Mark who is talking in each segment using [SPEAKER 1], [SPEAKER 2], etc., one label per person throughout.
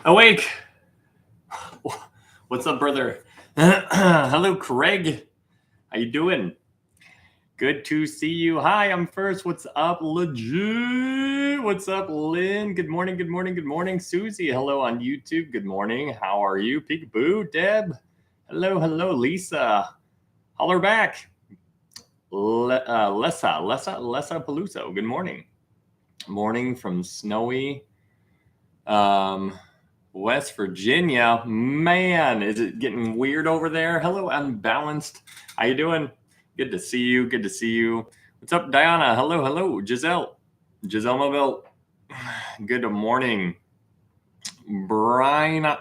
[SPEAKER 1] Awake. What's up, brother? Hello, Craig. How you doing? Good to see you. Hi, I'm first. What's up, legit? What's up, Lynn? Good morning, good morning, good morning. Susie, hello on YouTube. Good morning. How are you? Peekaboo, Deb. Hello, hello, Lisa. Holler back. Lessa Peluso. Good morning. Morning from snowy West Virginia. Man, is it getting weird over there? Hello, Unbalanced. How you doing? Good to see you. Good to see you. What's up, Diana? Hello, hello. Giselle Mobile. Good morning. Brenanner.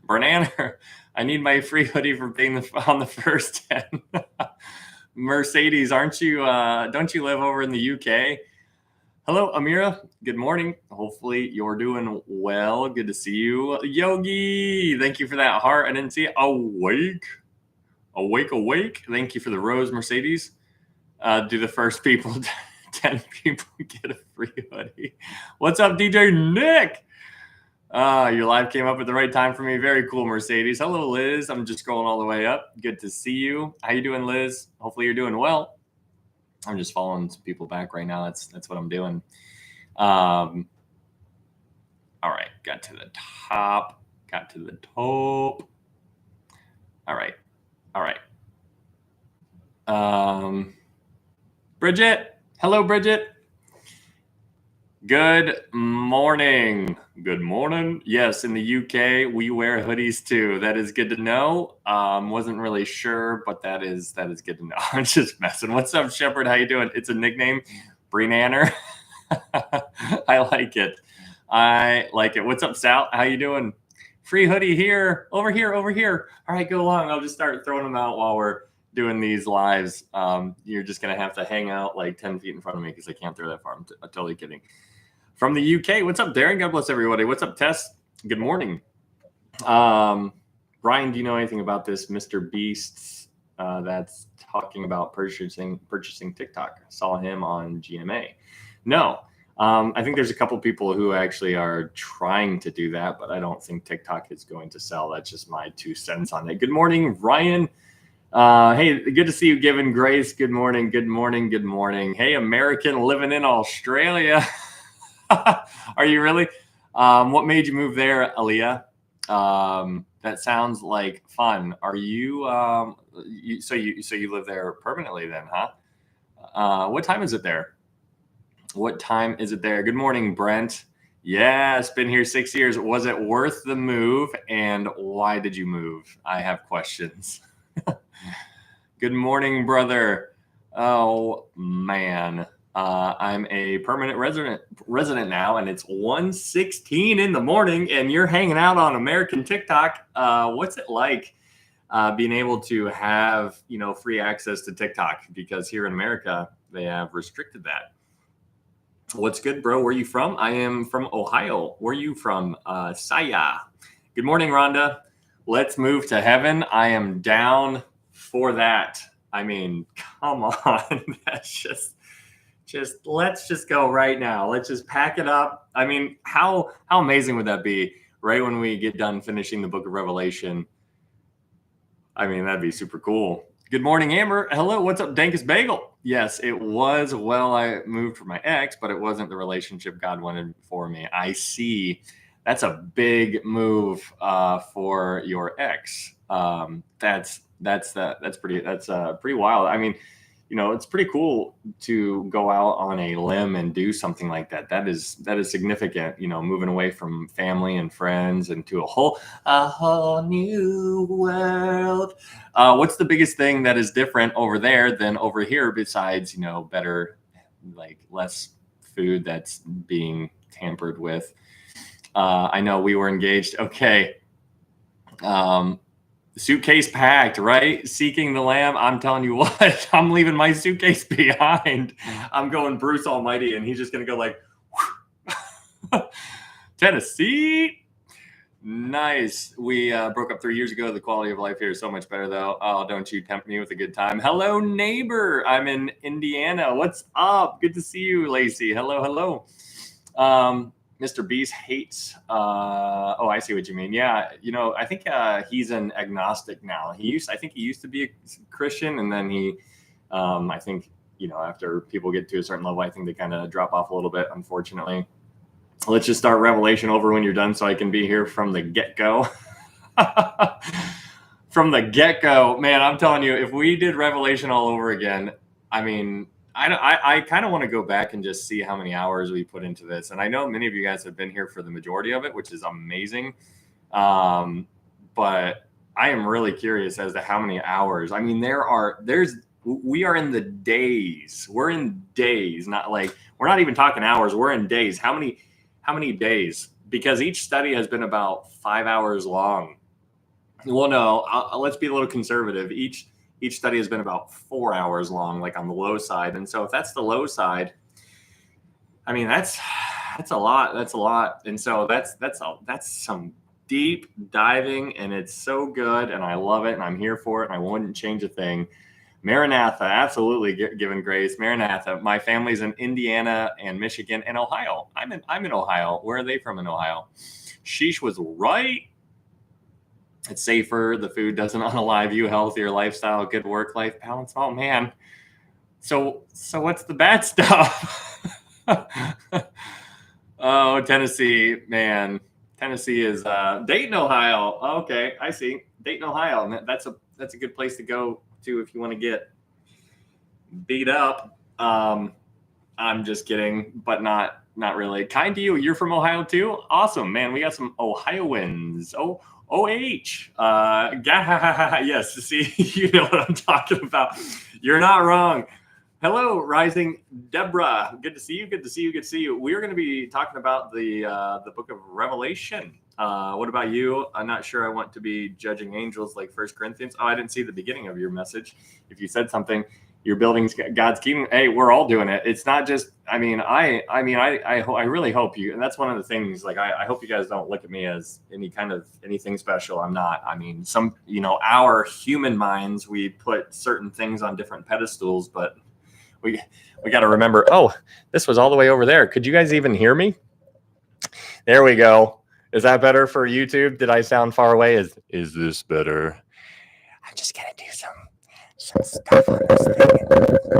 [SPEAKER 1] Brenanner. I need my free hoodie for being on the first 10. Mercedes, aren't you? Don't you live over in the UK? Hello, Amira. Good morning. Hopefully you're doing well. Good to see you. Yogi, thank you for that heart. I didn't see it. Awake. Thank you for the rose, Mercedes. Do the first people, 10 people get a free hoodie. What's up, DJ Nick? Your live came up at the right time for me. Very cool, Mercedes. Hello, Liz. I'm just scrolling all the way up. Good to see you. How you doing, Liz? Hopefully you're doing well. I'm just following some people back right now. That's what I'm doing. All right, got to the top. All right. Bridget, hello, Bridget. Good morning. Yes, in the UK we wear hoodies too. That is good to know. Wasn't really sure, but that is good to know. I'm just messing. What's up, Shepard? How you doing? It's a nickname, Brenanner. I like it. What's up, Sal? How you doing? Free hoodie here. Over here. All right, go along. I'll just start throwing them out while we're doing these lives. You're just gonna have to hang out like 10 feet in front of me because I can't throw that far. I'm totally kidding. From the UK, what's up, Darren? God bless everybody. What's up, Tess? Good morning. Brian, do you know anything about this Mr. Beast that's talking about purchasing TikTok? I saw him on GMA. No, I think there's a couple people who actually are trying to do that, but I don't think TikTok is going to sell. That's just my 2 cents on it. Good morning, Ryan. Hey, good to see you, Given Grace. Good morning. Hey, American living in Australia. Are you really? What made you move there, Aaliyah? That sounds like fun. Are you? So you live there permanently then, huh? What time is it there? Good morning, Brent. Yeah, it's been here 6 years. Was it worth the move? And why did you move? I have questions. Good morning, brother. Oh man. I'm a permanent resident now, and it's 1:16 in the morning, and you're hanging out on American TikTok. What's it like being able to have free access to TikTok? Because here in America, they have restricted that. What's good, bro? Where are you from? I am from Ohio. Where are you from? Saya. Good morning, Rhonda. Let's move to heaven. I am down for that. I mean, come on. That's just let's just go right now. Let's just pack it up. I mean, how amazing would that be? Right when we get done finishing the book of Revelation. I mean, that'd be super cool. Good morning, Amber. Hello, what's up, Dankus Bagel? Yes, it was. Well, I moved for my ex, but it wasn't the relationship God wanted for me. I see. That's a big move for your ex. That's pretty wild. I mean, it's pretty cool to go out on a limb and do something like that. That is significant, moving away from family and friends and to a whole new world. What's the biggest thing that is different over there than over here besides, better, like less food that's being tampered with? I know we were engaged. Okay. Suitcase packed, right? Seeking the Lamb. I'm telling you what, I'm leaving my suitcase behind. I'm going Bruce Almighty, and he's just going to go like, Tennessee. Nice. We broke up 3 years ago. The quality of life here is so much better, though. Oh, don't you tempt me with a good time. Hello, neighbor. I'm in Indiana. What's up? Good to see you, Lacey. Hello. Mr. Beast hates. Oh, I see what you mean. Yeah, I think he's an agnostic now. I think he used to be a Christian, and then he, I think, after people get to a certain level, I think they kind of drop off a little bit, unfortunately. Let's just start Revelation over when you're done, so I can be here from the get-go. From the get-go, man, I'm telling you, if we did Revelation all over again, I mean, I kind of want to go back and just see how many hours we put into this. And I know many of you guys have been here for the majority of it, which is amazing. But I am really curious as to how many hours. I mean, we are in the days. We're in days, not like, we're not even talking hours. We're in days. How many days? Because each study has been about 5 hours long. Well, no, let's be a little conservative. Each study has been about 4 hours long, like on the low side. And so if that's the low side, I mean, that's a lot. That's a lot. And so that's some deep diving, and it's so good, and I love it, and I'm here for it, and I wouldn't change a thing. Maranatha, absolutely given grace. Maranatha. My family's in Indiana and Michigan and Ohio. I'm in Ohio. Where are they from in Ohio? Sheesh was right. It's safer. The food doesn't unalive you. Healthier lifestyle. Good work-life balance. Oh man. So what's the bad stuff? Oh, Tennessee, man. Tennessee is Dayton, Ohio. Okay, I see. Dayton, Ohio. That's a good place to go to if you want to get beat up. I'm just kidding, but not really. Kind to you. You're from Ohio too? Awesome, man. We got some Ohioans. OH. Yes, see, you know what I'm talking about. You're not wrong. Hello, Rising Deborah. Good to see you. We're going to be talking about the book of Revelation. What about you? I'm not sure I want to be judging angels like 1 Corinthians. Oh, I didn't see the beginning of your message. If you said something, your building's God's kingdom. Hey, we're all doing it. It's not just, I really hope you, and that's one of the things, like, I hope you guys don't look at me as anything special. I'm not. I mean, our human minds, we put certain things on different pedestals, but we got to remember, oh, this was all the way over there. Could you guys even hear me? There we go. Is that better for YouTube? Did I sound far away? Is this better? I'm just going to do some stuff on this thing.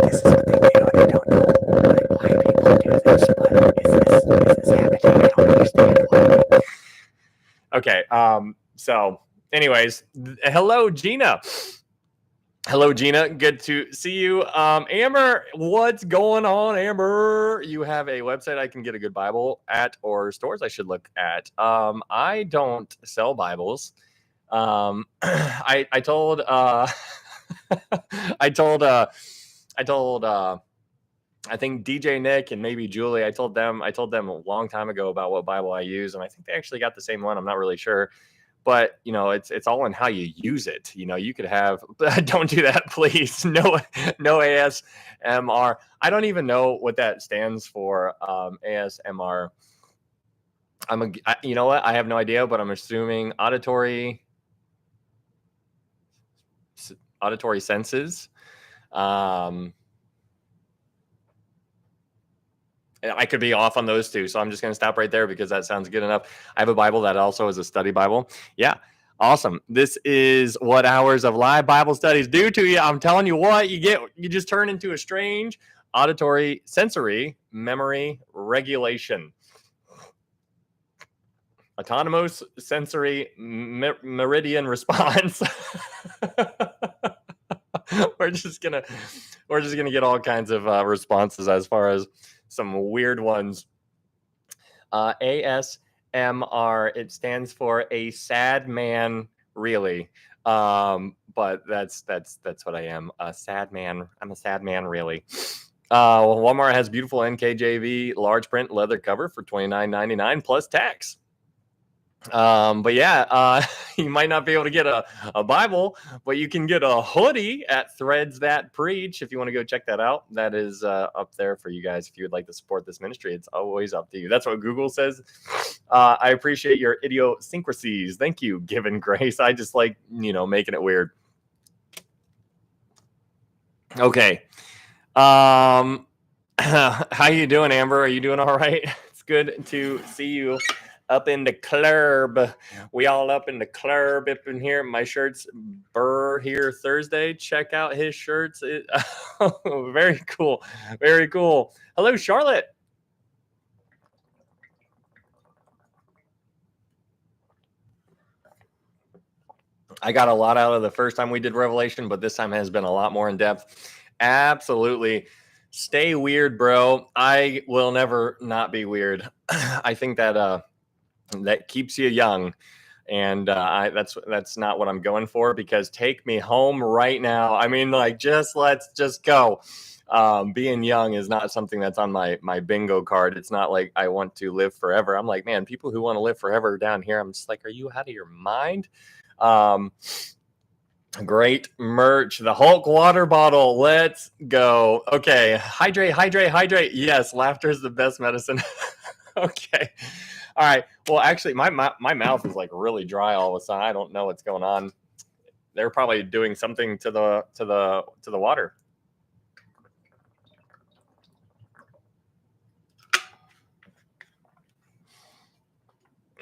[SPEAKER 1] This is what they do. I don't know why people do this, but is this happening? I don't understand why. Okay. So anyways, hello, Gina. Hello, Gina. Good to see you. Amber, what's going on, Amber? You have a website I can get a good Bible at, or stores I should look at. I don't sell Bibles. I told I think DJ Nick and maybe Julie, I told them a long time ago about what Bible I use, and I think they actually got the same one. I'm not really sure. But, it's all in how you use it. You could have, don't do that, please. No ASMR. I don't even know what that stands for. ASMR. You know what? I have no idea, but I'm assuming auditory senses. I could be off on those two, so I'm just going to stop right there because that sounds good enough. I have a Bible that also is a study Bible. Yeah, awesome. This is what hours of live Bible studies do to you. I'm telling you what, you just turn into a strange auditory sensory memory regulation. Autonomous sensory meridian response. We're just gonna get all kinds of responses as far as some weird ones. ASMR, it stands for a sad man, really. But that's what I am, a sad man. I'm a sad man, really. Walmart has beautiful NKJV large print leather cover for $29.99 plus tax. But yeah, you might not be able to get a Bible, but you can get a hoodie at Threads That Preach. If you want to go check that out, that is up there for you guys. If you would like to support this ministry, it's always up to you. That's what Google says. I appreciate your idiosyncrasies. Thank you, given grace. I just like, making it weird. Okay. How you doing, Amber? Are you doing all right? good to see you up in the club. We all up in the club up in here. My shirt's Burr here Thursday. Check out his shirts. Very cool. Very cool. Hello, Charlotte. I got a lot out of the first time we did Revelation, but this time has been a lot more in depth. Absolutely. Stay weird, bro. I will never not be weird. I think that that keeps you young, and that's not what I'm going for, because take me home right now. I mean, like, let's just go. Being young is not something that's on my bingo card. It's not like I want to live forever. I'm like, man, people who want to live forever down here, I'm just like, are you out of your mind? Great merch. The Hulk water bottle. Let's go. Okay. Hydrate. Yes. Laughter is the best medicine. Okay. All right. Well, actually, my mouth is like really dry all of a sudden. I don't know what's going on. They're probably doing something to the water.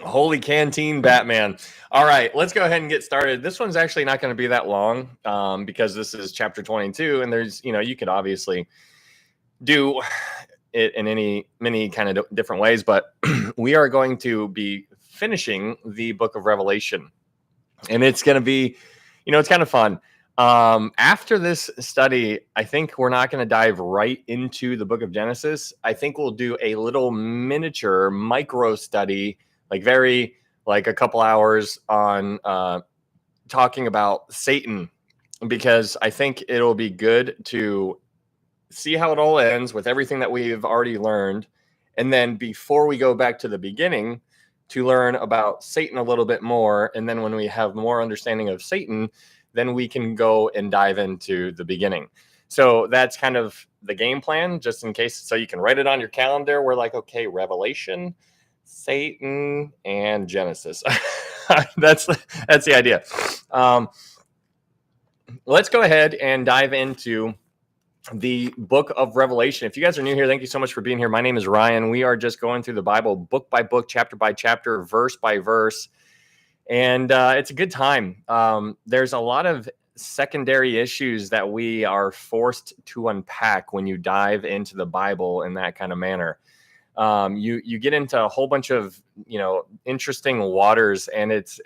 [SPEAKER 1] Holy canteen Batman. All right, let's go ahead and get started. This one's actually not going to be that long, because this is chapter 22, and there's, you could obviously do it in many kind of different ways, but we are going to be finishing the book of Revelation, and it's going to be, it's kind of fun. After this study, I think we're not going to dive right into the book of Genesis. I think we'll do a little miniature micro study, like a couple hours on talking about Satan, because I think it'll be good to see how it all ends with everything that we've already learned. And then before we go back to the beginning to learn about Satan a little bit more. And then when we have more understanding of Satan, then we can go and dive into the beginning. So that's kind of the game plan, just in case. So you can write it on your calendar. We're like, okay, Revelation, Satan, and Genesis. That's the idea. Let's go ahead and dive into the book of Revelation. If you guys are new here, thank you so much for being here. My name is Ryan. We are just going through the Bible book by book, chapter by chapter, verse by verse. And it's a good time. There's a lot of secondary issues that we are forced to unpack when you dive into the Bible in that kind of manner. You get into a whole bunch of interesting waters, and it's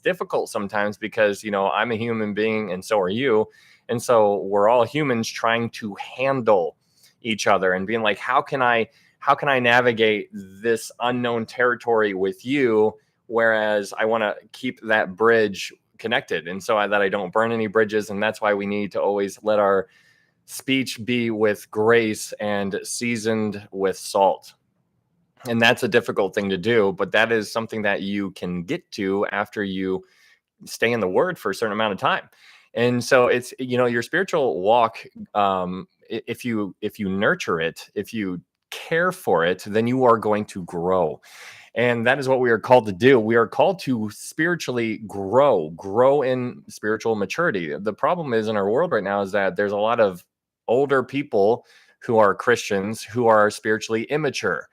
[SPEAKER 1] difficult sometimes because I'm a human being and so are you, and so we're all humans trying to handle each other and being like, how can I navigate this unknown territory with you, whereas I want to keep that bridge connected, and so that I don't burn any bridges. And that's why we need to always let our speech be with grace and seasoned with salt. And that's a difficult thing to do, but that is something that you can get to after you stay in the word for a certain amount of time. And so it's, your spiritual walk, if you nurture it, if you care for it, then you are going to grow. And that is what we are called to do. We are called to spiritually grow in spiritual maturity. The problem is in our world right now is that there's a lot of older people who are Christians who are spiritually immature,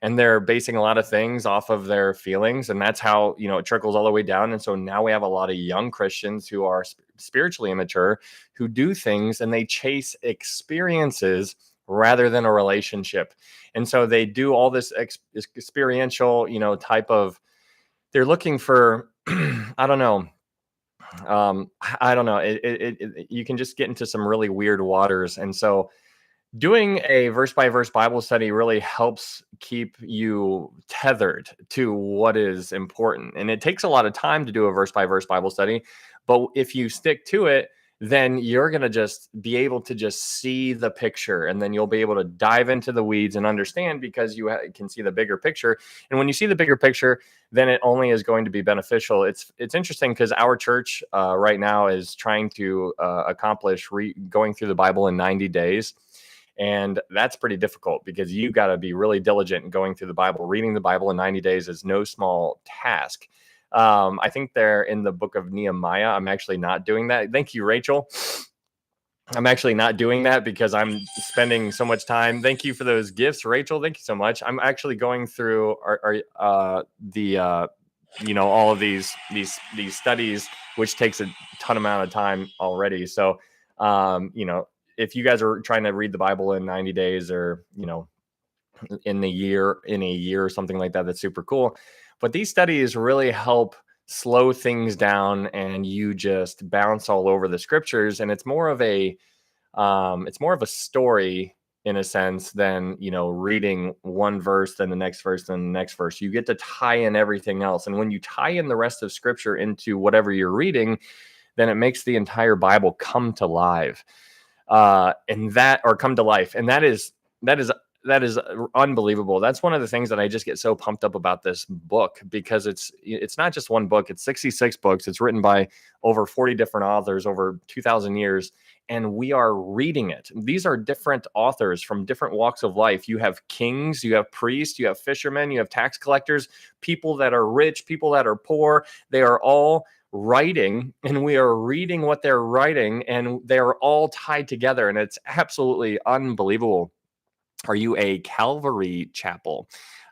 [SPEAKER 1] and they're basing a lot of things off of their feelings, and that's how it trickles all the way down. And so now we have a lot of young Christians who are spiritually immature, who do things and they chase experiences rather than a relationship. And so they do all this experiential type of, they're looking for I don't know, you can just get into some really weird waters. And so doing a verse by verse Bible study really helps keep you tethered to what is important. And it takes a lot of time to do a verse by verse Bible study, but if you stick to it, then you're going to just be able to just see the picture, and then you'll be able to dive into the weeds and understand, because you can see the bigger picture. And when you see the bigger picture, then it only is going to be beneficial. It's interesting because our church right now is trying to accomplish going through the Bible in 90 days. And that's pretty difficult because you got to be really diligent in going through the Bible. Reading the Bible in 90 days is no small task. I think they're in the book of Nehemiah. I'm actually not doing that. Thank you, Rachel.
[SPEAKER 2] I'm actually not doing that because I'm spending so much time. Thank you for those gifts, Rachel. Thank you so much. I'm actually going through all of these studies, which takes a ton amount of time already. So, if you guys are trying to read the Bible in 90 days or, in a year or something like that, that's super cool. But these studies really help slow things down, and you just bounce all over the scriptures, and it's more of a story in a sense than reading one verse, then the next verse, then the next verse. You get to tie in everything else, and when you tie in the rest of scripture into whatever you're reading, then it makes the entire Bible come to life, come to life, and that is unbelievable. That's one of the things that I just get so pumped up about this book, because it's not just one book. It's 66 books. It's written by over 40 different authors over 2,000 years, and we are reading it. These are different authors from different walks of life. You have kings, you have priests, you have fishermen, you have tax collectors, people that are rich, people that are poor. They are all writing, and we are reading what they're writing, and they are all tied together, and it's absolutely unbelievable. Are you a Calvary Chapel?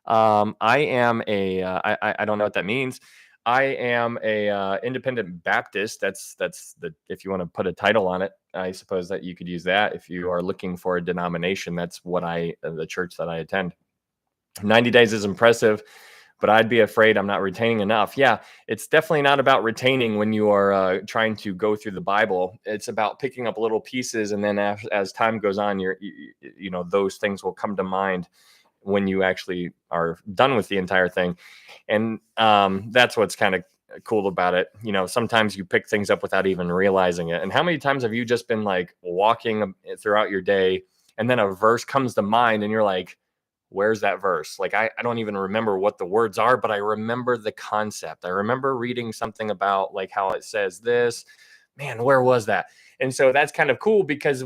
[SPEAKER 2] I am I don't know what that means. I am a independent Baptist. That's the, if you want to put a title on it, I suppose that you could use that. If you are looking for a denomination, that's what the church that I attend. 90 days is impressive, but I'd be afraid I'm not retaining enough. Yeah, it's definitely not about retaining when you are trying to go through the Bible. It's about picking up little pieces, and then as time goes on, those things will come to mind when you actually are done with the entire thing. And that's what's kind of cool about it. Sometimes you pick things up without even realizing it. And how many times have you just been like walking throughout your day, and then a verse comes to mind, and you're like, where's that verse? Like, I don't even remember what the words are, but I remember the concept. I remember reading something about like how it says this. Man, where was that? And so that's kind of cool, because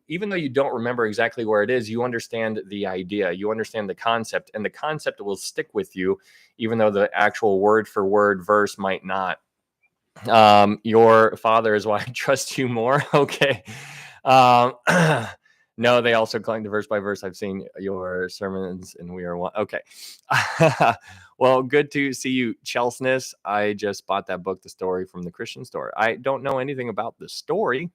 [SPEAKER 2] even though you don't remember exactly where it is, you understand the idea, you understand the concept, and the concept will stick with you, even though the actual word for word verse might not. Your father is why I trust you more. Okay. No, they also claim the verse by verse. I've seen your sermons, and we are one. Okay. Well, good to see you, Chelseness. I just bought that book, The Story, from the Christian Store. I don't know anything about the story.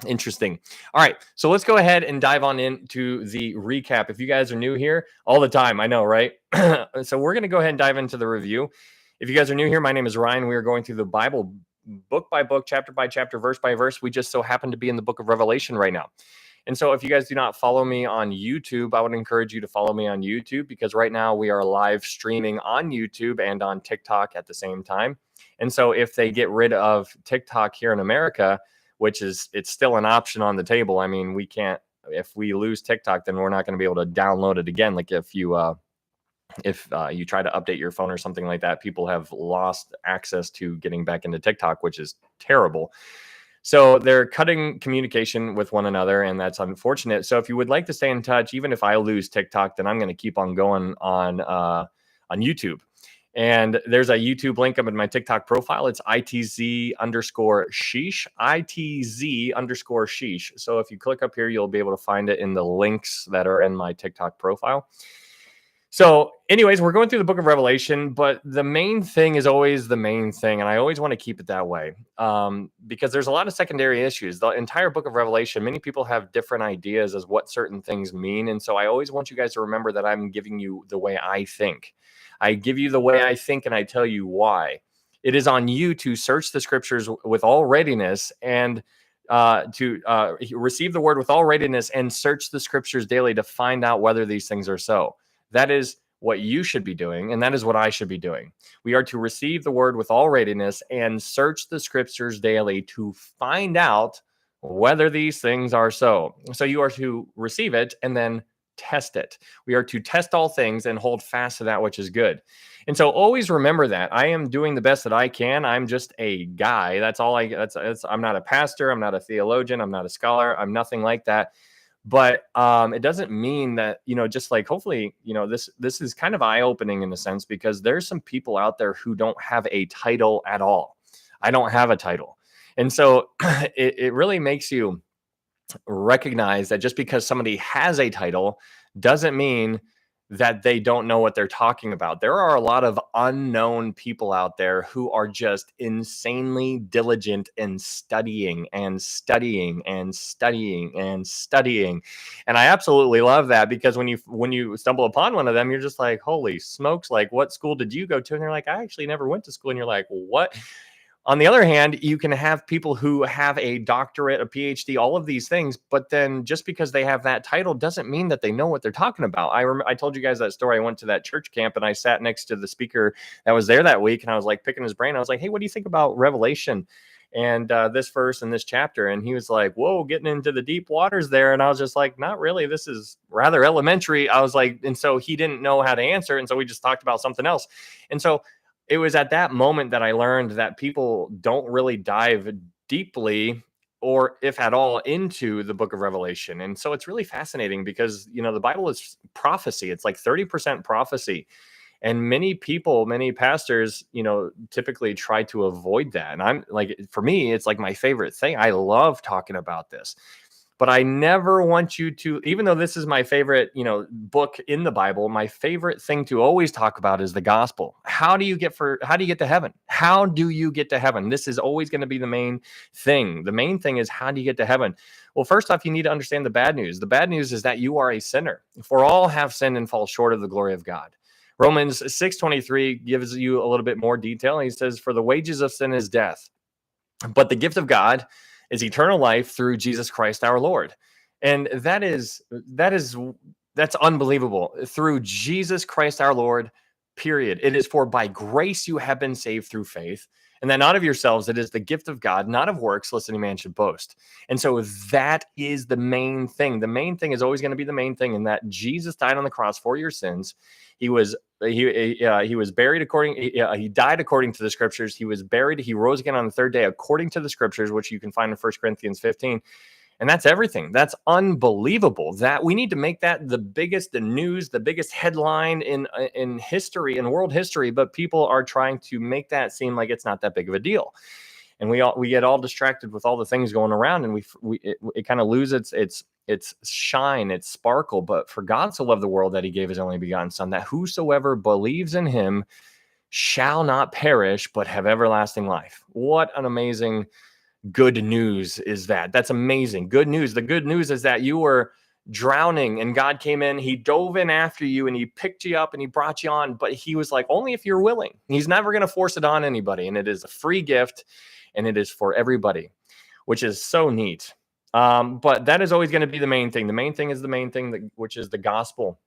[SPEAKER 2] Interesting. All right. So let's go ahead and dive on into the recap. If you guys are new here, all the time, I know, right? So we're going to go ahead and dive into the review. If you guys are new here, my name is Ryan. We are going through the Bible book by book, chapter by chapter, verse by verse. We just so happen to be in the book of Revelation right now. And so if you guys do not follow me on YouTube, I would encourage you to follow me on YouTube, because right now we are live streaming on YouTube and on TikTok at the same time. And so if they get rid of TikTok here in America, it's still an option on the table. I mean, if we lose TikTok, then we're not going to be able to download it again. Like if you try to update your phone or something like that, people have lost access to getting back into TikTok, which is terrible. So they're cutting communication with one another, and that's unfortunate. So if you would like to stay in touch, even if I lose TikTok, then I'm going to keep on going on YouTube. And there's a YouTube link up in my TikTok profile. It's ITZ_sheesh, ITZ_sheesh. So if you click up here, you'll be able to find it in the links that are in my TikTok profile. So anyways, we're going through the book of Revelation, but the main thing is always the main thing. And I always want to keep it that way, because there's a lot of secondary issues. The entire book of Revelation, many people have different ideas as what certain things mean. And so I always want you guys to remember that I'm giving you the way I think. I give you the way I think, and I tell you why. It is on you to search the scriptures with all readiness, and to receive the word with all readiness, and search the scriptures daily to find out whether these things are so. That is what you should be doing, and that is what I should be doing. We are to receive the word with all readiness and search the scriptures daily to find out whether these things are so. So you are to receive it and then test it. We are to test all things and hold fast to that which is good. And so always remember that I am doing the best that I can. I'm just a guy. That's all I'm not a pastor. I'm not a theologian. I'm not a scholar. I'm nothing like that. But it doesn't mean that, just like, hopefully, this is kind of eye-opening in a sense, because there's some people out there who don't have a title at all. I don't have a title. And so it really makes you recognize that just because somebody has a title doesn't mean that they don't know what they're talking about. There are a lot of unknown people out there who are just insanely diligent in studying and studying and studying and studying. And I absolutely love that, because when you stumble upon one of them, you're just like, holy smokes, like, what school did you go to? And they're like, I actually never went to school. And you're like, what? On the other hand, you can have people who have a doctorate, a PhD, all of these things, but then just because they have that title doesn't mean that they know what they're talking about. I told you guys that story. I went to that church camp and I sat next to the speaker that was there that week, and I was like picking his brain. I was like, hey, what do you think about Revelation and this verse and this chapter? And he was like, whoa, getting into the deep waters there. And I was just like, not really. This is rather elementary. I was like, and so he didn't know how to answer. And so we just talked about something else. And so it was at that moment that I learned that people don't really dive deeply, or if at all, into the book of Revelation. And so it's really fascinating because, the Bible is prophecy. It's like 30% prophecy. And many people, many pastors, typically try to avoid that. And I'm like, for me, it's like my favorite thing. I love talking about this. But I never want you to, even though this is my favorite, book in the Bible, my favorite thing to always talk about is the gospel. How do you get to heaven? How do you get to heaven? This is always going to be the main thing. The main thing is, how do you get to heaven? Well, first off, you need to understand the bad news. The bad news is that you are a sinner. For all have sinned and fall short of the glory of God. Romans 6:23 gives you a little bit more detail. He says, for the wages of sin is death, but the gift of God is eternal life through Jesus Christ our Lord. And that's unbelievable. Through Jesus Christ our Lord, period. It is for by grace you have been saved through faith, and that not of yourselves, it is the gift of God, not of works, lest any man should boast. And so that is the main thing. The main thing is always going to be the main thing, in that Jesus died on the cross for your sins. He was buried he died according to the scriptures. He was buried. He rose again on the third day according to the scriptures, which you can find in 1 Corinthians 15. And that's everything. That's unbelievable. That we need to make that the biggest, the news, the biggest headline in history, in world history. But people are trying to make that seem like it's not that big of a deal. And we get all distracted with all the things going around, and it kind of loses its shine, its sparkle. But for God so loved the world that he gave his only begotten son, that whosoever believes in him shall not perish, but have everlasting life. What an amazing good news is that. That's amazing. Good news. The good news is that you were drowning and God came in, he dove in after you and he picked you up and he brought you on. But he was like, only if you're willing. He's never going to force it on anybody. And it is a free gift and it is for everybody, which is so neat. But that is always going to be the main thing. The main thing is the main thing, which is the gospel.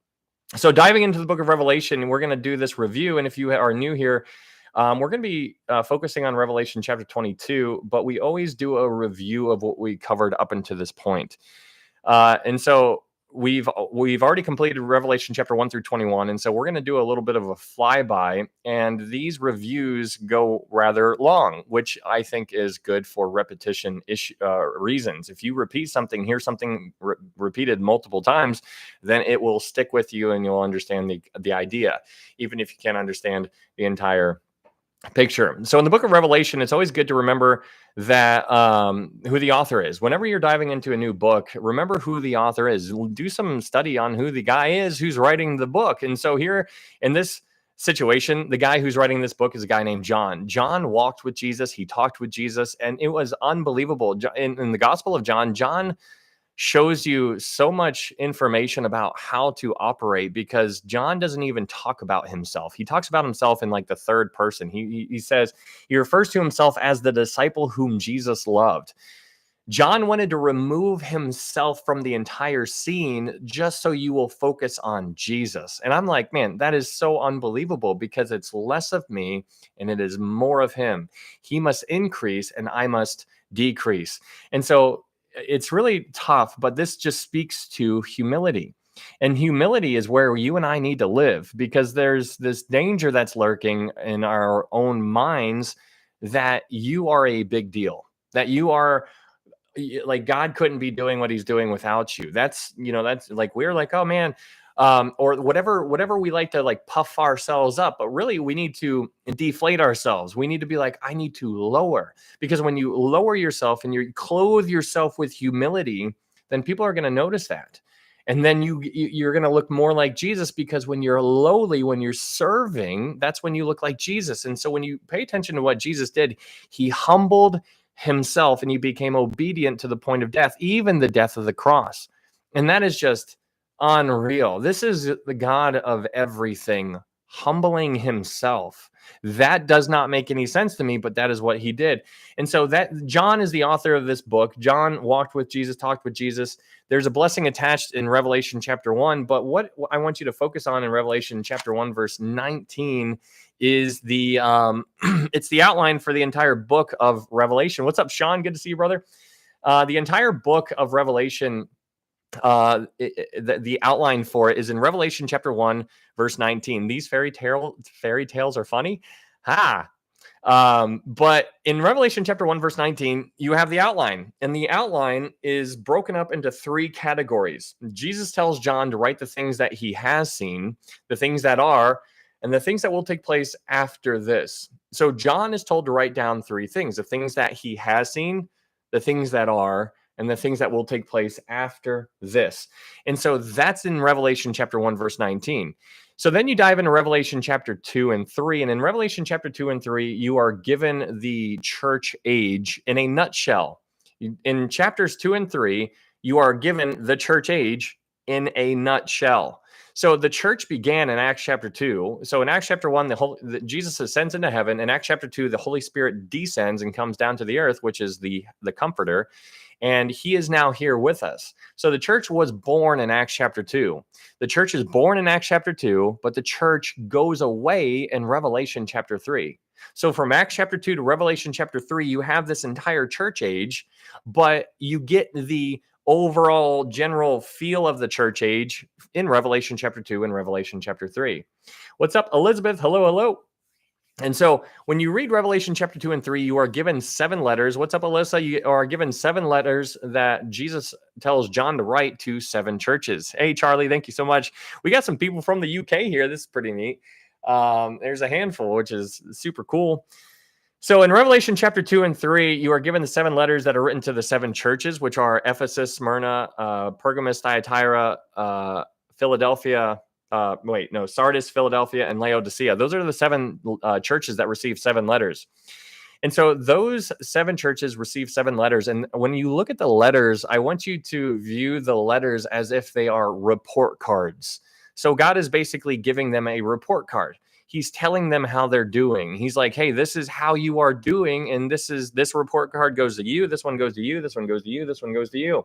[SPEAKER 2] So diving into the book of Revelation, we're going to do this review. And if you are new here, we're going to be focusing on Revelation chapter 22, but we always do a review of what we covered up until this point. And so we've already completed Revelation chapter 1 through 21. And so we're going to do a little bit of a flyby, and these reviews go rather long, which I think is good for repetition reasons. If you repeat something, hear something repeated multiple times, then it will stick with you and you'll understand the idea, even if you can't understand the entire picture. So in the book of Revelation, it's always good to remember that who the author is. Whenever you're diving into a new book, remember who the author is. Do some study on who the guy is who's writing the book. And so here in this situation, the guy who's writing this book is a guy named John. John walked with Jesus. He talked with Jesus, and it was unbelievable. In the Gospel of John, John shows you so much information about how to operate, because John doesn't even talk about himself. He talks about himself in like the third person. He says, he refers to himself as the disciple whom Jesus loved. John wanted to remove himself from the entire scene just so you will focus on Jesus. And I'm like, man, that is so unbelievable, because it's less of me and it is more of him. He must increase and I must decrease. And so it's really tough, but this just speaks to humility. And humility is where you and I need to live, because there's this danger that's lurking in our own minds that you are a big deal, that you are like, God couldn't be doing what he's doing without you. That's like, we're like, oh man, or whatever we like to like puff ourselves up, but really we need to deflate ourselves. We need to be like, I need to lower, because when you lower yourself and you clothe yourself with humility, then people are going to notice that. And then you're going to look more like Jesus, because when you're lowly, when you're serving, that's when you look like Jesus. And so when you pay attention to what Jesus did, he humbled himself and he became obedient to the point of death, even the death of the cross. And that is just unreal. This is the God of everything humbling himself. That does not make any sense to me, but that is what he did. And so that John is the author of this book. John walked with Jesus, talked with Jesus. There's a blessing attached in Revelation chapter 1, but what I want you to focus on in Revelation chapter 1 verse 19 is the it's the outline for the entire book of Revelation. What's up, Sean? Good to see you, brother. The entire book of Revelation, the outline for it is in Revelation chapter 1 verse 19. These fairy tales are funny. But in Revelation chapter 1 verse 19, you have the outline, and the outline is broken up into 3 categories. Jesus tells John to write the things that he has seen, the things that are, and the things that will take place after this. So John is told to write down 3 things: the things that he has seen, the things that are, and the things that will take place after this. And so that's in Revelation chapter 1 verse 19. So then you dive into Revelation chapter 2 and 3. And in Revelation chapter 2 and 3, you are given the church age in a nutshell. In chapters 2 and 3, you are given the church age in a nutshell. So the church began in Acts chapter 2. So in Acts chapter 1, Jesus ascends into heaven. In Acts chapter 2, the Holy Spirit descends and comes down to the earth, which is the comforter. And he is now here with us. So the church was born in Acts chapter 2. The church is born in Acts chapter 2, but the church goes away in Revelation chapter 3. So from Acts chapter 2 to Revelation chapter 3, you have this entire church age, but you get the overall general feel of the church age in Revelation chapter 2 and Revelation chapter 3. What's up, Elizabeth? Hello, hello. And so when you read Revelation chapter 2 and 3, you are given 7 letters. What's up, Alyssa? You are given 7 letters that Jesus tells John to write to 7 churches. Hey, Charlie, thank you so much. We got some people from the UK here. This is pretty neat. There's a handful, which is super cool. So in Revelation chapter 2 and 3, you are given the 7 letters that are written to the 7 churches, which are Ephesus, Smyrna, Pergamos, Thyatira, Philadelphia, Sardis, Philadelphia, and Laodicea. Those are the 7 churches that received 7 letters. And so those 7 churches received 7 letters. And when you look at the letters, I want you to view the letters as if they are report cards. So God is basically giving them a report card. He's telling them how they're doing. He's like, hey, this is how you are doing. And this report card goes to you. This one goes to you. This one goes to you. This one goes to you.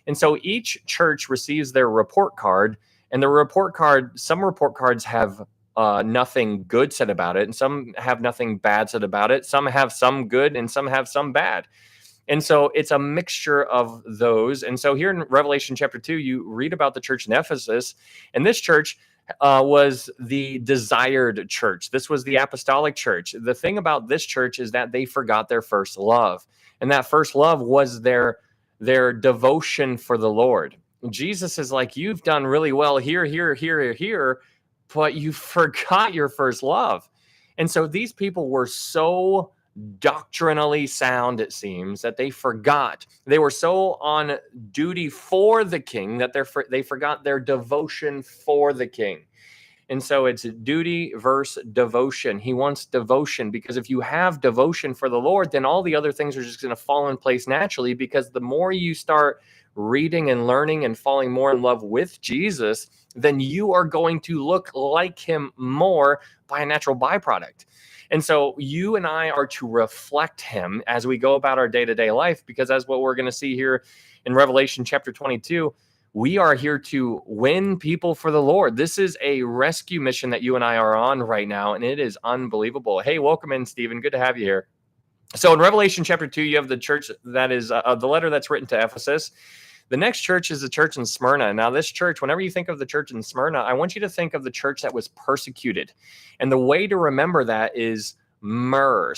[SPEAKER 2] And so each church receives their report card. And the report card, some report cards have nothing good said about it, and some have nothing bad said about it. Some have some good, and some have some bad. And so it's a mixture of those. And so here in Revelation chapter 2, you read about the church in Ephesus, and this church was the desired church. This was the apostolic church. The thing about this church is that they forgot their first love, and that first love was their devotion for the Lord. Jesus is like, you've done really well here, but you forgot your first love. And so these people were so doctrinally sound, it seems, that they forgot. They were so on duty for the king that they forgot their devotion for the king. And so it's duty versus devotion. He wants devotion, because if you have devotion for the Lord, then all the other things are just going to fall in place naturally, because the more you start reading and learning and falling more in love with Jesus, then you are going to look like him more by a natural byproduct. And so you and I are to reflect him as we go about our day-to-day life, because as what we're going to see here in Revelation chapter 22, we are here to win people for the Lord. This is a rescue mission that you and I are on right now, and it is unbelievable. Hey, welcome in, Stephen. Good to have you here. So in Revelation chapter 2, you have the church that is the letter that's written to Ephesus. The next church is the church in Smyrna. Now, this church, whenever you think of the church in Smyrna, I want you to think of the church that was persecuted. And the way to remember that is myrrh.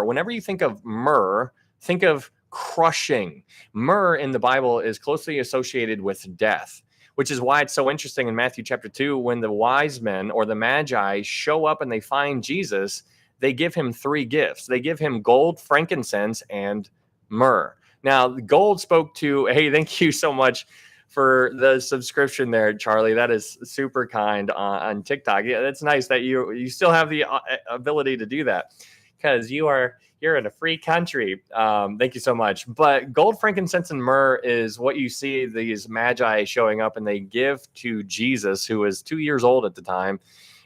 [SPEAKER 2] Whenever you think of myrrh, think of crushing. Myrrh in the Bible is closely associated with death, which is why it's so interesting in Matthew chapter 2, when the wise men or the magi show up and they find Jesus, they give him 3 gifts. They give him gold, frankincense, and myrrh. Now, gold spoke to, hey, thank you so much for the subscription there, Charlie. That is super kind on TikTok. Yeah, that's nice that you still have the ability to do that, because you're in a free country. Thank you so much. But gold, frankincense, and myrrh is what you see these magi showing up, and they give to Jesus, who was 2 years old at the time.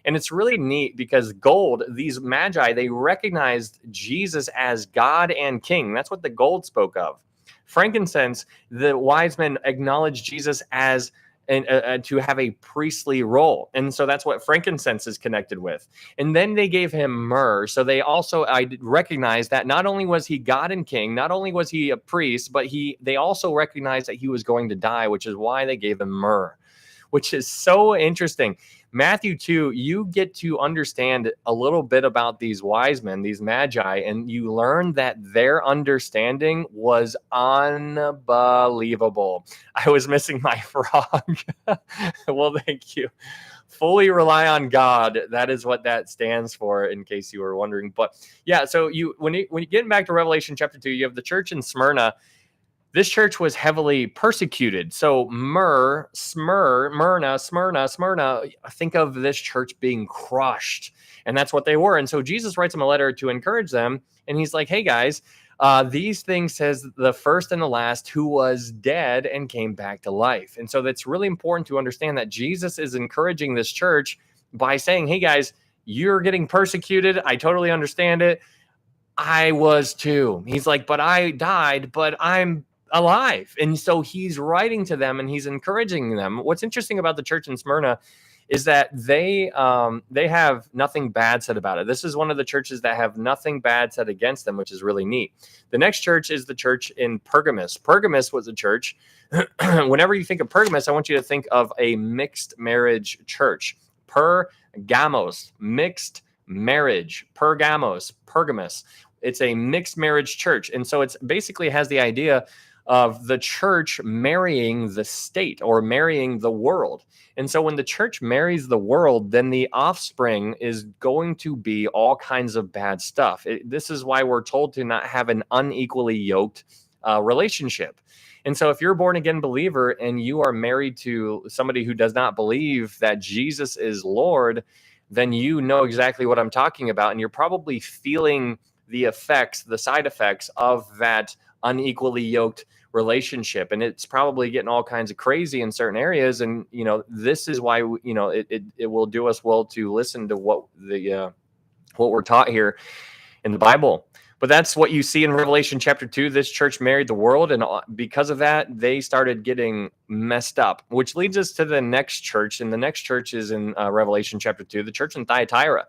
[SPEAKER 2] And it's really neat because gold, these magi, they recognized Jesus as God and King. That's what the gold spoke of. Frankincense, the wise men acknowledged Jesus as to have a priestly role. And so that's what frankincense is connected with. And then they gave him myrrh. So they also recognized that not only was he God and King, not only was he a priest, but they also recognized that he was going to die, which is why they gave him myrrh, which is so interesting. Matthew 2, you get to understand a little bit about these wise men, these magi, and you learn that their understanding was unbelievable. I was missing my frog. Well, thank you. Fully rely on God. That is what that stands for, in case you were wondering. But yeah, so when you get back to Revelation chapter 2, you have the church in Smyrna. This church was heavily persecuted. So Smyrna, think of this church being crushed. And that's what they were. And so Jesus writes them a letter to encourage them. And he's like, hey, guys, these things says the first and the last, who was dead and came back to life. And so that's really important to understand that Jesus is encouraging this church by saying, hey, guys, you're getting persecuted. I totally understand it. I was too. He's like, but I died, but I'm alive. And so he's writing to them and he's encouraging them. What's interesting about the church in Smyrna is that they have nothing bad said about it. This is one of the churches that have nothing bad said against them, which is really neat. The next church is the church in Pergamos. Pergamos was a church. Whenever you think of Pergamos, I want you to think of a mixed marriage church. Pergamos, mixed marriage. Pergamos. It's a mixed marriage church. And so it's basically has the idea of the church marrying the state or marrying the world. And so when the church marries the world, then the offspring is going to be all kinds of bad stuff. This is why we're told to not have an unequally yoked relationship. And so if you're a born again believer and you are married to somebody who does not believe that Jesus is Lord, then you know exactly what I'm talking about. And you're probably feeling the side effects of that unequally yoked relationship. And it's probably getting all kinds of crazy in certain areas. And, this is why, it will do us well to listen to what we're taught here in the Bible. But that's what you see in Revelation chapter 2. This church married the world. And because of that, they started getting messed up, which leads us to the next church. And the next church is in Revelation chapter 2, the church in Thyatira.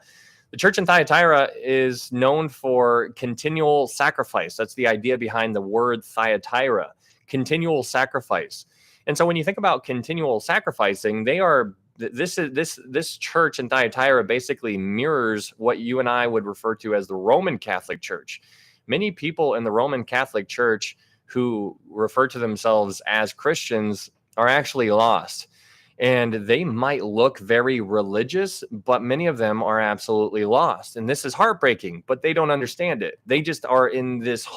[SPEAKER 2] The church in Thyatira is known for continual sacrifice. That's the idea behind the word Thyatira, continual sacrifice. And so when you think about continual sacrificing, this church in Thyatira basically mirrors what you and I would refer to as the Roman Catholic Church. Many people in the Roman Catholic Church who refer to themselves as Christians are actually lost. And they might look very religious, but many of them are absolutely lost. And this is heartbreaking, but they don't understand it. They just are in this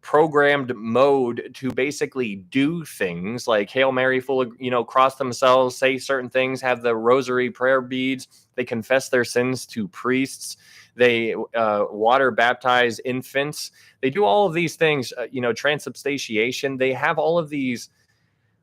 [SPEAKER 2] programmed mode to basically do things like Hail Mary, full of, cross themselves, say certain things, have the rosary prayer beads. They confess their sins to priests. They water baptize infants. They do all of these things, transubstantiation. They have all of these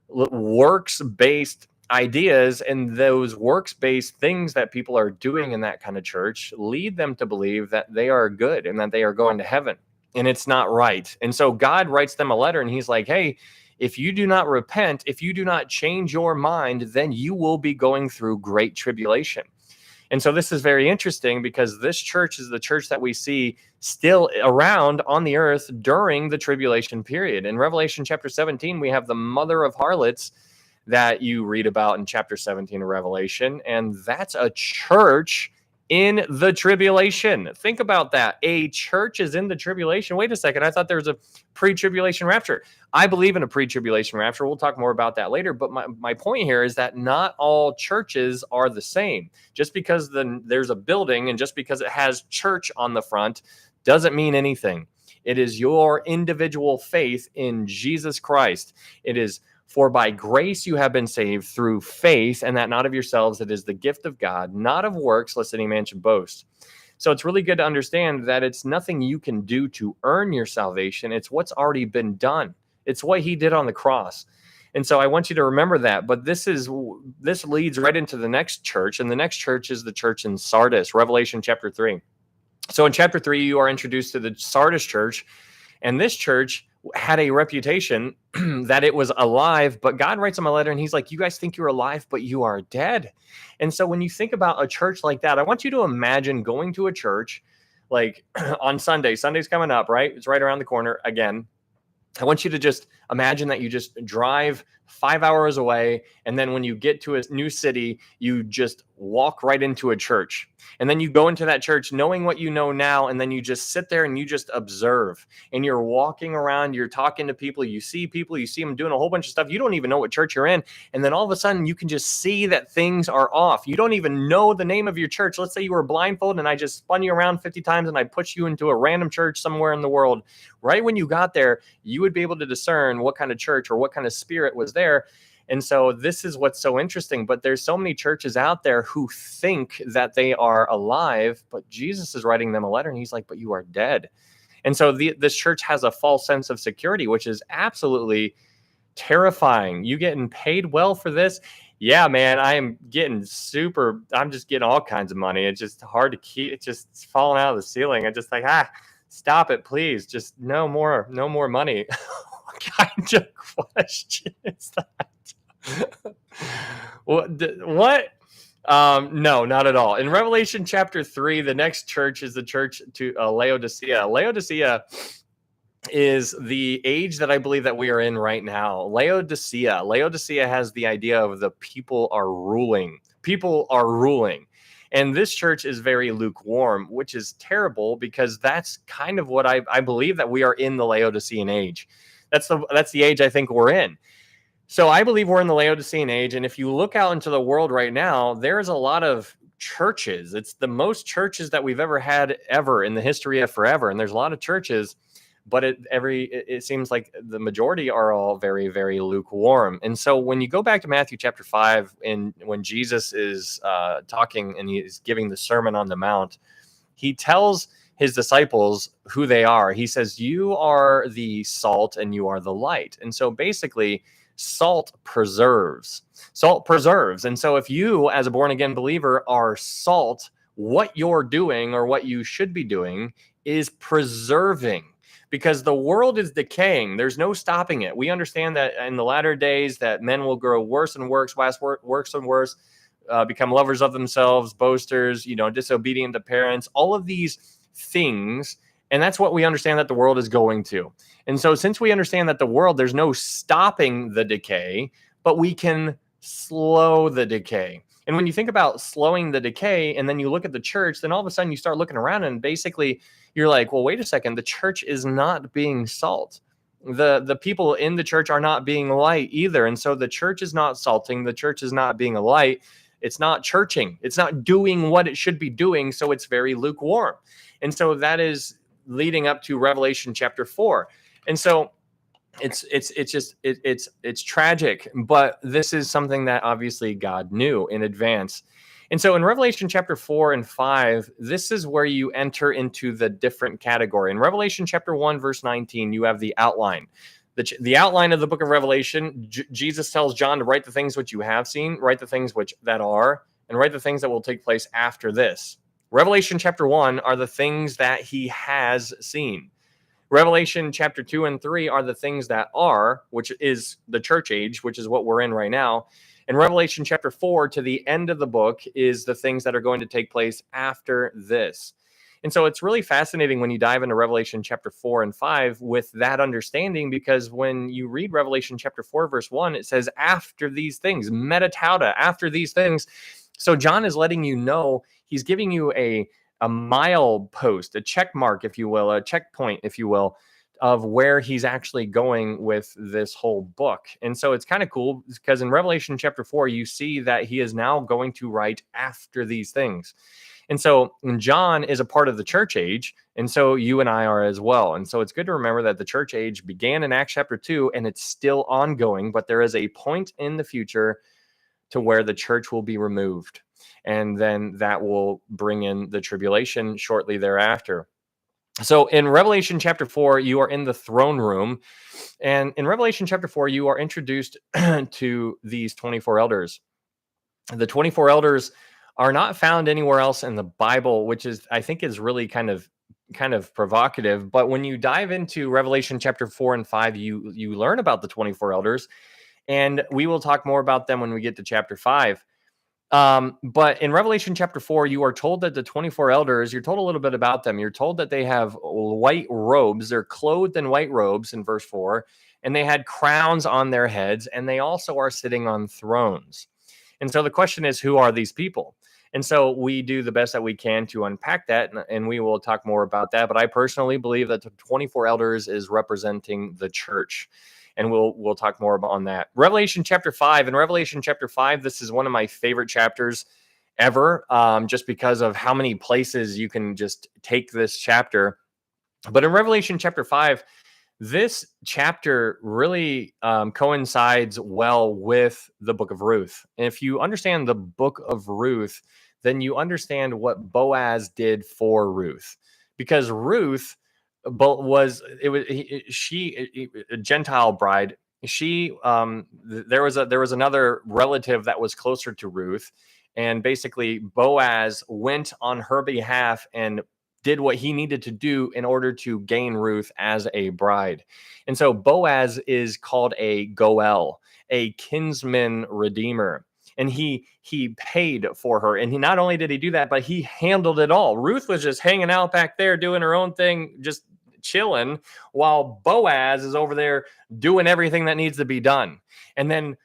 [SPEAKER 2] works-based ideas, and those works-based things that people are doing in that kind of church lead them to believe that they are good and that they are going to heaven, and it's not right. And so God writes them a letter and he's like, hey, if you do not repent, if you do not change your mind, then you will be going through great tribulation. And so this is very interesting because this church is the church that we see still around on the earth during the tribulation period. In Revelation chapter 17, we have the mother of harlots that you read about in chapter 17 of Revelation. And that's a church in the tribulation. Think about that. A church is in the tribulation. Wait a second. I thought there was a pre-tribulation rapture. I believe in a pre-tribulation rapture. We'll talk more about that later. But my point here is that not all churches are the same. Just because there's a building and just because it has church on the front doesn't mean anything. It is your individual faith in Jesus Christ. It is, for by grace you have been saved through faith, and that not of yourselves, it is the gift of God, not of works, lest any man should boast. So it's really good to understand that it's nothing you can do to earn your salvation. It's what's already been done. It's what he did on the cross. And so I want you to remember that. But this leads right into the next church, and the next church is the church in Sardis, Revelation chapter 3. So in chapter 3, you are introduced to the Sardis church, and this church had a reputation that it was alive, but God writes them a letter and he's like, you guys think you're alive, but you are dead. And so when you think about a church like that, I want you to imagine going to a church like on Sunday. Sunday's coming up, right? It's right around the corner again. I want you to just imagine that you just drive 5 hours away, and then when you get to a new city, you just walk right into a church. And then you go into that church knowing what you know now, and then you just sit there and you just observe. And you're walking around, you're talking to people, you see them doing a whole bunch of stuff. You don't even know what church you're in. And then all of a sudden, you can just see that things are off. You don't even know the name of your church. Let's say you were blindfolded and I just spun you around 50 times and I put you into a random church somewhere in the world. Right when you got there, you would be able to discern what kind of church or what kind of spirit was there. And so this is what's so interesting. But there's so many churches out there who think that they are alive, but Jesus is writing them a letter and he's like, but you are dead. And so this church has a false sense of security, which is absolutely terrifying. You getting paid well for this? Yeah, man, I'm just getting all kinds of money. It's just hard to keep. It's just falling out of the ceiling. I'm just like, stop it, please. Just no more money. What kind of question is that? What? No, not at all. In Revelation chapter 3, the next church is the church to Laodicea. Laodicea is the age that I believe that we are in right now. Laodicea has the idea of the people are ruling. People are ruling. And this church is very lukewarm, which is terrible because that's kind of what I believe that we are in the Laodicean age. That's the age I think we're in. So I believe we're in the Laodicean age. And if you look out into the world right now, there's a lot of churches. It's the most churches that we've ever had ever in the history of forever. And there's a lot of churches, but it seems like the majority are all very, very lukewarm. And so when you go back to Matthew chapter 5, and when Jesus is talking and he's giving the Sermon on the Mount, he tells his disciples who they are. He says, you are the salt and you are the light. And so basically, salt preserves. And so if you, as a born again believer, are salt, what you're doing or what you should be doing is preserving, because the world is decaying. There's no stopping it. We understand that in the latter days that men will grow worse and worse, become lovers of themselves, boasters, disobedient to parents, all of these things. And that's what we understand that the world is going to. And so since we understand that the world, there's no stopping the decay, but we can slow the decay. And when you think about slowing the decay and then you look at the church, then all of a sudden you start looking around and basically you're like, well, wait a second, the church is not being salt. The people in the church are not being light either. And so the church is not salting. The church is not being a light. It's not churching. It's not doing what it should be doing. So it's very lukewarm. And so that is leading up to Revelation chapter 4. And so it's tragic, but this is something that obviously God knew in advance. And so in Revelation chapter 4 and 5, this is where you enter into the different category. In Revelation chapter 1, verse 19, you have the outline. The outline of the book of Revelation. Jesus tells John to write the things which you have seen, write the things that are, and write the things that will take place after this. Revelation chapter 1 are the things that he has seen. Revelation chapter 2 and 3 are the things that are, which is the church age, which is what we're in right now. And Revelation chapter 4 to the end of the book is the things that are going to take place after this. And so it's really fascinating when you dive into Revelation chapter 4 and 5 with that understanding, because when you read Revelation chapter 4, verse 1, it says, after these things, metatauta, after these things. So John is letting you know, he's giving you a milepost, a check mark, if you will, a checkpoint, if you will, of where he's actually going with this whole book. And so it's kind of cool because in Revelation chapter 4, you see that he is now going to write after these things. And so John is a part of the church age, and so you and I are as well. And so it's good to remember that the church age began in Acts chapter 2, and it's still ongoing, but there is a point in the future to where the church will be removed. And then that will bring in the tribulation shortly thereafter. So in Revelation chapter 4, you are in the throne room. And in Revelation chapter 4, you are introduced to these 24 elders. The 24 elders are not found anywhere else in the Bible, which is, I think, is really kind of provocative. But when you dive into Revelation chapter 4 and 5, you learn about the 24 elders, and we will talk more about them when we get to chapter 5. But in Revelation chapter 4, you are told that the 24 elders, you're told a little bit about them. You're told that they have white robes. They're clothed in white robes in verse 4, and they had crowns on their heads, and they also are sitting on thrones. And so the question is, who are these people? And so we do the best that we can to unpack that, and we will talk more about that. But I personally believe that the 24 elders is representing the church. And we'll talk more on that. Revelation chapter 5. In Revelation chapter 5, this is one of my favorite chapters ever, just because of how many places you can just take this chapter. But in Revelation chapter 5, this chapter really coincides well with the book of Ruth. And if you understand the book of Ruth, then you understand what Boaz did for Ruth. Because Ruth she a Gentile bride. She there was another relative that was closer to Ruth, and basically Boaz went on her behalf and did what he needed to do in order to gain Ruth as a bride. And so Boaz is called a Goel, a kinsman redeemer. And he paid for her. And he not only did he do that, but he handled it all. Ruth was just hanging out back there doing her own thing, just chilling, while Boaz is over there doing everything that needs to be done. And then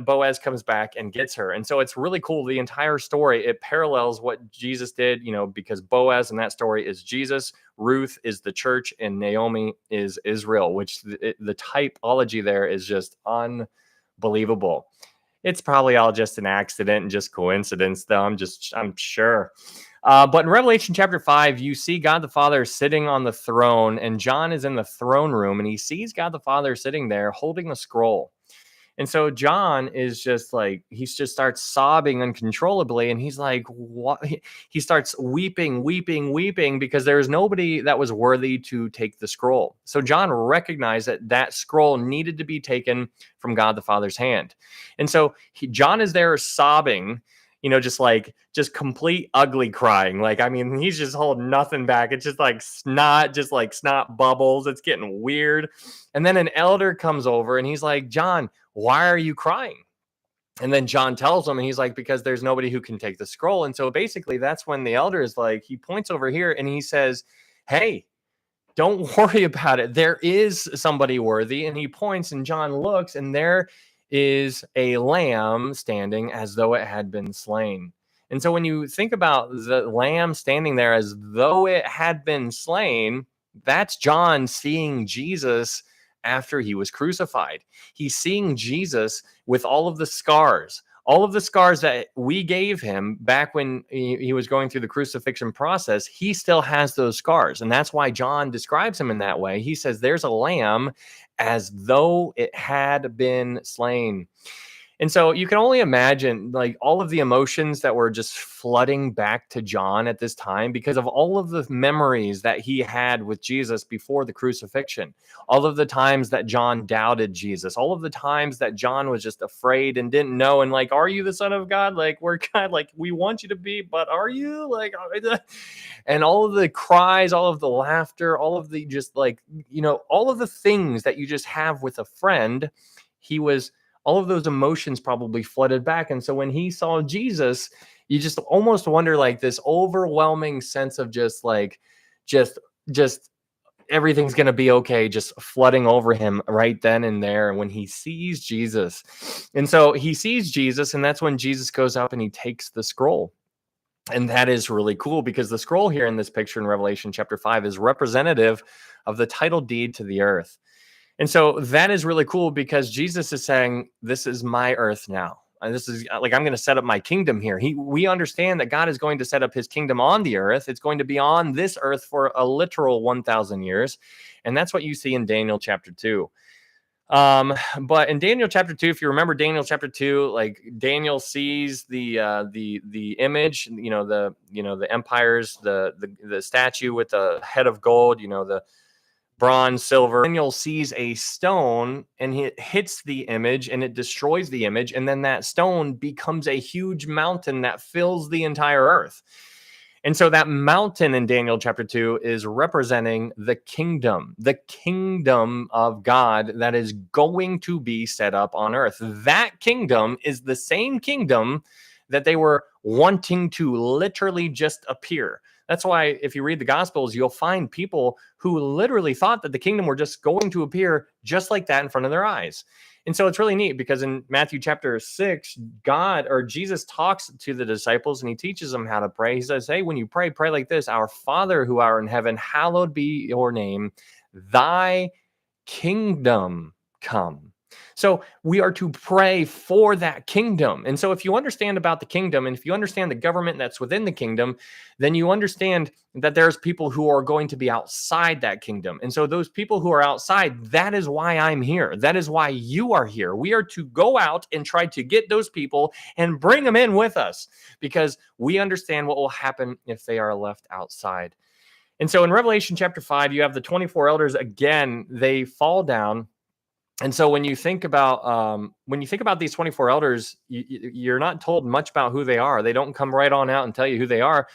[SPEAKER 2] Boaz comes back and gets her. And so it's really cool. The entire story, it parallels what Jesus did, because Boaz in that story is Jesus, Ruth is the church, and Naomi is Israel, which the typology there is just unbelievable. It's probably all just an accident and just coincidence, though. I'm sure. But in Revelation chapter 5, you see God the Father sitting on the throne, and John is in the throne room, and he sees God the Father sitting there holding a scroll. And so John is just like, he just starts sobbing uncontrollably. And he's like, what? He starts weeping because there is nobody that was worthy to take the scroll. So John recognized that scroll needed to be taken from God the Father's hand. And so John is there sobbing, just complete ugly crying. He's just holding nothing back. It's just like snot bubbles. It's getting weird. And then an elder comes over and he's like, John, why are you crying? And then John tells him, and he's like, because there's nobody who can take the scroll. And so basically that's when the elder is like, he points over here and he says, hey, don't worry about it. There is somebody worthy. And he points, and John looks, and there is a lamb standing as though it had been slain. And so when you think about the lamb standing there as though it had been slain, that's John seeing Jesus after he was crucified. He's seeing Jesus with all of the scars that we gave him back when he was going through the crucifixion process. He still has those scars. And that's why John describes him in that way. He says, there's a lamb as though it had been slain. And so you can only imagine all of the emotions that were just flooding back to John at this time because of all of the memories that he had with Jesus before the crucifixion. All of the times that John doubted Jesus, all of the times that John was just afraid and didn't know. And are you the Son of God? We're kind of we want you to be, but are you? And all of the cries, all of the laughter, all of the all of the things that you just have with a friend, all of those emotions probably flooded back. And so when he saw Jesus, you just almost wonder this overwhelming sense of just everything's going to be okay, just flooding over him right then and there when he sees Jesus. And so he sees Jesus, and that's when Jesus goes up and he takes the scroll. And that is really cool because the scroll here in this picture in Revelation chapter 5 is representative of the title deed to the earth. And so that is really cool because Jesus is saying, this is my earth now. this is like, I'm going to set up my kingdom here. We understand that God is going to set up his kingdom on the earth. It's going to be on this earth for a literal 1,000 years. And that's what you see in Daniel chapter 2. But in Daniel chapter 2, if you remember Daniel chapter 2, like Daniel sees the image, the empires, the statue with the head of gold, the bronze, silver. Daniel sees a stone and it hits the image and it destroys the image. And then that stone becomes a huge mountain that fills the entire earth. And so that mountain in Daniel chapter 2 is representing the kingdom of God that is going to be set up on earth. That kingdom is the same kingdom that they were wanting to literally just appear. That's why if you read the Gospels, you'll find people who literally thought that the kingdom were just going to appear just like that in front of their eyes. And so it's really neat because in Matthew chapter 6, Jesus talks to the disciples and he teaches them how to pray. He says, hey, when you pray, pray like this: Our Father who art in heaven, hallowed be your name. Thy kingdom come. So we are to pray for that kingdom. And so if you understand about the kingdom and if you understand the government that's within the kingdom, then you understand that there's people who are going to be outside that kingdom. And so those people who are outside, that is why I'm here. That is why you are here. We are to go out and try to get those people and bring them in with us because we understand what will happen if they are left outside. And so in Revelation chapter 5, you have the 24 elders. Again, they fall down. And so when you think about these 24 elders, you're not told much about who they are. They don't come right on out and tell you who they are,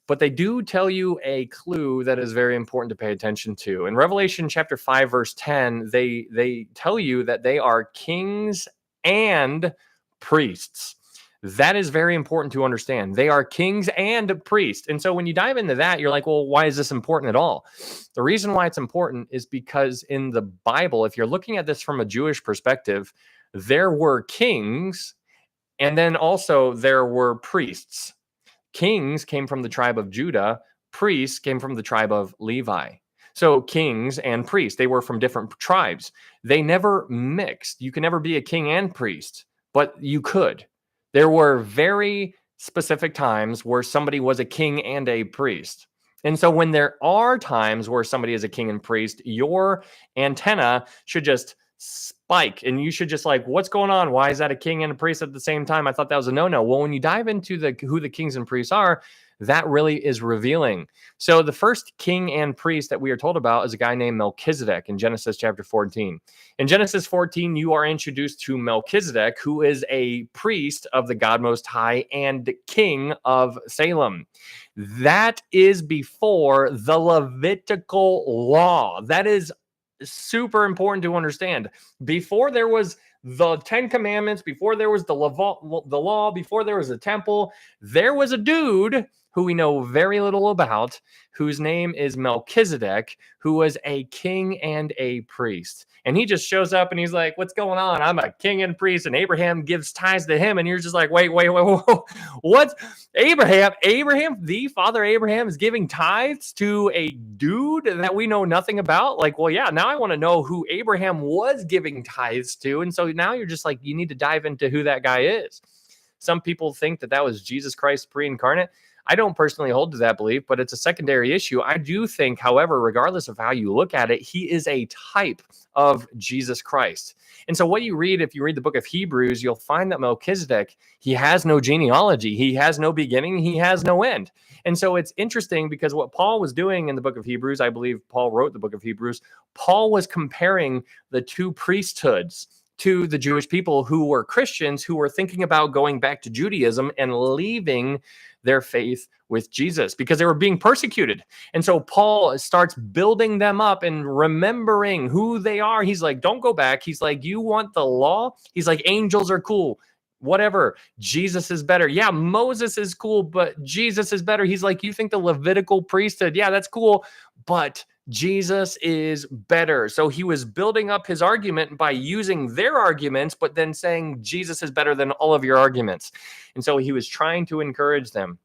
[SPEAKER 2] but they do tell you a clue that is very important to pay attention to. In Revelation chapter 5, verse 10, they tell you that they are kings and priests. That is very important to understand. They are kings and priests. And so when you dive into that, you're like, well, why is this important at all? The reason why it's important is because in the Bible, if you're looking at this from a Jewish perspective, there were kings and then also there were priests. Kings came from the tribe of Judah. Priests came from the tribe of Levi. So kings and priests, they were from different tribes. They never mixed. You can never be a king and priest, but you could. There were very specific times where somebody was a king and a priest. And so when there are times where somebody is a king and priest, your antenna should just spike and you should just like, what's going on? Why is that a king and a priest at the same time? I thought that was a no-no. Well, when you dive into who the kings and priests are, that really is revealing. So the first king and priest that we are told about is a guy named Melchizedek in Genesis chapter 14. In Genesis 14, you are introduced to Melchizedek, who is a priest of the God Most High and king of Salem. That is before the Levitical law. That is super important to understand. Before there was the 10 Commandments, before there was the law, before there was a temple, there was a dude who we know very little about, whose name is Melchizedek, who was a king and a priest. And he just shows up and he's like, what's going on? I'm a king and priest, and Abraham gives tithes to him. And you're just like, wait, what? Abraham, the father Abraham is giving tithes to a dude that we know nothing about? Like, well, yeah, now I want to know who Abraham was giving tithes to. And so now you're just like, you need to dive into who that guy is. Some people think that was Jesus Christ pre-incarnate. I don't personally hold to that belief, but it's a secondary issue. I do think, however, regardless of how you look at it, he is a type of Jesus Christ. And so what you read, if you read the book of Hebrews, you'll find that Melchizedek, he has no genealogy. He has no beginning. He has no end. And so it's interesting because what Paul was doing in the book of Hebrews, I believe Paul wrote the book of Hebrews, Paul was comparing the two priesthoods to the Jewish people who were Christians, who were thinking about going back to Judaism and leaving their faith with Jesus because they were being persecuted. And so Paul starts building them up and remembering who they are. He's like, don't go back. He's like, you want the law? He's like, angels are cool. Whatever. Jesus is better. Yeah, Moses is cool, but Jesus is better. He's like, you think the Levitical priesthood? Yeah, that's cool, but Jesus is better. So he was building up his argument by using their arguments, but then saying Jesus is better than all of your arguments. And so he was trying to encourage them.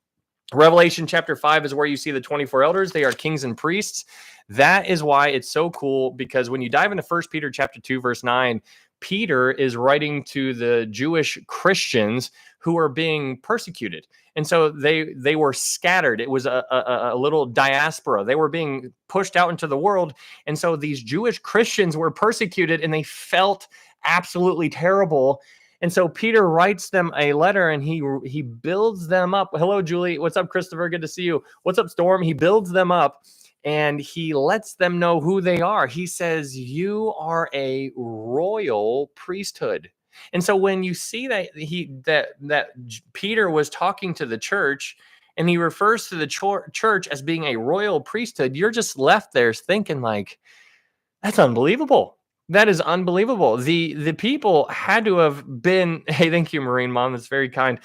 [SPEAKER 2] Revelation chapter 5 is where you see the 24 elders. They are kings and priests. That is why it's so cool, because when you dive into 1 Peter chapter 2, verse 9, Peter is writing to the Jewish Christians who are being persecuted. And so they were scattered. It was a little diaspora. They were being pushed out into the world. And so these Jewish Christians were persecuted and they felt absolutely terrible. And so Peter writes them a letter and he builds them up. Hello, Julie. What's up, Christopher? Good to see you. What's up, Storm? He builds them up and he lets them know who they are. He says, you are a royal priesthood. And so when you see that that Peter was talking to the church and he refers to the church as being a royal priesthood, you're just left there thinking like, that's unbelievable. That is unbelievable. The people had to have been, hey, thank you, Marine Mom. That's very kind.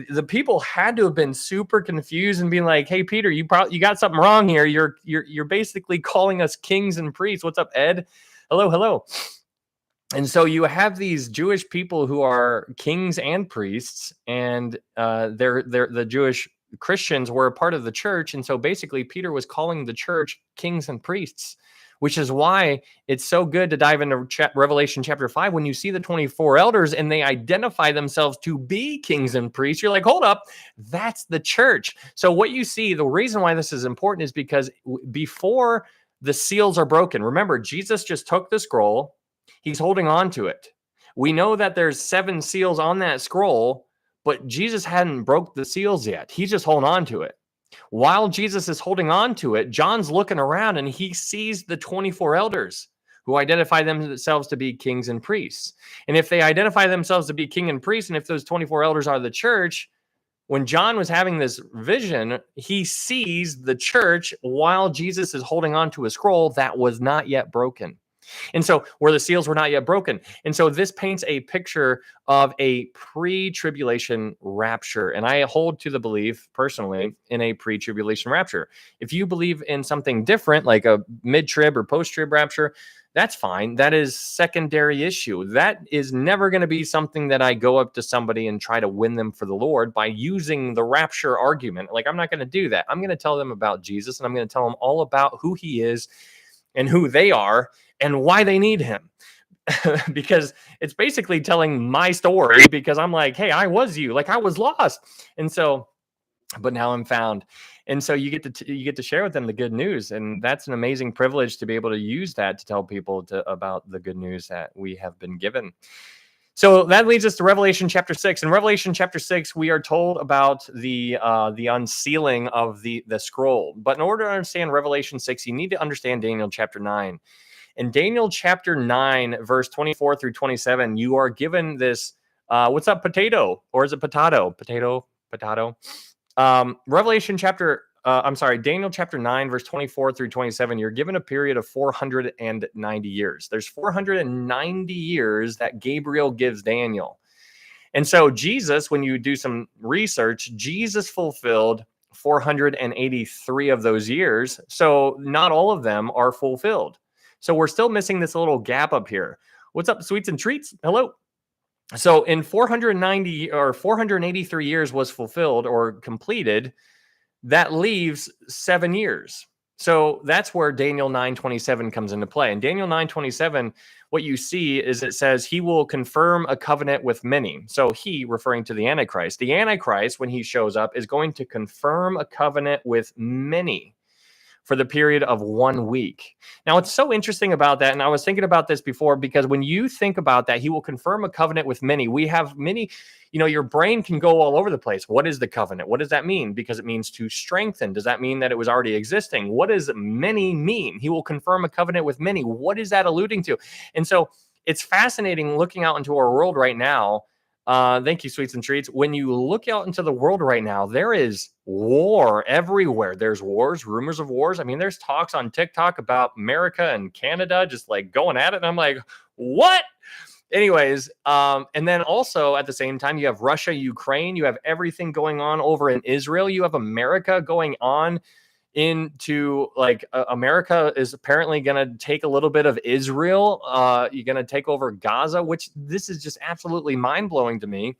[SPEAKER 2] The people had to have been super confused and being like, hey, Peter, you got something wrong here. You're basically calling us kings and priests. What's up, Ed? Hello. And so you have these Jewish people who are kings and priests, and they're the Jewish Christians were a part of the church. And so basically Peter was calling the church kings and priests, which is why it's so good to dive into Revelation chapter 5. When you see the 24 elders and they identify themselves to be kings and priests, you're like, hold up, that's the church. So what you see, the reason why this is important is because before the seals are broken, remember, Jesus just took the scroll. He's holding on to it. We know that there's 7 seals on that scroll, but Jesus hadn't broke the seals yet. He's just holding on to it. While Jesus is holding on to it, John's looking around and he sees the 24 elders who identify themselves to be kings and priests. And if they identify themselves to be king and priest, and if those 24 elders are the church, when John was having this vision, he sees the church while Jesus is holding on to a scroll that was not yet broken. And so where the seals were not yet broken. And so this paints a picture of a pre-tribulation rapture. And I hold to the belief personally in a pre-tribulation rapture. If you believe in something different, like a mid-trib or post-trib rapture, that's fine. That is secondary issue. That is never going to be something that I go up to somebody and try to win them for the Lord by using the rapture argument. Like, I'm not going to do that. I'm going to tell them about Jesus, and I'm going to tell them all about who he is and who they are and why they need him. Because it's basically telling my story, because I'm like, hey, I was you, like I was lost. And so, but now I'm found. And so you get to share with them the good news. And that's an amazing privilege to be able to use that to tell people about the good news that we have been given. So that leads us to Revelation chapter 6. In Revelation chapter 6, we are told about the unsealing of the scroll. But in order to understand Revelation 6, you need to understand Daniel chapter 9. In Daniel chapter 9, verse 24 through 27, you are given this, what's up, potato? Or is it potato? Potato. Daniel chapter 9, verse 24 through 27, you're given a period of 490 years. There's 490 years that Gabriel gives Daniel. And so Jesus, when you do some research, Jesus fulfilled 483 of those years. So not all of them are fulfilled. So we're still missing this little gap up here. What's up, sweets and treats? Hello. So in 490 or 483 years was fulfilled or completed, that leaves 7 years. So that's where Daniel 9:27 comes into play. In Daniel 9:27, what you see is it says he will confirm a covenant with many. So he, referring to the Antichrist. The Antichrist, when he shows up, is going to confirm a covenant with many for the period of 1 week. Now, it's so interesting about that, and I was thinking about this before, because when you think about that, he will confirm a covenant with many. We have many, your brain can go all over the place. What is the covenant? What does that mean? Because it means to strengthen. Does that mean that it was already existing? What does many mean? He will confirm a covenant with many. What is that alluding to? And so it's fascinating looking out into our world right now. Thank you, sweets and treats. When you look out into the world right now, there is war everywhere. There's wars, rumors of wars. I mean, there's talks on TikTok about America and Canada just like going at it. And I'm like, what? Anyways, and then also at the same time, you have Russia, Ukraine. You have everything going on over in Israel. You have America going on into America is apparently going to take a little bit of Israel. You're going to take over Gaza, which this is just absolutely mind blowing to me,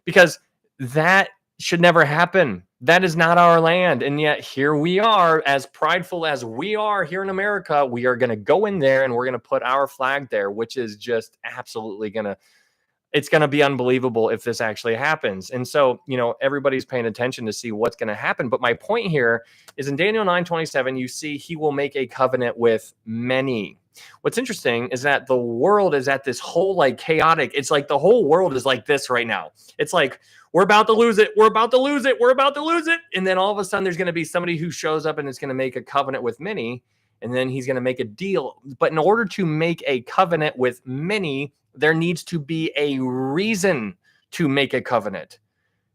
[SPEAKER 2] because that should never happen. That is not our land. And yet here we are, as prideful as we are here in America, we are going to go in there and we're going to put our flag there, which is just absolutely it's going to be unbelievable if this actually happens. And so, everybody's paying attention to see what's going to happen. But my point here is in Daniel 9:27, you see he will make a covenant with many. What's interesting is that the world is at this whole chaotic. It's like the whole world is like this right now. It's like, we're about to lose it. We're about to lose it. We're about to lose it. And then all of a sudden there's going to be somebody who shows up and is going to make a covenant with many. And then he's going to make a deal. But in order to make a covenant with many, there needs to be a reason to make a covenant.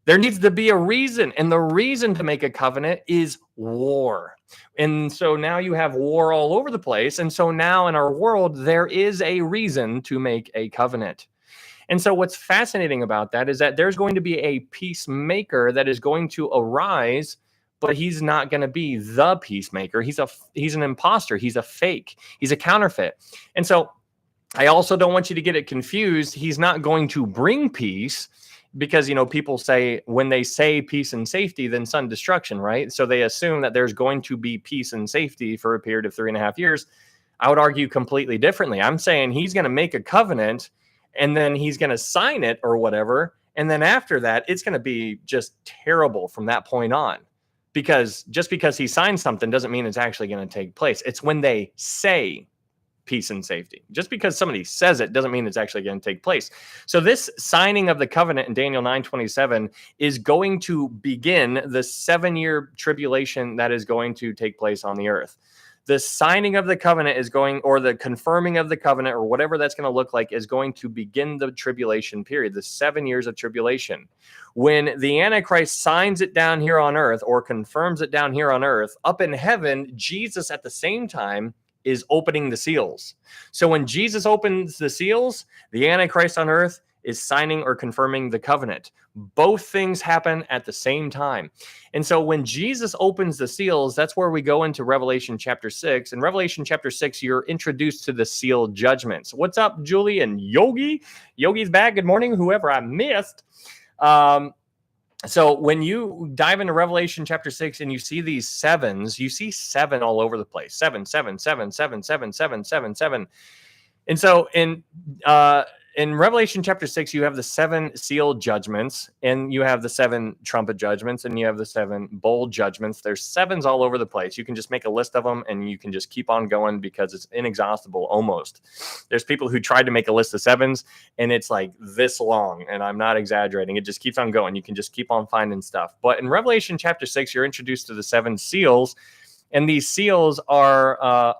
[SPEAKER 2] There needs to be a reason. And the reason to make a covenant is war. And so now you have war all over the place. And so now in our world, there is a reason to make a covenant. And so what's fascinating about that is that there's going to be a peacemaker that is going to arise, but he's not going to be the peacemaker. He's an imposter. He's a fake. He's a counterfeit. And so I also don't want you to get it confused. He's not going to bring peace because, people say when they say peace and safety, then sudden destruction, right? So they assume that there's going to be peace and safety for a period of 3.5 years. I would argue completely differently. I'm saying he's going to make a covenant and then he's going to sign it or whatever. And then after that, it's going to be just terrible from that point on. Because just because he signed something doesn't mean it's actually going to take place. It's when they say peace and safety. Just because somebody says it doesn't mean it's actually going to take place. So this signing of the covenant in Daniel 9:27 is going to begin the 7-year tribulation that is going to take place on the earth. The signing of the covenant is going, or the confirming of the covenant, or whatever that's going to look like, is going to begin the tribulation period, the 7 years of tribulation. When the Antichrist signs it down here on earth or confirms it down here on earth, up in heaven, Jesus at the same time is opening the seals. So when Jesus opens the seals, the Antichrist on earth is signing or confirming the covenant. Both things happen at the same time. And so when Jesus opens the seals, that's where we go into Revelation chapter 6. In Revelation chapter 6, you're introduced to the seal judgments. What's up, Julie and Yogi? Yogi's back. Good morning, whoever I missed. So when you dive into Revelation chapter 6 and you see these sevens, you see 7 all over the place. 7, 7, 7, 7, 7, 7, 7, 7. And so in Revelation chapter 6, you have the 7 seal judgments, and you have the 7 trumpet judgments, and you have the 7 bowl judgments. There's 7s all over the place. You can just make a list of them, and you can just keep on going because it's inexhaustible almost. There's people who tried to make a list of 7s, and it's like this long, and I'm not exaggerating. It just keeps on going. You can just keep on finding stuff. But in Revelation chapter 6, you're introduced to the 7 seals. And these seals are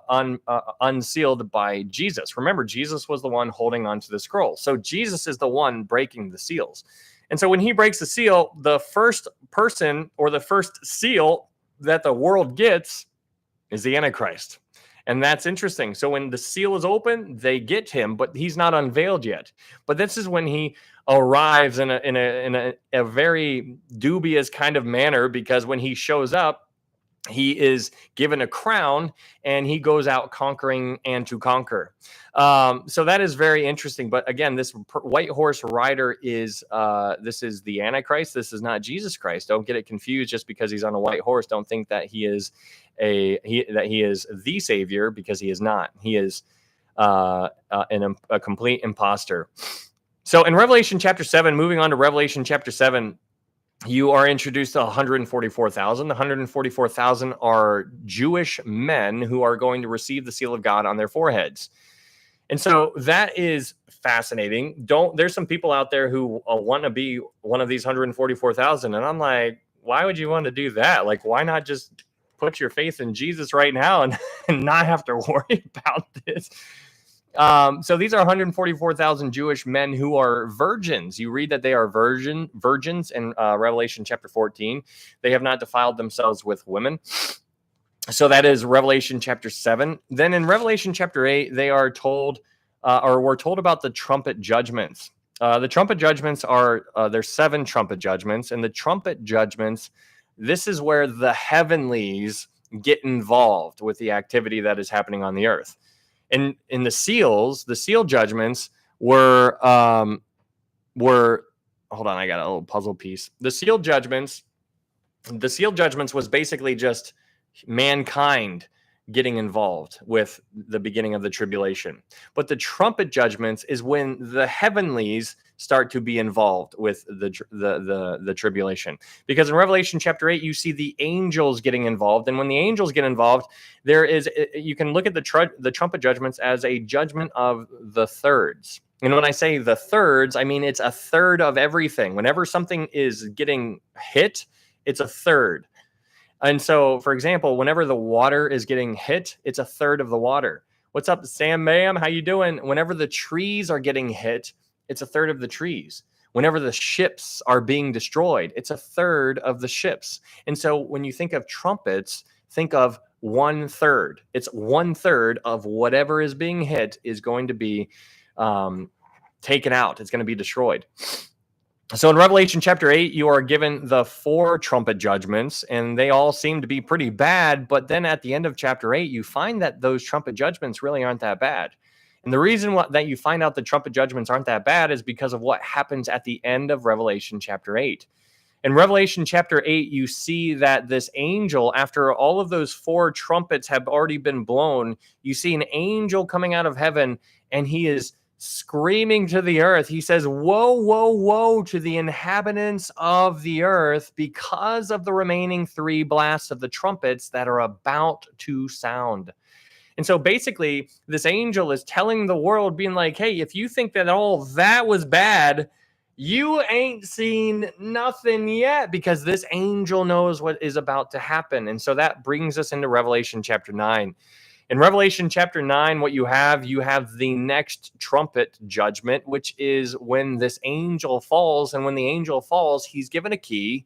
[SPEAKER 2] unsealed by Jesus. Remember, Jesus was the one holding onto the scroll. So Jesus is the one breaking the seals. And so when he breaks the seal, the first person or the first seal that the world gets is the Antichrist. And that's interesting. So when the seal is open, they get him, but he's not unveiled yet. But this is when he arrives in a very dubious kind of manner, because when he shows up, he is given a crown and he goes out conquering and to conquer. So that is very interesting. But again, this white horse rider is this is the Antichrist. This is not Jesus Christ. Don't get it confused. Just because he's on a white horse, don't think that he is the Savior, because he is not. He is a complete imposter. So in Revelation chapter 7, moving on to Revelation chapter 7, you are introduced to 144,000. The 144,000 are Jewish men who are going to receive the seal of God on their foreheads. And so that is fascinating. There's some people out there who want to be one of these 144,000. And I'm like, why would you want to do that? Like, why not just put your faith in Jesus right now and not have to worry about this? So these are 144,000 Jewish men who are virgins. You read that they are virgins in Revelation chapter 14. They have not defiled themselves with women. So that is Revelation chapter 7. Then in Revelation chapter 8, they are told, or we're told about the trumpet judgments. The trumpet judgments are, there's 7 trumpet judgments. And the trumpet judgments, this is where the heavenlies get involved with the activity that is happening on the earth. And in the seal judgments were hold on, I got a little puzzle piece. The sealed judgments was basically just mankind getting involved with the beginning of the tribulation. But the trumpet judgments is when the heavenlies start to be involved with the tribulation. Because in Revelation chapter 8, you see the angels getting involved. And when the angels get involved, you can look at the trumpet judgments as a judgment of the thirds. And when I say the thirds, I mean it's a third of everything. Whenever something is getting hit, it's a third. And so, for example, whenever the water is getting hit, it's a third of the water. What's up, Sam Ma'am? How you doing? Whenever the trees are getting hit, it's a third of the trees. Whenever the ships are being destroyed, it's a third of the ships. And so when you think of trumpets, think of 1/3. It's 1/3 of whatever is being hit is going to be taken out. It's going to be destroyed. So in Revelation chapter 8, you are given the 4 trumpet judgments, and they all seem to be pretty bad. But then at the end of chapter 8, you find that those trumpet judgments really aren't that bad. And the reason that you find out the trumpet judgments aren't that bad is because of what happens at the end of Revelation chapter 8. In Revelation chapter 8, you see that this angel, after all of those 4 trumpets have already been blown, you see an angel coming out of heaven, and he is screaming to the earth. He says, woe, woe, woe to the inhabitants of the earth because of the remaining 3 blasts of the trumpets that are about to sound. And so basically, this angel is telling the world, being like, hey, if you think that all that was bad, you ain't seen nothing yet, because this angel knows what is about to happen. And so that brings us into Revelation chapter 9. In Revelation chapter 9, what you have the next trumpet judgment, which is when this angel falls. And when the angel falls, he's given a key.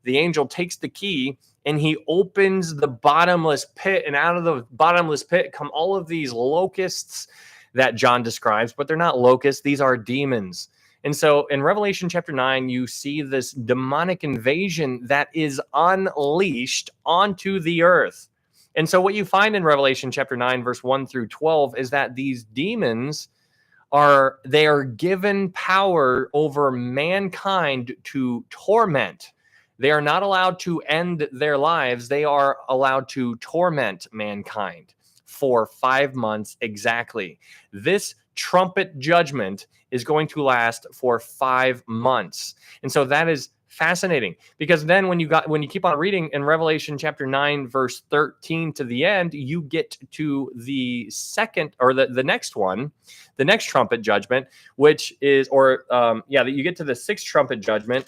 [SPEAKER 2] The angel takes the key and he opens the bottomless pit. And out of the bottomless pit come all of these locusts that John describes, but they're not locusts. These are demons. And so in Revelation chapter 9, you see this demonic invasion that is unleashed onto the earth. And so what you find in Revelation chapter 9, verse 1 through 12 is that these demons are given power over mankind to torment. They are not allowed to end their lives. They are allowed to torment mankind for 5 months exactly. This trumpet judgment is going to last for 5 months. And so that is fascinating, because then when you keep on reading in Revelation chapter 9 verse 13 to the end, you get to the second, or the next one, the next trumpet judgment, which is you get to the 6th trumpet judgment,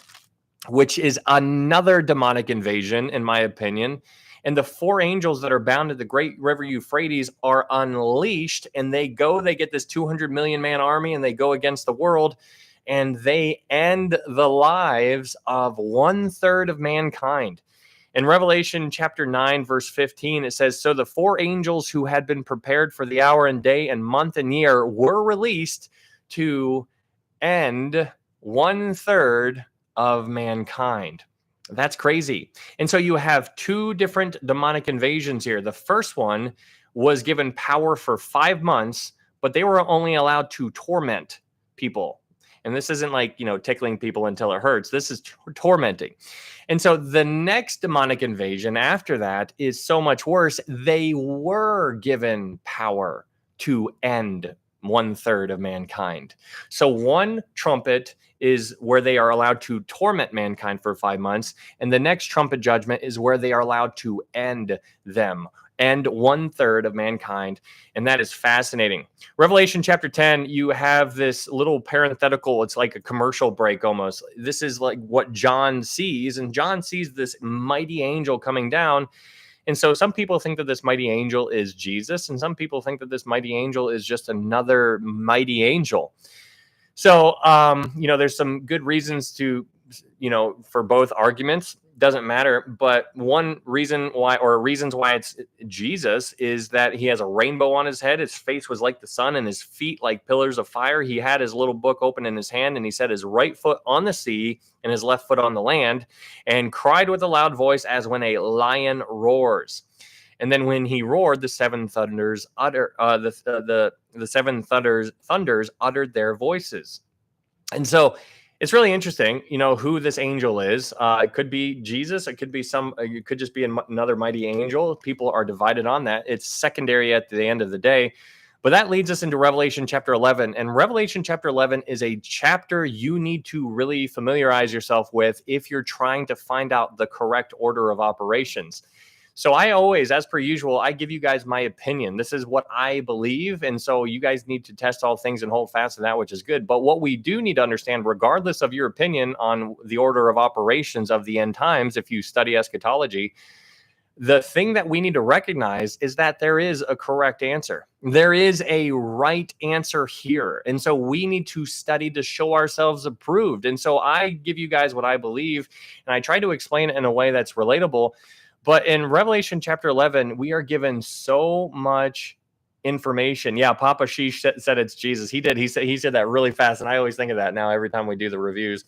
[SPEAKER 2] which is another demonic invasion, in my opinion. And the 4 angels that are bound at the great river Euphrates are unleashed, and they get this 200 million man army, and they go against the world. And they end the lives of 1/3 of mankind. In Revelation chapter 9, verse 15, it says, so the 4 angels who had been prepared for the hour and day and month and year were released to end 1/3 of mankind. That's crazy. And so you have 2 different demonic invasions here. The first one was given power for 5 months, but they were only allowed to torment people. And this isn't like, tickling people until it hurts. This is tormenting. And so the next demonic invasion after that is so much worse. They were given power to end 1/3 of mankind. So 1 trumpet is where they are allowed to torment mankind for 5 months. And the next trumpet judgment is where they are allowed to end them. And 1/3 of mankind. And that is fascinating. Revelation chapter 10, you have this little parenthetical. It's like a commercial break almost. This is like what John sees. And John sees this mighty angel coming down. And so some people think that this mighty angel is Jesus. And some people think that this mighty angel is just another mighty angel. So, there's some good reasons for both arguments. Doesn't matter, but one reason why, or reasons why it's Jesus, is that he has a rainbow on his head. His face was like the sun and his feet like pillars of fire. He had his little book open in his hand, and he set his right foot on the sea and his left foot on the land, and cried with a loud voice as when a lion roars. And then when he roared, the 7 thunders thunders uttered their voices. And so It's really interesting, who this angel is. It could be Jesus. It could be it could just be another mighty angel. People are divided on that. It's secondary at the end of the day. But that leads us into Revelation chapter 11. And Revelation chapter 11 is a chapter you need to really familiarize yourself with if you're trying to find out the correct order of operations. So I always, as per usual, I give you guys my opinion. This is what I believe. And so you guys need to test all things and hold fast to that which is good. But what we do need to understand, regardless of your opinion on the order of operations of the end times, if you study eschatology, the thing that we need to recognize is that there is a correct answer. There is a right answer here. And so we need to study to show ourselves approved. And so I give you guys what I believe, and I try to explain it in a way that's relatable. But in Revelation chapter 11, we are given so much information. Yeah, Papa Sheesh said it's Jesus. He did. He said that really fast, and I always think of that now every time we do the reviews.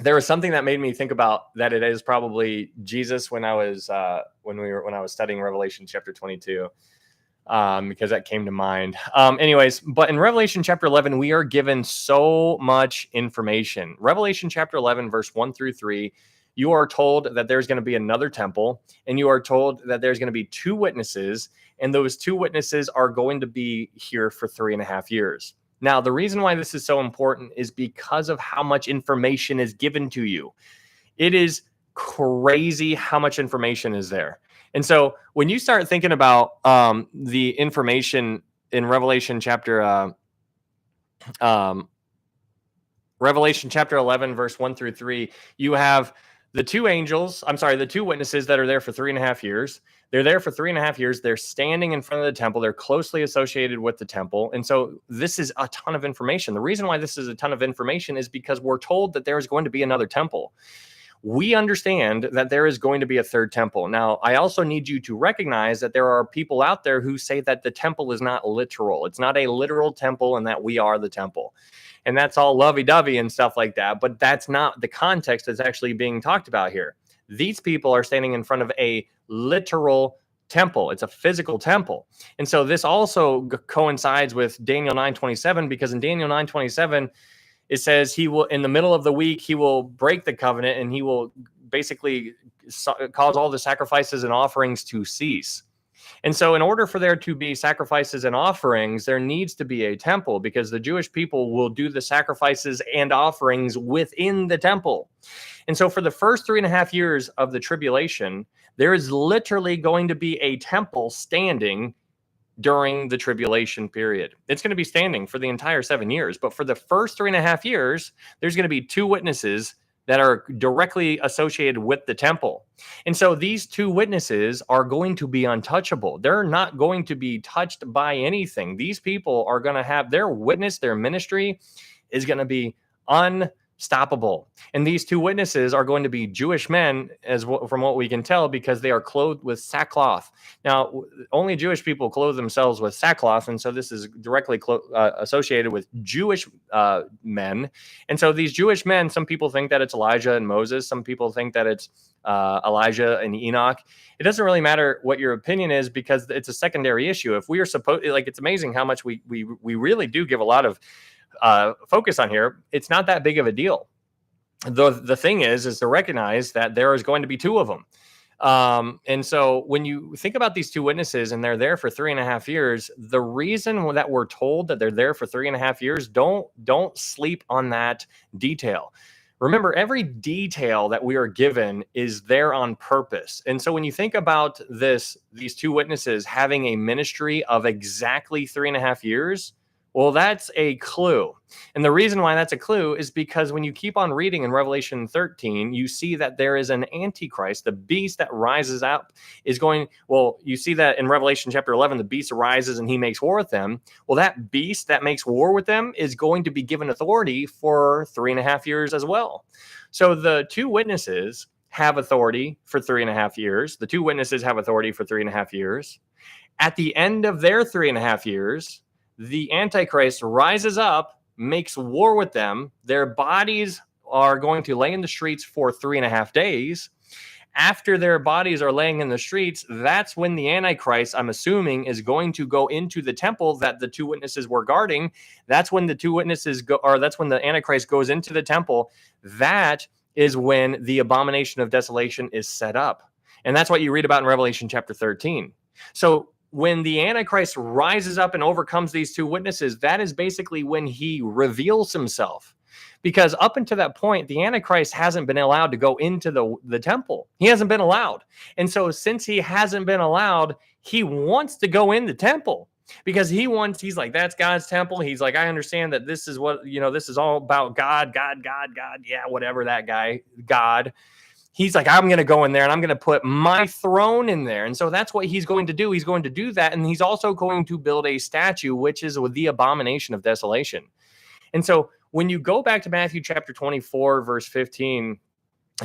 [SPEAKER 2] There was something that made me think about that it is probably Jesus when I was studying Revelation chapter 22, because that came to mind. Anyways, but in Revelation chapter 11, we are given so much information. Revelation chapter 11, verse 1 through 3. You are told that there's going to be another temple, and you are told that there's going to be two witnesses, and those two witnesses are going to be here for 3.5 years. Now, the reason why this is so important is because of how much information is given to you. It is crazy how much information is there. And so when you start thinking about the information in Revelation chapter 11, verse 1 through 3, you have the two witnesses that are there for 3.5 years. They're there for 3.5 years. They're standing in front of the temple. They're closely associated with the temple. And so this is a ton of information. The reason why this is a ton of information is because we're told that there is going to be another temple. We understand that there is going to be a third temple. Now, I also need you to recognize that there are people out there who say that the temple is not literal. It's not a literal temple and that we are the temple. And that's all lovey-dovey and stuff like that. But that's not the context that's actually being talked about here. These people are standing in front of a literal temple. It's a physical temple. And so this also coincides with Daniel 9:27, because in Daniel 9:27, it says he will, in the middle of the week, he will break the covenant and he will basically cause all the sacrifices and offerings to cease. And so in order for there to be sacrifices and offerings, there needs to be a temple, because the Jewish people will do the sacrifices and offerings within the temple. And so for the first 3.5 years of the tribulation, there is literally going to be a temple standing during the tribulation period. It's going to be standing for the entire 7 years. But for the first 3.5 years, there's going to be two witnesses that are directly associated with the temple. And so these two witnesses are going to be untouchable. They're not going to be touched by anything. These people are going to have their witness, their ministry is going to be unstoppable. And these two witnesses are going to be Jewish men, from what we can tell, because they are clothed with sackcloth. Now, only Jewish people clothe themselves with sackcloth, and so this is directly associated with Jewish men. And so these Jewish men, some people think that it's Elijah and Moses. Some people think that it's Elijah and Enoch. It doesn't really matter what your opinion is, because it's a secondary issue. If we are it's amazing how much we really do give a lot of focus on here. It's not that big of a deal. The thing is to recognize that there is going to be two of them. And so when you think about these two witnesses and they're there for 3.5 years, the reason that we're told that they're there for 3.5 years, don't sleep on that detail. Remember, every detail that we are given is there on purpose. And so when you think about these two witnesses having a ministry of exactly 3.5 years, well, that's a clue. And the reason why that's a clue is because when you keep on reading in Revelation 13, you see that there is an antichrist. The beast that rises up is you see that in Revelation chapter 11, the beast arises and he makes war with them. Well, that beast that makes war with them is going to be given authority for 3.5 years as well. So the two witnesses have authority for 3.5 years. The two witnesses have authority for 3.5 years. At the end of their 3.5 years, the Antichrist rises up, makes war with them. Their bodies are going to lay in the streets for 3.5 days. after their bodies are laying in the streets, that's when the Antichrist, I'm assuming, is going to go into the temple that the two witnesses were guarding. That's when the two witnesses go, or that's when the Antichrist goes into the temple. That is when the abomination of desolation is set up. And that's what you read about in Revelation chapter 13. So when the Antichrist rises up and overcomes these two witnesses, that is basically when he reveals himself. Because up until that point, the Antichrist hasn't been allowed to go into the temple. He hasn't been allowed. And so since he hasn't been allowed, he wants to go in the temple because he's like, that's God's temple. He's like, I understand that this is what, this is all about God. Yeah, whatever that guy, God. He's like, I'm going to go in there and I'm going to put my throne in there. And so that's what he's going to do. He's going to do that. And he's also going to build a statue, which is the abomination of desolation. And so when you go back to Matthew chapter 24, verse 15,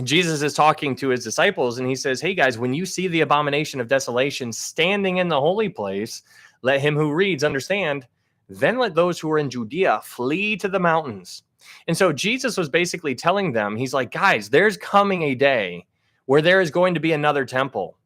[SPEAKER 2] Jesus is talking to his disciples and he says, hey guys, when you see the abomination of desolation standing in the holy place, let him who reads understand, then let those who are in Judea flee to the mountains. And so Jesus was basically telling them, he's like, guys, there's coming a day where there is going to be another temple.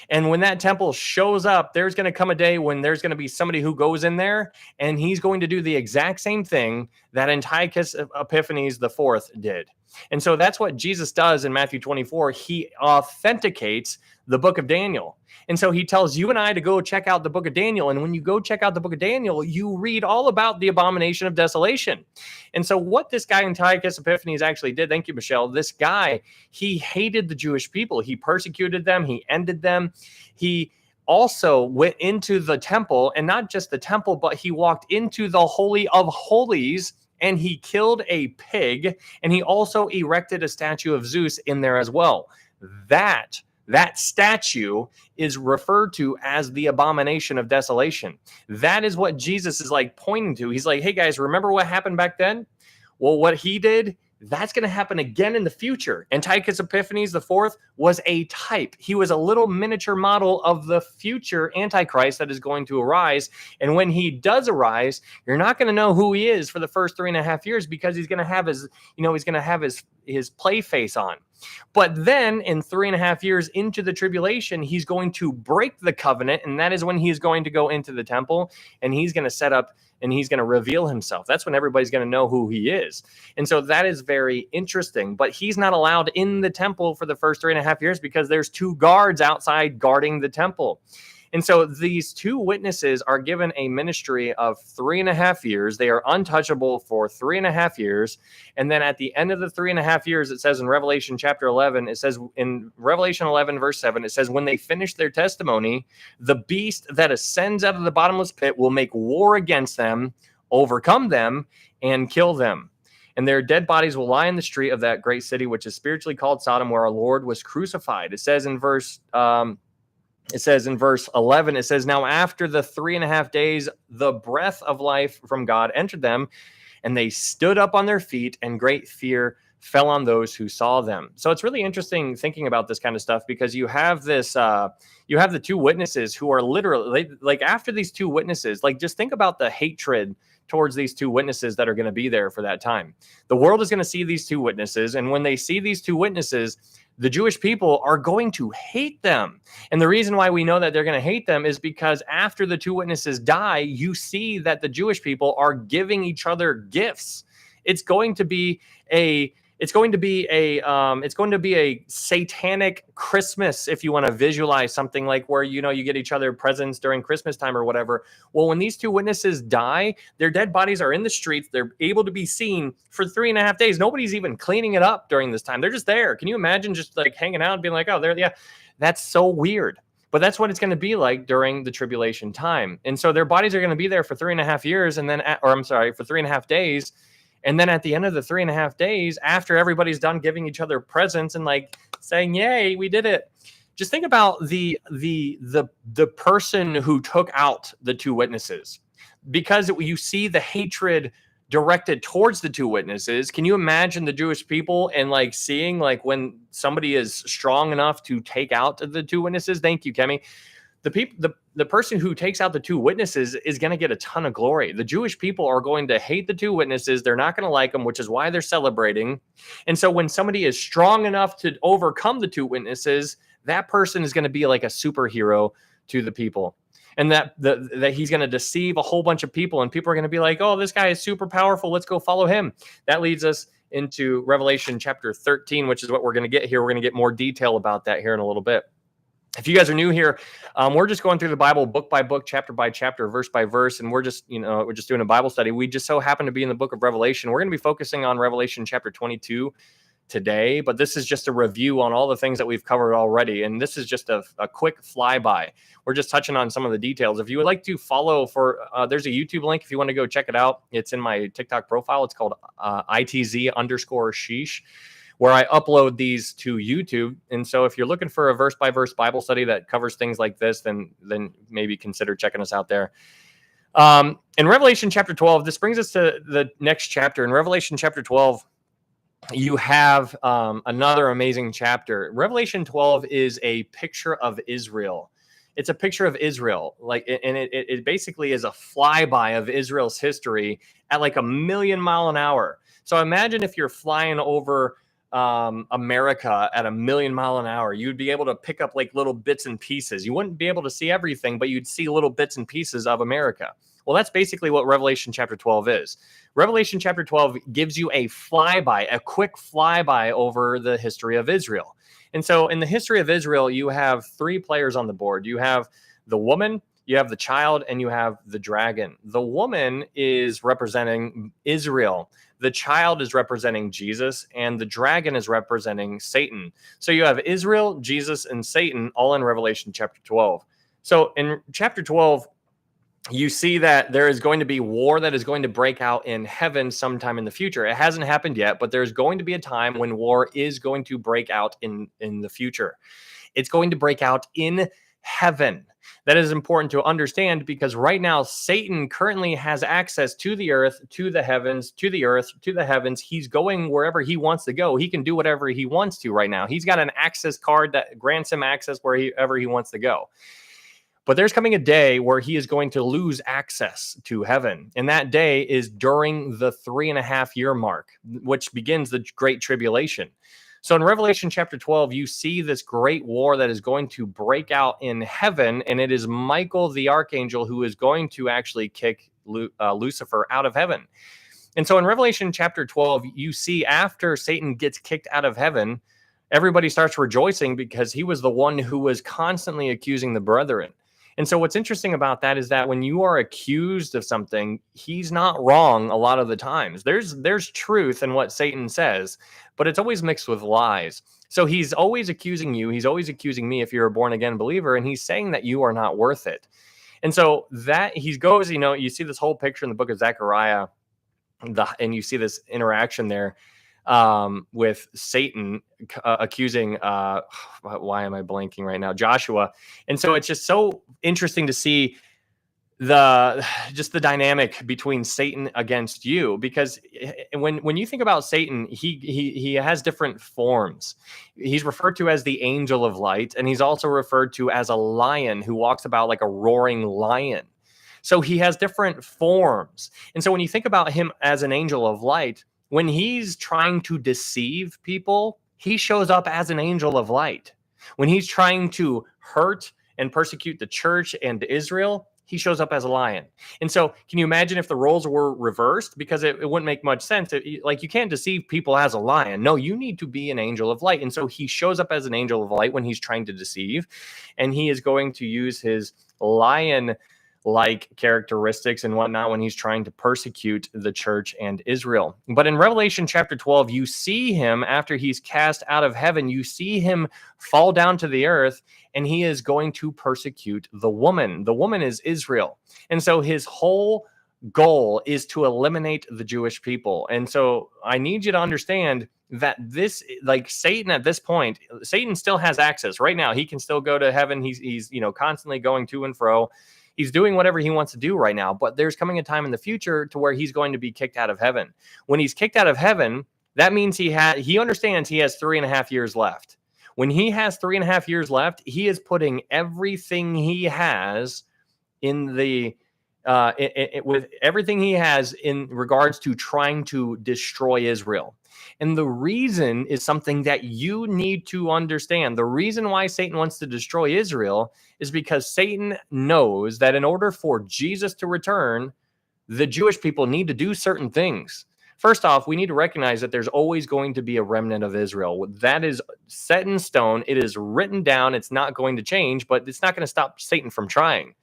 [SPEAKER 2] And when that temple shows up, there's going to come a day when there's going to be somebody who goes in there and he's going to do the exact same thing that Antiochus Epiphanes IV did. And so that's what Jesus does in Matthew 24. He authenticates the book of Daniel. And so he tells you and I to go check out the book of Daniel. And when you go check out the book of Daniel, you read all about the abomination of desolation. And so what this guy Antiochus Epiphanes actually did, thank you, Michelle, this guy, he hated the Jewish people. He persecuted them. He ended them. He also went into the temple, and not just the temple, but he walked into the Holy of Holies, and he killed a pig, and he also erected a statue of Zeus in there as well. That statue is referred to as the abomination of desolation. That is what Jesus is like pointing to. He's like, hey guys, remember what happened back then? Well, what he did, that's going to happen again in the future. Antiochus Epiphanes IV was a type. He was a little miniature model of the future Antichrist that is going to arise. And when he does arise, you're not going to know who he is for the first 3.5 years because he's going to have his play face on. But then in 3.5 years into the tribulation, he's going to break the covenant. And that is when he's going to go into the temple and he's going to set up and he's going to reveal himself. That's when everybody's going to know who he is. And so that is very interesting. But he's not allowed in the temple for the first 3.5 years because there's 2 guards outside guarding the temple. And so these 2 witnesses are given a ministry of 3.5 years. They are untouchable for 3.5 years. And then at the end of the 3.5 years, it says in Revelation chapter 11, it says in Revelation 11, verse 7, it says, when they finish their testimony, the beast that ascends out of the bottomless pit will make war against them, overcome them, and kill them. And their dead bodies will lie in the street of that great city, which is spiritually called Sodom, where our Lord was crucified. It says in verse 11, it says, now after the 3.5 days, the breath of life from God entered them, and they stood up on their feet, and great fear fell on those who saw them. So it's really interesting thinking about this kind of stuff because you have this, you have the 2 witnesses who are literally like after these 2 witnesses, like just think about the hatred towards these 2 witnesses that are going to be there for that time. The world is going to see these 2 witnesses. And when they see these 2 witnesses, the Jewish people are going to hate them. And the reason why we know that they're going to hate them is because after the 2 witnesses die, you see that the Jewish people are giving each other gifts. It's going to be a satanic Christmas, if you want to visualize something like where, you get each other presents during Christmas time or whatever. Well, when these 2 witnesses die, their dead bodies are in the streets. They're able to be seen for 3.5 days. Nobody's even cleaning it up during this time. They're just there. Can you imagine just like hanging out and being like, oh, there, yeah, that's so weird. But that's what it's going to be like during the tribulation time. And so their bodies are going to be there for 3.5 years for 3.5 days. And then at the end of the 3.5 days, after everybody's done giving each other presents and like saying, yay, we did it. Just think about the person who took out the 2 witnesses, because you see the hatred directed towards the 2 witnesses. Can you imagine the Jewish people and like seeing like when somebody is strong enough to take out the 2 witnesses? Thank you, Kemi. the person who takes out the two witnesses is going to get a ton of glory. The Jewish people are going to hate the two witnesses. They're not going to like them, which is why they're celebrating. And so when somebody is strong enough to overcome the two witnesses, that person is going to be like a superhero to the people. And that he's going to deceive a whole bunch of people, and people are going to be like, oh, this guy is super powerful, let's go follow him. That leads us into Revelation chapter 13, which is what we're going to get here. We're going to get more detail about that here in a little bit. If you guys are new here, we're just going through the Bible book by book, chapter by chapter, verse by verse, and we're just doing a Bible study. We just so happen to be in the book of Revelation. We're going to be focusing on Revelation chapter 22 today, but this is just a review on all the things that we've covered already, and this is just a quick flyby. We're just touching on some of the details. If you would like to follow there's a YouTube link if you want to go check it out. It's in my TikTok profile. It's called ITZ_sheesh, where I upload these to YouTube. And so if you're looking for a verse-by-verse Bible study that covers things like this, then maybe consider checking us out there. In Revelation chapter 12, this brings us to the next chapter. In Revelation chapter 12, you have another amazing chapter. Revelation 12 is a picture of Israel. It's a picture of Israel, and it basically is a flyby of Israel's history at like 1,000,000 miles an hour. So imagine if you're flying over America at 1,000,000 miles an hour, you'd be able to pick up like little bits and pieces. You wouldn't be able to see everything, but you'd see little bits and pieces of America. Well, that's basically what Revelation chapter 12 is. Revelation chapter 12 gives you a quick flyby over the history of Israel. And so in the history of Israel, you have three players on the board. You have the woman, you have the child, and you have the dragon. The woman is representing Israel. The child is representing Jesus, and the dragon is representing Satan. So you have Israel, Jesus, and Satan all in Revelation chapter 12. So in chapter 12, you see that there is going to be war that is going to break out in heaven sometime in the future. It hasn't happened yet, but there's going to be a time when war is going to break out in the future. It's going to break out in heaven. That is important to understand because right now, Satan currently has access to the earth, to the heavens, to the earth, to the heavens. He's going wherever he wants to go. He can do whatever he wants to right now. He's got an access card that grants him access wherever he wants to go. But there's coming a day where he is going to lose access to heaven. And that day is during the 3.5-year mark, which begins the Great Tribulation. So in Revelation chapter 12, you see this great war that is going to break out in heaven. And it is Michael, the archangel, who is going to actually kick Lucifer out of heaven. And so in Revelation chapter 12, you see after Satan gets kicked out of heaven, everybody starts rejoicing because he was the one who was constantly accusing the brethren. And so what's interesting about that is that when you are accused of something, he's not wrong a lot of the times. There's truth in what Satan says, but it's always mixed with lies. So he's always accusing you. He's always accusing me if you're a born again believer, and he's saying that you are not worth it. And so that he goes, you see this whole picture in the book of Zechariah, and you see this interaction there with Satan accusing why am I blanking right now? Joshua. And so it's just so interesting to see the dynamic between Satan against you, because when you think about Satan, he has different forms. He's referred to as the angel of light, and he's also referred to as a lion who walks about like a roaring lion. So he has different forms. And so when you think about him as an angel of light, when he's trying to deceive people, he shows up as an angel of light. When he's trying to hurt and persecute the church and Israel, he shows up as a lion. And so can you imagine if the roles were reversed? Because it wouldn't make much sense. You can't deceive people as a lion. No, you need to be an angel of light. And so he shows up as an angel of light when he's trying to deceive. And he is going to use his lion-like characteristics and whatnot when he's trying to persecute the church and Israel. But in Revelation chapter 12, you see him after he's cast out of heaven, you see him fall down to the earth, and he is going to persecute the woman. The woman is Israel. And so his whole goal is to eliminate the Jewish people. And so I need you to understand that this, like Satan at this point, Satan still has access right now. He can still go to heaven. He's constantly going to and fro. He's doing whatever he wants to do right now, but there's coming a time in the future to where he's going to be kicked out of heaven. When he's kicked out of heaven, that means he understands he has 3.5 years left. When he has 3.5 years left, he is putting everything he has in the with everything he has in regards to trying to destroy Israel. And the reason is something that you need to understand. The reason why Satan wants to destroy Israel is because Satan knows that in order for Jesus to return, the Jewish people need to do certain things. First off, we need to recognize that there's always going to be a remnant of Israel. That is set in stone. It is written down. It's not going to change, but it's not going to stop Satan from trying.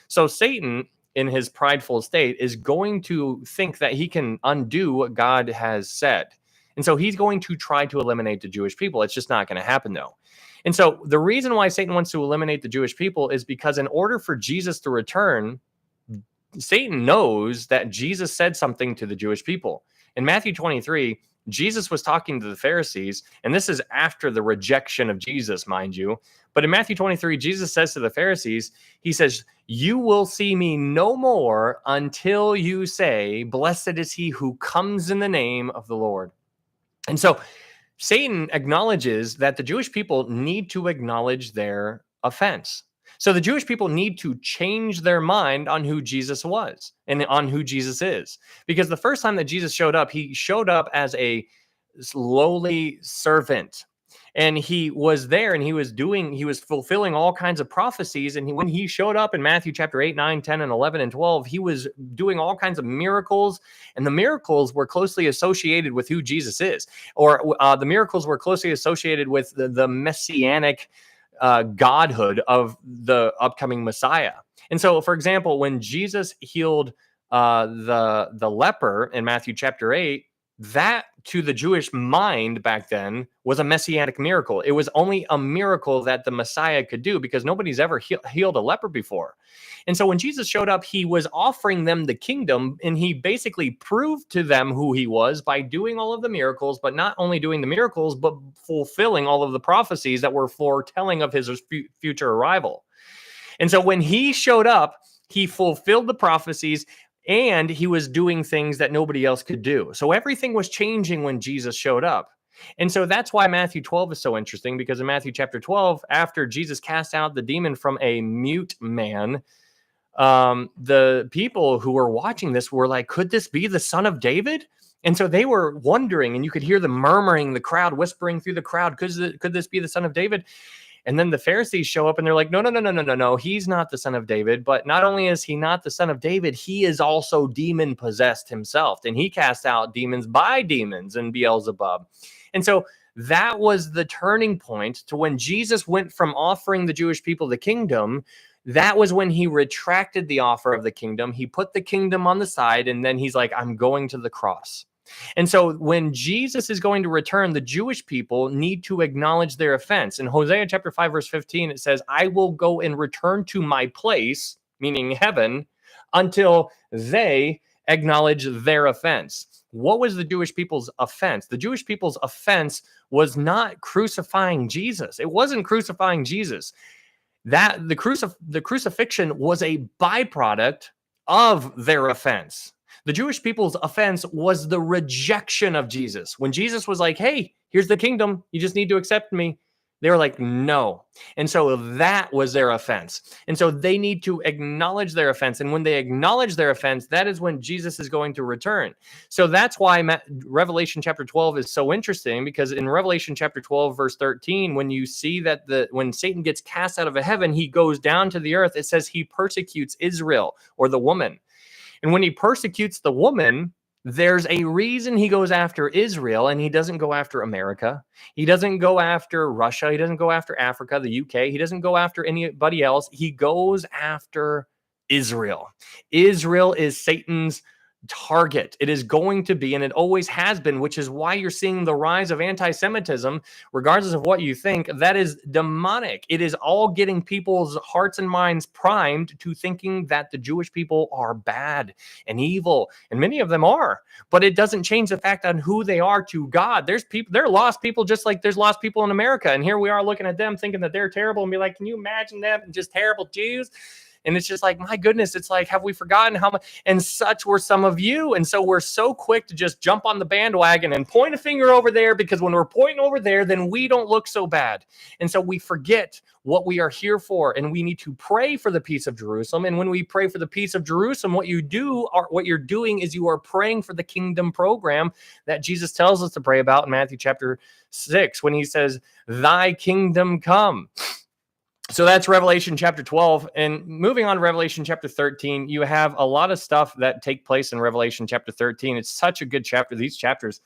[SPEAKER 2] So Satan, in his prideful state, is going to think that he can undo what God has said. And so he's going to try to eliminate the Jewish people. It's just not going to happen, though. And so the reason why Satan wants to eliminate the Jewish people is because in order for Jesus to return, Satan knows that Jesus said something to the Jewish people. In Matthew 23, Jesus was talking to the Pharisees, and this is after the rejection of Jesus, mind you. But in Matthew 23, Jesus says to the Pharisees, he says, "You will see me no more until you say, 'Blessed is he who comes in the name of the Lord.'" And so Satan acknowledges that the Jewish people need to acknowledge their offense. So the Jewish people need to change their mind on who Jesus was and on who Jesus is. Because the first time that Jesus showed up, he showed up as a lowly servant. And he was there and he was fulfilling all kinds of prophecies. And when he showed up in Matthew chapter 8, 9, 10, and 11, and 12, he was doing all kinds of miracles. And the miracles were closely associated with who Jesus is. Or the miracles were closely associated with the messianic godhood of the upcoming Messiah. And so, for example, when Jesus healed the leper in Matthew chapter 8, that to the Jewish mind back then was a messianic miracle. It was only a miracle that the Messiah could do because nobody's ever healed a leper before. And so when Jesus showed up, he was offering them the kingdom, and he basically proved to them who he was by doing all of the miracles, but not only doing the miracles, but fulfilling all of the prophecies that were foretelling of his future arrival. And so when he showed up, he fulfilled the prophecies, and he was doing things that nobody else could do. So everything was changing when Jesus showed up. And so that's why Matthew 12 is so interesting, because in Matthew chapter 12, after Jesus cast out the demon from a mute man, the people who were watching this were like, could this be the son of David? And so they were wondering, and you could hear them murmuring, the crowd whispering through the crowd, could this be the son of David? And then the Pharisees show up and they're like, no, he's not the son of David. But not only is he not the son of David, he is also demon possessed himself. And he cast out demons by demons and Beelzebub. And so that was the turning point to when Jesus went from offering the Jewish people the kingdom. That was when he retracted the offer of the kingdom. He put the kingdom on the side, and then he's like, I'm going to the cross. And so when Jesus is going to return, the Jewish people need to acknowledge their offense. In Hosea chapter 5, verse 15, it says, I will go and return to my place, meaning heaven, until they acknowledge their offense. What was the Jewish people's offense? The Jewish people's offense was not crucifying Jesus. It wasn't crucifying Jesus. That the crucifixion was a byproduct of their offense. The Jewish people's offense was the rejection of Jesus. When Jesus was like, hey, here's the kingdom, you just need to accept me, they were like, no. And so that was their offense. And so they need to acknowledge their offense. And when they acknowledge their offense, that is when Jesus is going to return. So that's why Revelation chapter 12 is so interesting, because in Revelation chapter 12, verse 13, when you see that when Satan gets cast out of heaven, he goes down to the earth, it says he persecutes Israel, or the woman. And when he persecutes the woman, there's a reason he goes after Israel, and he doesn't go after America. He doesn't go after Russia. He doesn't go after Africa, the UK. He doesn't go after anybody else. He goes after Israel. Israel is Satan's target. It is going to be, and it always has been, which is why you're seeing the rise of anti-Semitism, regardless of what you think. That is demonic. It is all getting people's hearts and minds primed to thinking that the Jewish people are bad and evil, and many of them are, but it doesn't change the fact on who they are to God. There are lost people, just like there's lost people in America, and here we are looking at them thinking that they're terrible and be like, can you imagine them, just terrible Jews? And it's just like, my goodness, it's like, have we forgotten how much? And such were some of you. And so we're so quick to just jump on the bandwagon and point a finger over there, because when we're pointing over there, then we don't look so bad. And so we forget what we are here for. And we need to pray for the peace of Jerusalem. And when we pray for the peace of Jerusalem, what you're doing is you are praying for the kingdom program that Jesus tells us to pray about in Matthew chapter 6, when he says, thy kingdom come. So that's Revelation chapter 12. And moving on to Revelation chapter 13, you have a lot of stuff that take place in Revelation chapter 13. It's such a good chapter. These chapters,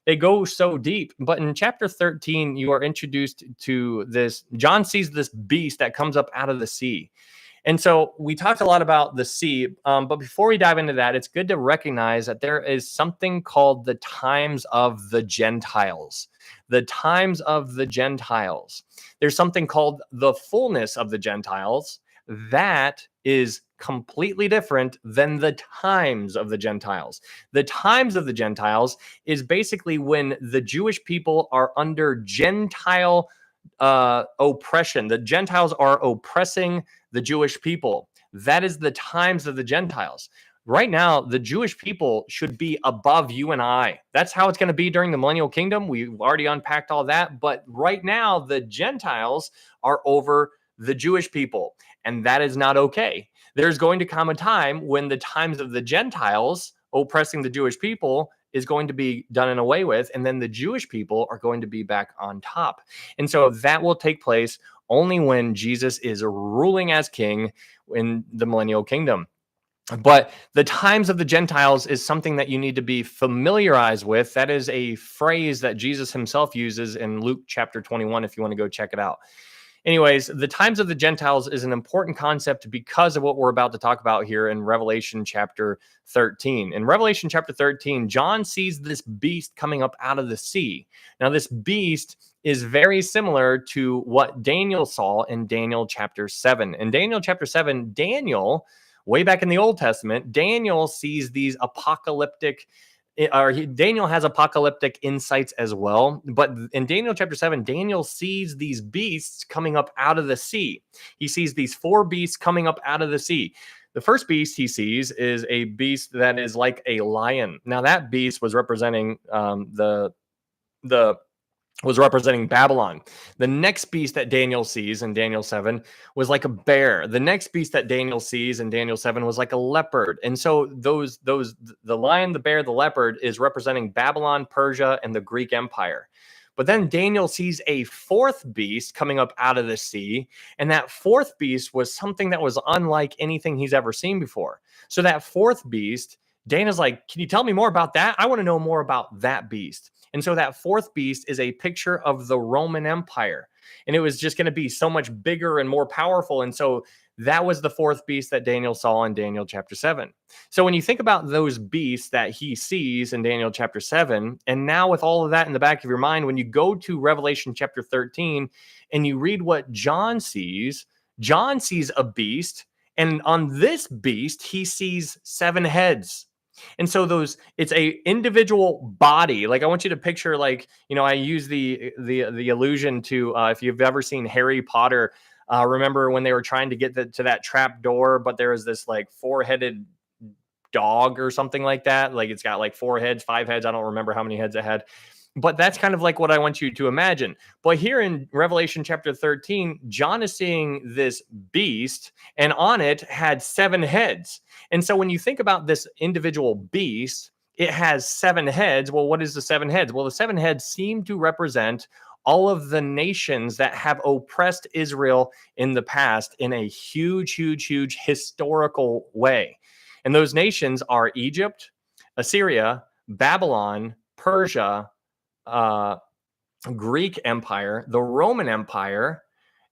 [SPEAKER 2] they go so deep. But in chapter 13, you are introduced to this. John sees this beast that comes up out of the sea. And so we talked a lot about the sea, but before we dive into that, it's good to recognize that there is something called the times of the Gentiles. The times of the Gentiles. There's something called the fullness of the Gentiles. That is completely different than the times of the Gentiles. The times of the Gentiles is basically when the Jewish people are under Gentile oppression. The Gentiles are oppressing the Jewish people. That is the times of the Gentiles. Right now, the Jewish people should be above you and I. That's how it's going to be during the millennial kingdom. We've already unpacked all that. But right now, the Gentiles are over the Jewish people. And that is not okay. There's going to come a time when the times of the Gentiles oppressing the Jewish people is going to be done and away with. And then the Jewish people are going to be back on top. And so that will take place only when Jesus is ruling as king in the millennial kingdom. But the times of the Gentiles is something that you need to be familiarized with. That is a phrase that Jesus himself uses in Luke chapter 21, if you want to go check it out. Anyways, the times of the Gentiles is an important concept because of what we're about to talk about here in Revelation chapter 13. In Revelation chapter 13, John sees this beast coming up out of the sea. Now, this beast is very similar to what Daniel saw in Daniel chapter 7. In Daniel chapter 7, Daniel, way back in the Old Testament, Daniel sees these apocalyptic, Daniel has apocalyptic insights as well. But in Daniel chapter 7, Daniel sees these beasts coming up out of the sea. He sees these 4 beasts coming up out of the sea. The first beast he sees is a beast that is like a lion. Now, that beast was representing was representing Babylon. The next beast that Daniel sees in Daniel 7 was like a bear. The next beast that Daniel sees in Daniel 7 was like a leopard. And so the lion, the bear, the leopard is representing Babylon, Persia, and the Greek Empire. But then Daniel sees a 4th beast coming up out of the sea. And that 4th beast was something that was unlike anything he's ever seen before. So that 4th beast, Daniel's like, can you tell me more about that? I want to know more about that beast. And so that 4th beast is a picture of the Roman Empire. And it was just going to be so much bigger and more powerful. And so that was the 4th beast that Daniel saw in Daniel chapter 7. So when you think about those beasts that he sees in Daniel chapter 7, and now with all of that in the back of your mind, when you go to Revelation chapter 13 and you read what John sees a beast. And on this beast, he sees 7 heads. And so it's a individual body. Like, I want you to picture, like, I use the allusion to, if you've ever seen Harry Potter, remember when they were trying to get to that trap door, but there was this like 4-headed dog or something like that. Like, it's got like 4 heads, 5 heads. I don't remember how many heads it had. But that's kind of like what I want you to imagine. But here in Revelation chapter 13, John is seeing this beast, and on it had 7 heads. And so when you think about this individual beast, it has 7 heads. Well, what is the 7 heads? Well, the 7 heads seem to represent all of the nations that have oppressed Israel in the past in a huge, huge, huge historical way. And those nations are Egypt, Assyria, Babylon, Persia, Greek Empire, the Roman Empire,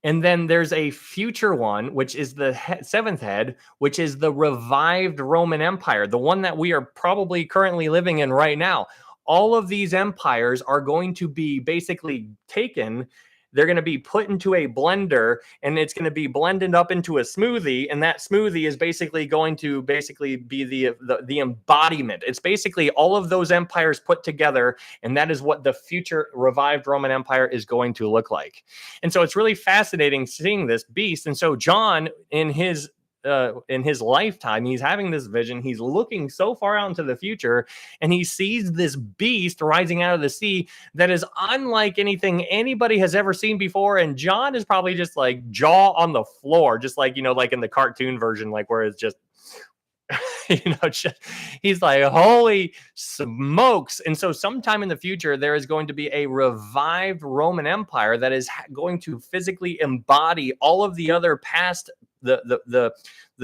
[SPEAKER 2] and then there's a future one, which is the 7th head, which is the revived Roman Empire, the one that we are probably currently living in right now. All of these empires are going to be basically taken. They're going to be put into a blender, and it's going to be blended up into a smoothie. And that smoothie is basically going to be the embodiment. It's basically all of those empires put together. And that is what the future revived Roman Empire is going to look like. And so it's really fascinating seeing this beast. And so John, in his in his lifetime. He's having this vision. He's looking so far out into the future, and he sees this beast rising out of the sea that is unlike anything anybody has ever seen before. And John is probably just like jaw on the floor, just like, like in the cartoon version, like where it's just, he's like, holy smokes. And so sometime in the future, there is going to be a revived Roman Empire that is going to physically embody all of the other past, the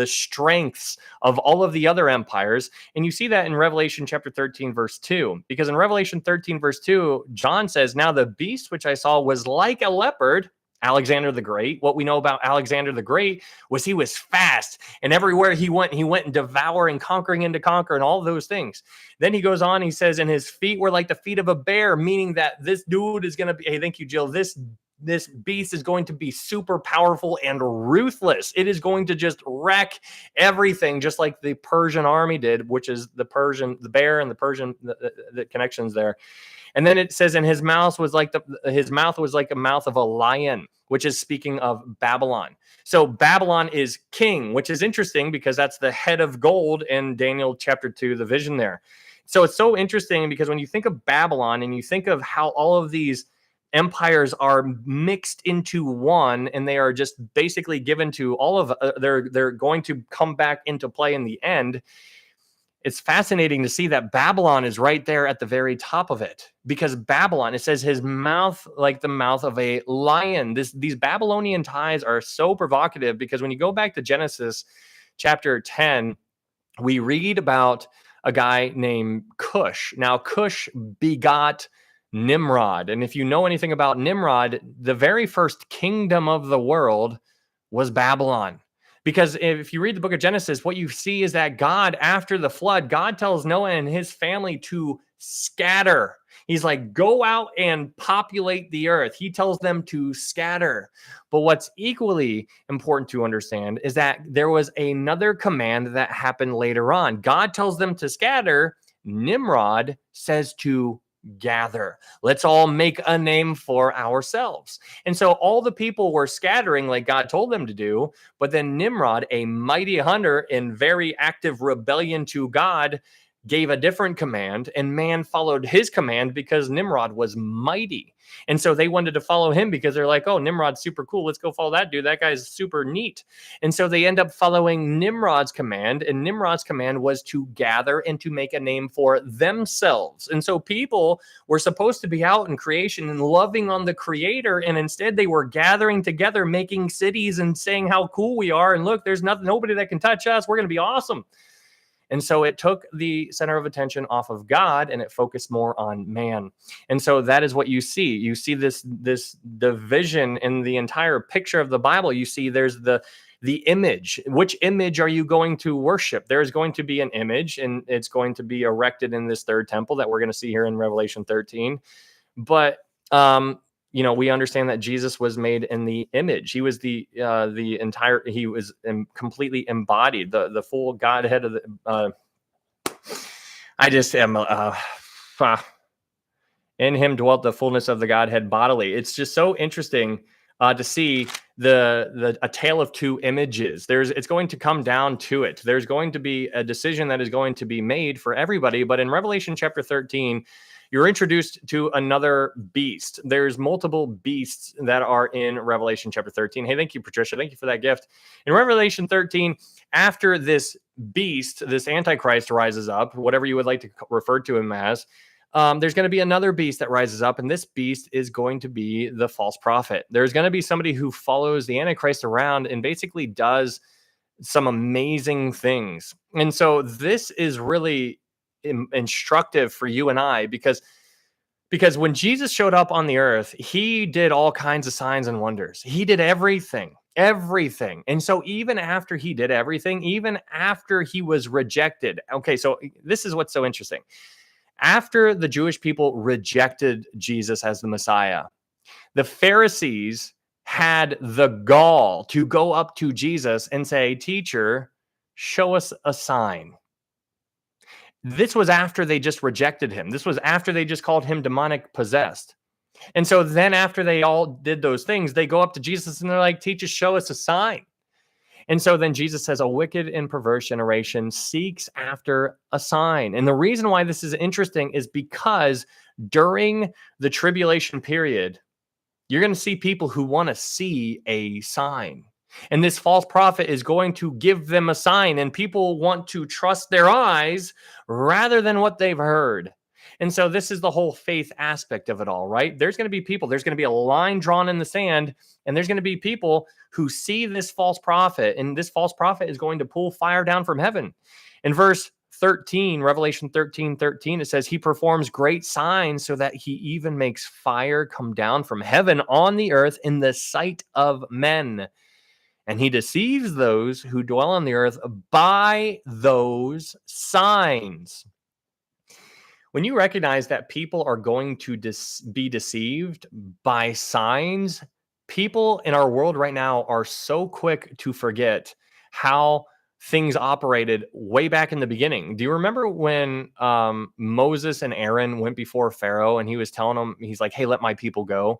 [SPEAKER 2] strengths of all of the other empires. And you see that in Revelation chapter 13, verse 2, because in Revelation 13, verse 2, John says, now the beast which I saw was like a leopard, Alexander the Great. What we know about Alexander the Great was he was fast, and everywhere he went and devouring, conquering, and to conquer, and all those things. Then he goes on, he says, and his feet were like the feet of a bear, meaning that this dude is going to be, hey, thank you, Jill, this beast is going to be super powerful and ruthless. It is going to just wreck everything, just like the Persian army did, which is the bear and the Persian, the connections there. And then it says, and his mouth was like a mouth of a lion, which is speaking of Babylon. So Babylon is king, which is interesting because that's the head of gold in Daniel chapter 2, the vision there. So it's so interesting because when you think of Babylon and you think of how all of these empires are mixed into one, and they are just basically given to all of, they're going to come back into play in the end. It's fascinating to see that Babylon is right there at the very top of it, because Babylon, it says his mouth like the mouth of a lion. These Babylonian ties are so provocative, because when you go back to Genesis chapter 10, we read about a guy named Cush. Now, Cush begot Nimrod. And if you know anything about Nimrod, the very first kingdom of the world was Babylon. Because if you read the book of Genesis, what you see is that God, after the flood, God tells Noah and his family to scatter. He's like, go out and populate the earth. He tells them to scatter. But what's equally important to understand is that there was another command that happened later on. God tells them to scatter. Nimrod says to gather. Let's all make a name for ourselves. And so all the people were scattering like God told them to do. But then Nimrod, a mighty hunter in very active rebellion to God, gave a different command, and man followed his command because Nimrod was mighty. And so they wanted to follow him because they're like, oh, Nimrod's super cool. Let's go follow that dude. That guy's super neat. And so they end up following Nimrod's command, and Nimrod's command was to gather and to make a name for themselves. And so people were supposed to be out in creation and loving on the creator, and instead they were gathering together, making cities and saying how cool we are. And look, there's nobody that can touch us. We're going to be awesome. And so it took the center of attention off of God, and it focused more on man. And so that is what you see. You see this division in the entire picture of the Bible. You see there's the image. Which image are you going to worship? There's going to be an image, and it's going to be erected in this third temple that we're going to see here in Revelation 13. But we understand that Jesus was made in the image. He was he was completely embodied, the full Godhead of the, I just am, in him dwelt the fullness of the Godhead bodily. It's just so interesting to see a tale of two images. It's going to come down to it. There's going to be a decision that is going to be made for everybody. But in Revelation chapter 13, you're introduced to another beast. There's multiple beasts that are in Revelation chapter 13. Hey, thank you, Patricia. Thank you for that gift. In Revelation 13, after this beast, this Antichrist rises up, whatever you would like to refer to him as, there's going to be another beast that rises up, and this beast is going to be the false prophet. There's going to be somebody who follows the Antichrist around and basically does some amazing things. And so this is really instructive for you and I, because when Jesus showed up on the earth, he did all kinds of signs and wonders. He did everything. And so even after he did everything, even after he was rejected. Okay, so this is what's so interesting. After the Jewish people rejected Jesus as the Messiah, the Pharisees had the gall to go up to Jesus and say, "Teacher, show us a sign." This was after they just rejected him. This was after they just called him demonic possessed. And so then after they all did those things, they go up to Jesus and they're like, "Teacher, show us a sign." And so then Jesus says, a wicked and perverse generation seeks after a sign. And the reason why this is interesting is because during the tribulation period, you're going to see people who want to see a sign. And this false prophet is going to give them a sign, and people want to trust their eyes rather than what they've heard. And so this is the whole faith aspect of it all, right? There's going to be people, there's going to be a line drawn in the sand, and there's going to be people who see this false prophet, and this false prophet is going to pull fire down from heaven. In verse 13, Revelation 13:13, it says, he performs great signs so that he even makes fire come down from heaven on the earth in the sight of men. And he deceives those who dwell on the earth by those signs. When you recognize that people are going to be deceived by signs, people in our world right now are so quick to forget how things operated way back in the beginning. Do you remember when Moses and Aaron went before Pharaoh and he was telling them, he's like, hey, let my people go.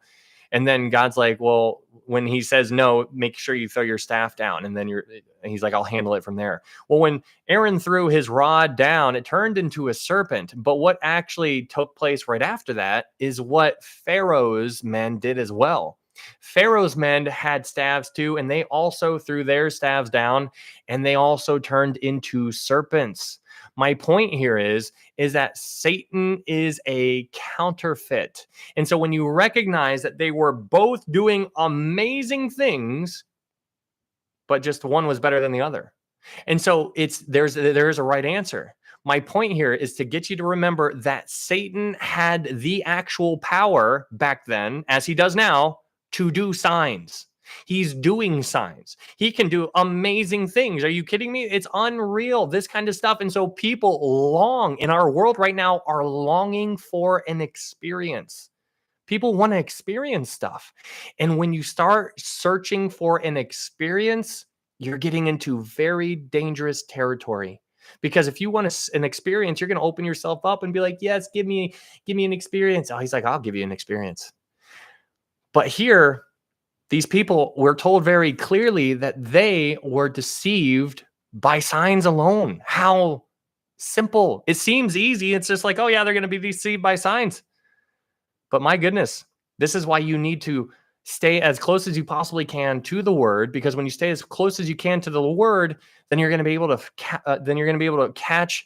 [SPEAKER 2] And then God's like, well, when he says no, make sure you throw your staff down. And then he's like, I'll handle it from there. Well, when Aaron threw his rod down, it turned into a serpent. But what actually took place right after that is what Pharaoh's men did as well. Pharaoh's men had staves too, and they also threw their staves down, and they also turned into serpents. My point here is that Satan is a counterfeit. And so when you recognize that they were both doing amazing things, but just one was better than the other. And so there's a right answer. My point here is to get you to remember that Satan had the actual power back then, as he does now, to do signs. He's doing signs. He can do amazing things. Are you kidding me? It's unreal, this kind of stuff. And so people long in our world right now are longing for an experience. People want to experience stuff. And when you start searching for an experience, you're getting into very dangerous territory. Because if you want an experience, you're going to open yourself up and be like, yes, give me an experience. Oh, he's like, I'll give you an experience. But here, these people were told very clearly that they were deceived by signs alone. How simple. It seems easy. It's just like, oh yeah, they're going to be deceived by signs. But my goodness, this is why you need to stay as close as you possibly can to the word, because when you stay as close as you can to the word, then you're going to be able to catch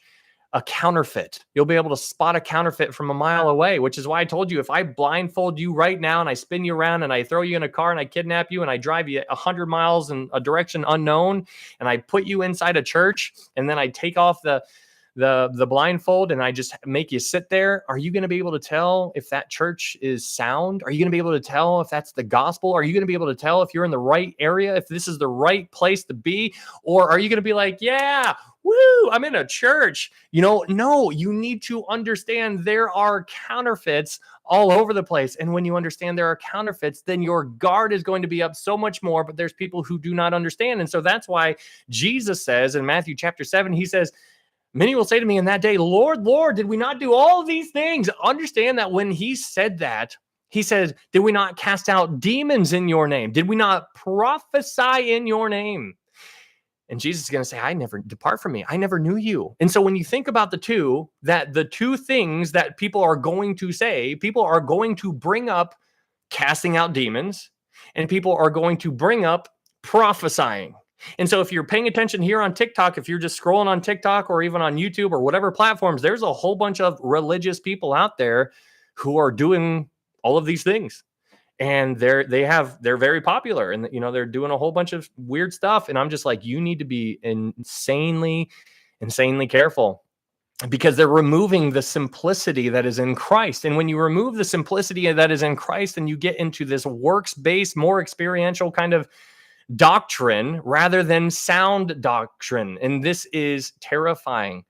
[SPEAKER 2] a counterfeit. You'll be able to spot a counterfeit from a mile away, which is why I told you, if I blindfold you right now and I spin you around and I throw you in a car and I kidnap you and I drive you 100 miles in a direction unknown and I put you inside a church and then I take off the blindfold and I just make you sit there, are you going to be able to tell if that church is sound? Are you going to be able to tell if that's the gospel? Are you going to be able to tell if you're in the right area, if this is the right place to be? Or are you going to be like, yeah, woo, I'm in a church? No, you need to understand there are counterfeits all over the place. And when you understand there are counterfeits, then your guard is going to be up so much more, but there's people who do not understand. And so that's why Jesus says in Matthew chapter 7, he says, many will say to me in that day, Lord, Lord, did we not do all of these things? Understand that when he said that, he said, did we not cast out demons in your name? Did we not prophesy in your name? And Jesus is going to say, I never depart from me. I never knew you. And so when you think about the two things that people are going to say, people are going to bring up casting out demons, and people are going to bring up prophesying. And so if you're paying attention here on TikTok, if you're just scrolling on TikTok or even on YouTube or whatever platforms, there's a whole bunch of religious people out there who are doing all of these things. And they're very popular, and they're doing a whole bunch of weird stuff. And I'm just like, you need to be insanely careful, because they're removing the simplicity that is in Christ. And when you remove the simplicity that is in Christ, and you get into this works-based, more experiential kind of doctrine rather than sound doctrine. And this is terrifying.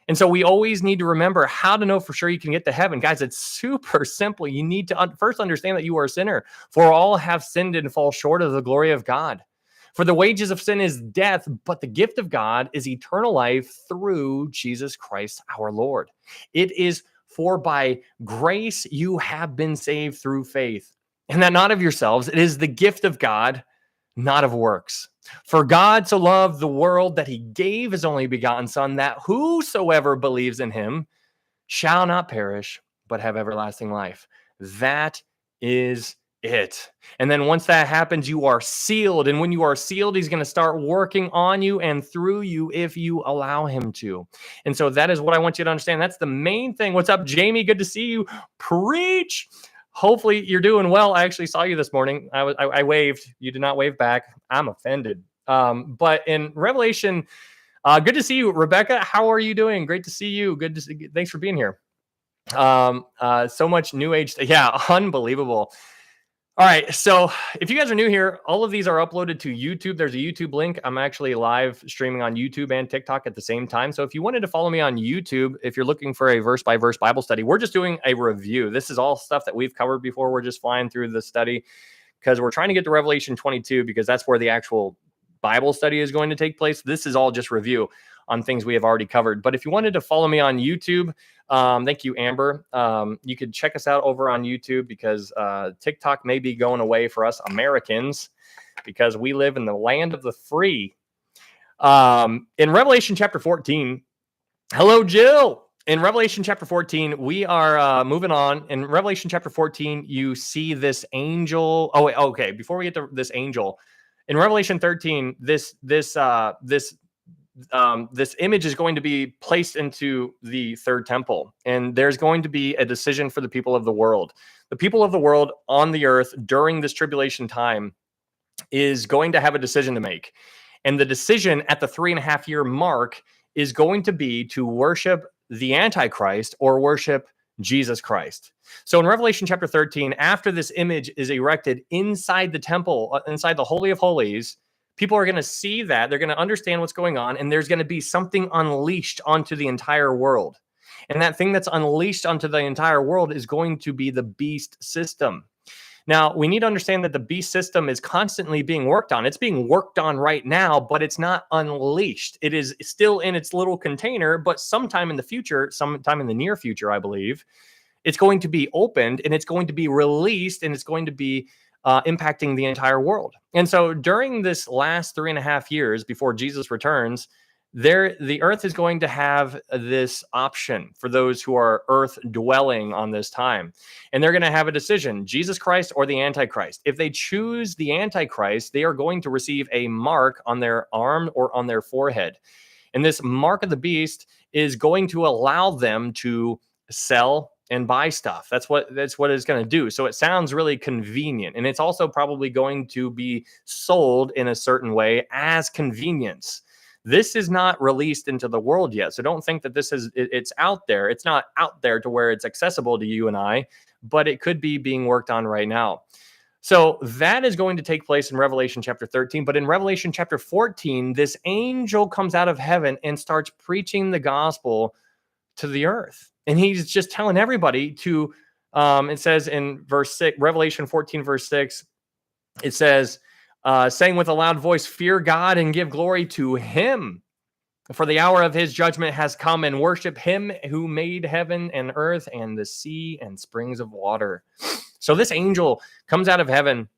[SPEAKER 2] And so we always need to remember how to know for sure you can get to heaven. Guys, it's super simple. You need to first understand that you are a sinner. For all have sinned and fall short of the glory of God. For the wages of sin is death, but the gift of God is eternal life through Jesus Christ our Lord. It is for by grace you have been saved through faith, and that not of yourselves. It is the gift of God, not of works. For God so loved the world that he gave his only begotten Son, that whosoever believes in him shall not perish, but have everlasting life. That is it. And then once that happens, you are sealed. And when you are sealed, he's going to start working on you and through you if you allow him to. And so that is what I want you to understand. That's the main thing. What's up, Jamie? Good to see you. Preach. Hopefully you're doing well. I actually saw you this morning. I waved. You did not wave back. I'm offended. But in Revelation, good to see you, Rebecca. How are you doing? Great to see you. Good to see. Thanks for being here. So much new age. Yeah, unbelievable. All right. So if you guys are new here, all of these are uploaded to YouTube. There's a YouTube link. I'm actually live streaming on YouTube and TikTok at the same time. So if you wanted to follow me on YouTube, if you're looking for a verse by verse Bible study, we're just doing a review. This is all stuff that we've covered before. We're just flying through the study because we're trying to get to Revelation 22 because that's where the actual Bible study is going to take place. This is all just review on things we have already covered. But if you wanted to follow me on YouTube, thank you, Amber. You could check us out over on YouTube because TikTok may be going away for us Americans because we live in the land of the free. In Revelation chapter 14, hello, Jill. In Revelation chapter 14, we are moving on. In Revelation chapter 14, you see this angel. Oh, wait, okay. Before we get to this angel, in Revelation 13, this image is going to be placed into the third temple, and there's going to be a decision for the people of the world. The people of the world on the earth during this tribulation time is going to have a decision to make. And the decision at the 3.5 year mark is going to be to worship the Antichrist or worship Jesus Christ. So in Revelation chapter 13, after this image is erected inside the temple, inside the Holy of Holies, people are going to see that. They're going to understand what's going on, and there's going to be something unleashed onto the entire world. And that thing that's unleashed onto the entire world is going to be the beast system. Now, we need to understand that the beast system is constantly being worked on. It's being worked on right now, but it's not unleashed. It is still in its little container, but sometime in the future, sometime in the near future, I believe, it's going to be opened and it's going to be released and it's going to be impacting the entire world. And so during this last 3.5 years before Jesus returns, the earth is going to have this option for those who are earth dwelling on this time. And they're going to have a decision, Jesus Christ or the Antichrist. If they choose the Antichrist, they are going to receive a mark on their arm or on their forehead. And this mark of the beast is going to allow them to sell and buy stuff. That's what it's going to do. So it sounds really convenient. And it's also probably going to be sold in a certain way as convenience. This is not released into the world yet. So don't think that it's out there. It's not out there to where it's accessible to you and I, but it could be being worked on right now. So that is going to take place in Revelation chapter 13. But in Revelation chapter 14, this angel comes out of heaven and starts preaching the gospel to the earth. And he's just telling everybody to, it says in verse 6, Revelation 14, verse 6, it says, saying with a loud voice, fear God and give glory to him. For the hour of his judgment has come, and worship him who made heaven and earth and the sea and springs of water. So this angel comes out of heaven.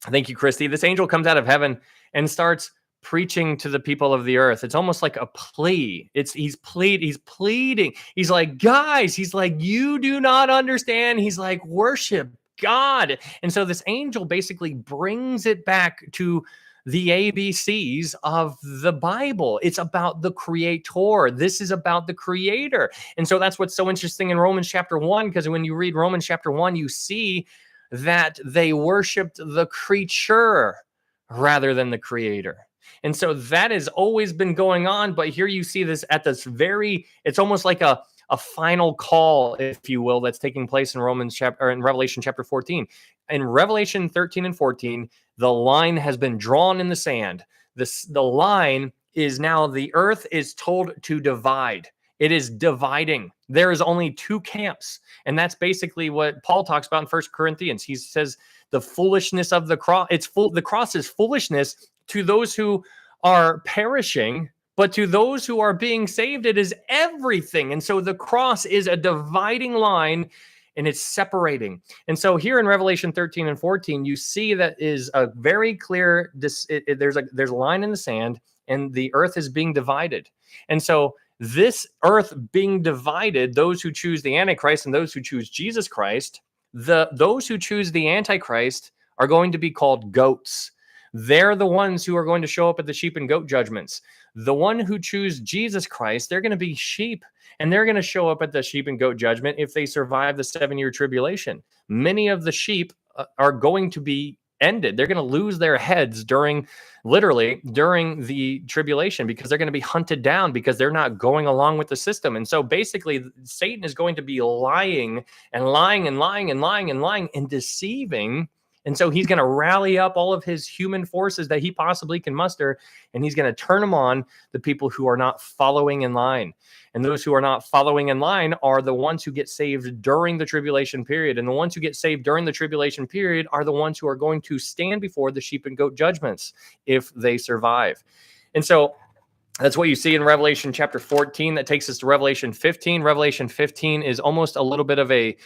[SPEAKER 2] Thank you, Christy. This angel comes out of heaven and starts preaching to the people of the earth. It's almost like a plea. He's pleading. He's like, guys, he's like, you do not understand. He's like, worship God. And so this angel basically brings it back to the ABCs of the Bible. It's about the creator. This is about the creator. And so that's what's so interesting in Romans chapter 1, because when you read Romans chapter 1, you see that they worshiped the creature rather than the creator. And so that has always been going on. But here you see this at this it's almost like a final call, if you will, that's taking place in Revelation chapter 14. In Revelation 13 and 14, the line has been drawn in the sand. The line is now the earth is told to divide. It is dividing. There is only two camps. And that's basically what Paul talks about in 1 Corinthians. He says the foolishness of the cross. The cross is foolishness to those who are perishing, but to those who are being saved, it is everything. And so the cross is a dividing line, and it's separating. And so here in Revelation 13 and 14, you see that is a very clear, there's a line in the sand, and the earth is being divided. And so this earth being divided, those who choose the Antichrist and those who choose Jesus Christ, those who choose the Antichrist are going to be called goats. They're the ones who are going to show up at the sheep and goat judgments. The one who choose Jesus Christ, they're going to be sheep, and they're going to show up at the sheep and goat judgment if they survive the 7-year tribulation. Many of the sheep are going to be ended. They're going to lose their heads literally during the tribulation, because they're going to be hunted down because they're not going along with the system. And so basically Satan is going to be lying and lying and lying and lying and lying and deceiving. And so he's going to rally up all of his human forces that he possibly can muster, and he's going to turn them on the people who are not following in line. And those who are not following in line are the ones who get saved during the tribulation period. And the ones who get saved during the tribulation period are the ones who are going to stand before the sheep and goat judgments if they survive. And so that's what you see in Revelation chapter 14. That takes us to Revelation 15. Revelation 15 is almost a little bit of a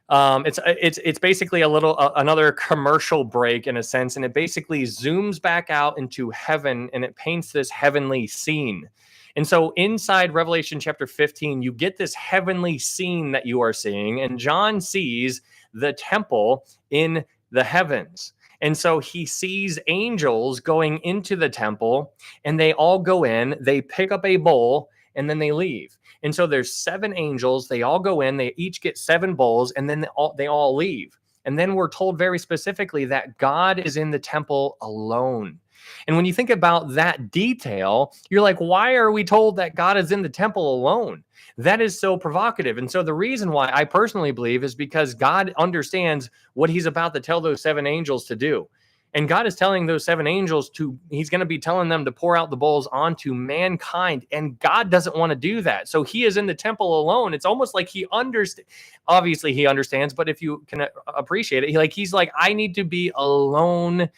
[SPEAKER 2] it's basically another commercial break in a sense, and it basically zooms back out into heaven and it paints this heavenly scene. And so inside Revelation chapter 15, you get this heavenly scene that you are seeing, and John sees the temple in the heavens. And so he sees angels going into the temple, and they all go in, they pick up a bowl, and then they leave. And so there's 7 angels. They all go in. They each get 7 bowls, and then they all leave. And then we're told very specifically that God is in the temple alone. And when you think about that detail, you're like, why are we told that God is in the temple alone? That is so provocative. And so the reason why I personally believe is because God understands what he's about to tell those 7 angels to do. And God is telling those 7 angels he's going to be telling them to pour out the bowls onto mankind. And God doesn't want to do that. So he is in the temple alone. It's almost like he understands. Obviously he understands, but if you can appreciate it, he's like, I need to be alone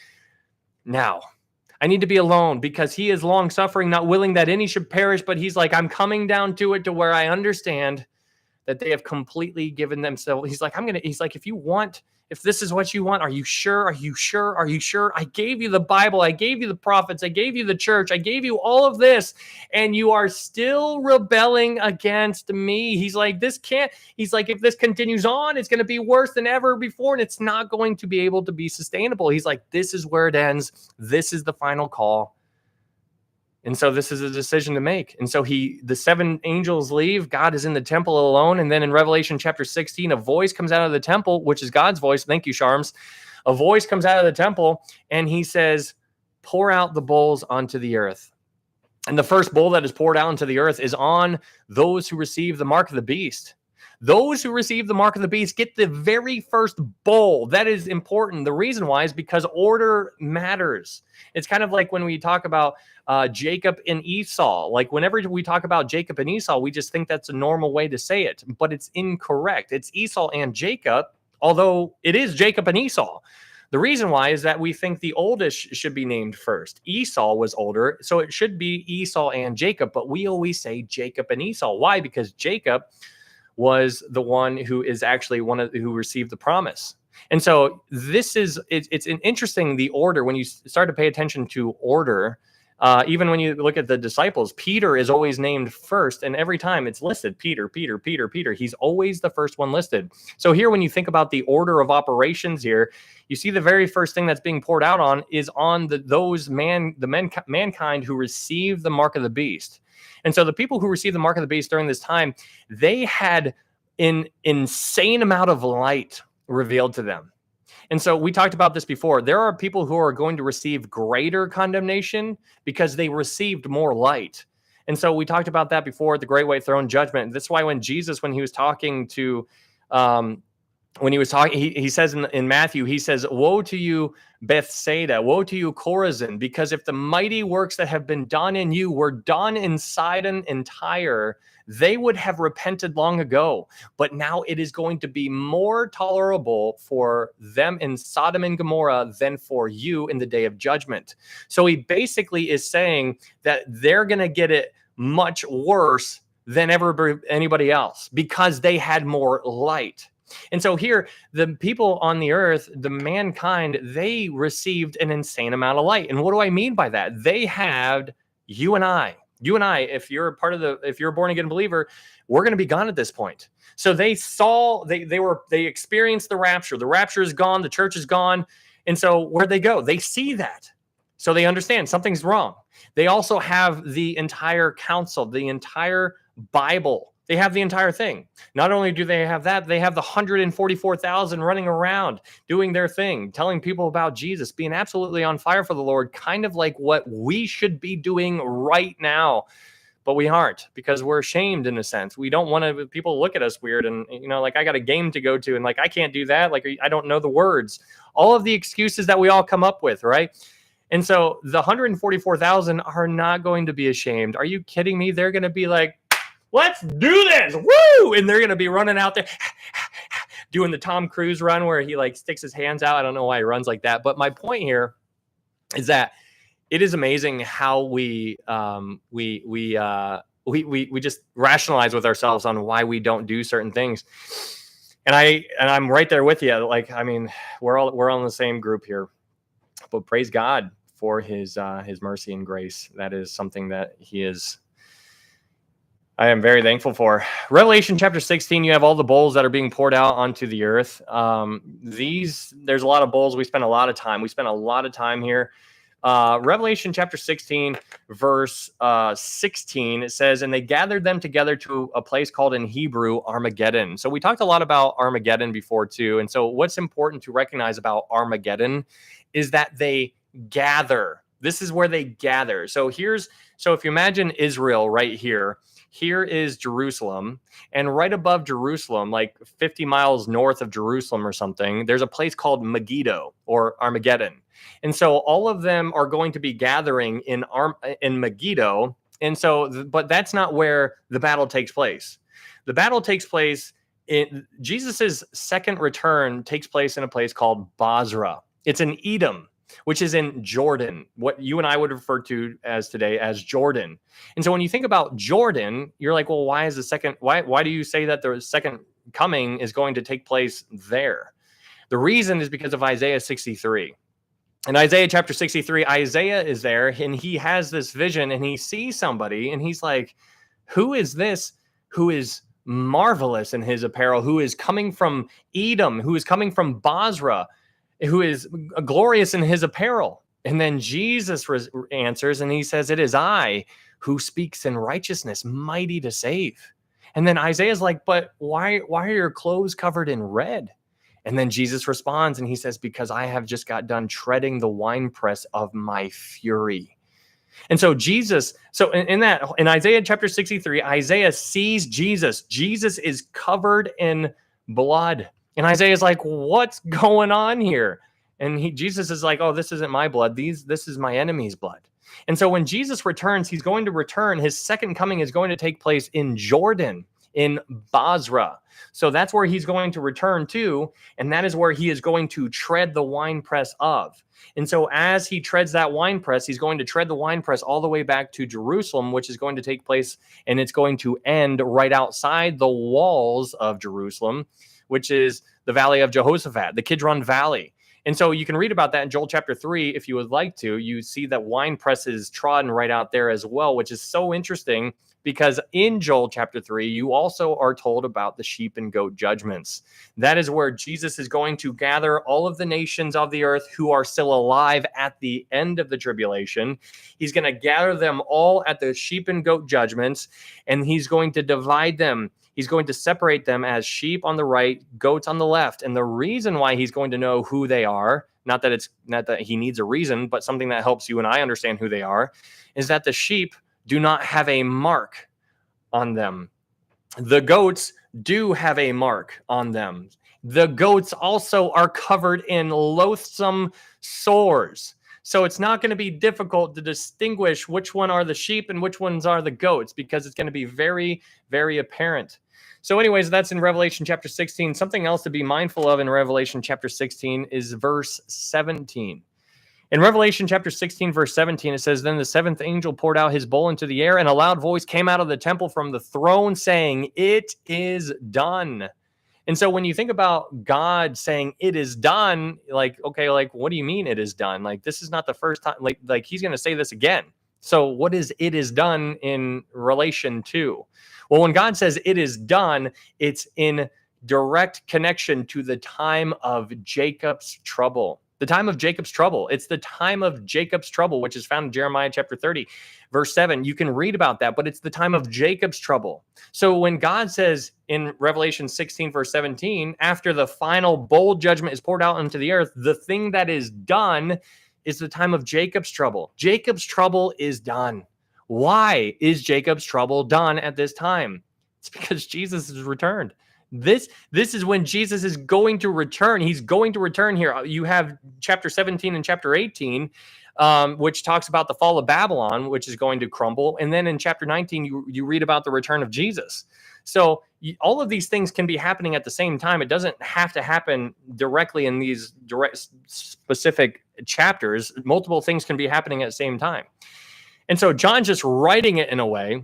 [SPEAKER 2] now. I need to be alone because he is long suffering, not willing that any should perish. But he's like, I'm coming down to it to where I understand that they have completely given themselves. He's like, if this is what you want, are you sure? Are you sure? Are you sure? I gave you the Bible. I gave you the prophets. I gave you the church. I gave you all of this, and you are still rebelling against me. He's like, if this continues on, it's going to be worse than ever before, and it's not going to be able to be sustainable. He's like, this is where it ends. This is the final call. And so this is a decision to make. And so the 7 angels leave. God is in the temple alone. And then in Revelation chapter 16, a voice comes out of the temple, which is God's voice. Thank you, Sharms. A voice comes out of the temple, and he says, pour out the bowls onto the earth. And the first bowl that is poured out into the earth is on those who receive the mark of the beast. Those who receive the mark of the beast get the very first bowl. That is important. The reason why is because order matters. It's kind of like when we talk about Jacob and Esau. Like whenever we talk about Jacob and Esau, we just think that's a normal way to say it, but it's incorrect. It's Esau and Jacob, although it is Jacob and Esau. The reason why is that we think the oldest should be named first. Esau was older, so it should be Esau and Jacob, but we always say Jacob and Esau. Why? Because Jacob was the one who is actually who received the promise. And so it's an interesting, the order, when you start to pay attention to order, even when you look at the disciples, Peter is always named first, and every time it's listed, Peter. He's always the first one listed. So here, when you think about the order of operations here, you see the very first thing that's being poured out on is on mankind who received the mark of the beast. And so the people who received the mark of the beast during this time, they had an insane amount of light revealed to them. And so we talked about this before. There are people who are going to receive greater condemnation because they received more light. And so we talked about that before at the Great White Throne Judgment. That's why when Jesus, when he was talking to, he says in Matthew, he says, woe to you, Bethsaida, woe to you, Chorazin, because if the mighty works that have been done in you were done in Sidon and Tyre, they would have repented long ago. But now it is going to be more tolerable for them in Sodom and Gomorrah than for you in the day of judgment. So he basically is saying that they're going to get it much worse than anybody else because they had more light. And so here, the people on the earth, the mankind, they received an insane amount of light. And what do I mean by that? They had you and I. You and I, if you're a born again believer, we're going to be gone at this point. So they experienced the rapture. The rapture is gone. The church is gone. And so where'd they go? They see that. So they understand something's wrong. They also have the entire council, the entire Bible. They have the entire thing. Not only do they have that, they have the 144,000 running around doing their thing, telling people about Jesus, being absolutely on fire for the Lord, kind of like what we should be doing right now. But we aren't, because we're ashamed in a sense. We don't want people to look at us weird and, like I got a game to go to and like I can't do that. Like I don't know the words. All of the excuses that we all come up with, right? And so the 144,000 are not going to be ashamed. Are you kidding me? They're going to be like, let's do this. Woo! And they're going to be running out there doing the Tom Cruise run where he like sticks his hands out. I don't know why he runs like that. But my point here is that it is amazing how we just rationalize with ourselves on why we don't do certain things. And I'm right there with you. Like, I mean, we're all in the same group here. But praise God for his mercy and grace. That is something that I am very thankful for. Revelation chapter 16, you have all the bowls that are being poured out onto the earth. There's a lot of bowls. We spent a lot of time here. Revelation chapter 16, verse 16, it says, and they gathered them together to a place called in Hebrew Armageddon. So we talked a lot about Armageddon before too. And so what's important to recognize about Armageddon is that they gather. This is where they gather. So if you imagine Israel right here is Jerusalem, and right above Jerusalem, like 50 miles north of Jerusalem or something, there's a place called Megiddo or Armageddon. And so all of them are going to be gathering in Megiddo. And so, but that's not where the battle takes place. The battle takes place Jesus's second return takes place in a place called Basra. It's in Edom, which is in Jordan, what you and I would refer to as today as Jordan. And so when you think about Jordan, you're like, well, why do you say that the second coming is going to take place there? The reason is because of Isaiah 63. In Isaiah chapter 63, Isaiah is there and he has this vision and he sees somebody and he's like, who is this who is marvelous in his apparel, who is coming from Edom, who is coming from Basra, who is glorious in his apparel? And then Jesus answers and he says, it is I who speaks in righteousness, mighty to save. And then Isaiah's like, but why are your clothes covered in red? And then Jesus responds and he says, because I have just got done treading the winepress of my fury. And so in Isaiah chapter 63, Isaiah sees Jesus. Jesus is covered in blood. And Isaiah is like, what's going on here? And Jesus is like, oh, this isn't my blood. This is my enemy's blood. And so when Jesus returns, he's going to return. His second coming is going to take place in Jordan, in Basra. So that's where he's going to return to, and that is where he is going to tread the winepress of. And so as he treads that winepress, he's going to tread the winepress all the way back to Jerusalem, which is going to take place, and it's going to end right outside the walls of Jerusalem, which is the Valley of Jehoshaphat, the Kidron Valley. And so you can read about that in Joel chapter 3 if you would like to. You see that wine press is trodden right out there as well, which is so interesting because in Joel chapter 3, you also are told about the sheep and goat judgments. That is where Jesus is going to gather all of the nations of the earth who are still alive at the end of the tribulation. He's going to gather them all at the sheep and goat judgments, and he's going to divide them. He's going to separate them as sheep on the right, goats on the left. And the reason why he's going to know who they are, not that he needs a reason, but something that helps you and I understand who they are, is that the sheep do not have a mark on them. The goats do have a mark on them. The goats also are covered in loathsome sores. So it's not going to be difficult to distinguish which one are the sheep and which ones are the goats, because it's going to be very, very apparent. So anyways, that's in Revelation chapter 16. Something else to be mindful of in Revelation chapter 16 is verse 17. In Revelation chapter 16, verse 17, it says, then the seventh angel poured out his bowl into the air, and a loud voice came out of the temple from the throne saying, it is done. And so when you think about God saying it is done, like, okay, like, what do you mean it is done? Like, this is not the first time, like he's going to say this again. So what is it is done in relation to? Well, when God says it is done, it's in direct connection to the time of Jacob's trouble. The time of Jacob's trouble. It's the time of Jacob's trouble, which is found in Jeremiah chapter 30, verse 7. You can read about that, but it's the time of Jacob's trouble. So when God says in Revelation 16, verse 17, after the final bowl judgment is poured out into the earth, the thing that is done is the time of Jacob's trouble. Jacob's trouble is done. Why is Jacob's trouble done at this time? It's because Jesus has returned. This is when Jesus is going to return. He's going to return here. You have chapter 17 and chapter 18, which talks about the fall of Babylon, which is going to crumble. And then in chapter 19, you read about the return of Jesus. So all of these things can be happening at the same time. It doesn't have to happen directly in these direct specific chapters. Multiple things can be happening at the same time. And so John's just writing it in a way,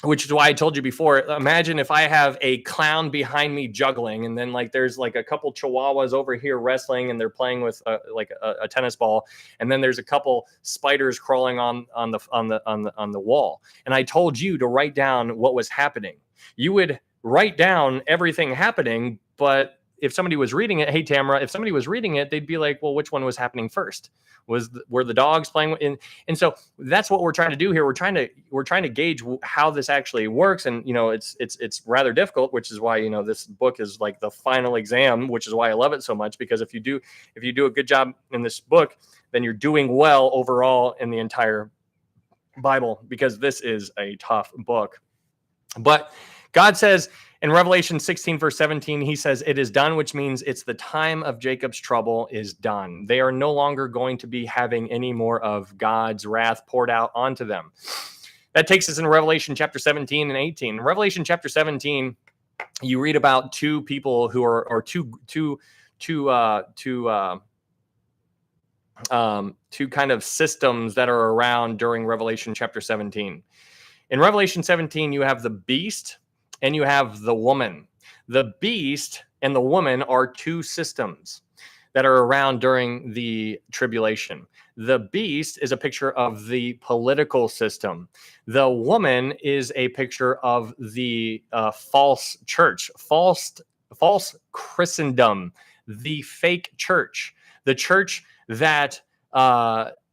[SPEAKER 2] which is why I told you before, imagine if I have a clown behind me juggling, and then like there's like a couple chihuahuas over here wrestling, and they're playing with a tennis ball, and then there's a couple spiders crawling on the wall. And I told you to write down what was happening. You would write down everything happening, but if somebody was reading it, hey Tamara, if somebody was reading it, they'd be like, well, which one was happening first? Were the dogs playing? And so that's what we're trying to do here. We're trying to gauge how this actually works. And, it's rather difficult, which is why, this book is like the final exam, which is why I love it so much, because if you do a good job in this book, then you're doing well overall in the entire Bible, because this is a tough book. But God says in Revelation 16, verse 17, he says, it is done, which means it's the time of Jacob's trouble is done. They are no longer going to be having any more of God's wrath poured out onto them. That takes us in Revelation chapter 17 and 18. In Revelation chapter 17, you read about two people who are two kind of systems that are around during Revelation chapter 17. In Revelation 17, you have the beast and you have the woman. The beast and the woman are two systems that are around during the tribulation. The beast is a picture of the political system. The woman is a picture of the false church, false Christendom, the fake church, the church that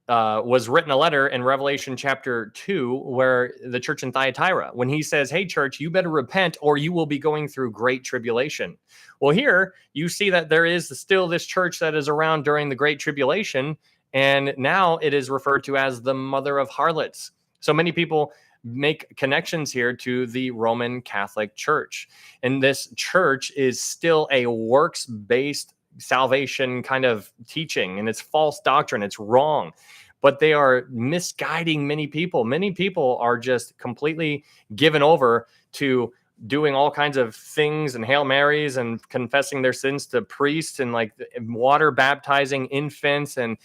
[SPEAKER 2] was written a letter in Revelation chapter 2, where the church in Thyatira, when he says, hey, church, you better repent or you will be going through great tribulation. Well, here you see that there is still this church that is around during the great tribulation, and now it is referred to as the mother of harlots. So many people make connections here to the Roman Catholic Church. And this church is still a works-based salvation kind of teaching, and it's false doctrine. It's wrong, but they are misguiding many people. Many people are just completely given over to doing all kinds of things and Hail Marys and confessing their sins to priests and like water baptizing infants and,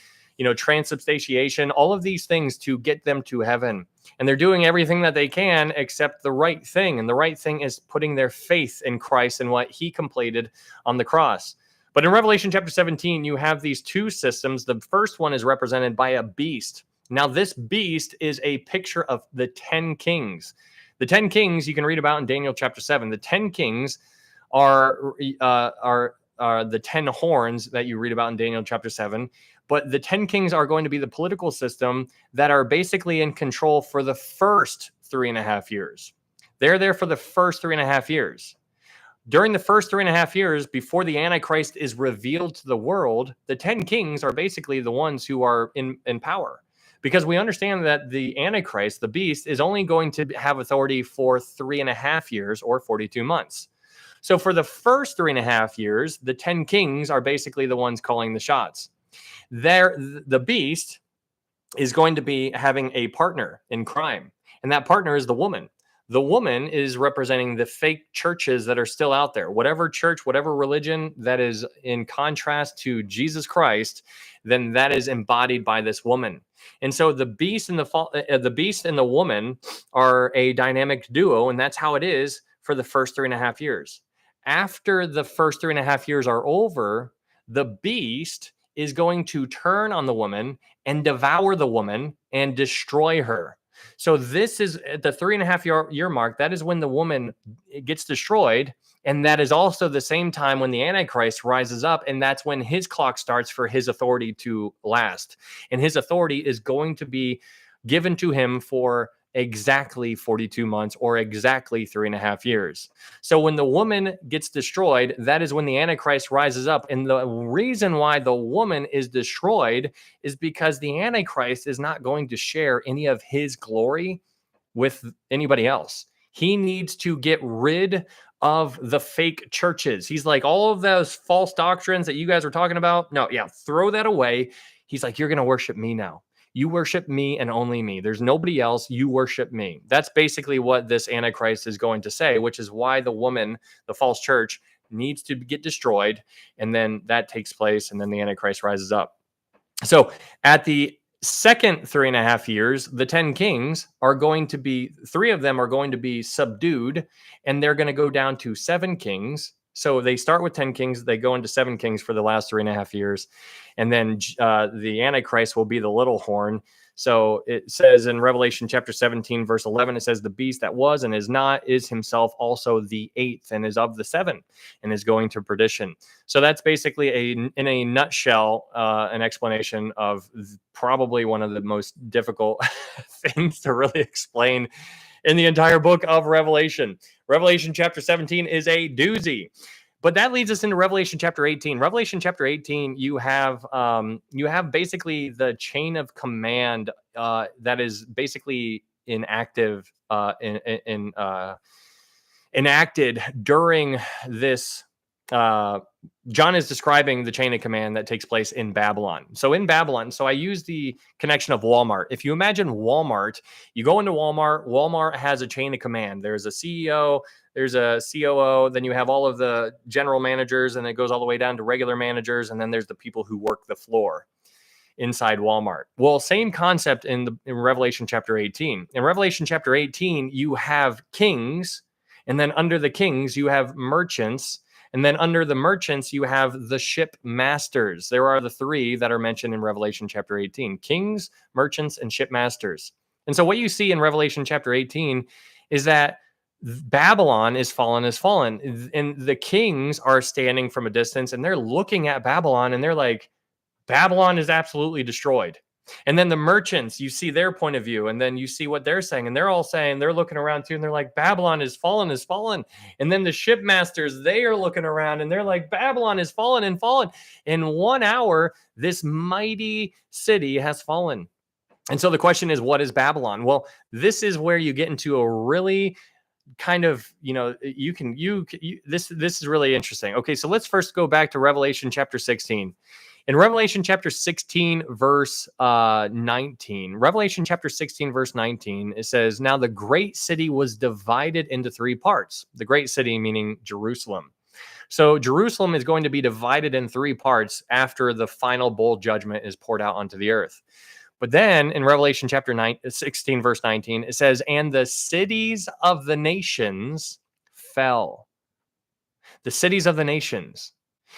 [SPEAKER 2] transubstantiation, all of these things to get them to heaven. And they're doing everything that they can except the right thing. And the right thing is putting their faith in Christ and what he completed on the cross. But in Revelation chapter 17, you have these two systems. The first one is represented by a beast. Now, this beast is a picture of the 10 kings. The 10 kings you can read about in Daniel chapter 7. The 10 kings are the 10 horns that you read about in Daniel chapter 7. But the 10 kings are going to be the political system that are basically in control for the first 3.5 years. They're there for the first 3.5 years. During the first 3.5 years, before the Antichrist is revealed to the world, the 10 kings are basically the ones who are in power. Because we understand that the Antichrist, the beast, is only going to have authority for 3.5 years or 42 months. So for the first 3.5 years, the 10 kings are basically the ones calling the shots. The beast is going to be having a partner in crime, and that partner is the woman. The woman is representing the fake churches that are still out there. Whatever church, whatever religion that is in contrast to Jesus Christ, then that is embodied by this woman. And so the beast and the woman are a dynamic duo, and that's how it is for the first 3.5 years. after the first 3.5 years are over, the beast is going to turn on the woman and devour the woman and destroy her. So this is at the 3.5 year mark. That is when the woman gets destroyed. And that is also the same time when the Antichrist rises up. And that's when his clock starts for his authority to last. And his authority is going to be given to him for exactly 42 months or exactly 3.5 years. So when the woman gets destroyed, that is when the Antichrist rises up. And the reason why the woman is destroyed is because the Antichrist is not going to share any of his glory with anybody else. He needs to get rid of the fake churches. He's like, all of those false doctrines that you guys were talking about, no, yeah, throw that away. He's like, you're going to worship me now. You worship me and only me. There's nobody else. You worship me. That's basically what this Antichrist is going to say, which is why the woman, the false church, needs to get destroyed. And then that takes place. And then the Antichrist rises up. So at the second 3.5 years, the 10 kings are going to be, 3 of them are going to be subdued, and they're going to go down to 7 kings. So they start with 10 kings, they go into 7 kings for the last 3.5 years. And then the Antichrist will be the little horn. So it says in Revelation chapter 17, verse 11, it says, the beast that was and is not is himself also the 8th and is of the 7 and is going to perdition. So that's basically in a nutshell, an explanation of probably one of the most difficult things to really explain in the entire book of Revelation. Revelation chapter 17 is a doozy. But that leads us into Revelation chapter 18. Revelation chapter 18, you have basically the chain of command that is basically enacted during this. John is describing the chain of command that takes place in Babylon. So in Babylon, so I use the connection of Walmart. If you imagine Walmart, you go into Walmart, Walmart has a chain of command. There's a CEO, there's a COO, then you have all of the general managers, and it goes all the way down to regular managers, and then there's the people who work the floor inside Walmart. Well, same concept in Revelation chapter 18. In Revelation chapter 18, you have kings, and then under the kings, you have merchants. And then under the merchants, you have the ship masters. There are the 3 that are mentioned in Revelation chapter 18, kings, merchants, and ship masters. And so what you see in Revelation chapter 18 is that Babylon is fallen, and the kings are standing from a distance, and they're looking at Babylon, and they're like, Babylon is absolutely destroyed. And then the merchants, you see their point of view, and then you see what they're saying, and they're all saying, they're looking around too, and they're like, Babylon is fallen, is fallen. And then the shipmasters, they are looking around, and they're like, Babylon is fallen and fallen. In 1 hour, this mighty city has fallen. And so the question is, what is Babylon? Well, this is where you get into a really kind of, this is really interesting. Okay, so let's first go back to Revelation chapter 16. In Revelation chapter 16, verse 19, Revelation chapter 16, verse 19, it says, now the great city was divided into 3 parts. The great city meaning Jerusalem. So Jerusalem is going to be divided in 3 parts after the final bowl judgment is poured out onto the earth. But then in Revelation chapter 16, verse 19, it says, and the cities of the nations fell. The cities of the nations.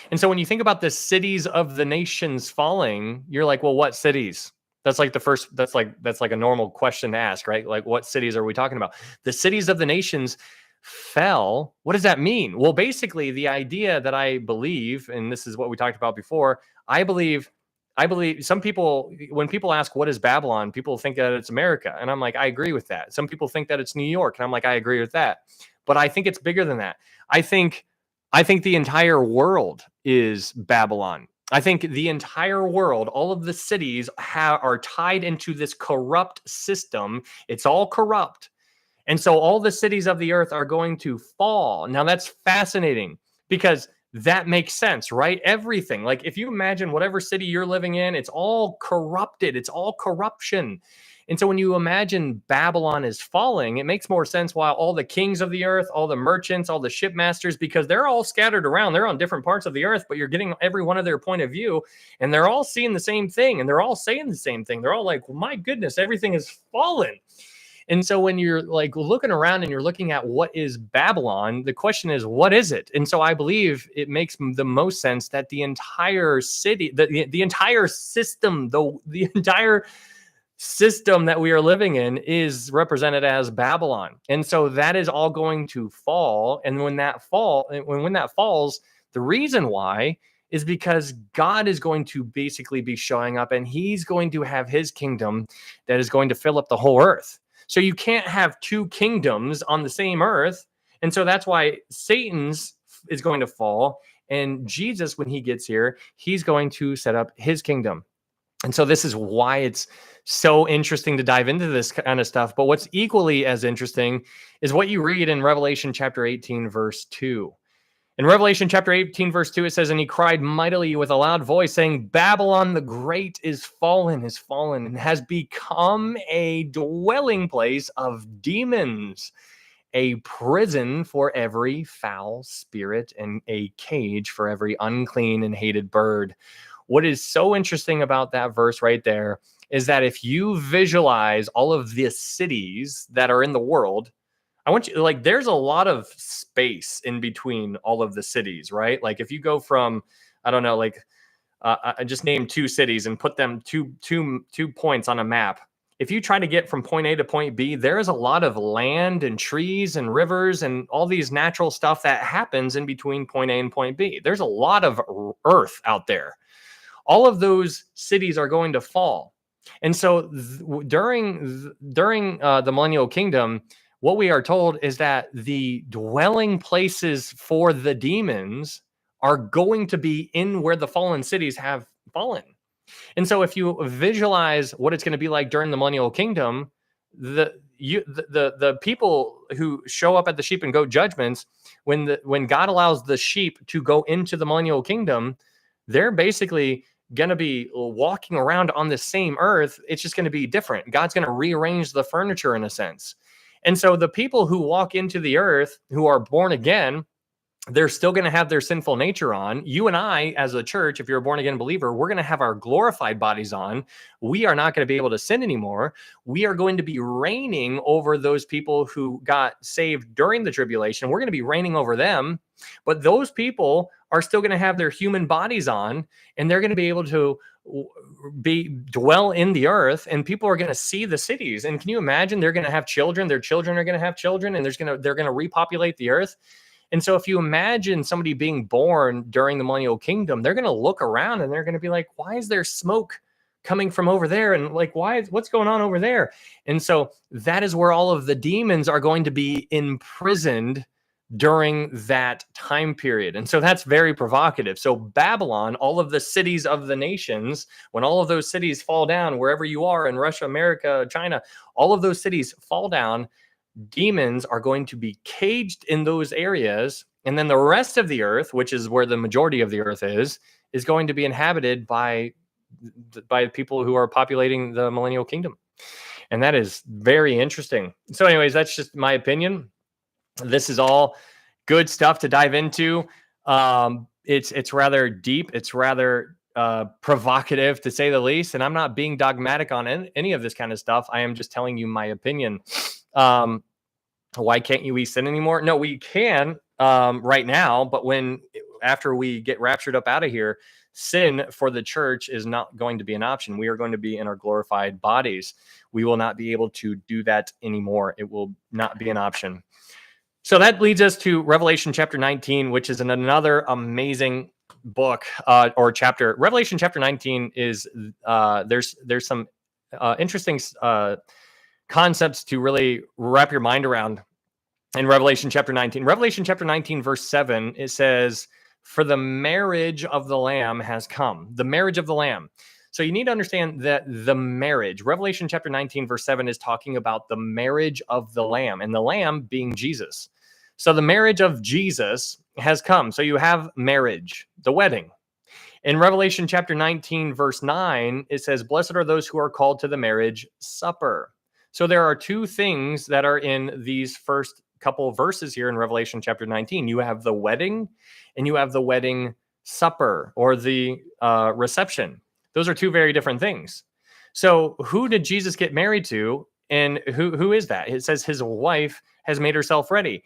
[SPEAKER 2] And so when you think about the cities of the nations falling, you're like, well, what cities? That's like that's like a normal question to ask, right? Like, what cities are we talking about? The cities of the nations fell. What does that mean? Well, basically the idea that I believe, and this is what we talked about before, I believe some people, when people ask, what is Babylon? People think that it's America. And I'm like, I agree with that. Some people think that it's New York. And I'm like, I agree with that. But I think it's bigger than that. I think the entire world is Babylon. I think the entire world, all of the cities are tied into this corrupt system. It's all corrupt. And so all the cities of the earth are going to fall. Now that's fascinating because that makes sense, right? Everything. Like if you imagine whatever city you're living in, it's all corrupted. It's all corruption. And so when you imagine Babylon is falling, it makes more sense why all the kings of the earth, all the merchants, all the shipmasters, because they're all scattered around. They're on different parts of the earth, but you're getting every one of their point of view, and they're all seeing the same thing, and they're all saying the same thing. They're all like, well, my goodness, everything has fallen. And so when you're like looking around and you're looking at what is Babylon, the question is, what is it? And so I believe it makes the most sense that the entire city, the entire system, the entire system that we are living in is represented as Babylon. And so that is all going to fall. And when that falls, the reason why is because God is going to basically be showing up, and he's going to have his kingdom that is going to fill up the whole earth. So you can't have two kingdoms on the same earth. And so that's why Satan's is going to fall. And Jesus, when he gets here, he's going to set up his kingdom. And so this is why it's so interesting to dive into this kind of stuff. But what's equally as interesting is what you read in Revelation chapter 18, verse 2. In Revelation chapter 18, verse 2, it says, "And he cried mightily with a loud voice, saying, Babylon the great is fallen, and has become a dwelling place of demons, a prison for every foul spirit, and a cage for every unclean and hated bird." What is so interesting about that verse right there is that if you visualize all of the cities that are in the world, I want you, like, there's a lot of space in between all of the cities, right? Like if you go from, I don't know, like I just named two cities and put them two points on a map. If you try to get from point A to point B, there is a lot of land and trees and rivers and all these natural stuff that happens in between point A and point B. There's a lot of earth out there. All of those cities are going to fall. And so during the millennial kingdom, what we are told is that the dwelling places for the demons are going to be in where the fallen cities have fallen. And so if you visualize what it's going to be like during the millennial kingdom, the people who show up at the sheep and goat judgments, when God allows the sheep to go into the millennial kingdom, they're basically going to be walking around on the same earth. It's just going to be different. God's going to rearrange the furniture in a sense. And so the people who walk into the earth, who are born again, they're still going to have their sinful nature on. You and I, as a church, if you're a born again believer, we're going to have our glorified bodies on. We are not going to be able to sin anymore. We are going to be reigning over those people who got saved during the tribulation. We're going to be reigning over them. But those people are still going to have their human bodies on, and they're going to be able to dwell in the earth, and people are going to see the cities. And can you imagine? They're going to have children. Their children are going to have children, and they're going to repopulate the earth. And so if you imagine somebody being born during the millennial kingdom, they're going to look around and they're going to be like, why is there smoke coming from over there? And like, what's going on over there? And so that is where all of the demons are going to be imprisoned during that time period. And so that's very provocative. So Babylon, all of the cities of the nations, when all of those cities fall down, wherever you are in Russia, America, China, all of those cities fall down, demons are going to be caged in those areas. And then the rest of the earth, which is where the majority of the earth is going to be inhabited by people who are populating the millennial kingdom. And that is very interesting. So anyways, that's just my opinion. This is all good stuff to dive into. It's rather deep. It's rather provocative, to say the least. And I'm not being dogmatic on any of this kind of stuff. I am just telling you my opinion. Why can't we sin anymore? No, we can right now. But after we get raptured up out of here, sin for the church is not going to be an option. We are going to be in our glorified bodies. We will not be able to do that anymore. It will not be an option. So that leads us to Revelation chapter 19, which is another amazing book or chapter. Revelation chapter 19 is there's some interesting concepts to really wrap your mind around in Revelation chapter 19. Revelation chapter 19, verse 7, it says, "For the marriage of the Lamb has come." The marriage of the Lamb. So you need to understand that the marriage, Revelation chapter 19, verse 7 is talking about the marriage of the Lamb, and the Lamb being Jesus. So the marriage of Jesus has come. So you have marriage, the wedding. In Revelation chapter 19, verse 9, it says, "Blessed are those who are called to the marriage supper." So there are two things that are in these first couple of verses here in Revelation chapter 19. You have the wedding and you have the wedding supper, or the reception. Those are two very different things. So who did Jesus get married to And who is that? It says his wife has made herself ready.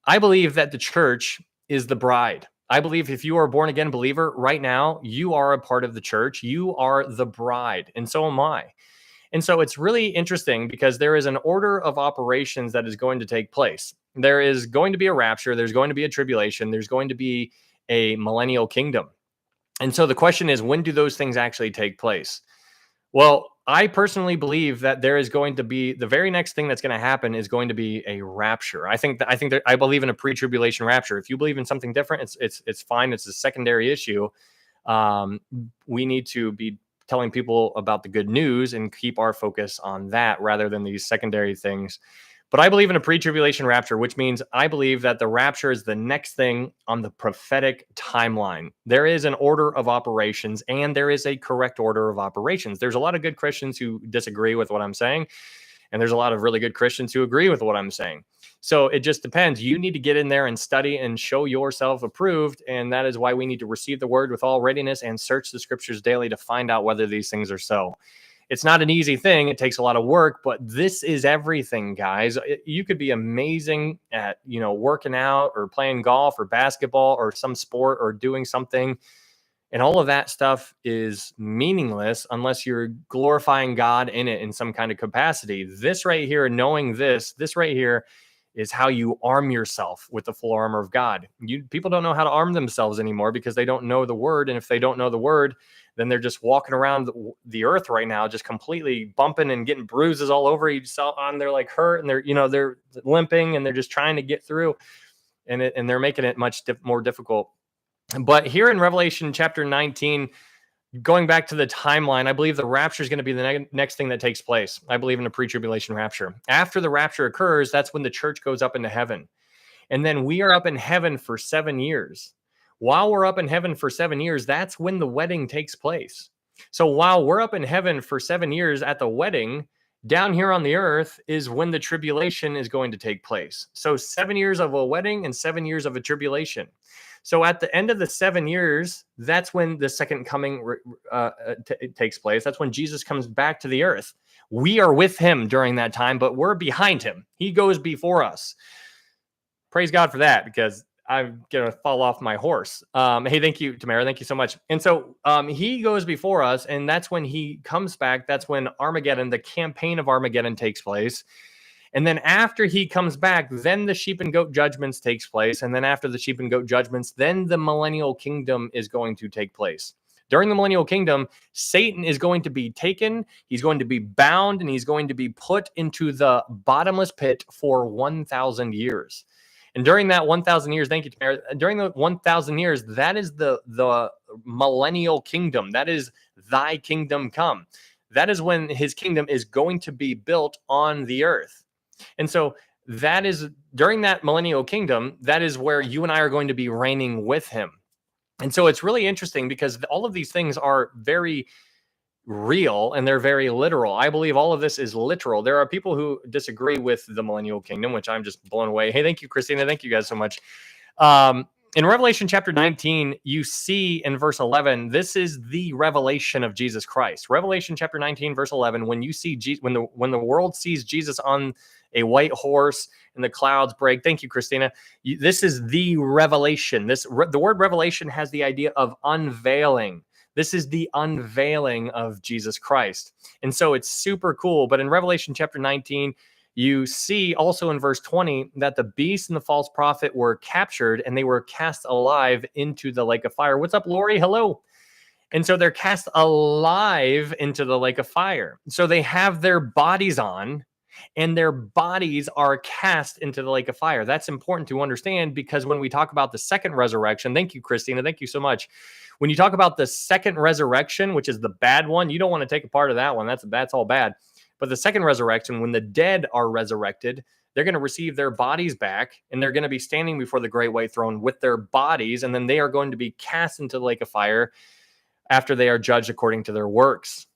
[SPEAKER 2] I believe that the church is the bride. I believe if you are a born again believer right now, you are a part of the church. You are the bride, and so am I. And so it's really interesting because there is an order of operations that is going to take place. There is going to be a rapture. There's going to be a tribulation. There's going to be a millennial kingdom. And so the question is, when do those things actually take place? Well, I personally believe that there is going to be the very next thing that's going to happen is going to be a rapture. I believe in a pre-tribulation rapture. If you believe in something different, it's fine. It's a secondary issue. We need to be telling people about the good news and keep our focus on that rather than these secondary things. But I believe in a pre-tribulation rapture, which means I believe that the rapture is the next thing on the prophetic timeline. There is an order of operations and there is a correct order of operations. There's a lot of good Christians who disagree with what I'm saying, and there's a lot of really good Christians who agree with what I'm saying. So it just depends. You need to get in there and study and show yourself approved, and that is why we need to receive the word with all readiness and search the scriptures daily to find out whether these things are so. It's not an easy thing. It takes a lot of work, but this is everything, guys. You could be amazing at, working out or playing golf or basketball or some sport or doing something. And all of that stuff is meaningless unless you're glorifying God in it in some kind of capacity. This right here, knowing this right here is how you arm yourself with the full armor of God. People don't know how to arm themselves anymore because they don't know the word. And if they don't know the word, then they're just walking around the earth right now, just completely bumping and getting bruises all over each on. They're like hurt and they're limping and they're just trying to get through, and they're making it much more difficult. But here in Revelation chapter 19, going back to the timeline, I believe the rapture is going to be the next thing that takes place. I believe in a pre-tribulation rapture. After the rapture occurs, that's when the church goes up into heaven. And then we are up in heaven for 7 years. While we're up in heaven for 7 years, that's when the wedding takes place. So while we're up in heaven for 7 years at the wedding, down here on the earth is when the tribulation is going to take place. So 7 years of a wedding and 7 years of a tribulation. So at the end of the 7 years, that's when the second coming takes place. That's when Jesus comes back to the earth. We are with him during that time, but we're behind him. He goes before us. Praise God for that, because I'm going to fall off my horse. Hey, thank you, Tamara. Thank you so much. And so he goes before us, and that's when he comes back. That's when Armageddon, the campaign of Armageddon, takes place. And then after he comes back, then the sheep and goat judgments takes place. And then after the sheep and goat judgments, then the millennial kingdom is going to take place. During the millennial kingdom, Satan is going to be taken, he's going to be bound, and he's going to be put into the bottomless pit for 1,000 years. And during that 1,000 years, thank you, Tamara, during the 1,000 years, that is the millennial kingdom. That is thy kingdom come. That is when his kingdom is going to be built on the earth. And so that is during that millennial kingdom, that is where you and I are going to be reigning with him. And so it's really interesting because all of these things are very real and they're very literal. I believe all of this is literal. There are people who disagree with the millennial kingdom, which I'm just blown away. Hey, thank you, Christina. Thank you guys so much. In Revelation chapter 19, you see in verse 11, this is the revelation of Jesus Christ. Revelation chapter 19, verse 11, when you see when the world sees Jesus on a white horse and the clouds break. Thank you, Christina. This is the revelation. The word revelation has the idea of unveiling. This is the unveiling of Jesus Christ. And so it's super cool. But in Revelation chapter 19, you see also in verse 20 that the beast and the false prophet were captured and they were cast alive into the lake of fire. What's up, Lori? Hello. And so they're cast alive into the lake of fire. So they have their bodies on and their bodies are cast into the lake of fire. That's important to understand because when we talk about the second resurrection, thank you, Christina. Thank you so much. When you talk about the second resurrection, which is the bad one, you don't want to take a part of that one. That's all bad. But the second resurrection, when the dead are resurrected, they're going to receive their bodies back and they're going to be standing before the great white throne with their bodies. And then they are going to be cast into the lake of fire after they are judged according to their works.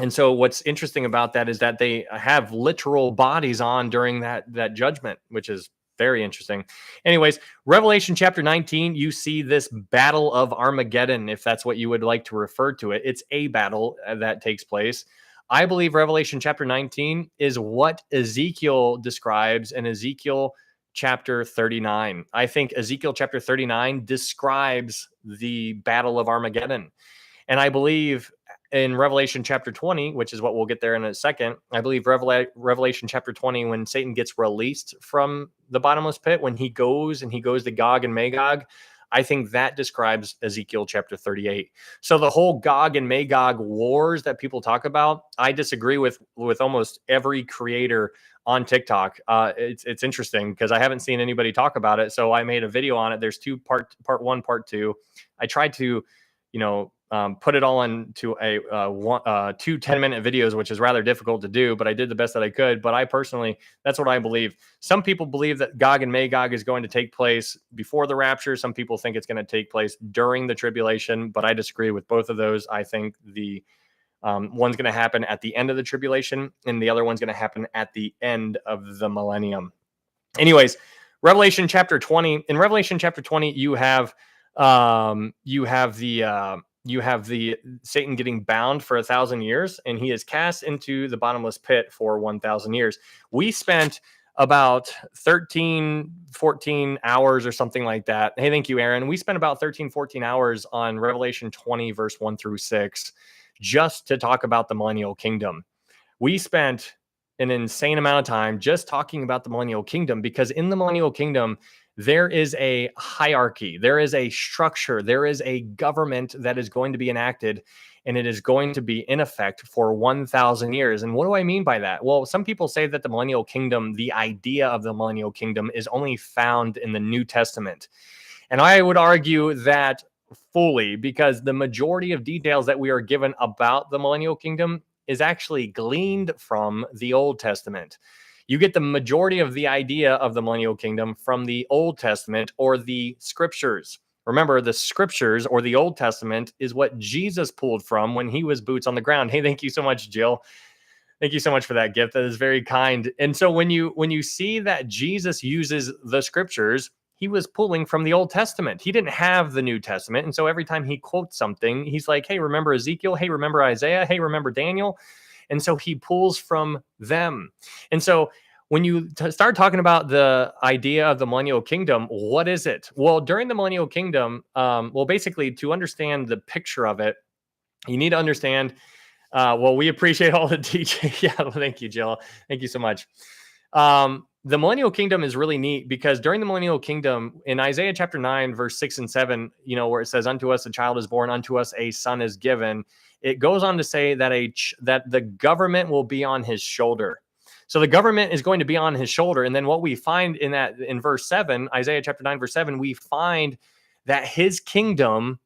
[SPEAKER 2] And so what's interesting about that is that they have literal bodies on during that judgment, which is very interesting. Anyways, Revelation chapter 19, you see this battle of Armageddon, if that's what you would like to refer to it. It's a battle that takes place. I believe Revelation chapter 19 is what Ezekiel describes in Ezekiel chapter 39. I think Ezekiel chapter 39 describes the battle of Armageddon. And I believe in Revelation chapter 20, which is what we'll get there in a second, I believe Revelation chapter 20, when Satan gets released from the bottomless pit, when he goes to Gog and Magog, I think that describes Ezekiel chapter 38. So the whole Gog and Magog wars that people talk about, I disagree with almost every creator on TikTok. It's interesting because I haven't seen anybody talk about it. So I made a video on it. There's part one, part two. I tried to, put it all into two 10-minute videos, which is rather difficult to do, but I did the best that I could. But I personally, that's what I believe. Some people believe that Gog and Magog is going to take place before the rapture. Some people think it's going to take place during the tribulation, but I disagree with both of those. I think the one's going to happen at the end of the tribulation, and the other one's going to happen at the end of the millennium. Anyways, Revelation chapter 20. In Revelation chapter 20, you have the Satan getting bound for 1,000 years, and he is cast into the bottomless pit for 1,000 years. We spent about 14 hours or something like that. Hey, thank you, Aaron. We spent about 14 hours on Revelation 20, verse 1 through 6, just to talk about the millennial kingdom. We spent an insane amount of time just talking about the millennial kingdom, because in the millennial kingdom, there is a hierarchy, there is a structure, there is a government that is going to be enacted, and it is going to be in effect for 1,000 years. And what do I mean by that? Well, some people say that the millennial kingdom, the idea of the millennial kingdom, is only found in the New Testament. And I would argue that fully, because the majority of details that we are given about the millennial kingdom is actually gleaned from the Old Testament. You get the majority of the idea of the millennial kingdom from the Old Testament or the scriptures. Remember, the scriptures or the Old Testament is what Jesus pulled from when he was boots on the ground. Hey, thank you so much, Jill. Thank you so much for that gift. That is very kind. And so when you see that Jesus uses the scriptures, he was pulling from the Old Testament. He didn't have the New Testament. And so every time he quotes something, he's like, hey, remember Ezekiel? Hey, remember Isaiah? Hey, remember Daniel? And so he pulls from them. And so when you start talking about the idea of the millennial kingdom, what is it? Well, during the millennial kingdom, basically to understand the picture of it, you need to understand, we appreciate all the DJ. Yeah, thank you, Jill. Thank you so much. The millennial kingdom is really neat because during the millennial kingdom, in Isaiah chapter 9, verse 6 and 7, where it says, unto us a child is born, unto us a son is given, it goes on to say that the government will be on his shoulder. So the government is going to be on his shoulder. And then what we find in verse 7, Isaiah chapter 9, verse 7, we find that his kingdom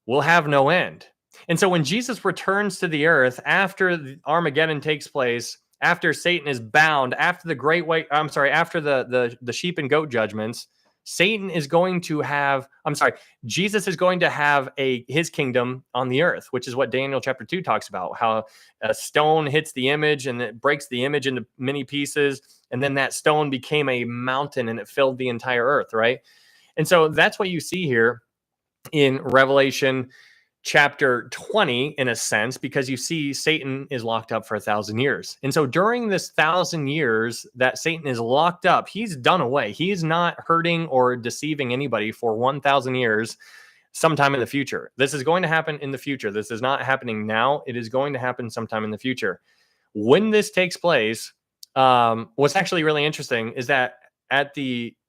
[SPEAKER 2] will have no end. And so when Jesus returns to the earth after Armageddon takes place, after Satan is bound, after after the sheep and goat judgments, Jesus is going to have his kingdom on the earth, which is what Daniel chapter 2 talks about, how a stone hits the image and it breaks the image into many pieces. And then that stone became a mountain and it filled the entire earth, right? And so that's what you see here in Revelation chapter 20, in a sense, because you see Satan is locked up for 1,000 years. And so during this 1,000 years that Satan is locked up, he's done away. He's not hurting or deceiving anybody for 1,000 years sometime in the future. This is going to happen in the future. This is not happening now. It is going to happen sometime in the future. When this takes place, what's actually really interesting is that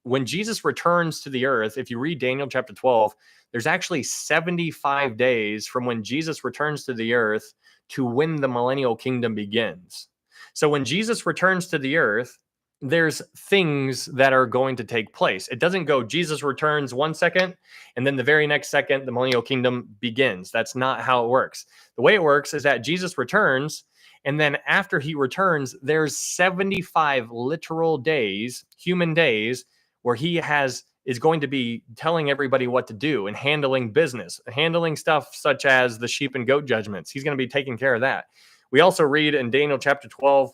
[SPEAKER 2] when Jesus returns to the earth, if you read Daniel chapter 12, there's actually 75 days from when Jesus returns to the earth to when the millennial kingdom begins. So when Jesus returns to the earth, there's things that are going to take place. It doesn't go, Jesus returns 1 second, and then the very next second, the millennial kingdom begins. That's not how it works. The way it works is that Jesus returns, and then after he returns, there's 75 literal days, human days, where he is going to be telling everybody what to do and handling business, handling stuff such as the sheep and goat judgments. He's going to be taking care of that. We also read in Daniel chapter 12,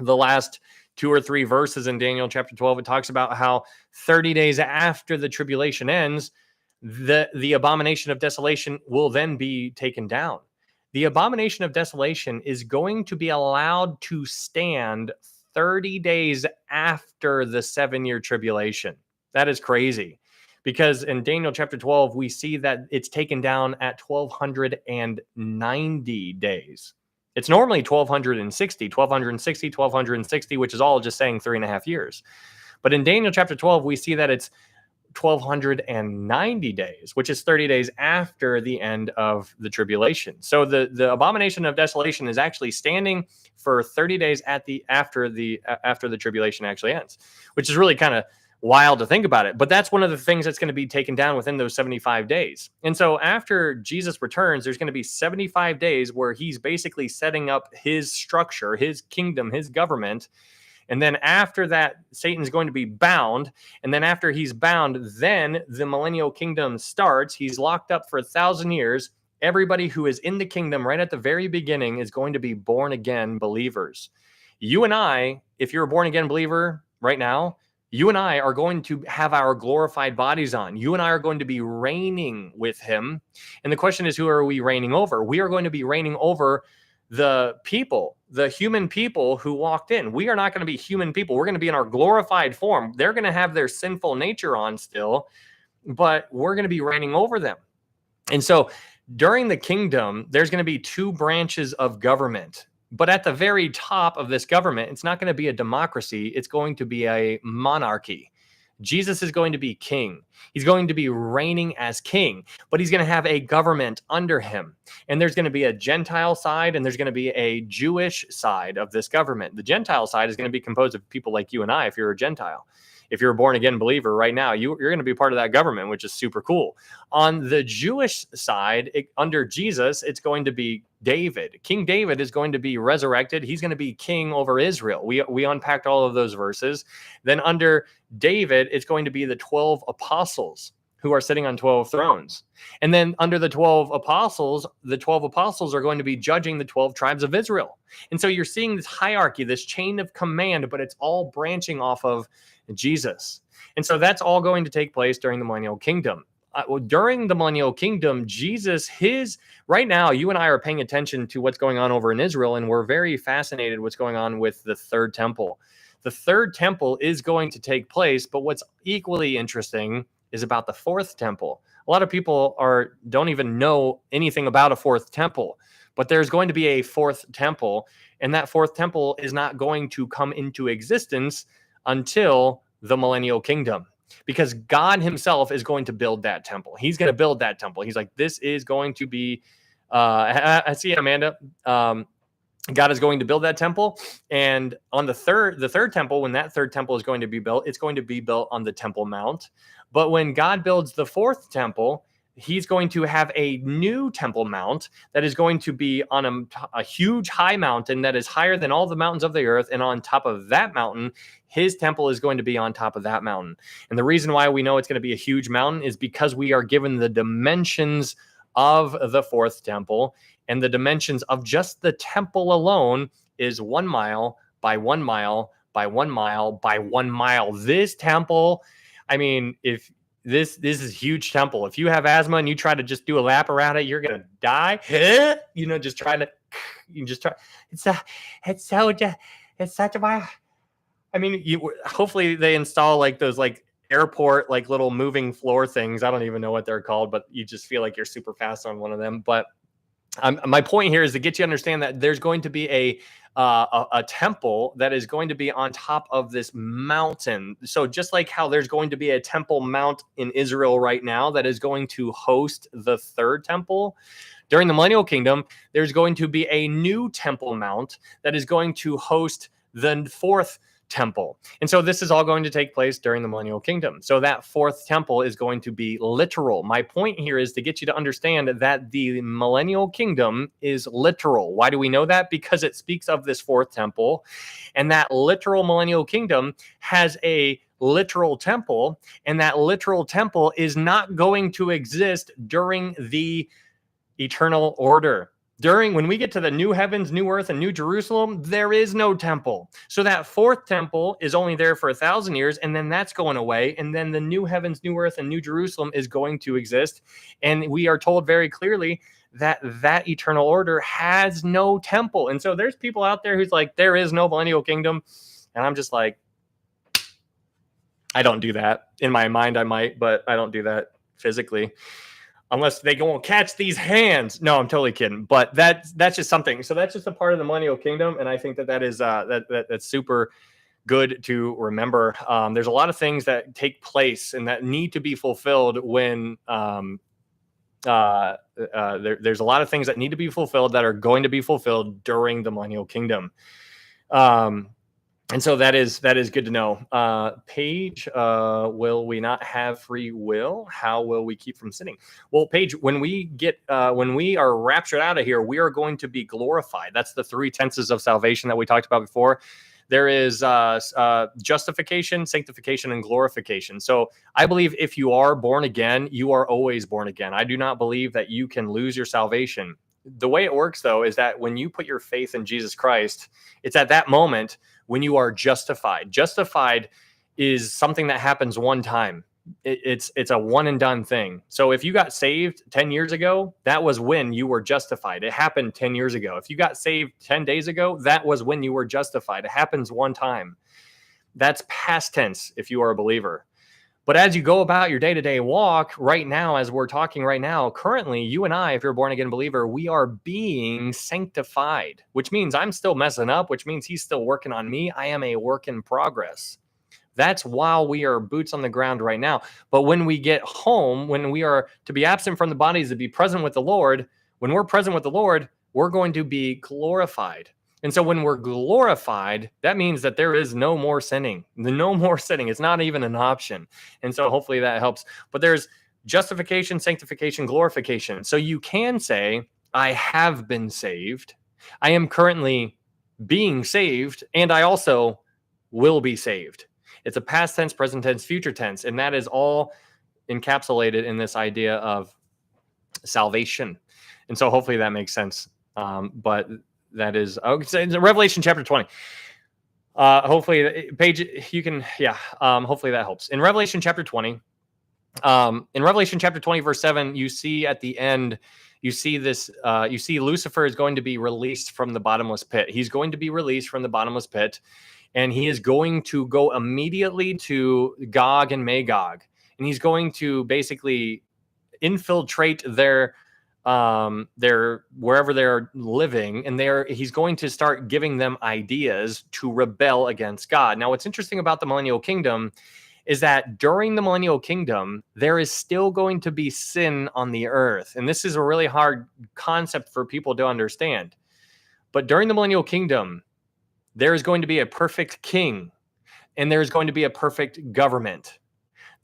[SPEAKER 2] the last 2 or 3 verses in Daniel chapter 12, it talks about how 30 days after the tribulation ends, the abomination of desolation will then be taken down. The abomination of desolation is going to be allowed to stand 30 days after the 7-year tribulation. That is crazy, because in Daniel chapter 12, we see that it's taken down at 1290 days. It's normally 1260, which is all just saying 3.5 years. But in Daniel chapter 12, we see that it's 1290 days, which is 30 days after the end of the tribulation. So the abomination of desolation is actually standing for 30 days after the tribulation actually ends, which is really kind of wild to think about it. But that's one of the things that's going to be taken down within those 75 days. And so after Jesus returns, there's going to be 75 days where he's basically setting up his structure, his kingdom, his government. And then after that, Satan's going to be bound. And then after he's bound, then the millennial kingdom starts. He's locked up for 1,000 years. Everybody who is in the kingdom right at the very beginning is going to be born again believers. You and I, if you're a born again believer right now, you and I are going to have our glorified bodies on. You and I are going to be reigning with him. And the question is, who are we reigning over? We are going to be reigning over the people, the human people who walked in. We are not going to be human people. We're going to be in our glorified form. They're going to have their sinful nature on still, but we're going to be reigning over them. And so during the kingdom, there's going to be 2 branches of government. But at the very top of this government, it's not going to be a democracy. It's going to be a monarchy. Jesus is going to be king. He's going to be reigning as king, but he's going to have a government under him. And there's going to be a Gentile side and there's going to be a Jewish side of this government. The Gentile side is going to be composed of people like you and I, if you're a Gentile. If you're a born again believer right now, you're going to be part of that government, which is super cool. On the Jewish side, under Jesus, it's going to be David. King David is going to be resurrected. He's going to be king over Israel. We unpacked all of those verses. Then under David, it's going to be the 12 apostles who are sitting on 12 thrones. And then under the 12 apostles are going to be judging the 12 tribes of Israel. And so you're seeing this hierarchy, this chain of command, but it's all branching off of Jesus. And so that's all going to take place during the millennial kingdom. During the millennial kingdom, Jesus, right now, you and I are paying attention to what's going on over in Israel, and we're very fascinated what's going on with the third temple. The third temple is going to take place, but what's equally interesting is about the fourth temple. A lot of people don't even know anything about a fourth temple, but there's going to be a fourth temple, and that fourth temple is not going to come into existence until the millennial kingdom, because God himself is going to build that temple. He's going to build that temple. He's like, this is going to be, I see Amanda. God is going to build that temple. And on the third temple, when that third temple is going to be built, it's going to be built on the Temple Mount. But when God builds the fourth temple, he's going to have a new Temple Mount that is going to be on a huge high mountain that is higher than all the mountains of the earth. And on top of that mountain, his temple is going to be on top of that mountain. And the reason why we know it's going to be a huge mountain is because we are given the dimensions of the fourth temple. And the dimensions of just the temple alone is 1 mile by 1 mile by 1 mile by 1 mile. This temple, I mean, if this is a huge temple. If you have asthma and you try to just do a lap around it, you're gonna die. Just try. It's such a mile. I mean, hopefully they install like those like airport like little moving floor things. I don't even know what they're called, but you just feel like you're super fast on one of them. But my point here is to get you to understand that there's going to be a temple that is going to be on top of this mountain. So just like how there's going to be a Temple Mount in Israel right now that is going to host the third temple, during the millennial kingdom, there's going to be a new Temple Mount that is going to host the fourth temple. And so this is all going to take place during the millennial kingdom. So that fourth temple is going to be literal. My point here is to get you to understand that the millennial kingdom is literal. Why do we know that? Because it speaks of this fourth temple, and that literal millennial kingdom has a literal temple, and that literal temple is not going to exist during the eternal order. When we get to the new heavens, new earth, and new Jerusalem, there is no temple. So that fourth temple is only there for 1,000 years, and then that's going away. And then the new heavens, new earth, and new Jerusalem is going to exist. And we are told very clearly that that eternal order has no temple. And so there's people out there who's like, there is no millennial kingdom. And I'm just like, I don't do that. In my mind, I might, but I don't do that physically. Unless they go and catch these hands. No, I'm totally kidding. But that's just something. So that's just a part of the millennial kingdom, and I think that is that's super good to remember. There's a lot of things that take place and that need to be fulfilled when there's a lot of things that need to be fulfilled that are going to be fulfilled during the millennial kingdom. And so that is good to know. Paige, will we not have free will? How will we keep from sinning? Well, Paige, when we are raptured out of here, we are going to be glorified. That's the 3 tenses of salvation that we talked about before. There is justification, sanctification, and glorification. So I believe if you are born again, you are always born again. I do not believe that you can lose your salvation. The way it works, though, is that when you put your faith in Jesus Christ, it's at that moment when you are justified. Justified is something that happens one time. It's a one and done thing. So if you got saved 10 years ago, that was when you were justified. It happened 10 years ago. If you got saved 10 days ago, that was when you were justified. It happens one time. That's past tense if you are a believer. But as you go about your day-to-day walk right now, as we're talking right now, currently, you and I, if you're a born-again believer, we are being sanctified, which means I'm still messing up, which means he's still working on me. I am a work in progress. That's while we are boots on the ground right now. But when we get home, when we are to be absent from the bodies to be present with the Lord, when we're present with the Lord, we're going to be glorified. And so when we're glorified, that means that there is no more sinning. No more sinning. It's not even an option. And so hopefully that helps. But there's justification, sanctification, glorification. So you can say, I have been saved. I am currently being saved, and I also will be saved. It's a past tense, present tense, future tense, and that is all encapsulated in this idea of salvation. And so hopefully that makes sense. But that is Revelation chapter 20. Hopefully, Paige, you can, hopefully that helps. In Revelation chapter 20, verse 7, you see at the end, you see this, you see Lucifer is going to be released from the bottomless pit. He's going to be released from the bottomless pit, and he is going to go immediately to Gog and Magog, and he's going to basically infiltrate their wherever they're living, and he's going to start giving them ideas to rebel against God. Now, what's interesting about the millennial kingdom is that during the millennial kingdom, there is still going to be sin on the earth. And this is a really hard concept for people to understand. But during the millennial kingdom, there is going to be a perfect king, and there's going to be a perfect government.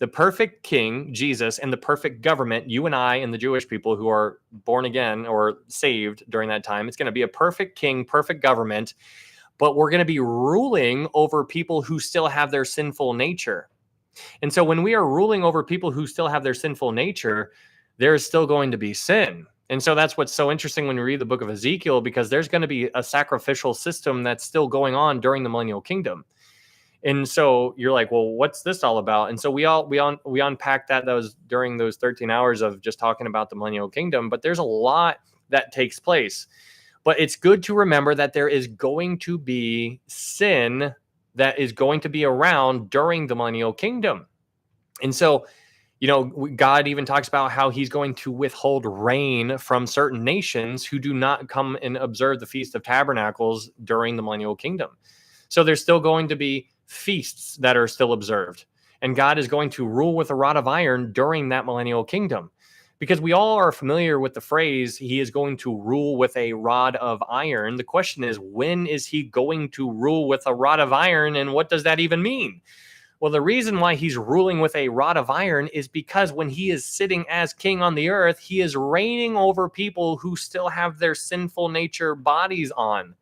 [SPEAKER 2] The perfect king, Jesus, and the perfect government, you and I and the Jewish people who are born again or saved during that time, it's going to be a perfect king, perfect government, but we're going to be ruling over people who still have their sinful nature. And so when we are ruling over people who still have their sinful nature, there is still going to be sin. And so that's what's so interesting when we read the book of Ezekiel, because there's going to be a sacrificial system that's still going on during the millennial kingdom. And so you're like, well, what's this all about? And so we unpacked that was during those 13 hours of just talking about the millennial kingdom. But there's a lot that takes place. But it's good to remember that there is going to be sin that is going to be around during the millennial kingdom. And so, God even talks about how he's going to withhold rain from certain nations who do not come and observe the Feast of Tabernacles during the millennial kingdom. So there's still going to be feasts that are still observed, and God is going to rule with a rod of iron during that millennial kingdom, because we all are familiar with the phrase, he is going to rule with a rod of iron. The question is, when is he going to rule with a rod of iron, and what does that even mean? Well, the reason why he's ruling with a rod of iron is because when he is sitting as king on the earth, he is reigning over people who still have their sinful nature bodies on.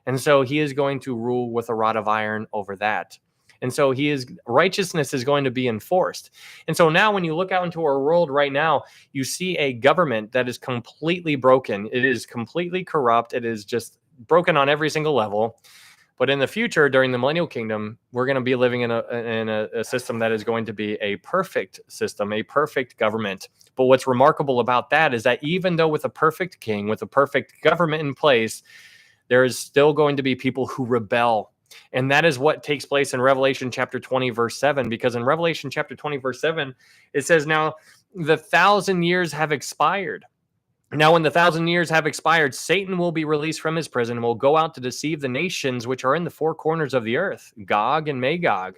[SPEAKER 2] And so he is going to rule with a rod of iron over that. And so righteousness is going to be enforced. And so now when you look out into our world right now, you see a government that is completely broken. It is completely corrupt. It is just broken on every single level. But in the future, during the millennial kingdom, we're going to be living in a system that is going to be a perfect system, a perfect government. But what's remarkable about that is that even though with a perfect king, with a perfect government in place, there is still going to be people who rebel. And that is what takes place in Revelation chapter 20, verse 7, because in Revelation chapter 20, verse 7, it says, now the 1,000 years have expired. Now, when the 1,000 years have expired, Satan will be released from his prison and will go out to deceive the nations which are in the four corners of the earth, Gog and Magog,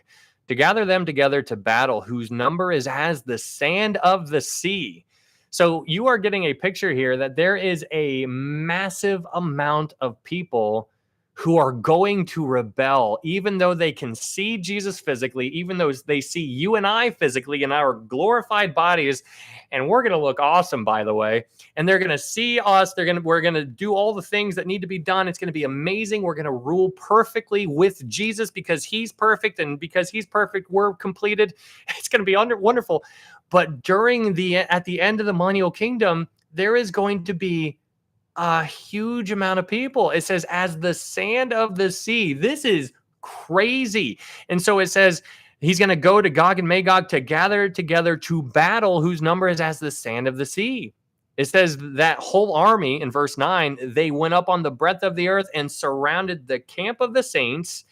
[SPEAKER 2] to gather them together to battle, whose number is as the sand of the sea. So you are getting a picture here that there is a massive amount of people who are going to rebel, even though they can see Jesus physically, even though they see you and I physically in our glorified bodies, and we're going to look awesome, by the way, and they're going to see us. We're going to do all the things that need to be done. It's going to be amazing. We're going to rule perfectly with Jesus because he's perfect, and because he's perfect, we're completed. It's going to be wonderful. But at the end of the millennial kingdom, there is going to be a huge amount of people. It says, as the sand of the sea. This is crazy. And so it says he's going to go to Gog and Magog to gather together to battle, whose number is as the sand of the sea. It says that whole army in verse 9, they went up on the breadth of the earth and surrounded the camp of the saints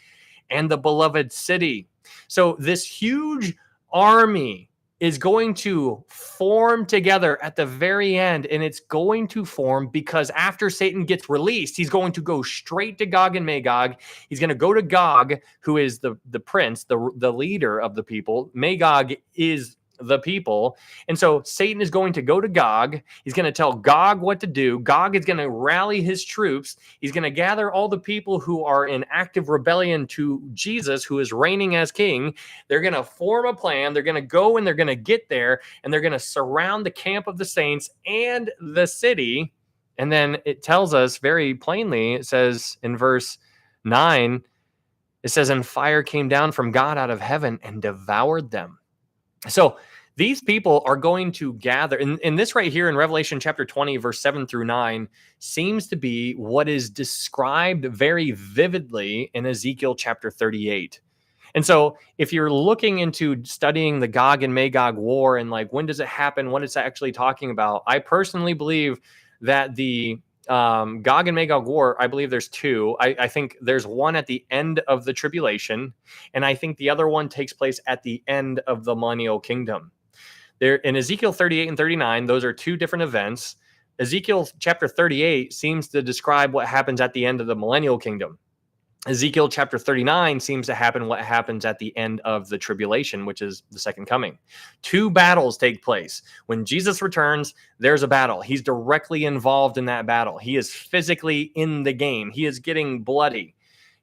[SPEAKER 2] and the beloved city. So this huge army is going to form together at the very end, and it's going to form because after Satan gets released, he's going to go straight to Gog and Magog. He's going to go to Gog, who is the prince, the leader of the people. Magog is the people. And so Satan is going to go to Gog. He's going to tell Gog what to do. Gog is going to rally his troops. He's going to gather all the people who are in active rebellion to Jesus, who is reigning as king. They're going to form a plan. They're going to go and they're going to get there, and they're going to surround the camp of the saints and the city. And then it tells us very plainly, it says in verse 9, it says, and fire came down from God out of heaven and devoured them. So these people are going to gather, and this right here in Revelation chapter 20, verse 7 through 9, seems to be what is described very vividly in Ezekiel chapter 38. And so if you're looking into studying the Gog and Magog war and like when does it happen, what it's actually talking about, I personally believe that the Gog and Magog war, I believe there's two. I think there's one at the end of the tribulation, and I think the other one takes place at the end of the millennial kingdom. There in Ezekiel 38 and 39, those are two different events. Ezekiel chapter 38 seems to describe what happens at the end of the millennial kingdom. Ezekiel chapter 39 seems to happen what happens at the end of the tribulation, which is the second coming. Two battles take place. When Jesus returns, there's a battle. He's directly involved in that battle. He is physically in the game. He is getting bloody.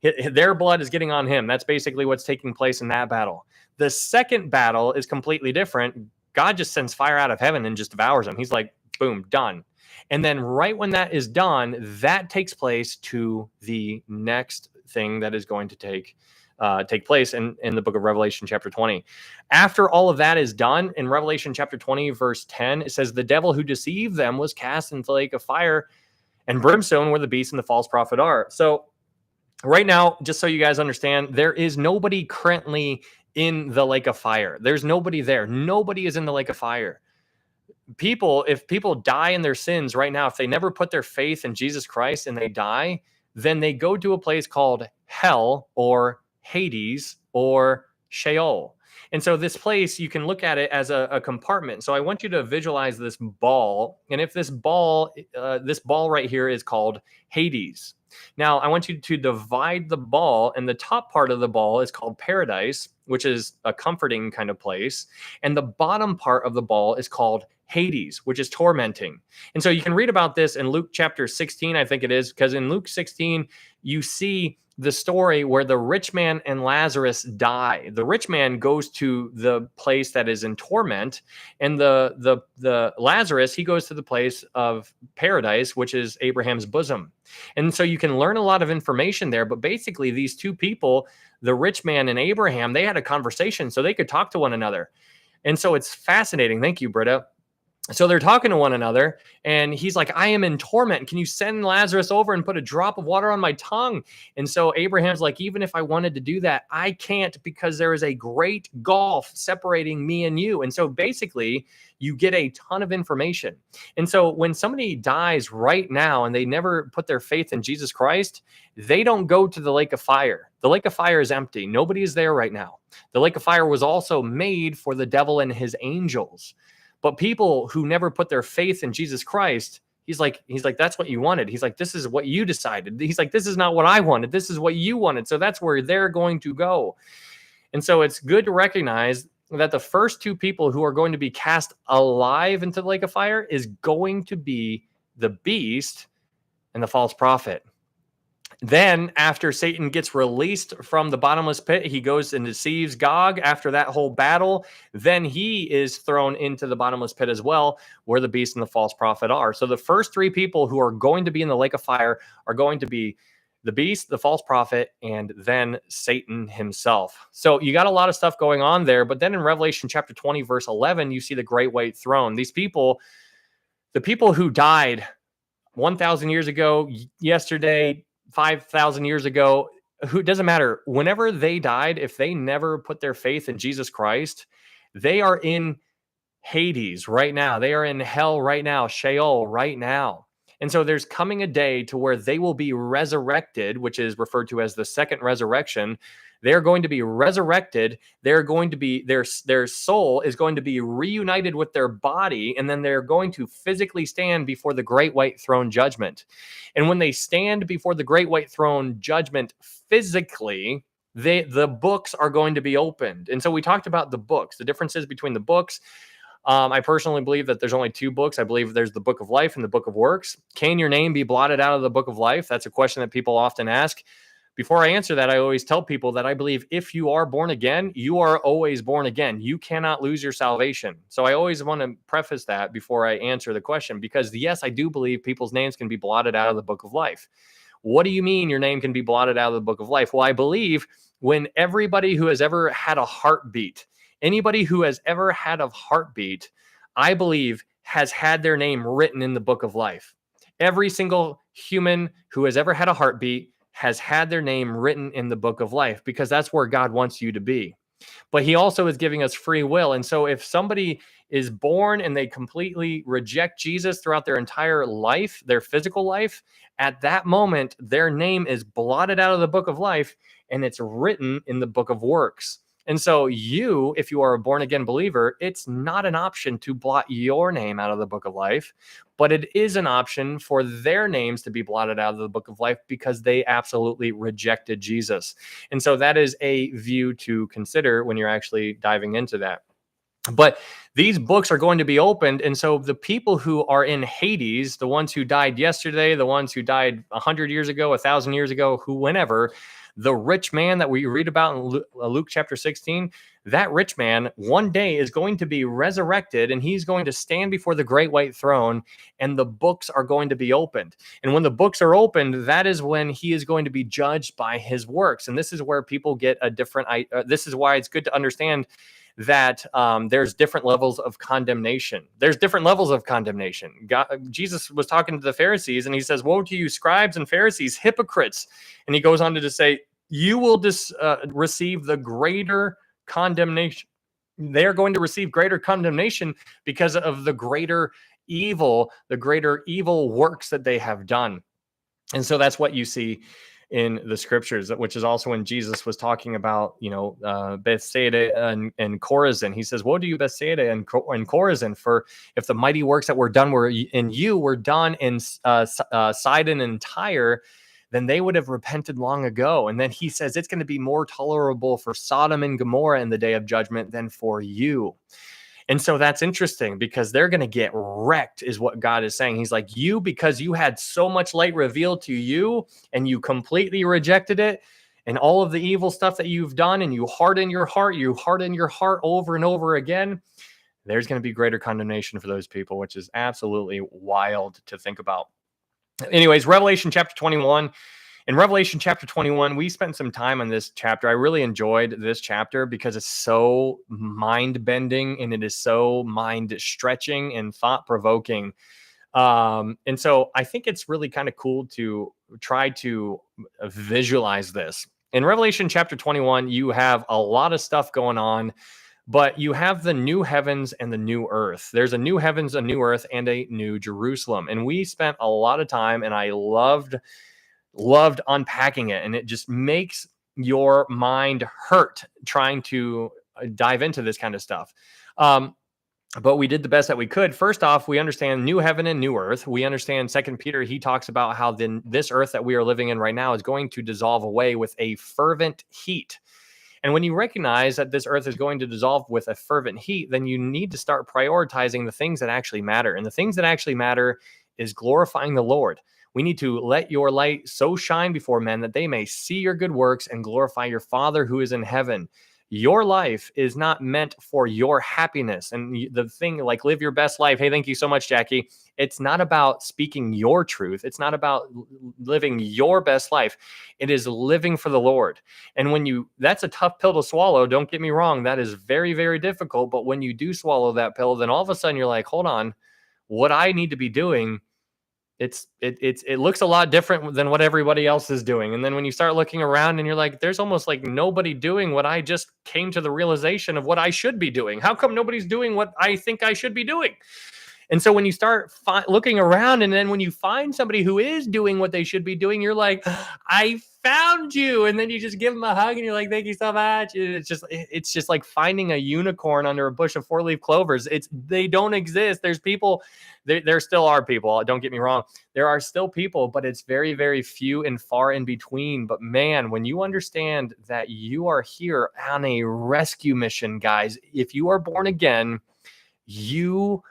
[SPEAKER 2] Their blood is getting on him. That's basically what's taking place in that battle. The second battle is completely different. God just sends fire out of heaven and just devours them. He's like, boom, done. And then right when that is done, that takes place to the next thing that is going to take place in the book of Revelation chapter 20. After all of that is done, in Revelation chapter 20, verse 10, it says, the devil who deceived them was cast into the lake of fire and brimstone where the beast and the false prophet are. So right now, just so you guys understand, there is nobody currently in the lake of fire. There's nobody there. Nobody is in the lake of fire. If people die in their sins right now, if they never put their faith in Jesus Christ and they die, then they go to a place called hell or Hades or Sheol. And so this place, you can look at it as a compartment. So I want you to visualize this ball. And if this ball right here is called Hades. Now, I want you to divide the ball, and the top part of the ball is called paradise, which is a comforting kind of place. And the bottom part of the ball is called Hades, which is tormenting. And so you can read about this in Luke chapter 16, I think it is, because in Luke 16, you see the story where the rich man and Lazarus die. The rich man goes to the place that is in torment, and the Lazarus, he goes to the place of paradise, which is Abraham's bosom. And so you can learn a lot of information there. But basically, these two people, the rich man and Abraham, they had a conversation so they could talk to one another. And so it's fascinating. Thank you, Britta. So they're talking to one another, and he's like, I am in torment. Can you send Lazarus over and put a drop of water on my tongue? And so Abraham's like, even if I wanted to do that, I can't, because there is a great gulf separating me and you. And so basically, you get a ton of information. And so when somebody dies right now and they never put their faith in Jesus Christ, they don't go to the lake of fire. The lake of fire is empty. Nobody is there right now. The lake of fire was also made for the devil and his angels. But people who never put their faith in Jesus Christ, he's like, that's what you wanted. He's like, this is what you decided. He's like, this is not what I wanted. This is what you wanted. So that's where they're going to go. And so it's good to recognize that the first two people who are going to be cast alive into the lake of fire is going to be the beast and the false prophet. Then after Satan gets released from the bottomless pit, he goes and deceives Gog after that whole battle. Then he is thrown into the bottomless pit as well, where the beast and the false prophet are. So the first three people who are going to be in the lake of fire are going to be the beast, the false prophet, and then Satan himself. So you got a lot of stuff going on there. But then in Revelation chapter 20, verse 11, you see the great white throne. These people, the people who died 1,000 years ago, yesterday, 5,000 years ago, who doesn't matter. Whenever they died, if they never put their faith in Jesus Christ, they are in Hades right now. They are in hell right now, Sheol right now. And so there's coming a day to where they will be resurrected, which is referred to as the second resurrection. They're going to be resurrected. They're going to be, their soul is going to be reunited with their body, and then they're going to physically stand before the great white throne judgment. And when they stand before the great white throne judgment physically, the books are going to be opened. And so we talked about the books, the differences between the books. I personally believe that there's only two books. I believe there's the book of life and the book of works. Can your name be blotted out of the book of life? That's a question that people often ask. Before I answer that, I always tell people that I believe if you are born again, you are always born again. You cannot lose your salvation. So I always want to preface that before I answer the question, because yes, I do believe people's names can be blotted out of the book of life. What do you mean your name can be blotted out of the book of life? Well, I believe when everybody who has ever had a heartbeat, anybody who has ever had a heartbeat, I believe has had their name written in the book of life. Every single human who has ever had a heartbeat has had their name written in the book of life, because that's where God wants you to be. But he also is giving us free will. And so if somebody is born and they completely reject Jesus throughout their entire life, their physical life, at that moment, their name is blotted out of the book of life and it's written in the book of works. And so you, if you are a born again believer, it's not an option to blot your name out of the book of life, but it is an option for their names to be blotted out of the book of life because they absolutely rejected Jesus. And so that is a view to consider when you're actually diving into that. But these books are going to be opened. And so the people who are in Hades, the ones who died yesterday, the ones who died 100 years ago, 1,000 years ago, whenever, the rich man that we read about in Luke chapter 16, that rich man one day is going to be resurrected, and he's going to stand before the great white throne, and the books are going to be opened. And when the books are opened, that is when he is going to be judged by his works. And this is where people get a different, this is why it's good to understand that there's different levels of condemnation. There's different levels of condemnation. Jesus was talking to the Pharisees, and he says, woe to you, scribes and Pharisees, hypocrites. And he goes on to just say, you will receive the greater condemnation. They're going to receive greater condemnation because of the greater evil works that they have done. And so that's what you see in the scriptures, which is also when Jesus was talking about, Bethsaida and Chorazin. He says, woe to you, Bethsaida and Chorazin, for if the mighty works that were done in you were done in Sidon and Tyre, then they would have repented long ago. And then he says it's going to be more tolerable for Sodom and Gomorrah in the day of judgment than for you. And so that's interesting because they're going to get wrecked is what God is saying. He's like, you, because you had so much light revealed to you and you completely rejected it and all of the evil stuff that you've done, and you harden your heart over and over again. There's going to be greater condemnation for those people, which is absolutely wild to think about. Anyways, Revelation chapter 21. In Revelation chapter 21, we spent some time on this chapter. I really enjoyed this chapter because it's so mind-bending and it is so mind-stretching and thought-provoking. And so I think it's really kind of cool to try to visualize this. In Revelation chapter 21, you have a lot of stuff going on, but you have the new heavens and the new earth. There's a new heavens, a new earth, and a new Jerusalem. And we spent a lot of time, and I loved unpacking it. And it just makes your mind hurt trying to dive into this kind of stuff. But we did the best that we could. First off, we understand new heaven and new earth. We understand 2 Peter, he talks about how then this earth that we are living in right now is going to dissolve away with a fervent heat. And when you recognize that this earth is going to dissolve with a fervent heat, then you need to start prioritizing the things that actually matter. And the things that actually matter is glorifying the Lord. We need to let your light so shine before men that they may see your good works and glorify your Father who is in heaven. Your life is not meant for your happiness. And the thing, like, live your best life. Hey, thank you so much, Jackie. It's not about speaking your truth. It's not about living your best life. It is living for the Lord. And that's a tough pill to swallow. Don't get me wrong. That is very, very difficult. But when you do swallow that pill, then all of a sudden you're like, hold on, what I need to be doing, it looks a lot different than what everybody else is doing. And then when you start looking around and you're like, there's almost like nobody doing what I just came to the realization of what I should be doing. How come nobody's doing what I think I should be doing? And so when you start looking around, and then when you find somebody who is doing what they should be doing, you're like, I found you. And then you just give them a hug and you're like, thank you so much. It's just like finding a unicorn under a bush of 4-leaf clovers. They don't exist. There's people, there still are people. Don't get me wrong. There are still people, but it's very, very few and far in between. But man, when you understand that you are here on a rescue mission, guys, if you are born again, you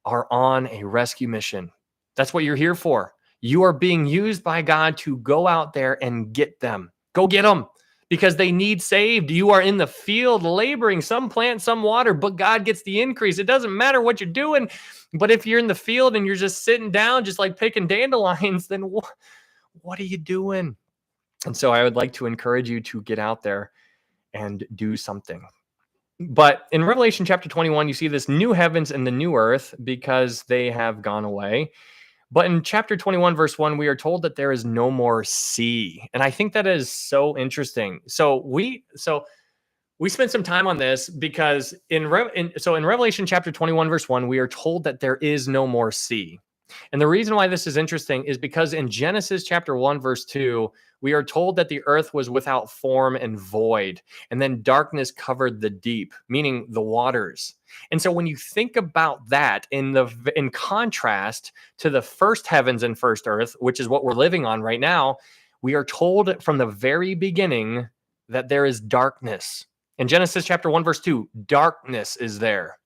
[SPEAKER 2] are on a rescue mission. That's what you're here for. You are being used by God to go out there and get them. Go get them because they need saved. You are in the field laboring, some plant, some water, but God gets the increase. It doesn't matter what you're doing. But if you're in the field and you're just sitting down, just like picking dandelions, then what are you doing? And so I would like to encourage you to get out there and do something. But in Revelation chapter 21, you see this new heavens and the new earth because they have gone away. But in chapter 21, verse 1, we are told that there is no more sea. And I think that is so interesting. So we spent some time on this because in Revelation chapter 21, verse 1, we are told that there is no more sea. And the reason why this is interesting is because in Genesis chapter 1, verse 2, we are told that the earth was without form and void, and then darkness covered the deep, meaning the waters. And so when you think about that in contrast to the first heavens and first earth, which is what we're living on right now, we are told from the very beginning that there is darkness. In Genesis chapter 1, verse 2, darkness is there.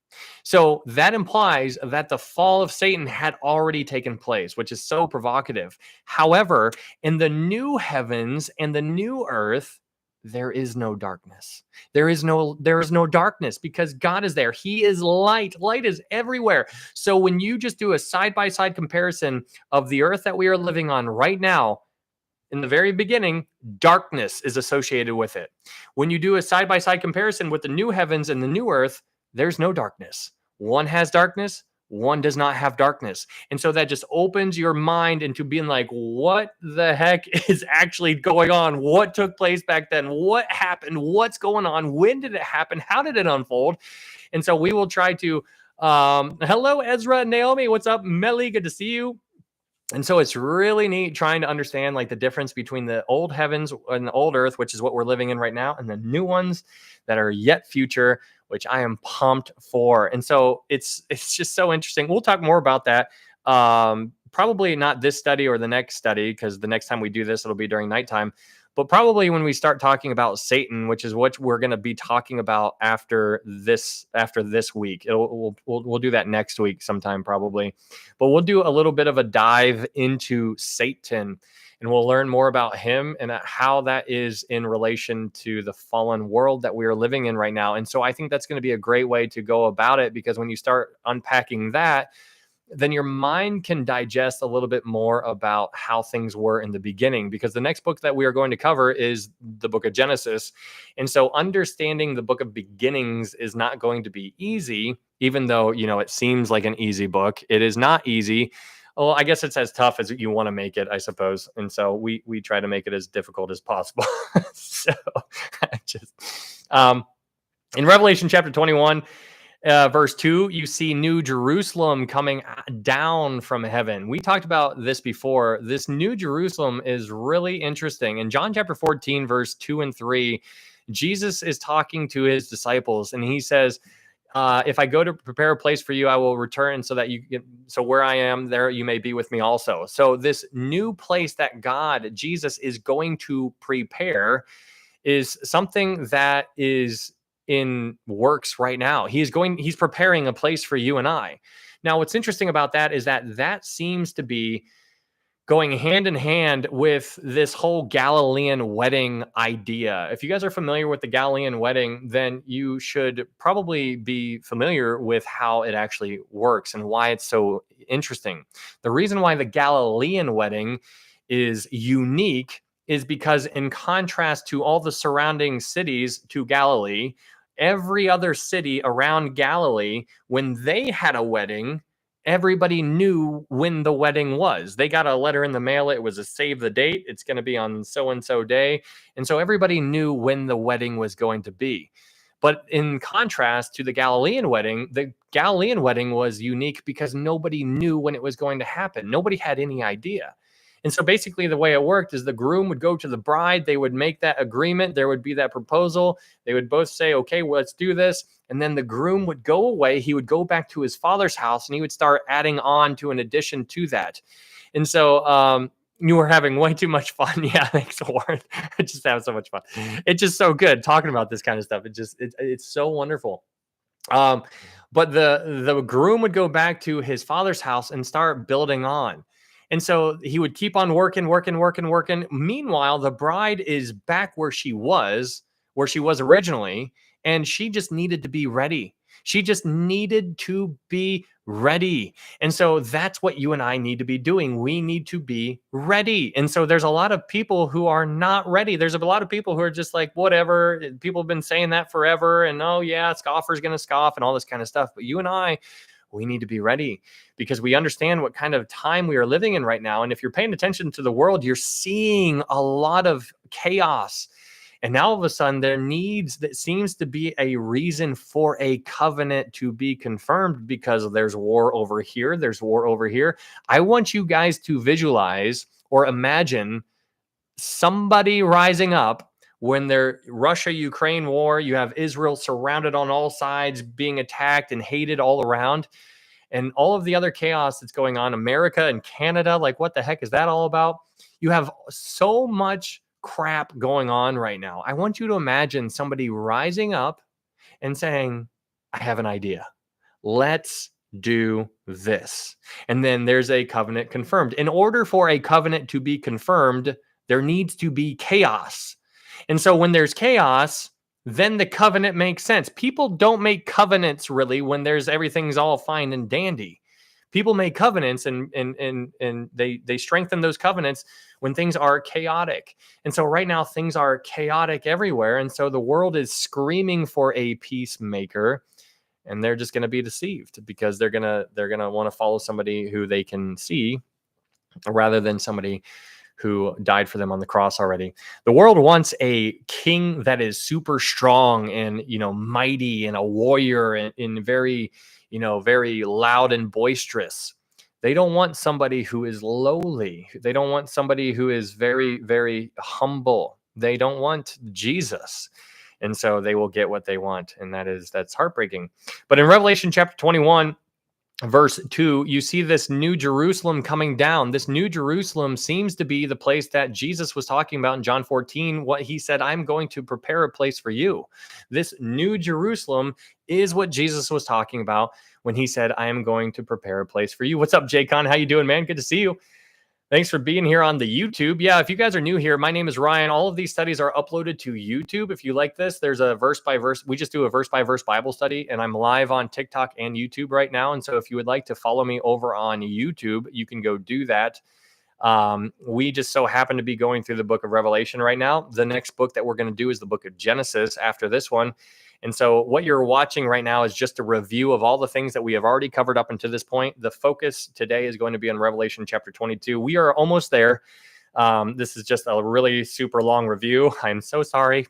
[SPEAKER 2] So that implies that the fall of Satan had already taken place, which is so provocative. However, in the new heavens and the new earth, there is no darkness. There is no darkness because God is there. He is light. Light is everywhere. So when you just do a side-by-side comparison of the earth that we are living on right now, in the very beginning, darkness is associated with it. When you do a side-by-side comparison with the new heavens and the new earth, there's no darkness. One has darkness, one does not have darkness. And so that just opens your mind into being like, what the heck is actually going on? What took place back then? What happened? What's going on? When did it happen? How did it unfold? And so we will try to, hello, Ezra and Naomi. What's up, Melly? Good to see you. And so it's really neat trying to understand like the difference between the old heavens and the old earth, which is what we're living in right now, and the new ones that are yet future, which I am pumped for. And so it's just so interesting. We'll talk more about that. Probably not this study or the next study, because the next time we do this, it'll be during nighttime. But probably when we start talking about Satan, which is what we're going to be talking about after this week, we'll do that next week sometime probably. But we'll do a little bit of a dive into Satan, and we'll learn more about him and how that is in relation to the fallen world that we are living in right now. And so I think that's going to be a great way to go about it, because when you start unpacking that, then your mind can digest a little bit more about how things were in the beginning, because the next book that we are going to cover is the book of Genesis. And so understanding the book of beginnings is not going to be easy, even though, it seems like an easy book. It is not easy. Well, I guess it's as tough as you want to make it, I suppose. And so we try to make it as difficult as possible. So in Revelation chapter 21, verse 2, you see New Jerusalem coming down from heaven. We talked about this before. This New Jerusalem is really interesting. In John chapter 14, verse 2 and 3, Jesus is talking to his disciples, and he says, if I go to prepare a place for you, I will return so that so where I am, there you may be with me also. So this new place that Jesus is going to prepare is something that is in works right now. He's preparing a place for you and I. Now, what's interesting about that is that seems to be going hand in hand with this whole Galilean wedding idea. If you guys are familiar with the Galilean wedding, then you should probably be familiar with how it actually works and why it's so interesting. The reason why the Galilean wedding is unique is because, in contrast to all the surrounding cities to Galilee, every other city around Galilee, when they had a wedding, everybody knew when the wedding was. They got a letter in the mail. It was a save the date. It's going to be on so-and-so day. And so everybody knew when the wedding was going to be. But in contrast to the Galilean wedding was unique because nobody knew when it was going to happen. Nobody had any idea. And so basically the way it worked is the groom would go to the bride. They would make that agreement. There would be that proposal. They would both say, okay, well, let's do this. And then the groom would go away. He would go back to his father's house, and he would start adding on to an addition to that. And so you were having way too much fun. Yeah, thanks, Warren. I just have so much fun. It's just so good talking about this kind of stuff. It's so wonderful. But the groom would go back to his father's house and start building on. And so he would keep on working. Meanwhile, the bride is back where she was originally, and she just needed to be ready. And so that's what you and I need to be doing. We need to be ready. And so there's a lot of people who are not ready. There's a lot of people who are just like, whatever. People have been saying that forever. And oh yeah, scoffer's going to scoff and all this kind of stuff. But you and I, we need to be ready because we understand what kind of time we are living in right now. And if you're paying attention to the world, you're seeing a lot of chaos. And now all of a sudden there seems to be a reason for a covenant to be confirmed because there's war over here. There's war over here. I want you guys to visualize or imagine somebody rising up when their Russia-Ukraine war. You have Israel surrounded on all sides, being attacked and hated all around. And all of the other chaos that's going on, America and Canada, like what the heck is that all about? You have so much crap going on right now. I want you to imagine somebody rising up and saying, I have an idea. Let's do this. And then there's a covenant confirmed. In order for a covenant to be confirmed, there needs to be chaos. And so when there's chaos, then the covenant makes sense. People don't make covenants really when everything's all fine and dandy. People make covenants and they strengthen those covenants when things are chaotic. And so right now things are chaotic everywhere. And so the world is screaming for a peacemaker, and they're just going to be deceived because they're going to want to follow somebody who they can see rather than somebody who died for them on the cross already. The world wants a king that is super strong and, mighty, and a warrior and very, very loud and boisterous. They don't want somebody who is lowly. They don't want somebody who is very, very humble. They don't want Jesus. And so they will get what they want. And that's heartbreaking. But in Revelation chapter 21, verse 2, you see this New Jerusalem coming down. This New Jerusalem seems to be the place that Jesus was talking about in John 14. What he said, I'm going to prepare a place for you. This New Jerusalem is what Jesus was talking about when he said, I am going to prepare a place for you. What's up, Jaycon? How you doing, man? Good to see you. Thanks for being here on the YouTube. Yeah, if you guys are new here, my name is Ryan. All of these studies are uploaded to YouTube. If you like this, there's a verse by verse. We just do a verse by verse Bible study, and I'm live on TikTok and YouTube right now. And so if you would like to follow me over on YouTube, you can go do that. We just so happen to be going through the book of Revelation right now. The next book that we're going to do is the book of Genesis after this one. And so what you're watching right now is just a review of all the things that we have already covered up until this point. The focus today is going to be on Revelation chapter 22. We are almost there. This is just a really super long review. I'm so sorry.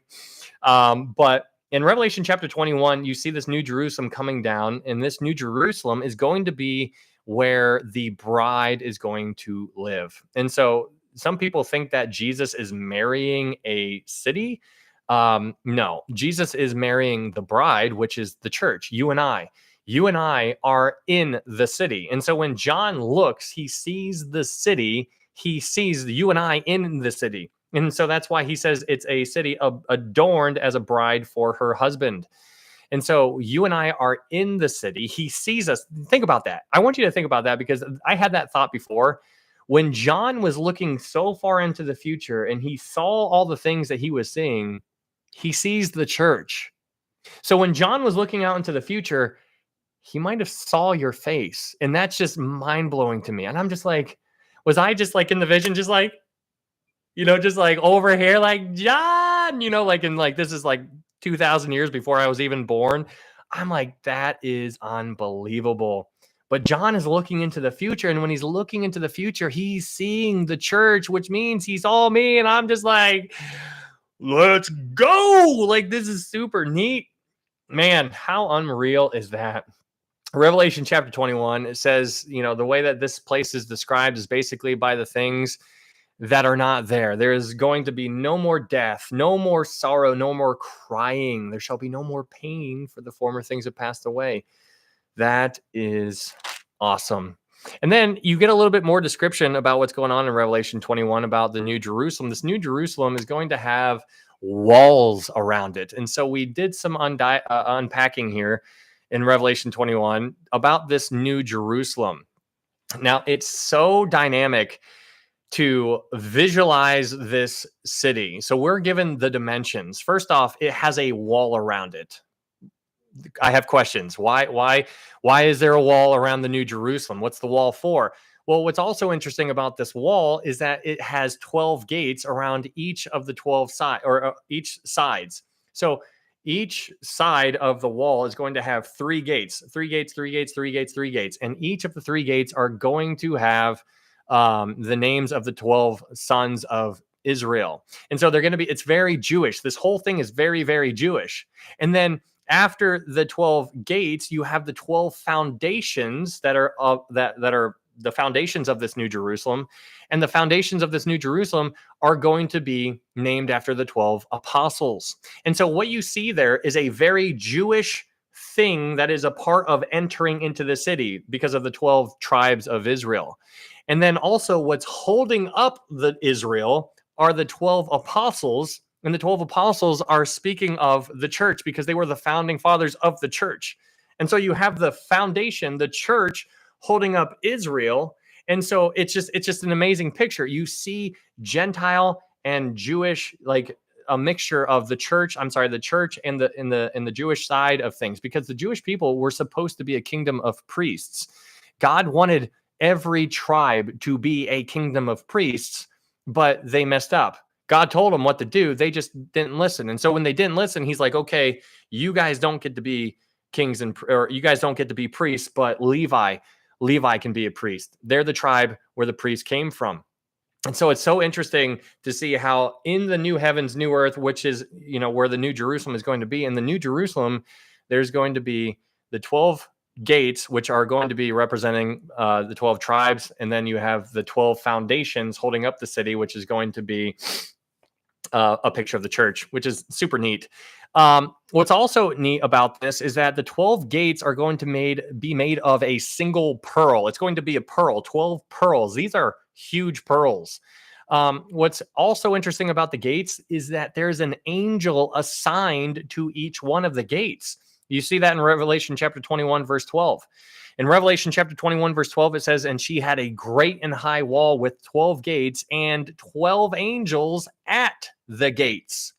[SPEAKER 2] But in Revelation chapter 21, you see this New Jerusalem coming down, and this New Jerusalem is going to be where the bride is going to live. And so some people think that Jesus is marrying a city. No, Jesus is marrying the bride, which is the church, you and I. You and I are in the city. And so when John looks, he sees the city, he sees you and I in the city. And so that's why he says it's a city adorned as a bride for her husband. And so you and I are in the city. He sees us. Think about that. I want you to think about that because I had that thought before. When John was looking so far into the future and he saw all the things that he was seeing, he sees the church. So when John was looking out into the future, he might have saw your face. And that's just mind-blowing to me. And I'm just like, was I just like in the vision, just like, just like over here, like John, this is like 2,000 years before I was even born. I'm like, that is unbelievable. But John is looking into the future. And when he's looking into the future, he's seeing the church, which means he saw me. And I'm just like, let's go. Like, this is super neat. Man, how unreal is that? Revelation chapter 21, it says, the way that this place is described is basically by the things that are not there. There is going to be no more death, no more sorrow, no more crying. There shall be no more pain, for the former things have passed away. That is awesome. And then you get a little bit more description about what's going on in Revelation 21 about the New Jerusalem. This New Jerusalem is going to have walls around it. And so we did some unpacking here in Revelation 21 about this New Jerusalem. Now, it's so dynamic to visualize this city. So we're given the dimensions. First off, it has a wall around it. I have questions. Why is there a wall around the New Jerusalem? What's the wall for? Well, what's also interesting about this wall is that it has 12 gates around each of the 12 each sides. So each side of the wall is going to have 3 gates, 3 gates, 3 gates, 3 gates, 3 gates. And each of the 3 gates are going to have the names of the 12 sons of Israel. And so they're going to be, it's very Jewish. This whole thing is very, very Jewish. And then after the 12 gates, you have the 12 foundations that are the foundations of this New Jerusalem. And the foundations of this New Jerusalem are going to be named after the 12 apostles. And so what you see there is a very Jewish thing that is a part of entering into the city because of the 12 tribes of Israel. And then also what's holding up the Israel are the 12 apostles. And the 12 apostles are speaking of the church because they were the founding fathers of the church. And so you have the foundation, the church, holding up Israel. And so it's just an amazing picture. You see Gentile and Jewish, like a mixture of the church and the Jewish side of things, because the Jewish people were supposed to be a kingdom of priests. God wanted every tribe to be a kingdom of priests, but they messed up. God told them what to do. They just didn't listen. And so when they didn't listen, he's like, okay, you guys don't get to be kings or you guys don't get to be priests, but Levi can be a priest. They're the tribe where the priest came from. And so it's so interesting to see how in the new heavens, new earth, which is, where the New Jerusalem is going to be, in the New Jerusalem, there's going to be the 12 gates, which are going to be representing the 12 tribes. And then you have the 12 foundations holding up the city, which is going to be a picture of the church, which is super neat. What's also neat about this is that the 12 gates are going to be made of a single pearl. It's going to be a pearl, 12 pearls. These are huge pearls. What's also interesting about the gates is that there's an angel assigned to each one of the gates. You see that in Revelation chapter 21, verse 12. In Revelation chapter 21, verse 12, it says, and she had a great and high wall with 12 gates and 12 angels at the gates.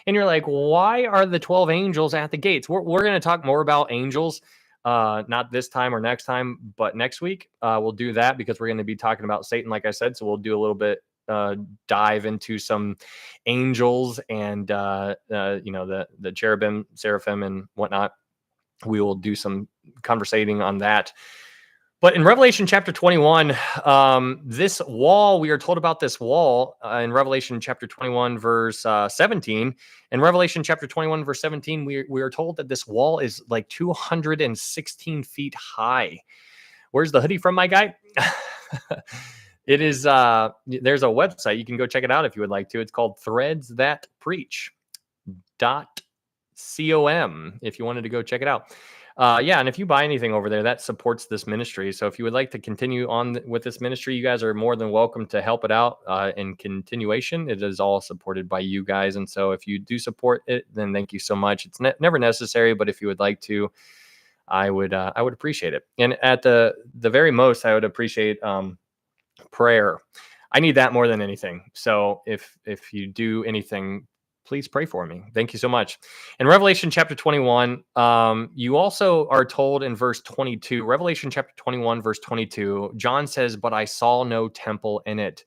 [SPEAKER 2] And you're like, why are the 12 angels at the gates? We're going to talk more about angels, not this time or next time, but next week. We'll do that because we're going to be talking about Satan, like I said. So we'll do a little bit dive into some angels and the cherubim, seraphim, and whatnot. We will do some conversating on that. But in Revelation chapter 21, this wall, we are told about this wall in Revelation chapter 21, verse 17. In Revelation chapter 21, verse 17, we are told that this wall is like 216 feet high. Where's the hoodie from, my guy? It is, there's a website. You can go check it out if you would like to. It's called threadsthatpreach.com if you wanted to go check it out. And if you buy anything over there, that supports this ministry. So if you would like to continue on with this ministry, you guys are more than welcome to help it out in continuation. It is all supported by you guys. And so if you do support it, then thank you so much. It's never necessary, but if you would like to, I would appreciate it. And at the very most, I would appreciate prayer. I need that more than anything. So if you do anything, please pray for me. Thank you so much. In Revelation chapter 21, you also are told in verse 22, Revelation chapter 21, verse 22, John says, but I saw no temple in it.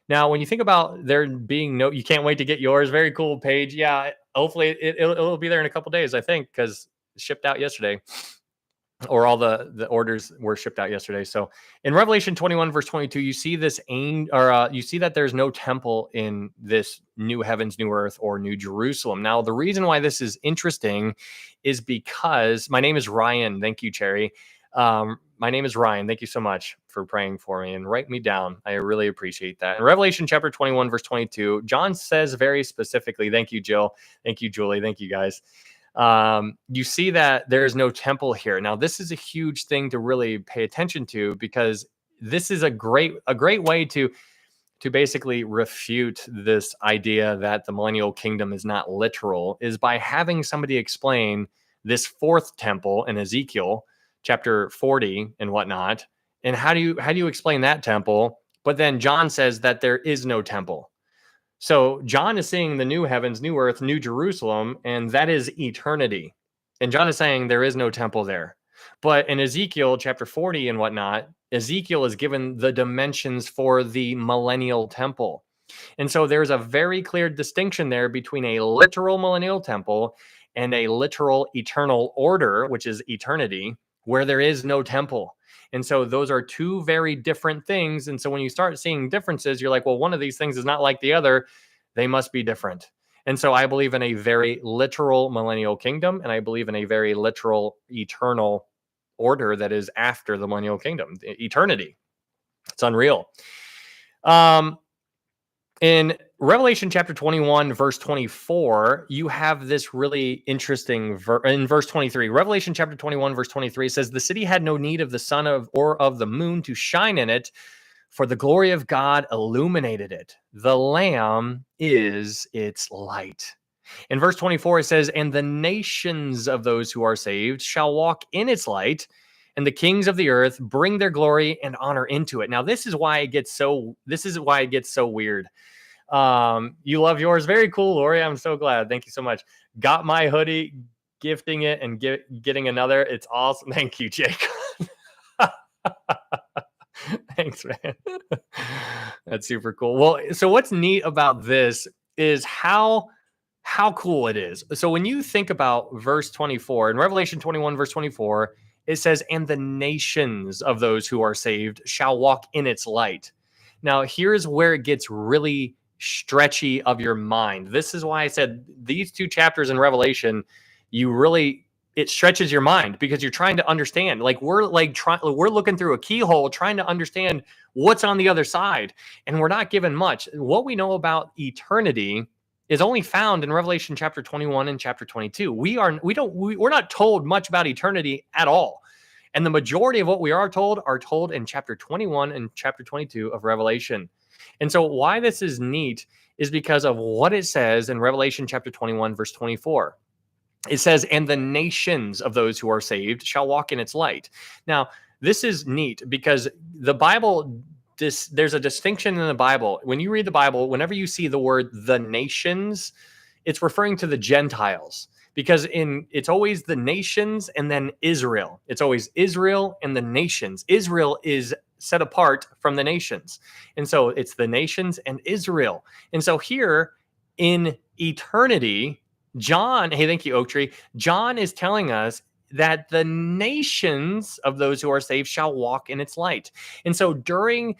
[SPEAKER 2] Now, when you think about there being no, you can't wait to get yours. Very cool page. Yeah, hopefully it'll be there in a couple days, I think, because it shipped out yesterday. Or all the orders were shipped out yesterday. So in Revelation 21, verse 22, you see this you see that there's no temple in this new heavens, new earth, or new Jerusalem. Now, the reason why this is interesting is because my name is Ryan. Thank you, Cherry. My name is Ryan. Thank you so much for praying for me and write me down. I really appreciate that. In Revelation chapter 21, verse 22, John says very specifically, thank you, Jill. Thank you, Julie. Thank you, guys. You see that there is no temple here. Now, this is a huge thing to really pay attention to because this is a great way to basically refute this idea that the millennial kingdom is not literal, is by having somebody explain this fourth temple in Ezekiel chapter 40 and whatnot. And how do you explain that temple? But then John says that there is no temple. So John is seeing the new heavens, new earth, new Jerusalem, and that is eternity. And John is saying there is no temple there. But in Ezekiel chapter 40 and whatnot, Ezekiel is given the dimensions for the millennial temple. And so there's a very clear distinction there between a literal millennial temple and a literal eternal order, which is eternity, where there is no temple. And so those are two very different things. And so when you start seeing differences, you're like, well, one of these things is not like the other. They must be different. And so I believe in a very literal millennial kingdom, and I believe in a very literal eternal order that is after the millennial kingdom, eternity. It's unreal. In Revelation chapter 21, verse 24, you have this really interesting in verse 23. Revelation chapter 21, verse 23 says, the city had no need of the sun or of the moon to shine in it, for the glory of God illuminated it. The Lamb is its light. In verse 24, it says, and the nations of those who are saved shall walk in its light, and the kings of the earth bring their glory and honor into it. Now, this is why it gets so weird. You love yours. Very cool, Lori. I'm so glad. Thank you so much. Got my hoodie, gifting it and getting another. It's awesome. Thank you, Jake. Thanks, man. That's super cool. Well, so what's neat about this is how cool it is. So when you think about verse 24 in Revelation 21, verse 24, it says, and the nations of those who are saved shall walk in its light. Now, here's where it gets really stretchy of your mind. This is why I said these two chapters in Revelation, it stretches your mind because you're trying to understand. Like we're looking through a keyhole trying to understand what's on the other side, and we're not given much. What we know about eternity is only found in Revelation chapter 21 and chapter 22. We're not told much about eternity at all. And the majority of what we are told in chapter 21 and chapter 22 of Revelation. And so why this is neat is because of what it says in Revelation chapter 21, verse 24. it says, and the nations of those who are saved shall walk in its light. Now, this is neat because the Bible, there's a distinction in the Bible. When you read the Bible, whenever you see the word the nations, it's referring to the Gentiles, because it's always the nations and then Israel. It's always Israel and the nations. Israel is set apart from the nations. And so it's the nations and Israel. And so here in eternity, John, hey, thank you, Oak Tree. John is telling us that the nations of those who are saved shall walk in its light. And so during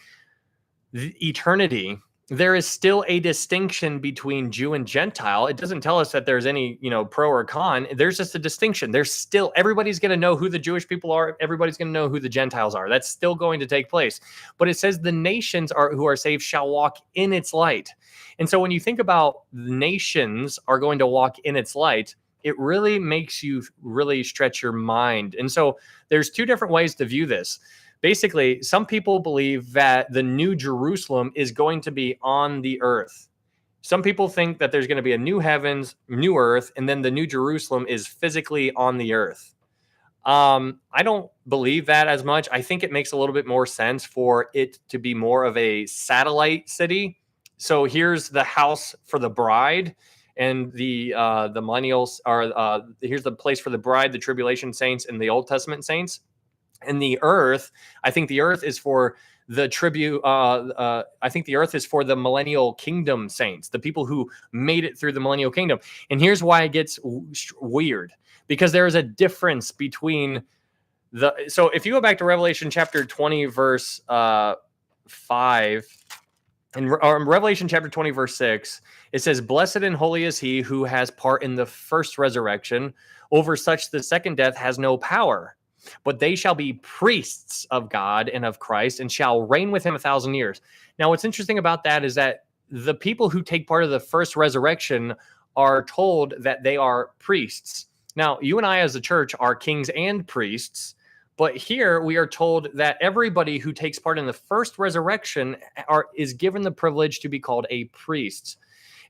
[SPEAKER 2] eternity, there is still a distinction between Jew and Gentile. It doesn't tell us that there's any, pro or con. There's just a distinction. There's still, everybody's going to know who the Jewish people are. Everybody's going to know who the Gentiles are. That's still going to take place. But it says the nations who are saved shall walk in its light. And so when you think about the nations are going to walk in its light, it really makes you really stretch your mind. And so there's two different ways to view this. Basically, some people believe that the new Jerusalem is going to be on the earth. Some people think that there's going to be a new heavens, new earth, and then the new Jerusalem is physically on the earth. I don't believe that as much. I think it makes a little bit more sense for it to be more of a satellite city. So here's the house for the bride, and the millennials are here's the place for the bride, the tribulation saints, and the Old Testament saints. And the earth, I think the earth is for the I think the earth is for the millennial kingdom saints, the people who made it through the millennial kingdom. And here's why it gets weird, because there is a difference between so if you go back to Revelation chapter 20, verse 5, in Revelation chapter 20, verse 6, it says, blessed and holy is he who has part in the first resurrection. Over such the second death has no power. But they shall be priests of God and of Christ and shall reign with him 1,000 years. Now, what's interesting about that is that the people who take part of the first resurrection are told that they are priests. Now, you and I as a church are kings and priests, but here we are told that everybody who takes part in the first resurrection is given the privilege to be called a priest.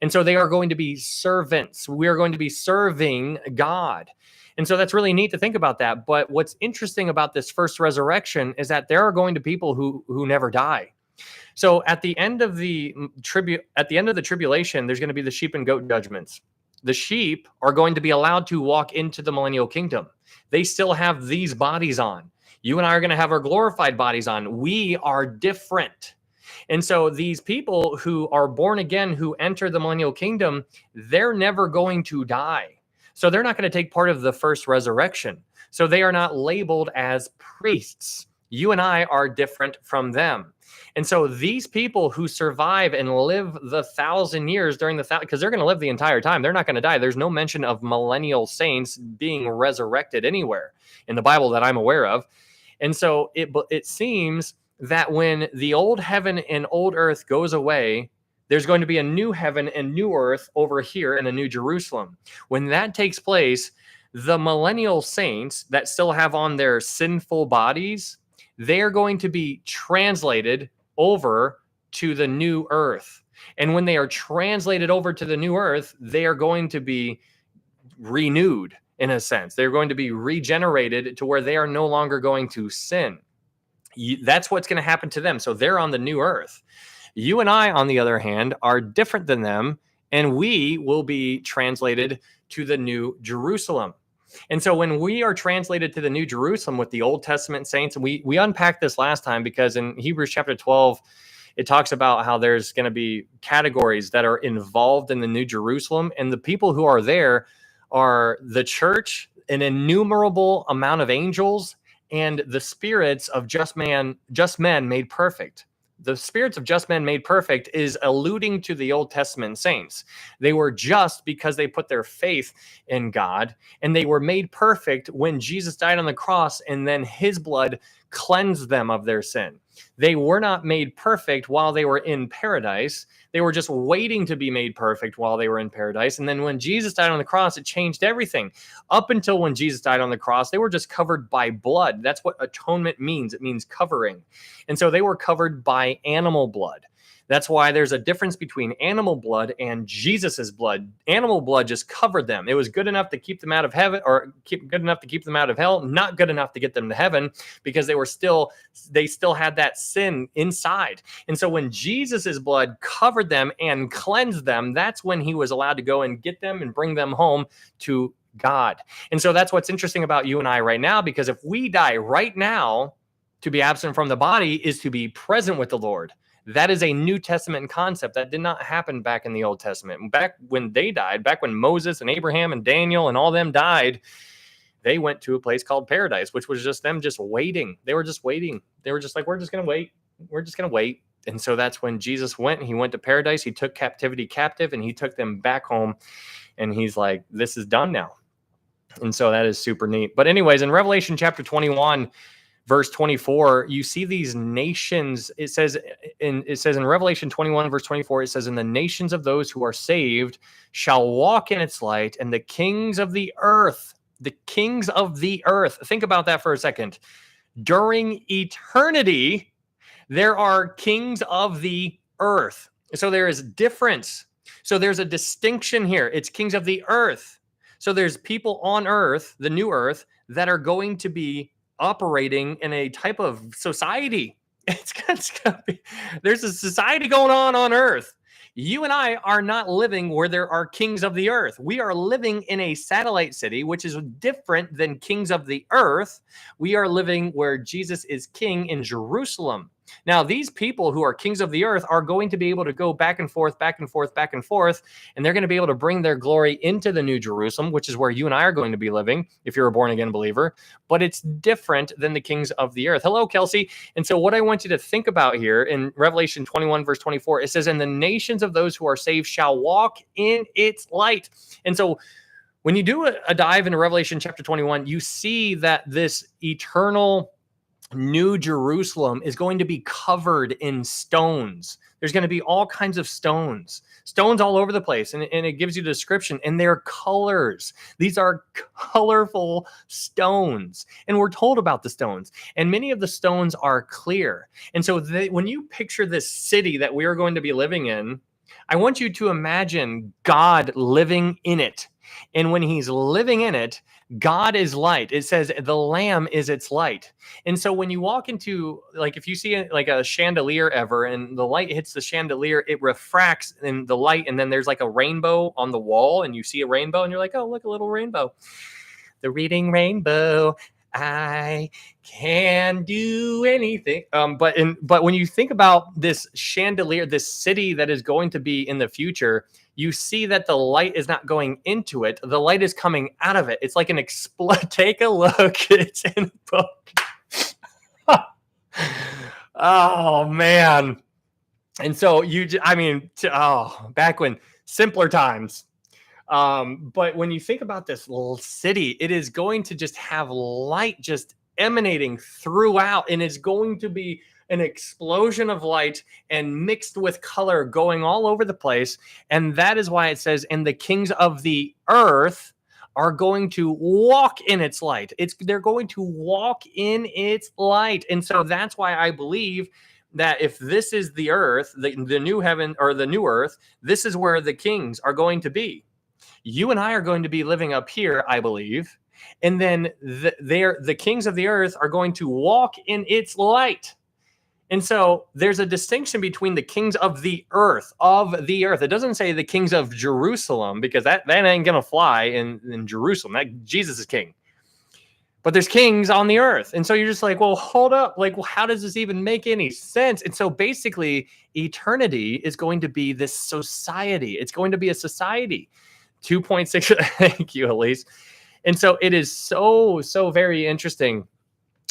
[SPEAKER 2] And so they are going to be servants. We are going to be serving God. And so that's really neat to think about that. But what's interesting about this first resurrection is that there are going to be people who never die. So at the end of the tribulation, there's going to be the sheep and goat judgments. The sheep are going to be allowed to walk into the millennial kingdom. They still have these bodies on. You and I are going to have our glorified bodies on. We are different. And so these people who are born again, who enter the millennial kingdom, they're never going to die. So they're not going to take part of the first resurrection. So they are not labeled as priests. You and I are different from them. And so these people who survive and live the 1,000 years during because they're going to live the entire time. They're not going to die. There's no mention of millennial saints being resurrected anywhere in the Bible that I'm aware of. And so it seems that when the old heaven and old earth goes away, there's going to be a new heaven and new earth over here in a new Jerusalem. When that takes place, the millennial saints that still have on their sinful bodies, they are going to be translated over to the new earth. And when they are translated over to the new earth, they are going to be renewed in a sense. They're going to be regenerated to where they are no longer going to sin. That's what's going to happen to them. So they're on the new earth. You and I, on the other hand, are different than them, and we will be translated to the new Jerusalem. And so when we are translated to the new Jerusalem with the Old Testament saints, we unpacked this last time because in Hebrews chapter 12, it talks about how there's going to be categories that are involved in the new Jerusalem, and the people who are there are the church, an innumerable amount of angels, and the spirits of just men made perfect. The spirits of just men made perfect is alluding to the Old Testament saints. They were just because they put their faith in God, and they were made perfect when Jesus died on the cross, and then his blood cleansed them of their sin. They were not made perfect while they were in paradise. They were just waiting to be made perfect while they were in paradise. And then when Jesus died on the cross, it changed everything. Up until when Jesus died on the cross, they were just covered by blood. That's what atonement means. It means covering. And so they were covered by animal blood. That's why there's a difference between animal blood and Jesus's blood. Animal blood just covered them. It was good enough to keep them out of heaven, or good enough to keep them out of hell, not good enough to get them to heaven, because they still had that sin inside. And so when Jesus's blood covered them and cleansed them, that's when he was allowed to go and get them and bring them home to God. And so that's what's interesting about you and I right now, because if we die right now, to be absent from the body is to be present with the Lord. That is a New Testament concept that did not happen back in the Old Testament. Back when they died, back when Moses and Abraham and Daniel and all them died, they went to a place called paradise, which was just them just waiting. They were just waiting. They were just like, we're just going to wait. We're just going to wait. And so that's when Jesus went. He went to paradise. He took captivity captive, and he took them back home. And he's like, this is done now. And so that is super neat. But anyways, in Revelation chapter 21, verse 24, you see these nations. It says in Revelation 21, verse 24, it says, "And the nations of those who are saved shall walk in its light, and the kings of the earth," think about that for a second. During eternity, there are kings of the earth. So there is difference. So there's a distinction here. It's kings of the earth. So there's people on earth, the new earth, that are going to be operating in a type of society. There's a society going on earth. You and I are not living where there are kings of the earth. We are living in a satellite city, which is different than kings of the earth. We are living where Jesus is king in Jerusalem. Now, these people who are kings of the earth are going to be able to go back and forth, back and forth, back and forth, and they're going to be able to bring their glory into the New Jerusalem, which is where you and I are going to be living if you're a born-again believer. But it's different than the kings of the earth. Hello, Kelsey. And so what I want you to think about here in Revelation 21, verse 24, it says, "And the nations of those who are saved shall walk in its light." And so when you do a dive into Revelation chapter 21, you see that this eternal New Jerusalem is going to be covered in stones. There's going to be all kinds of stones all over the place. And it gives you the description, and they're colors. These are colorful stones. And we're told about the stones. And many of the stones are clear. And so when you picture this city that we are going to be living in, I want you to imagine God living in it. And when he's living in it, God is light. It says the Lamb is its light. And so when you walk into, like, if you see like a chandelier ever, and the light hits the chandelier, it refracts in the light, and then there's like a rainbow on the wall, and you see a rainbow, and you're like, oh, look, a little rainbow. The reading rainbow. I can do anything. But when you think about this chandelier, this city that is going to be in the future, you see that the light is not going into it. The light is coming out of it. It's like an explode. Take a look. It's in the book. Oh, man. And so back when simpler times. But when you think about this little city, it is going to just have light just emanating throughout, and it's going to be an explosion of light and mixed with color going all over the place. And that is why it says, and the kings of the earth are going to walk in its light. They're going to walk in its light. And so that's why I believe that if this is the earth, the new heaven or the new earth, this is where the kings are going to be. You and I are going to be living up here, I believe. And then the kings of the earth are going to walk in its light. And so there's a distinction between the kings of the earth. It doesn't say the kings of Jerusalem, because that ain't going to fly in Jerusalem. That Jesus is king. But there's kings on the earth. And so you're just like, well, hold up. Like, well, how does this even make any sense? And so basically, eternity is going to be this society. It's going to be a society. 2.6. Thank you, Elise. And so it is so very interesting.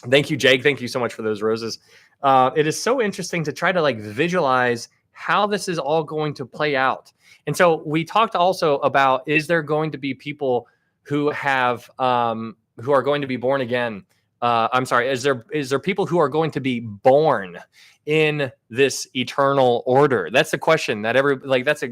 [SPEAKER 2] Thank you, Jake. Thank you so much for those roses. It is so interesting to try to like visualize how this is all going to play out. And so we talked also about, is there going to be people who have who are going to be born again? Is there people who are going to be born in this eternal order? That's the question that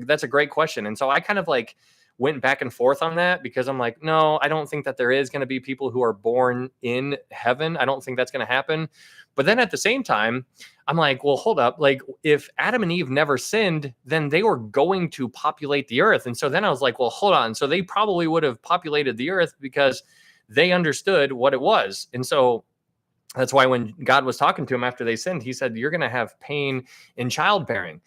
[SPEAKER 2] that's a great question. And so I kind of like went back and forth on that because I'm like, no, I don't think that there is going to be people who are born in heaven. I don't think that's going to happen. But then at the same time, I'm like, well, hold up. Like, if Adam and Eve never sinned, then they were going to populate the earth. And so then I was like, well, hold on. So they probably would have populated the earth because they understood what it was. And so that's why when God was talking to him after they sinned, he said, you're going to have pain in childbearing.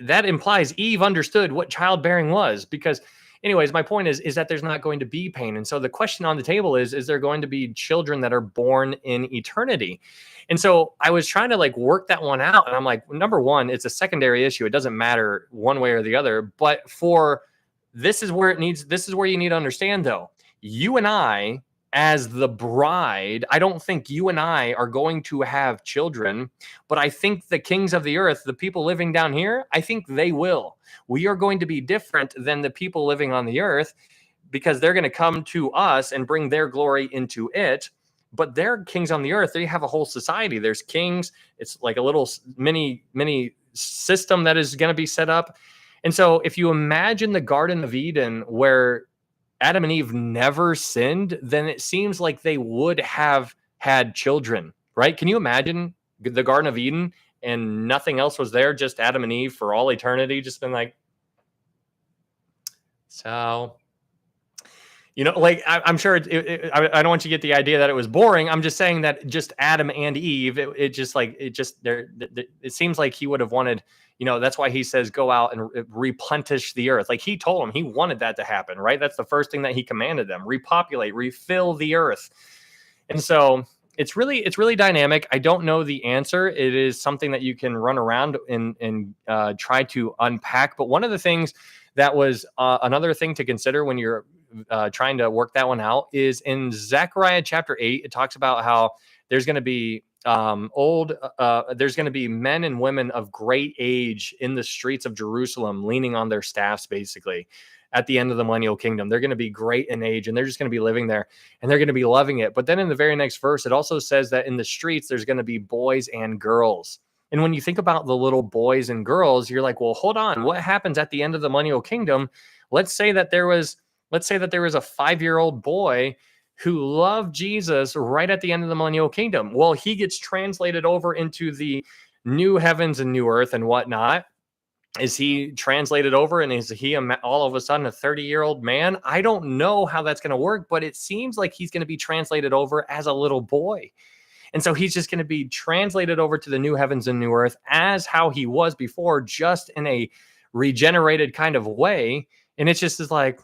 [SPEAKER 2] That implies Eve understood what childbearing was, because anyways, my point is that there's not going to be pain. And so the question on the table is there going to be children that are born in eternity? And so I was trying to like work that one out. And I'm like, number one, it's a secondary issue. It doesn't matter one way or the other. But this is where you need to understand, though. You and I, as the bride, I don't think you and I are going to have children, but I think the kings of the earth, the people living down here, I think they will. We are going to be different than the people living on the earth because they're going to come to us and bring their glory into it. But they're kings on the earth. They have a whole society. There's kings. It's like a little mini system that is going to be set up. And so if you imagine the Garden of Eden where Adam and Eve never sinned, then it seems like they would have had children, right? Can you imagine the Garden of Eden and nothing else was there, just Adam and Eve for all eternity, just been like, so, like I'm sure I don't want you to get the idea that it was boring. I'm just saying that just Adam and Eve, it seems like he would have wanted, that's why he says, go out and replenish the earth. Like he told them he wanted that to happen, right? That's the first thing that he commanded them: repopulate, refill the earth. And so it's really dynamic. I don't know the answer. It is something that you can run around and try to unpack. But one of the things that was another thing to consider when you're trying to work that one out is in Zechariah chapter 8. It talks about how there's going to be there's going to be men and women of great age in the streets of Jerusalem, leaning on their staffs, basically, at the end of the millennial kingdom. They're going to be great in age and they're just going to be living there and they're going to be loving it. But then in the very next verse, it also says that in the streets, there's going to be boys and girls. And when you think about the little boys and girls, you're like, well, hold on. What happens at the end of the millennial kingdom? Let's say that there was a 5-year-old boy who loved Jesus right at the end of the millennial kingdom. Well, he gets translated over into the new heavens and new earth and whatnot. Is he translated over and is he all of a sudden a 30-year-old man? I don't know how that's going to work, but it seems like he's going to be translated over as a little boy. And so he's just going to be translated over to the new heavens and new earth as how he was before, just in a regenerated kind of way. And it's just like,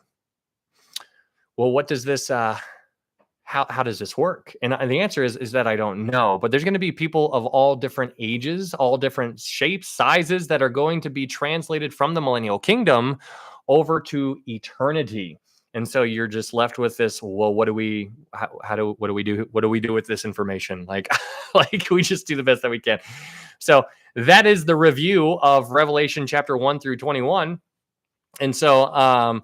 [SPEAKER 2] well, what does this, how does this work? And the answer is that I don't know, but there's going to be people of all different ages, all different shapes, sizes that are going to be translated from the millennial kingdom over to eternity. And so you're just left with this, well, what do we do with this information? Like we just do the best that we can. So that is the review of Revelation chapter 1 through 21. And so,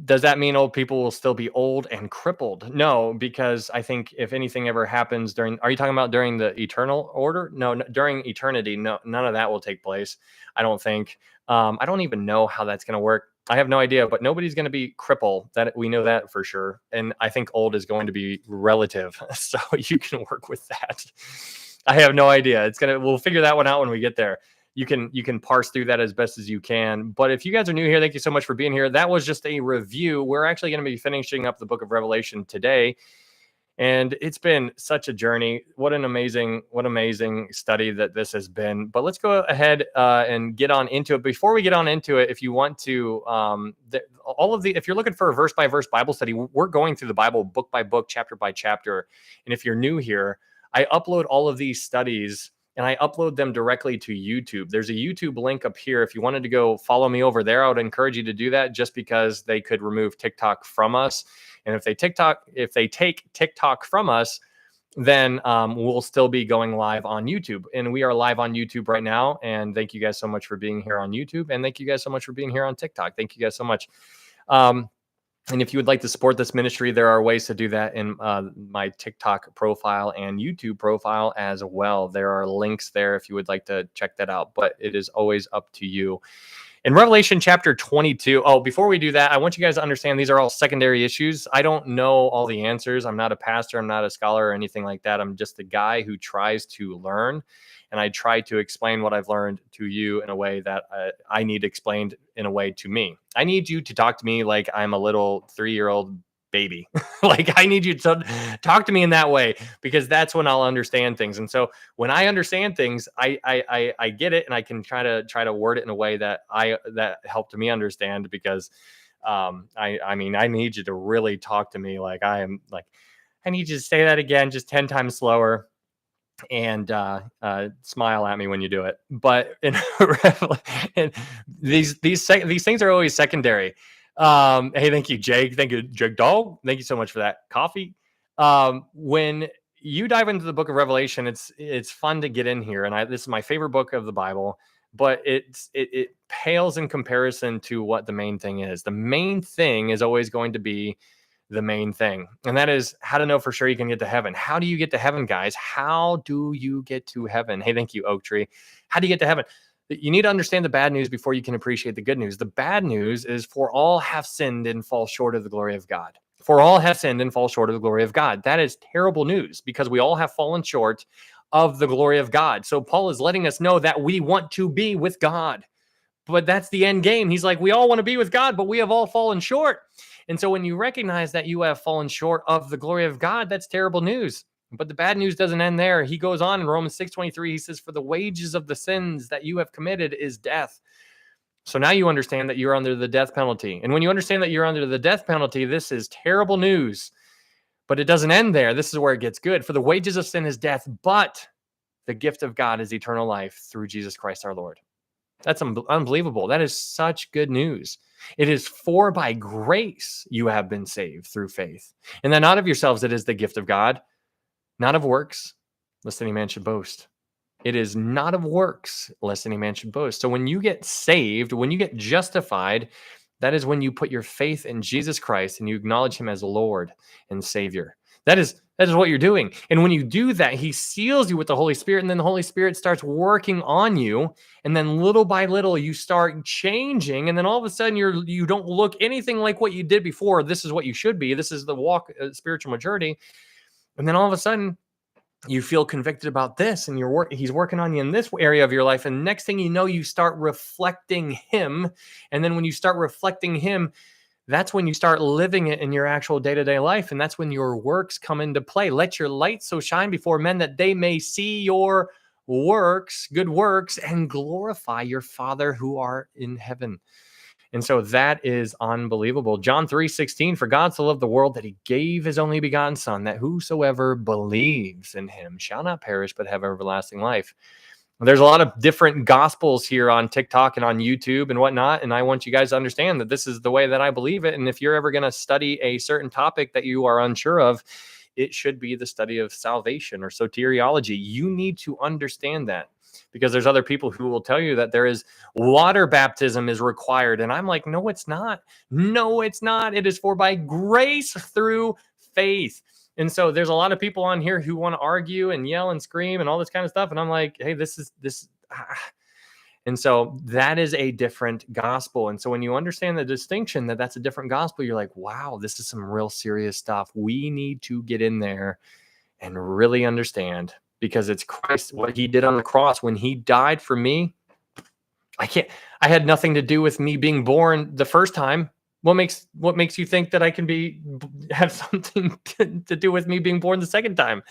[SPEAKER 2] does that mean old people will still be old and crippled? No, because I think if anything ever happens are you talking about during the eternal order? No, during eternity, no, none of that will take place. I don't think. I don't even know how that's going to work. I have no idea, but nobody's going to be crippled. That we know that for sure. And I think old is going to be relative. So you can work with that. I have no idea. We'll figure that one out when we get there. You can parse through that as best as you can. But if you guys are new here, thank you so much for being here. That was just a review. We're actually going to be finishing up the book of Revelation today. And it's been such a journey. What an amazing study that this has been. But let's go ahead and get on into it. Before we get on into it, if you want to, if you're looking for a verse by verse Bible study, we're going through the Bible book by book, chapter by chapter. And if you're new here, I upload all of these studies and I upload them directly to YouTube. There's a YouTube link up here. If you wanted to go follow me over there, I would encourage you to do that, just because they could remove TikTok from us. And if they take TikTok from us, then we'll still be going live on YouTube. And we are live on YouTube right now. And thank you guys so much for being here on YouTube. And thank you guys so much for being here on TikTok. Thank you guys so much. And if you would like to support this ministry, there are ways to do that in my TikTok profile and YouTube profile as well. There are links there if you would like to check that out, but it is always up to you. In Revelation chapter 22, before we do that, I want you guys to understand these are all secondary issues. I don't know all the answers. I'm not a pastor. I'm not a scholar or anything like that. I'm just a guy who tries to learn. And I try to explain what I've learned to you in a way that I need explained in a way to me. I need you to talk to me like I'm a little 3-year-old baby. Like I need you to talk to me in that way, because that's when I'll understand things. And so when I understand things, I get it, and I can try to word it in a way that helped me understand, because I mean, I need you to really talk to me like I need you to say that again just 10 times slower, and smile at me when you do it. But these things are always secondary. Hey, thank you, Jake. Thank you, Jake Dog. Thank you so much for that coffee. When you dive into the book of Revelation, it's fun to get in here, and this is my favorite book of the Bible. But it pales in comparison to what the main thing is. The main thing is always going to be the main thing, and that is how to know for sure you can get to heaven. How do you get to heaven, guys? How do you get to heaven? Hey, thank you, Oak Tree. How do you get to heaven? You need to understand the bad news before you can appreciate the good news. The bad news is, for all have sinned and fall short of the glory of God. For all have sinned and fall short of the glory of God. That is terrible news, because we all have fallen short of the glory of God. So Paul is letting us know that we want to be with God, but that's the end game. He's like, we all want to be with God, but we have all fallen short. And so when you recognize that you have fallen short of the glory of God, that's terrible news. But the bad news doesn't end there. He goes on in Romans 6:23. He says, for the wages of the sins that you have committed is death. So now you understand that you're under the death penalty. And when you understand that you're under the death penalty, this is terrible news. But it doesn't end there. This is where it gets good. For the wages of sin is death, but the gift of God is eternal life through Jesus Christ our Lord. That's unbelievable. That is such good news. It is for by grace you have been saved through faith. And that not of yourselves, it is the gift of God, not of works, lest any man should boast. It is not of works, lest any man should boast. So when you get saved, when you get justified, that is when you put your faith in Jesus Christ and you acknowledge him as Lord and Savior. That is what you're doing. And when you do that, he seals you with the Holy Spirit, and then the Holy Spirit starts working on you. And then little by little, you start changing. And then all of a sudden, you don't look anything like what you did before. This is what you should be. This is the walk, spiritual maturity. And then all of a sudden, you feel convicted about this, and he's working on you in this area of your life. And next thing you know, you start reflecting him. And then when you start reflecting him, that's when you start living it in your actual day-to-day life. And that's when your works come into play. Let your light so shine before men that they may see your works, good works, and glorify your Father who art in heaven. And so that is unbelievable. John 3:16, for God so loved the world that he gave his only begotten Son, that whosoever believes in him shall not perish, but have everlasting life. There's a lot of different gospels here on TikTok and on YouTube and whatnot. And I want you guys to understand that this is the way that I believe it. And if you're ever going to study a certain topic that you are unsure of, it should be the study of salvation or soteriology. You need to understand that, because there's other people who will tell you that there is water baptism is required. And I'm like, no, it's not. No, it's not. It is for by grace through faith. And so there's a lot of people on here who want to argue and yell and scream and all this kind of stuff. And I'm like, hey, this. And so that is a different gospel. And so when you understand the distinction that that's a different gospel, you're like, wow, this is some real serious stuff. We need to get in there and really understand, because it's Christ, what he did on the cross when he died for me. I had nothing to do with me being born the first time. What makes you think that I can have something to do with me being born the second time?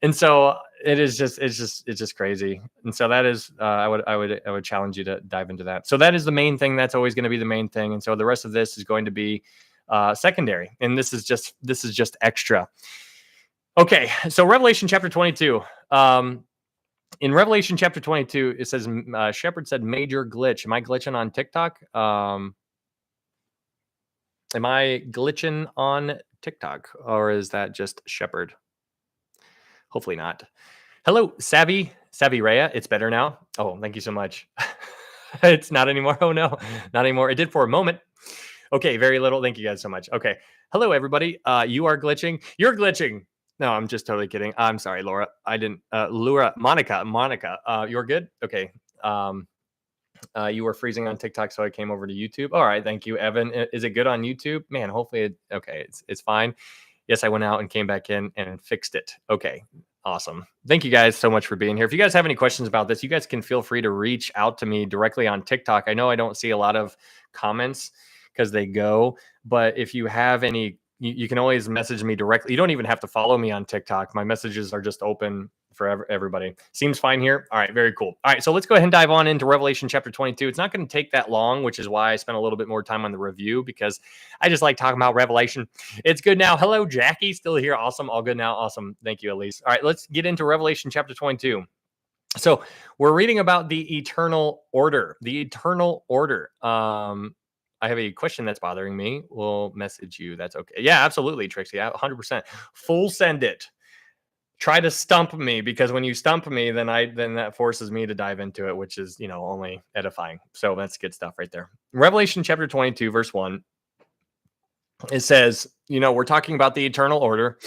[SPEAKER 2] And so it's just crazy. And so that is, I would challenge you to dive into that. So that is the main thing. That's always going to be the main thing. And so the rest of this is going to be secondary. And this is just extra. Okay. So Revelation chapter 22, in Revelation chapter 22, it says, Shepherd said, major glitch. Am I glitching on TikTok? Am I glitching on TikTok, or is that just Shepherd? Hopefully not. Hello, Savvy Rhea. It's better now. Oh, thank you so much. It's not anymore. Oh no, not anymore. It did for a moment. Okay, very little. Thank you guys so much. Okay. Hello, everybody. You are glitching. You're glitching. No, I'm just totally kidding. I'm sorry, Laura. I didn't. Laura, Monica. You're good. Okay. You were freezing on TikTok, so I came over to YouTube. All right, thank you, Evan. Is it good on YouTube? Man, hopefully, it's fine. Yes, I went out and came back in and fixed it. Okay, awesome. Thank you guys so much for being here. If you guys have any questions about this, you guys can feel free to reach out to me directly on TikTok. I know I don't see a lot of comments because they go, but if you have any, you can always message me directly. You don't even have to follow me on TikTok. My messages are just open for everybody. Seems fine here. All right, very cool. All right, so let's go ahead and dive on into Revelation chapter 22. It's not going to take that long, which is why I spent a little bit more time on the review, because I just like talking about Revelation. It's good now. Hello, Jackie, still here. Awesome. All good now. Awesome. Thank you, Elise. All right, let's get into Revelation chapter 22. So we're reading about the eternal order. The eternal order. I have a question that's bothering me. We'll message you. That's okay. Yeah, absolutely, Trixie. 100%. Full send it. Try to stump me, because when you stump me, then that forces me to dive into it, which is, only edifying. So that's good stuff right there. Revelation chapter 22, verse 1. It says, we're talking about the eternal order.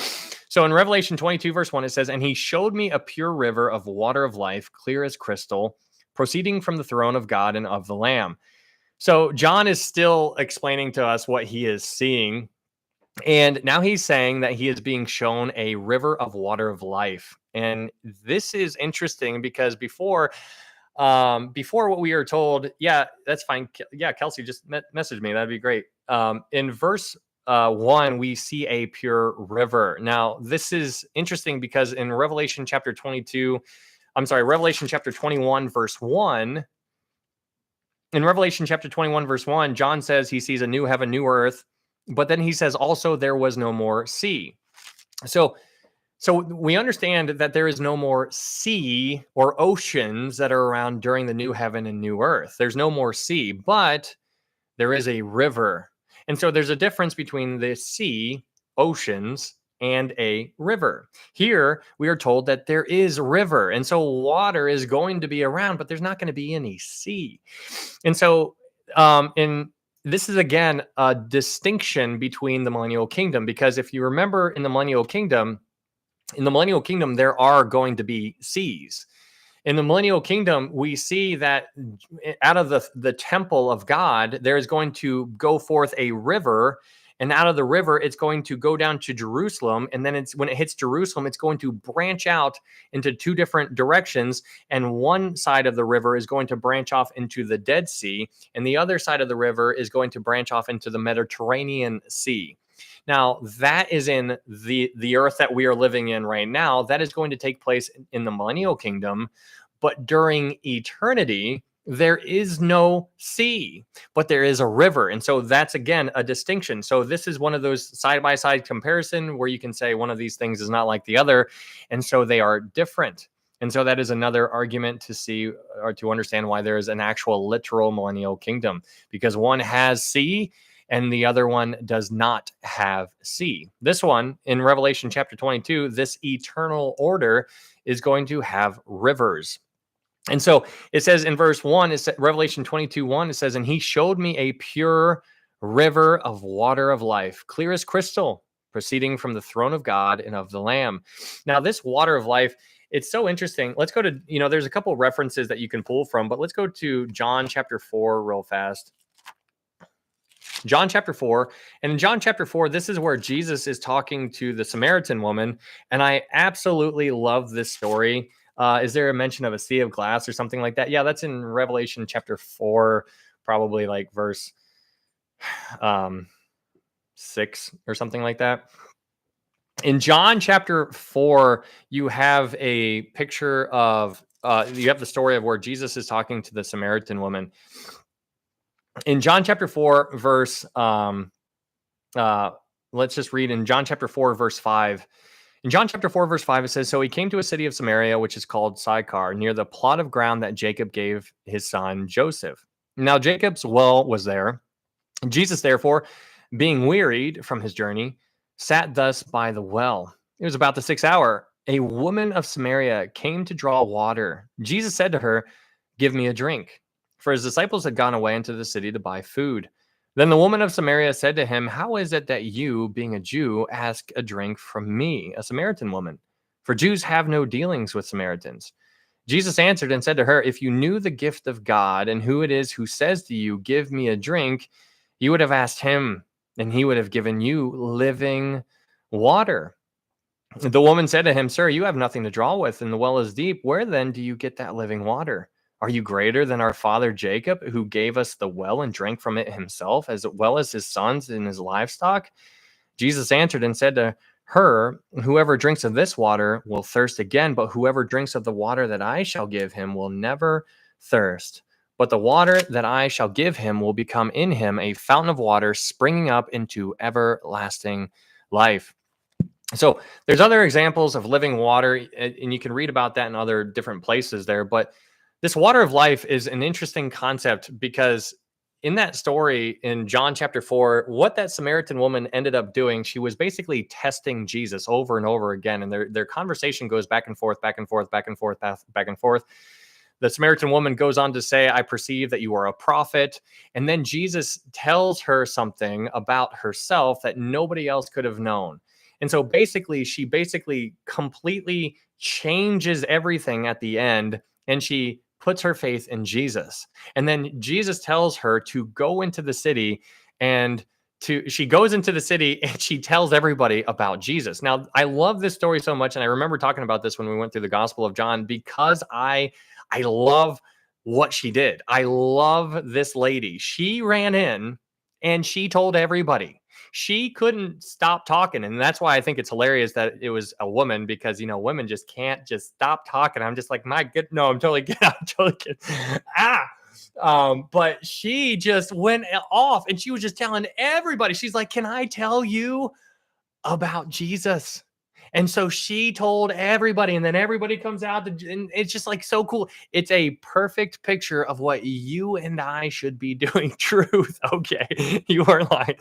[SPEAKER 2] So in Revelation 22, verse 1, it says, "And he showed me a pure river of water of life, clear as crystal, proceeding from the throne of God and of the Lamb." So John is still explaining to us what he is seeing. And now he's saying that he is being shown a river of water of life. And this is interesting because before what we are told, yeah, that's fine. Yeah, Kelsey, just message me. That'd be great. In verse 1, we see a pure river. Now, this is interesting because in Revelation chapter 21, verse 1, in Revelation chapter 21, verse 1, John says he sees a new heaven, new earth. But then he says also there was no more sea. So we understand that there is no more sea or oceans that are around during the new heaven and new earth. There's no more sea, but there is a river. And so there's a difference between the sea, oceans, and a river. Here we are told that there is river. And so water is going to be around, but there's not going to be any sea. And so this is, again, a distinction between the millennial kingdom, because if you remember in the millennial kingdom, there are going to be seas. In the millennial kingdom, we see that out of the temple of God, there is going to go forth a river, and out of the river, it's going to go down to Jerusalem. And then when it hits Jerusalem, it's going to branch out into two different directions. And one side of the river is going to branch off into the Dead Sea. And the other side of the river is going to branch off into the Mediterranean Sea. Now, that is in the earth that we are living in right now. That is going to take place in the millennial kingdom. But during eternity, there is no sea, but there is a river. And so that's, again, a distinction. So this is one of those side-by-side comparison where you can say one of these things is not like the other. And so they are different. And so that is another argument to see or to understand why there is an actual literal millennial kingdom, because one has sea and the other one does not have sea. This one in Revelation chapter 22, this eternal order is going to have rivers. And so it says in verse 1, it's Revelation 22:1, it says, "And he showed me a pure river of water of life, clear as crystal, proceeding from the throne of God and of the Lamb." Now, this water of life, it's so interesting. Let's go to, there's a couple of references that you can pull from, but let's go to John chapter 4 real fast. John chapter 4. And in John chapter 4, this is where Jesus is talking to the Samaritan woman. And I absolutely love this story. Is there a mention of a sea of glass or something like that? Yeah, that's in Revelation chapter 4, probably like verse 6 or something like that. In John chapter 4, you have a picture of, you have the story of where Jesus is talking to the Samaritan woman. In John chapter 4, verse, let's just read in John chapter 4, verse 5. In John chapter 4, verse 5, it says, "So he came to a city of Samaria, which is called Sychar, near the plot of ground that Jacob gave his son Joseph. Now Jacob's well was there. Jesus, therefore, being wearied from his journey, sat thus by the well. It was about the 6th hour. A woman of Samaria came to draw water. Jesus said to her, 'Give me a drink.' For his disciples had gone away into the city to buy food. Then the woman of Samaria said to him, 'How is it that you, being a Jew, ask a drink from me, a Samaritan woman? For Jews have no dealings with Samaritans.' Jesus answered and said to her, if you knew the gift of God and who it is who says to you, give me a drink, you would have asked him, and he would have given you living water. The woman said to him, sir, you have nothing to draw with, and the well is deep. Where then do you get that living water? Are you greater than our father Jacob, who gave us the well and drank from it himself, as well as his sons and his livestock? Jesus answered and said to her, whoever drinks of this water will thirst again, but whoever drinks of the water that I shall give him will never thirst. But the water that I shall give him will become in him a fountain of water springing up into everlasting life. So there's other examples of living water, and you can read about that in other different places there. But this water of life is an interesting concept because in that story in John chapter 4, what that Samaritan woman ended up doing, she was basically testing Jesus over and over again. And their conversation goes back and forth, back and forth, back and forth, back and forth. The Samaritan woman goes on to say, I perceive that you are a prophet. And then Jesus tells her something about herself that nobody else could have known. And so she completely changes everything at the end, and she puts her faith in Jesus. And then Jesus tells her to go into the city, and she goes into the city and she tells everybody about Jesus. Now, I love this story so much. And I remember talking about this when we went through the Gospel of John, because I love what she did. I love this lady. She ran in and she told everybody. She couldn't stop talking. And that's why I think it's hilarious that it was a woman, because, women just can't just stop talking. I'm just like, my good. No, I'm totally kidding. I'm totally kidding. But she just went off and she was just telling everybody. She's like, can I tell you about Jesus? And so she told everybody, and then everybody comes out, and it's just like so cool. It's a perfect picture of what you and I should be doing. Truth. Okay. You are lying.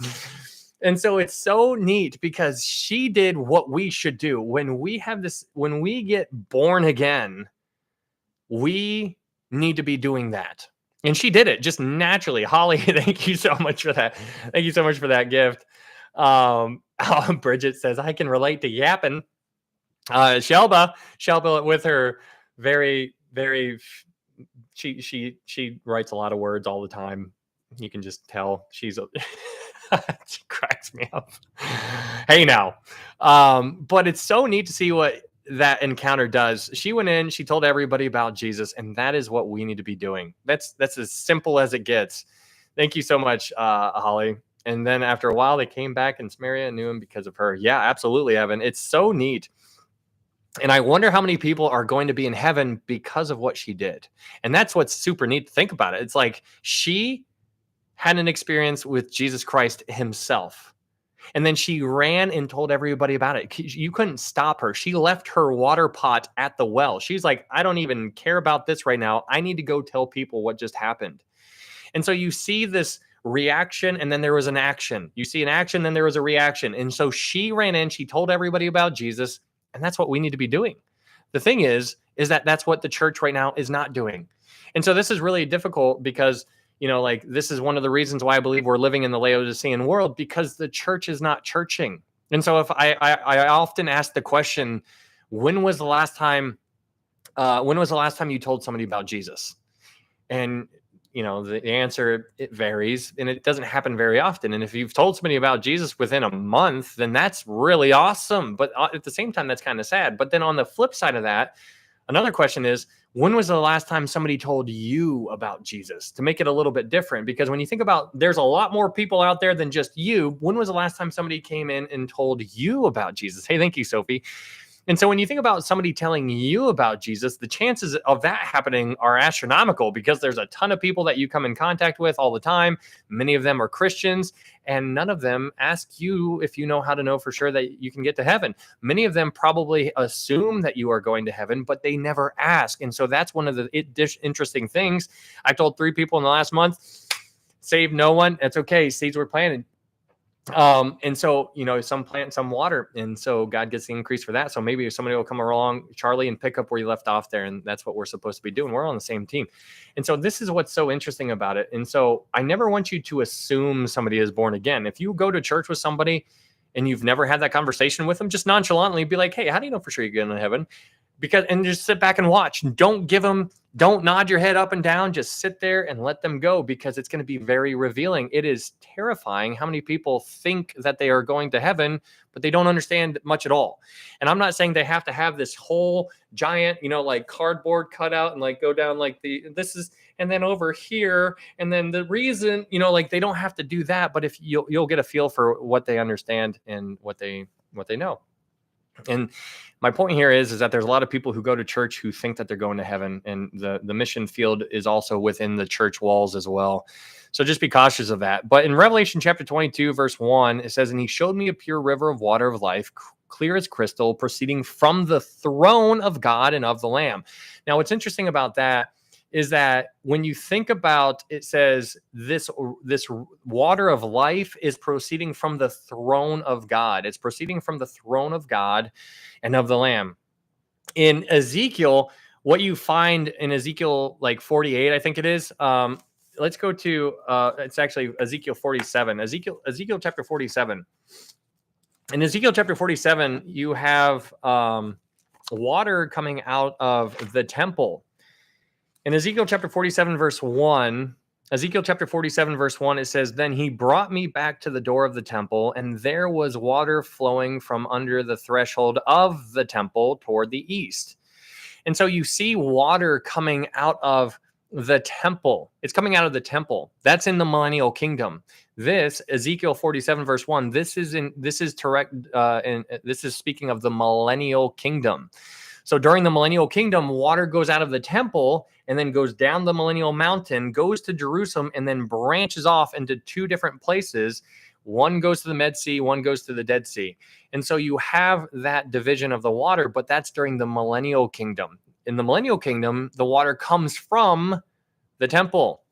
[SPEAKER 2] And so it's so neat because she did what we should do. When we get born again, we need to be doing that. And she did it just naturally. Holly, thank you so much for that. Thank you so much for that gift. Bridget says, I can relate to yapping. Shelba with her very, very, she writes a lot of words all the time. You can just tell she's she cracks me up. Hey now. But it's so neat to see what that encounter does. She went in, she told everybody about Jesus, and that is what we need to be doing. That's as simple as it gets. Thank you so much, Holly. And then after a while, they came back in Samaria and knew him because of her. Yeah, absolutely, Evan. It's so neat. And I wonder how many people are going to be in heaven because of what she did. And that's what's super neat to think about it. It's like she had an experience with Jesus Christ himself. And then she ran and told everybody about it. You couldn't stop her. She left her water pot at the well. She's like, I don't even care about this right now. I need to go tell people what just happened. And so you see this reaction, and then there was an action. You see an action, then there was a reaction. And so she ran in, she told everybody about Jesus, and that's what we need to be doing. The thing is that that's what the church right now is not doing. And so this is really difficult because, this is one of the reasons why I believe we're living in the Laodicean world, because the church is not churching. And so if I often ask the question, when was the last time you told somebody about Jesus? And the answer, it varies, and it doesn't happen very often. And if you've told somebody about Jesus within a month, then that's really awesome. But at the same time, that's kind of sad. But then on the flip side of that, another question is, when was the last time somebody told you about Jesus? To make it a little bit different, because when you think about, there's a lot more people out there than just you. When was the last time somebody came in and told you about Jesus? Hey, thank you, Sophie. And so when you think about somebody telling you about Jesus, the chances of that happening are astronomical, because there's a ton of people that you come in contact with all the time. Many of them are Christians, and none of them ask you if you know how to know for sure that you can get to heaven. Many of them probably assume that you are going to heaven, but they never ask. And so that's one of the interesting things. I told 3 people in the last month, save no one. That's okay. Seeds were planted. And so, some plant, some water. And so God gets the increase for that. So maybe if somebody will come along, Charlie, and pick up where you left off there. And that's what we're supposed to be doing. We're on the same team. And so this is what's so interesting about it. And so I never want you to assume somebody is born again. If you go to church with somebody and you've never had that conversation with them, just nonchalantly be like, hey, how do you know for sure you're going to heaven? and just sit back and watch. Don't nod your head up and down. Just sit there and let them go, because it's going to be very revealing. It is terrifying how many people think that they are going to heaven, but they don't understand much at all. And I'm not saying they have to have this whole giant, like cardboard cutout and like go down like and then over here. And then the reason, like they don't have to do that, but if you'll get a feel for what they understand and what they know. And my point here is that there's a lot of people who go to church who think that they're going to heaven, and the mission field is also within the church walls as well. So just be cautious of that. But in Revelation chapter 22, verse 1, it says, "And he showed me a pure river of water of life, clear as crystal, proceeding from the throne of God and of the Lamb." Now, what's interesting about that is that when you think about, it says this water of life is proceeding from the throne of God. It's proceeding from the throne of God and of the Lamb. In Ezekiel, what you find in Ezekiel like 48, I think it is. Let's go to it's actually Ezekiel 47. Ezekiel chapter 47. In Ezekiel chapter 47, you have water coming out of the temple. In Ezekiel chapter 47, verse 1, it says, "Then he brought me back to the door of the temple, and there was water flowing from under the threshold of the temple toward the east." And so you see water coming out of the temple. It's coming out of the temple. That's in the millennial kingdom. This Ezekiel 47, verse 1, this is speaking of the millennial kingdom. So during the millennial kingdom, water goes out of the temple and then goes down the millennial mountain, goes to Jerusalem, and then branches off into two different places. One goes to the Med Sea, one goes to the Dead Sea. And so you have that division of the water, but that's during the millennial kingdom. In the millennial kingdom, the water comes from the temple.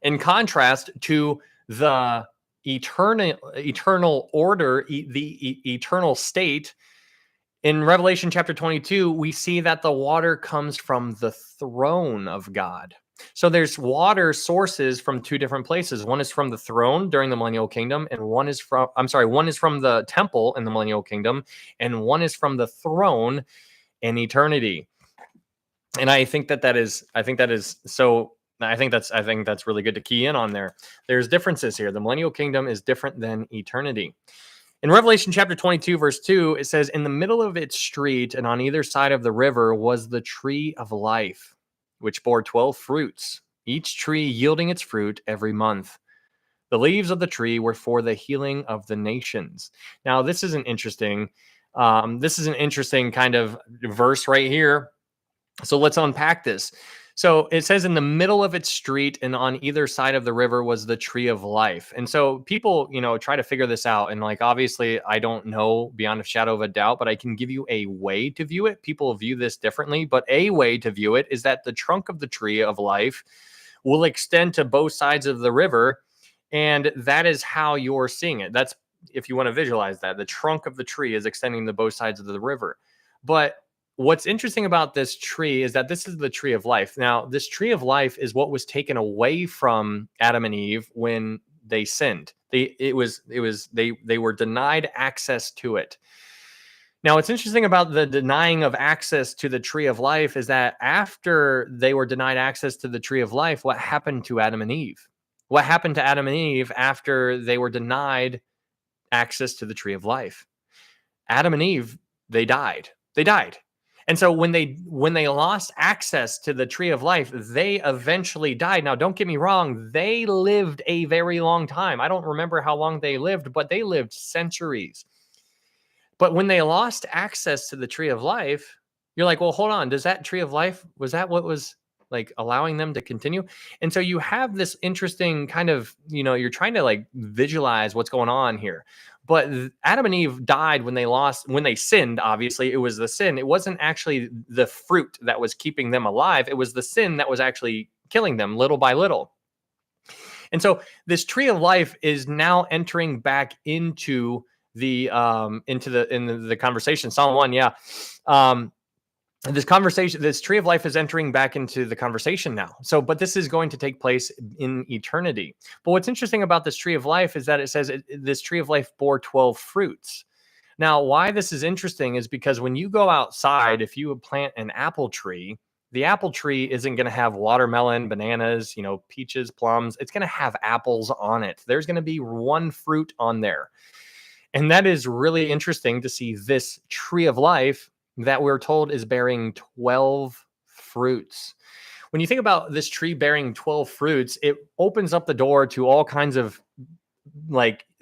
[SPEAKER 2] In contrast to the eternal order, the eternal state, in Revelation chapter 22, we see that the water comes from the throne of God. So there's water sources from two different places. One is from the throne during the millennial kingdom, and one is from the temple in the millennial kingdom, and one is from the throne in eternity. And I think that's really good to key in on there. There's differences here. The millennial kingdom is different than eternity. In Revelation chapter 22, verse 2, it says, "In the middle of its street and on either side of the river was the tree of life, which bore 12 fruits, each tree yielding its fruit every month. The leaves of the tree were for the healing of the nations." Now, this is an interesting kind of verse right here. So let's unpack this. So it says, "In the middle of its street and on either side of the river was the tree of life." And so people, try to figure this out. And like, obviously, I don't know beyond a shadow of a doubt, but I can give you a way to view it. People view this differently, but a way to view it is that the trunk of the tree of life will extend to both sides of the river. And that is how you're seeing it. That's, if you want to visualize that, the trunk of the tree is extending to both sides of the river. But what's interesting about this tree is that this is the tree of life. Now, this tree of life is what was taken away from Adam and Eve when they sinned. They were denied access to it. Now, what's interesting about the denying of access to the tree of life is that after they were denied access to the tree of life, what happened to Adam and Eve? What happened to Adam and Eve after they were denied access to the tree of life? Adam and Eve, they died. They died. And so when they lost access to the tree of life, they eventually died. Now, don't get me wrong. They lived a very long time. I don't remember how long they lived, but they lived centuries. But when they lost access to the tree of life, you're like, well, hold on. Does that tree of life, was that what was like allowing them to continue? And so you have this interesting kind of, you're trying to like visualize what's going on here. But Adam and Eve died when they sinned. Obviously, it was the sin. It wasn't actually the fruit that was keeping them alive. It was the sin that was actually killing them little by little. And so this tree of life is now entering back into the conversation. Psalm 1, yeah. This tree of life is entering back into the conversation now. So, but this is going to take place in eternity. But what's interesting about this tree of life is that it says this tree of life bore 12 fruits. Now, why this is interesting is because when you go outside, if you plant an apple tree, the apple tree isn't going to have watermelon, bananas, peaches, plums. It's going to have apples on it. There's going to be one fruit on there. And that is really interesting to see this tree of life that we're told is bearing 12 fruits. When you think about this tree bearing 12 fruits, it opens up the door to all kinds of,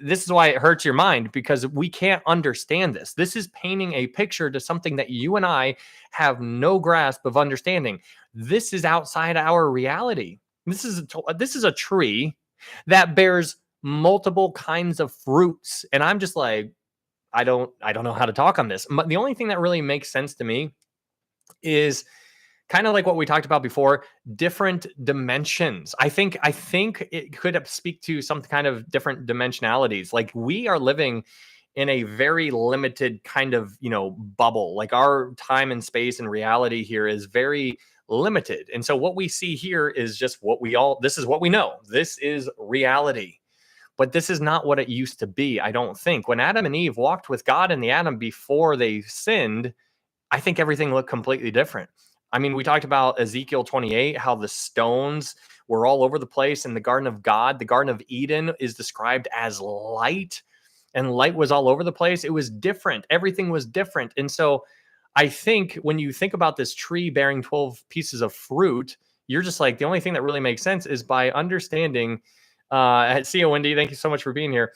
[SPEAKER 2] this is why it hurts your mind, because we can't understand this. This is painting a picture to something that you and I have no grasp of understanding. This is outside our reality. This is a tree that bears multiple kinds of fruits, and I'm just like, I don't know how to talk on this. The only thing that really makes sense to me is kind of like what we talked about before, different dimensions. I think it could speak to some kind of different dimensionalities. Like, we are living in a very limited kind of, bubble. Like, our time and space and reality here is very limited. And so what we see here is just this is what we know. This is reality. But this is not what it used to be, I don't think. When Adam and Eve walked with God in the Adam before they sinned, I think everything looked completely different. I mean, we talked about Ezekiel 28, how the stones were all over the place in the Garden of God. The Garden of Eden is described as light, and light was all over the place. It was different. Everything was different. And so I think when you think about this tree bearing 12 pieces of fruit, you're just like, the only thing that really makes sense is by understanding. See you, Wendy. Thank you so much for being here.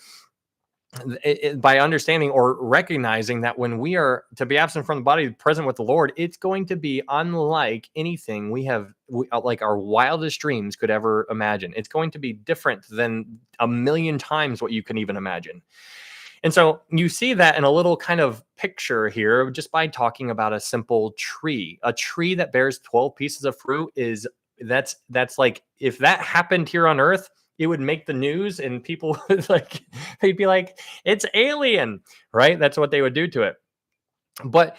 [SPEAKER 2] By understanding or recognizing that when we are to be absent from the body, present with the Lord, it's going to be unlike anything like our wildest dreams could ever imagine. It's going to be different than a million times what you can even imagine. And so you see that in a little kind of picture here, just by talking about a simple tree. A tree that bears 12 pieces of fruit that's like, if that happened here on earth, it would make the news, and people they'd be like, it's alien, right? That's what they would do to it. But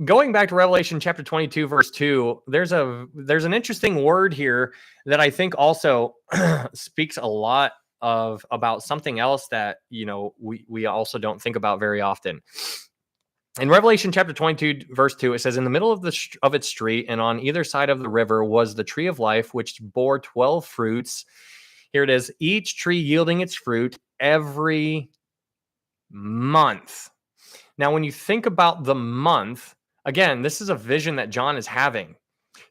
[SPEAKER 2] going back to Revelation chapter 22, verse 2, there's an interesting word here that I think also speaks a lot about something else that, we also don't think about very often. In Revelation chapter 22, verse 2, it says, in the middle of its street and on either side of the river was the tree of life, which bore 12 fruits. Here it is, each tree yielding its fruit every month. Now, when you think about the month, again, this is a vision that John is having.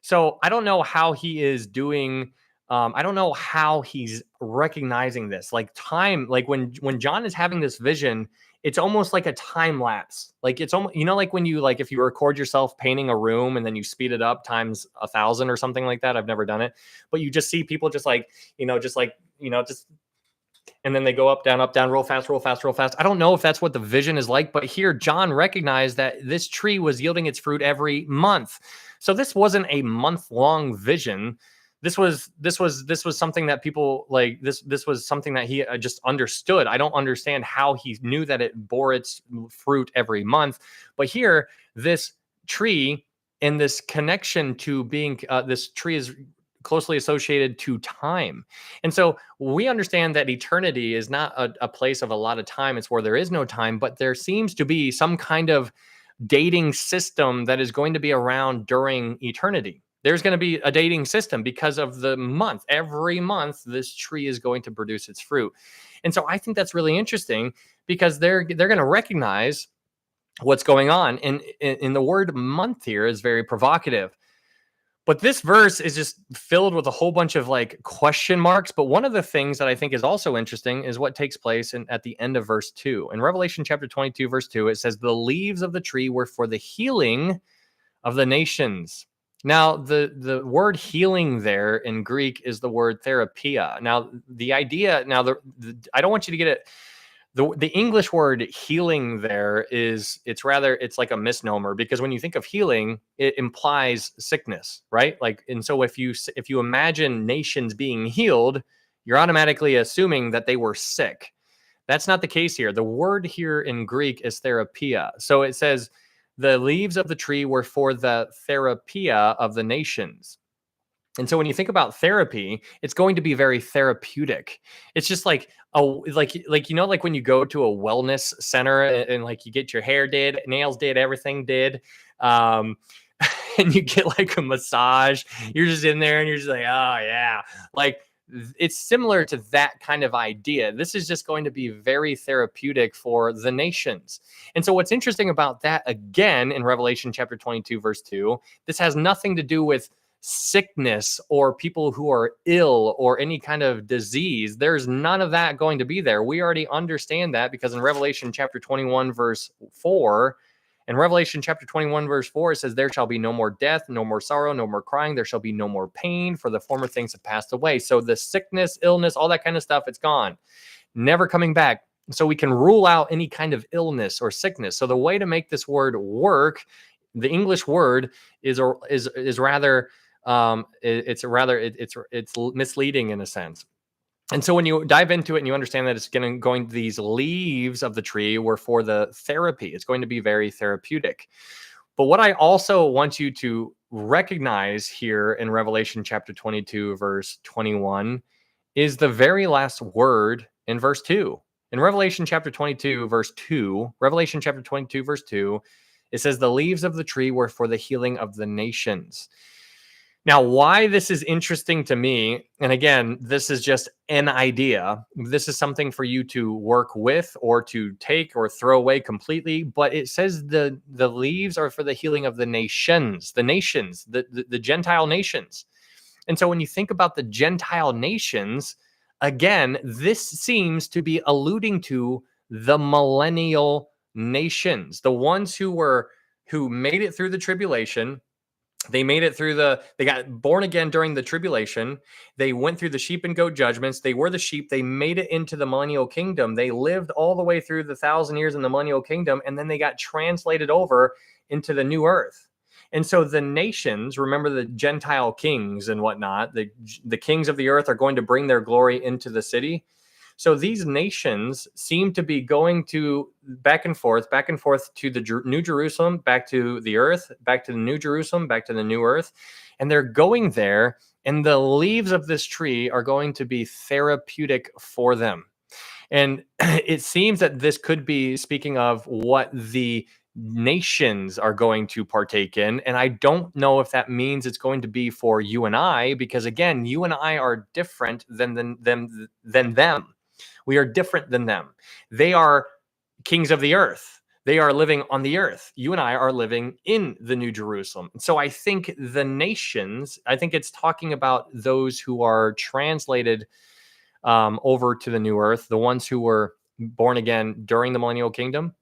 [SPEAKER 2] So I don't know how he is doing. I don't know how he's recognizing this. Like time, like when John is having this vision, it's almost like a time lapse. Like it's almost, like when you, like, if you record yourself painting a room and then you speed it up times 1,000 or something like that. I've never done it, but you just see people just and then they go up, down, real fast, real fast, real fast. I don't know if that's what the vision is like, but here John recognized that this tree was yielding its fruit every month. So this wasn't a month-long vision. This was something that people like this was something that he just understood. I don't understand how he knew that it bore its fruit every month. But here, this tree and this connection to being this tree is closely associated to time. And so we understand that eternity is not a place of a lot of time. It's where there is no time, but there seems to be some kind of dating system that is going to be around during eternity. There's going to be a dating system because of the month. Every month, this tree is going to produce its fruit. And so I think that's really interesting because they're going to recognize what's going on. And in the word month here is very provocative. But this verse is just filled with a whole bunch of like question marks. But one of the things that I think is also interesting is what takes place at the end of verse 2. In Revelation chapter 22, verse 2, it says, the leaves of the tree were for the healing of the nations. Now, the word healing there in Greek is the word therapia. Now, the idea, I don't want you to get it. The English word healing there it's like a misnomer, because when you think of healing, it implies sickness, right? Like, and so if you imagine nations being healed, you're automatically assuming that they were sick. That's not the case here. The word here in Greek is therapia. So it says, the leaves of the tree were for the therapia of the nations. And so when you think about therapy, it's going to be very therapeutic. It's just like like when you go to a wellness center and like you get your hair did, nails did, everything did. Um, and you get like a massage. You're just in there and you're just like, oh yeah. Like it's similar to that kind of idea. This is just going to be very therapeutic for the nations. And so what's interesting about that, again, in Revelation chapter 22, verse 2, this has nothing to do with sickness or people who are ill or any kind of disease. There's none of that going to be there. We already understand that because in Revelation chapter 21, verse 4, in Revelation chapter 21, verse 4, it says, there shall be no more death, no more sorrow, no more crying. There shall be no more pain, for the former things have passed away. So the sickness, illness, all that kind of stuff, it's gone. Never coming back. So we can rule out any kind of illness or sickness. So the way to make this word work, the English word is rather it's misleading in a sense. And so when you dive into it and you understand that it's going these leaves of the tree were for the therapy, it's going to be very therapeutic. But what I also want you to recognize here in Revelation chapter 22, verse 21, is the very last word in verse 2. In Revelation chapter 22, verse 2, Revelation chapter 22, verse 2, it says, the leaves of the tree were for the healing of the nations. Now, why this is interesting to me, and again, this is just an idea. This is something for you to work with or to take or throw away completely. But it says the leaves are for the healing of the nations, the Gentile nations. And so when you think about the Gentile nations, again, this seems to be alluding to the millennial nations, the ones who made it through the tribulation. They made it through they got born again during the tribulation. They went through the sheep and goat judgments. They were the sheep. They made it into the millennial kingdom. They lived all the way through the 1,000 years in the millennial kingdom. And then they got translated over into the new earth. And so the nations, remember the Gentile kings and whatnot, the kings of the earth are going to bring their glory into the city. So these nations seem to be going back and forth to the New Jerusalem, back to the earth, back to the New Jerusalem, back to the new earth. And they're going there, and the leaves of this tree are going to be therapeutic for them. And it seems that this could be speaking of what the nations are going to partake in. And I don't know if that means it's going to be for you and I, because again, you and I are different than them. We are different than them. They are kings of the earth. They are living on the earth. You and I are living in the New Jerusalem. So I think the nations, I think it's talking about those who are translated over to the new earth, the ones who were born again during the millennial kingdom.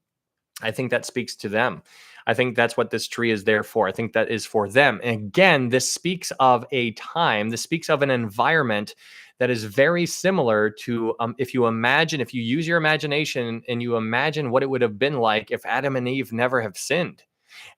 [SPEAKER 2] I think that speaks to them. I think that's what this tree is there for. I think that is for them. And again, this speaks of a time, this speaks of an environment that is very similar to, if you use your imagination and you imagine what it would have been like if Adam and Eve never have sinned.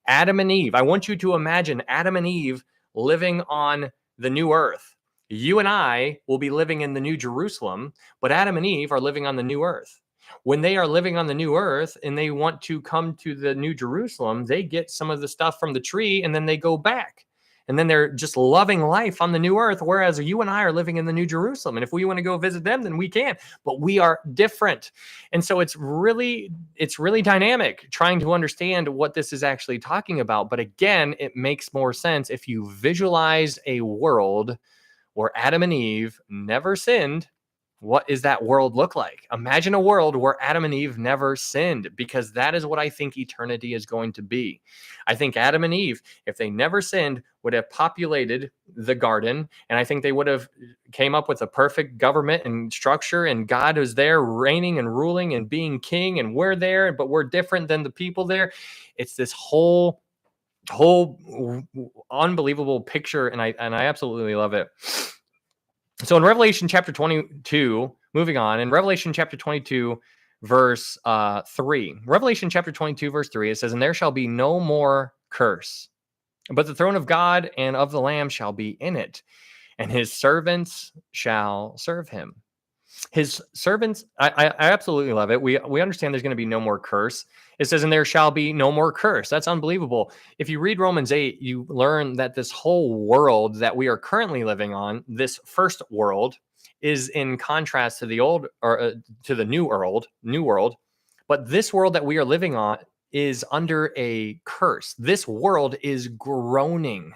[SPEAKER 2] Adam and Eve, I want you to imagine Adam and Eve living on the new earth. You and I will be living in the New Jerusalem, but Adam and Eve are living on the new earth. When they are living on the new earth and they want to come to the New Jerusalem, they get some of the stuff from the tree and then they go back. And then they're just loving life on the new earth, whereas you and I are living in the New Jerusalem. And if we want to go visit them, then we can. But we are different. And so it's really dynamic trying to understand what this is actually talking about. But again, it makes more sense if you visualize a world where Adam and Eve never sinned. What does that world look like? Imagine a world where Adam and Eve never sinned, because that is what I think eternity is going to be. I think Adam and Eve, if they never sinned, would have populated the garden, and I think they would have came up with a perfect government and structure, and God was there reigning and ruling and being king, and we're there, but we're different than the people there. It's this whole unbelievable picture, and I absolutely love it. So in Revelation chapter 22, moving on, in Revelation chapter 22, verse 3, Revelation chapter 22, verse 3, it says, and there shall be no more curse, but the throne of God and of the Lamb shall be in it, and his servants shall serve him. His servants, I absolutely love it. We understand there's going to be no more curse. It says, and there shall be no more curse. That's unbelievable. If you read Romans 8, you learn that this whole world that we are currently living on, this first world, is in contrast to the old, or to the new world. But this world that we are living on is under a curse. This world is groaning,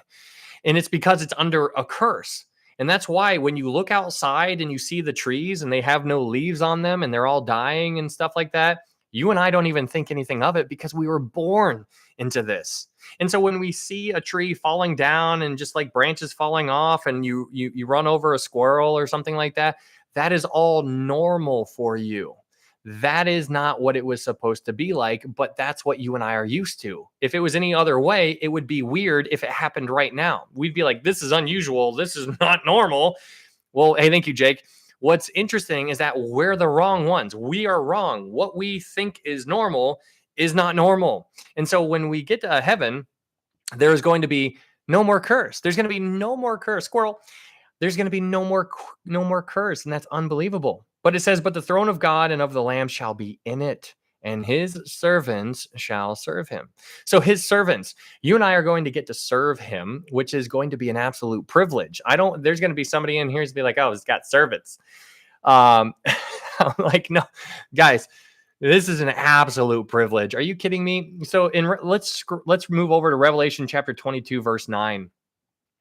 [SPEAKER 2] and it's because it's under a curse. And that's why when you look outside and you see the trees and they have no leaves on them and they're all dying and stuff like that, you and I don't even think anything of it because we were born into this. And so when we see a tree falling down and just like branches falling off and you run over a squirrel or something like that, that is all normal for you. That is not what it was supposed to be like, but that's what you and I are used to. If it was any other way, it would be weird if it happened right now. We'd be like, this is unusual. This is not normal. Well, hey, thank you, Jake. What's interesting is that we're the wrong ones. We are wrong. What we think is normal is not normal. And so when we get to heaven, there is going to be no more curse. There's going to be no more curse. Squirrel. There's going to be no more curse. And that's unbelievable. But it says, but the throne of God and of the Lamb shall be in it, and his servants shall serve him. So his servants, you and I are going to get to serve him, which is going to be an absolute privilege. There's going to be somebody in here who's be like, oh, it's got servants. I'm like, no, guys, this is an absolute privilege. Are you kidding me? So let's move over to Revelation chapter 22, verse 9.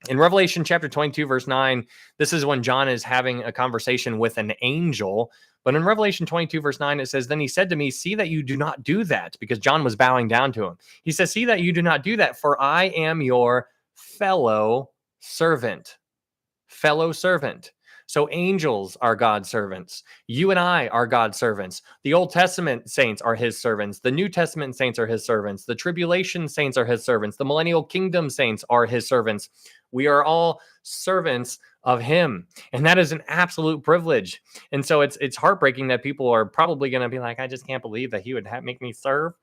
[SPEAKER 2] In Revelation chapter 22, verse 9, this is when John is having a conversation with an angel. But in Revelation 22, verse 9, it says, then he said to me, see that you do not do that, because John was bowing down to him. He says, see that you do not do that, for I am your fellow servant. Fellow servant. So angels are God's servants. You and I are God's servants. The Old Testament saints are his servants. The New Testament saints are his servants. The Tribulation saints are his servants. The millennial kingdom saints are his servants. We are all servants of him. And that is an absolute privilege. And so it's heartbreaking that people are probably going to be like, I just can't believe that he would make me serve.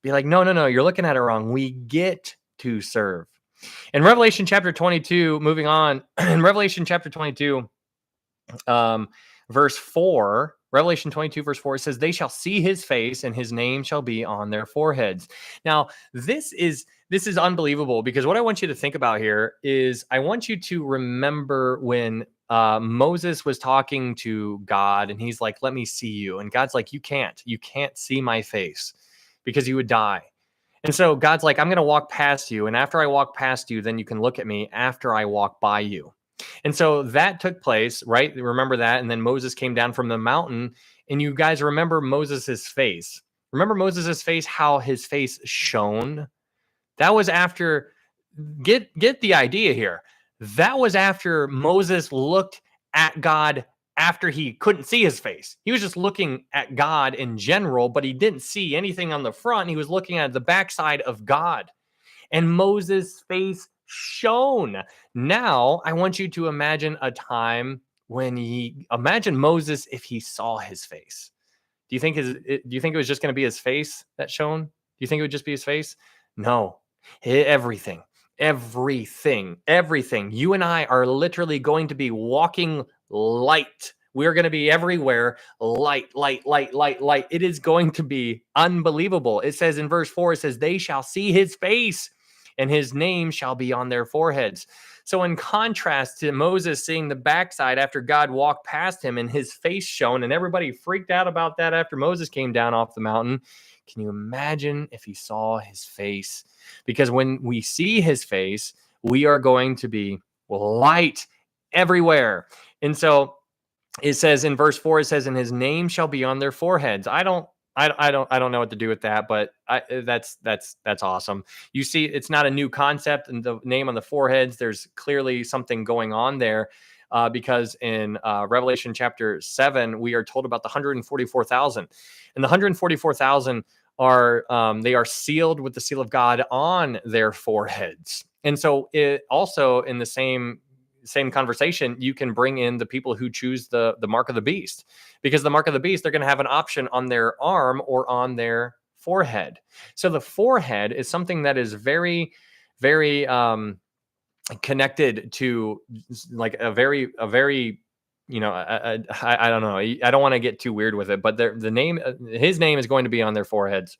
[SPEAKER 2] Be like, no, you're looking at it wrong. We get to serve. In Revelation chapter 22, moving on, in Revelation chapter 22, verse 4, Revelation 22, verse 4, it says, they shall see his face and his name shall be on their foreheads. Now, this is unbelievable, because what I want you to think about here is I want you to remember when Moses was talking to God and he's like, let me see you. And God's like, you can't see my face because you would die. And so God's like, I'm going to walk past you. And after I walk past you, then you can look at me after I walk by you. And so that took place, right? Remember that. And then Moses came down from the mountain, and you guys remember Moses's face. Remember Moses's face, how his face shone? That was after, get the idea here. That was after Moses looked at God after he couldn't see his face. He was just looking at God in general, but he didn't see anything on the front. He was looking at the backside of God. And Moses' face shone. Now, I want you to imagine a time when imagine Moses if he saw his face. Do you think it was just going to be his face that shone? Do you think it would just be his face? No. Everything. You and I are literally going to be walking light. We're going to be everywhere. Light. It is going to be unbelievable. It says in verse 4, it says, they shall see his face and his name shall be on their foreheads. So in contrast to Moses seeing the backside after God walked past him and his face shone, and everybody freaked out about that after Moses came down off the mountain, can you imagine if he saw his face? Because when we see his face, we are going to be light everywhere. And so it says in verse 4, it says, and his name shall be on their foreheads. I don't know what to do with that, but that's awesome. You see, it's not a new concept, and the name on the foreheads, there's clearly something going on there, because in Revelation chapter 7, we are told about the 144,000, and the 144,000 they are sealed with the seal of God on their foreheads. And so it also, in the same conversation, you can bring in the people who choose the mark of the beast, because the mark of the beast, they're going to have an option on their arm or on their forehead. So the forehead is something that is very, very connected to like a very I don't know. I don't want to get too weird with it, but his name is going to be on their foreheads.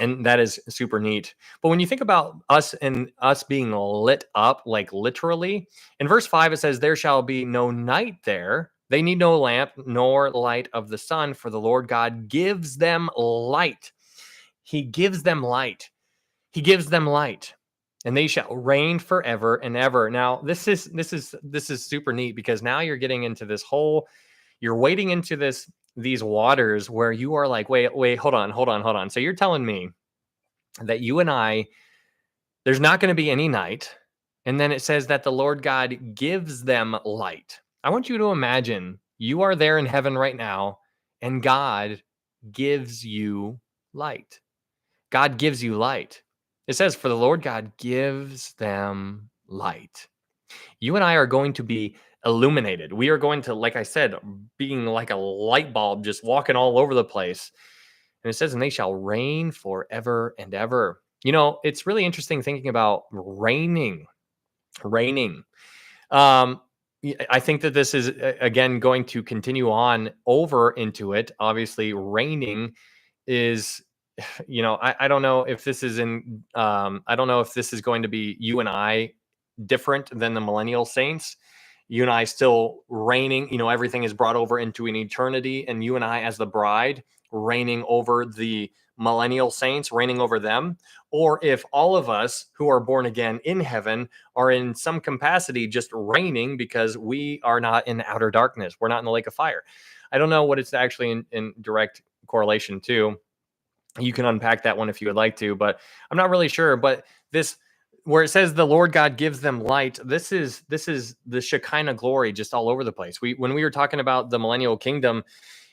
[SPEAKER 2] And that is super neat. But when you think about us and us being lit up, like literally, in verse 5, it says, there shall be no night there. They need no lamp nor light of the sun, for the Lord God gives them light. He gives them light. He gives them light. And they shall reign forever and ever. Now, this is super neat, because now you're getting into you're wading into these waters where you are like, wait, hold on. So you're telling me that you and I, there's not going to be any night. And then it says that the Lord God gives them light. I want you to imagine you are there in heaven right now, and God gives you light. God gives you light. It says, for the Lord God gives them light. You and I are going to be illuminated. We are going to, like I said, being like a light bulb, just walking all over the place. And it says, and they shall reign forever and ever. It's really interesting thinking about reigning. I think that this is, again, going to continue on over into it. Obviously, reigning is, I don't know if this is I don't know if this is going to be you and I different than the millennial saints. You and I still reigning, everything is brought over into an eternity, and you and I as the bride reigning over the millennial saints, reigning over them. Or if all of us who are born again in heaven are in some capacity just reigning because we are not in outer darkness. We're not in the lake of fire. I don't know what it's actually in direct correlation to. You can unpack that one if you would like to, but I'm not really sure. But this, where it says the Lord God gives them light, this is the Shekinah glory just all over the place. When we were talking about the millennial kingdom,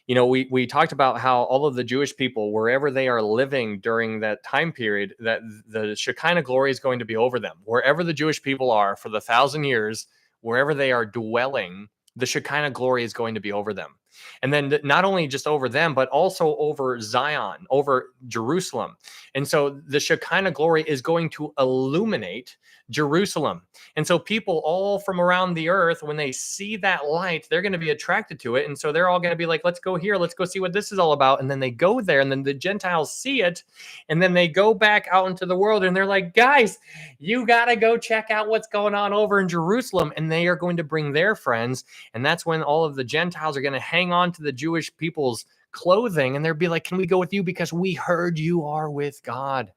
[SPEAKER 2] we talked about how all of the Jewish people, wherever they are living during that time period, that the Shekinah glory is going to be over them. Wherever the Jewish people are for the 1,000 years, wherever they are dwelling, the Shekinah glory is going to be over them. And then not only just over them, but also over Zion, over Jerusalem. And so the Shekinah glory is going to illuminate Jerusalem. And so people all from around the earth, when they see that light, they're going to be attracted to it. And so they're all going to be like, let's go here. Let's go see what this is all about. And then they go there, and then the Gentiles see it. And then they go back out into the world, and they're like, guys, you got to go check out what's going on over in Jerusalem. And they are going to bring their friends. And that's when all of the Gentiles are going to hang on to the Jewish people's clothing, and they'll be like, can we go with you? Because we heard you are with God,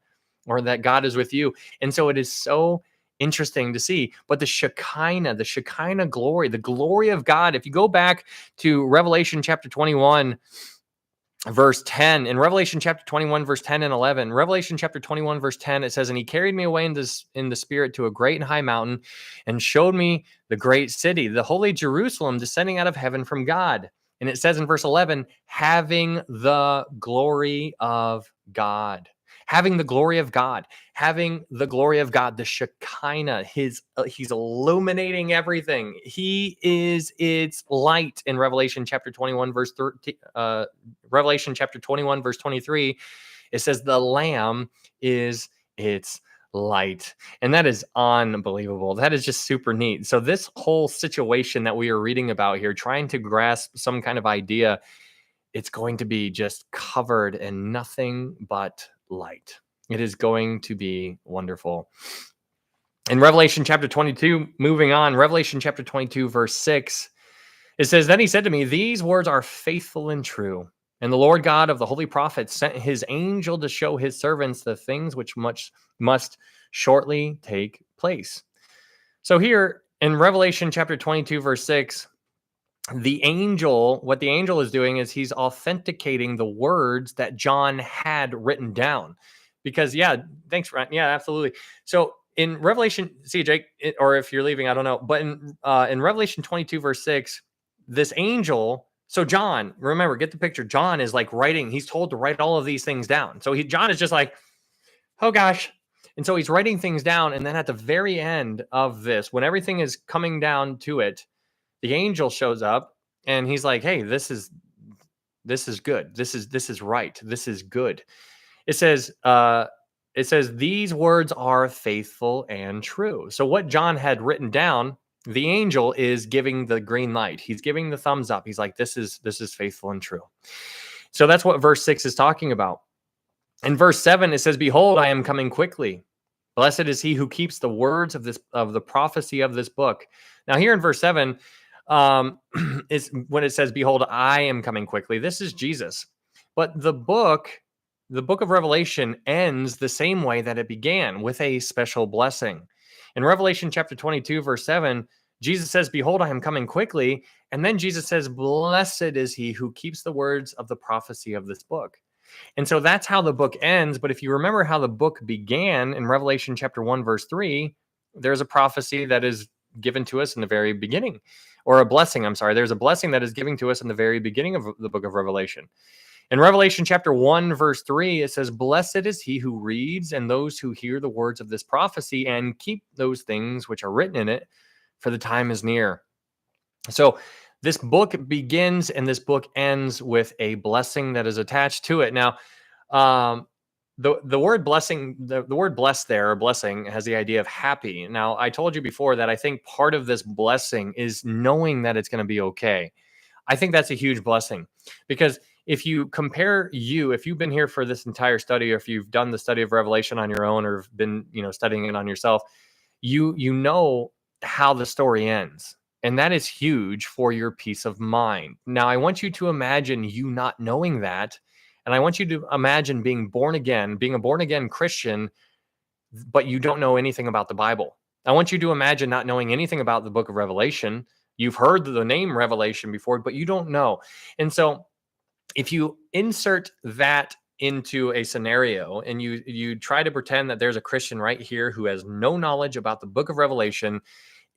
[SPEAKER 2] or that God is with you. And so it is so interesting to see. But the Shekinah glory, the glory of God, if you go back to Revelation chapter 21, verse 10, in Revelation chapter 21, verse 10 and 11, Revelation chapter 21, verse 10, it says, and he carried me away in the spirit to a great and high mountain, and showed me the great city, the holy Jerusalem, descending out of heaven from God. And it says in verse 11, having the glory of God. Having the glory of God, the Shekinah, he's illuminating everything. He is its light. In Revelation chapter 21, verse 23, it says the Lamb is its light. And that is unbelievable. That is just super neat. So this whole situation that we are reading about here, trying to grasp some kind of idea, it's going to be just covered in nothing but light. It is going to be wonderful. In Revelation chapter 22, moving on, Revelation chapter 22, verse 6, it says, then he said to me, these words are faithful and true. And the Lord God of the holy prophets sent his angel to show his servants the things which must shortly take place. So here in Revelation chapter 22, verse 6, what the angel is doing is he's authenticating the words that John had written down. Because, thanks, Ryan. Yeah, absolutely. So in Revelation, see, Jake, or if you're leaving, I don't know. But in Revelation 22, verse 6, this angel, so John, remember, get the picture. John is like writing. He's told to write all of these things down. So John is just like, oh, gosh. And so he's writing things down. And then at the very end of this, when everything is coming down to it, the angel shows up and he's like, hey, this is good. This is right. This is good. It says these words are faithful and true. So what John had written down The angel is giving the green light. He's giving the thumbs up. He's like, this is faithful and true. So that's what verse 6 is talking about. In verse 7, it says, behold, I am coming quickly. Blessed is he who keeps the words of the prophecy of this book. Now here in verse 7, is when it says, behold, I am coming quickly. This is Jesus. But the book of Revelation ends the same way that it began, with a special blessing. In Revelation chapter 22, verse 7, Jesus says, behold, I am coming quickly. And then Jesus says, blessed is he who keeps the words of the prophecy of this book. And so that's how the book ends. But if you remember how the book began in Revelation chapter 1, verse 3, there's a prophecy that is given to us in the very beginning, or a blessing. I'm sorry. There's a blessing that is given to us in the very beginning of the book of Revelation. In Revelation chapter 1, verse 3, it says, blessed is he who reads and those who hear the words of this prophecy and keep those things which are written in it, for the time is near. So this book begins and this book ends with a blessing that is attached to it. Now, the word blessing, the word blessed there, or blessing, has the idea of happy. Now, I told you before that I think part of this blessing is knowing that it's going to be okay. I think that's a huge blessing, because if you compare if you've been here for this entire study, or if you've done the study of Revelation on your own, or been, studying it on yourself, you know how the story ends. And that is huge for your peace of mind. Now, I want you to imagine you not knowing that. And I want you to imagine being born again, being a born again Christian, but you don't know anything about the Bible. I want you to imagine not knowing anything about the book of Revelation. You've heard the name Revelation before, but you don't know. And so if you insert that into a scenario and you try to pretend that there's a Christian right here who has no knowledge about the book of Revelation,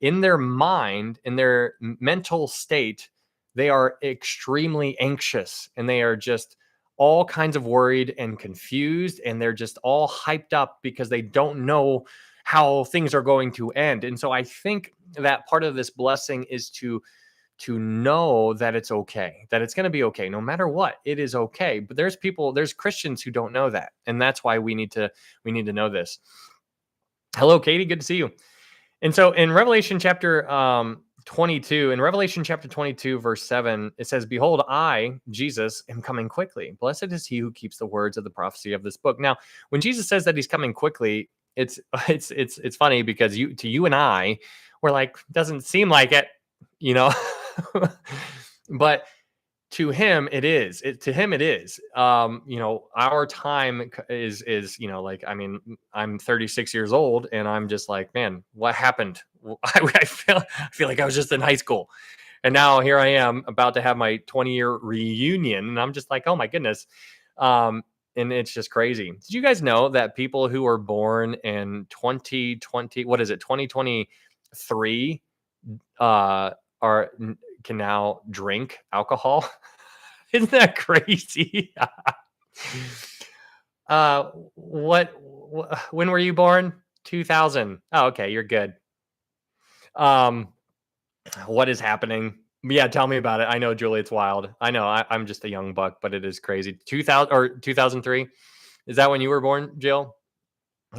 [SPEAKER 2] in their mind, in their mental state, they are extremely anxious, and they are just all kinds of worried and confused, and they're just all hyped up because they don't know how things are going to end. And so I think that part of this blessing is to know that it's okay, that it's going to be okay. No matter what, it is okay. But there's Christians who don't know that. And that's why we need to know this. Hello, Katie. Good to see you. And so in Revelation chapter 22, verse 7, it says, behold, I, Jesus, am coming quickly. Blessed is he who keeps the words of the prophecy of this book. Now, when Jesus says that he's coming quickly, it's funny, because to you and I, we're like, doesn't seem like it, but to him it is. Our time is I'm 36 years old, and I'm just like, man, what happened? I feel like I was just in high school, and now here I am about to have my 20-year reunion, and I'm just like, oh my goodness. And it's just crazy. Did you guys know that people who were born in 2023 can now drink alcohol? Isn't that crazy? When were you born? 2000. Oh, okay, you're good. What is happening? Yeah, tell me about it. I know, Julie, it's wild. I know, I'm just a young buck, but it is crazy. 2000 or 2003? Is that when you were born, Jill?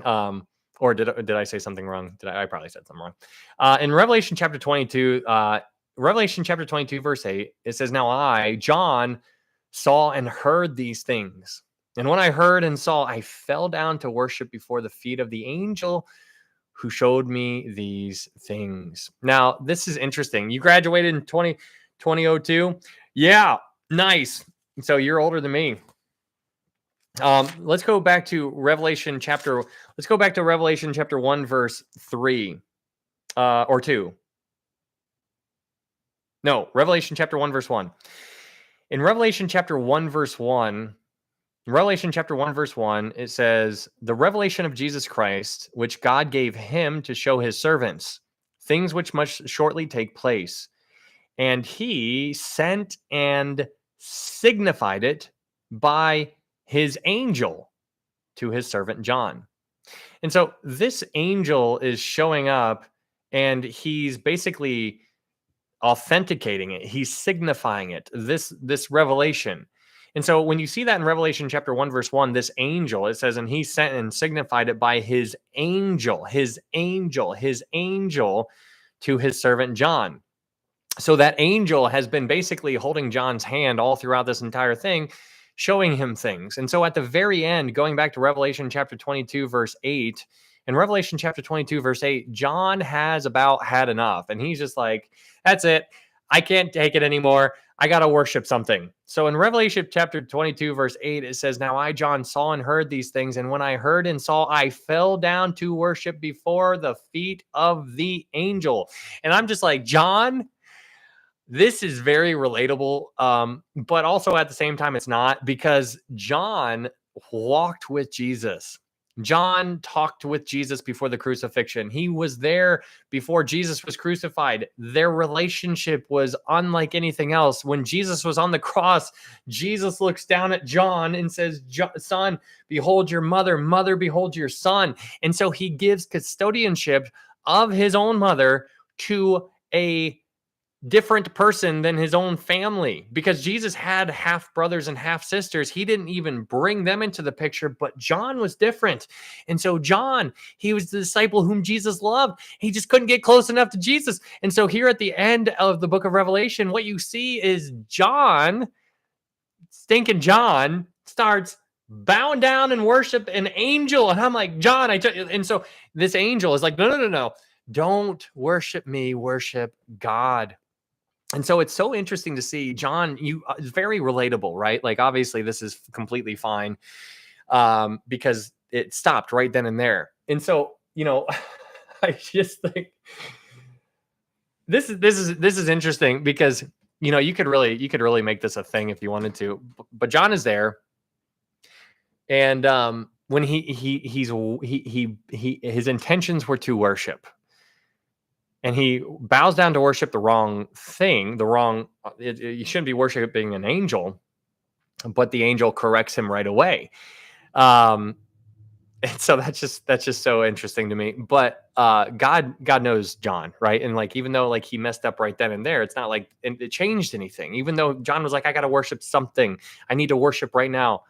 [SPEAKER 2] Or did I say something wrong? I probably said something wrong. In Revelation chapter 22, verse 8, it says, now I, John, saw and heard these things. And when I heard and saw, I fell down to worship before the feet of the angel who showed me these things. Now, this is interesting. You graduated in 2002? Yeah, nice. So you're older than me. Let's go back to Revelation chapter 1, verse 3, or 2. No, Revelation chapter 1, verse 1. In Revelation chapter 1, verse 1, it says, the revelation of Jesus Christ, which God gave him to show his servants, things which must shortly take place. And he sent and signified it by his angel to his servant John. And so this angel is showing up, and he's basically authenticating it. He's signifying it, this revelation. And so when you see that in Revelation chapter 1, verse 1, this angel, it says, and he sent and signified it by his angel to his servant John. So that angel has been basically holding John's hand all throughout this entire thing, showing him things. And so at the very end, going back to Revelation chapter 22, verse 8, in Revelation chapter 22, verse 8, John has about had enough. And he's just like, that's it. I can't take it anymore. I got to worship something. So in Revelation chapter 22, verse 8, it says, now I, John, saw and heard these things. And when I heard and saw, I fell down to worship before the feet of the angel. And I'm just like, John, this is very relatable, but also at the same time, it's not, because John walked with Jesus. John talked with Jesus before the crucifixion. He was there before Jesus was crucified. Their relationship was unlike anything else. When Jesus was on the cross, Jesus looks down at John and says, son, behold your mother, mother, behold your son. And so he gives custodianship of his own mother to a different person than his own family, because Jesus had half brothers and half sisters. He didn't even bring them into the picture, but John was different. And so John, he was the disciple whom Jesus loved. He just couldn't get close enough to Jesus. And so here at the end of the book of Revelation, what you see is John, stinking John, starts bowing down and worship an angel. And I'm like, John, and so this angel is like, no. Don't worship me, worship God. And so it's so interesting to see John, it's very relatable, right? Like, obviously this is completely fine, because it stopped right then and there. And so, I just think this is interesting, because, you could really make this a thing if you wanted to, but John is there. And, when his intentions were to worship, and he bows down to worship the wrong thing, you shouldn't be worshiping an angel, but the angel corrects him right away. And so that's just so interesting to me. But God knows John, right? And like, even though like he messed up right then and there, it's not like it changed anything. Even though John was like, I got to worship something, I need to worship right now.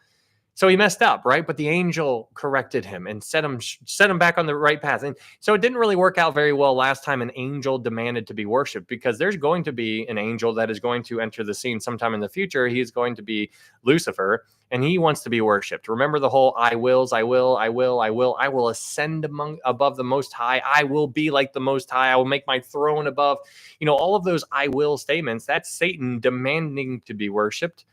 [SPEAKER 2] So he messed up, right? But the angel corrected him and set him back on the right path. And so it didn't really work out very well last time an angel demanded to be worshiped, because there's going to be an angel that is going to enter the scene sometime in the future. He is going to be Lucifer, and he wants to be worshiped. Remember the whole I will ascend above the Most High. I will be like the Most High. I will make my throne above, all of those I will statements. That's Satan demanding to be worshiped.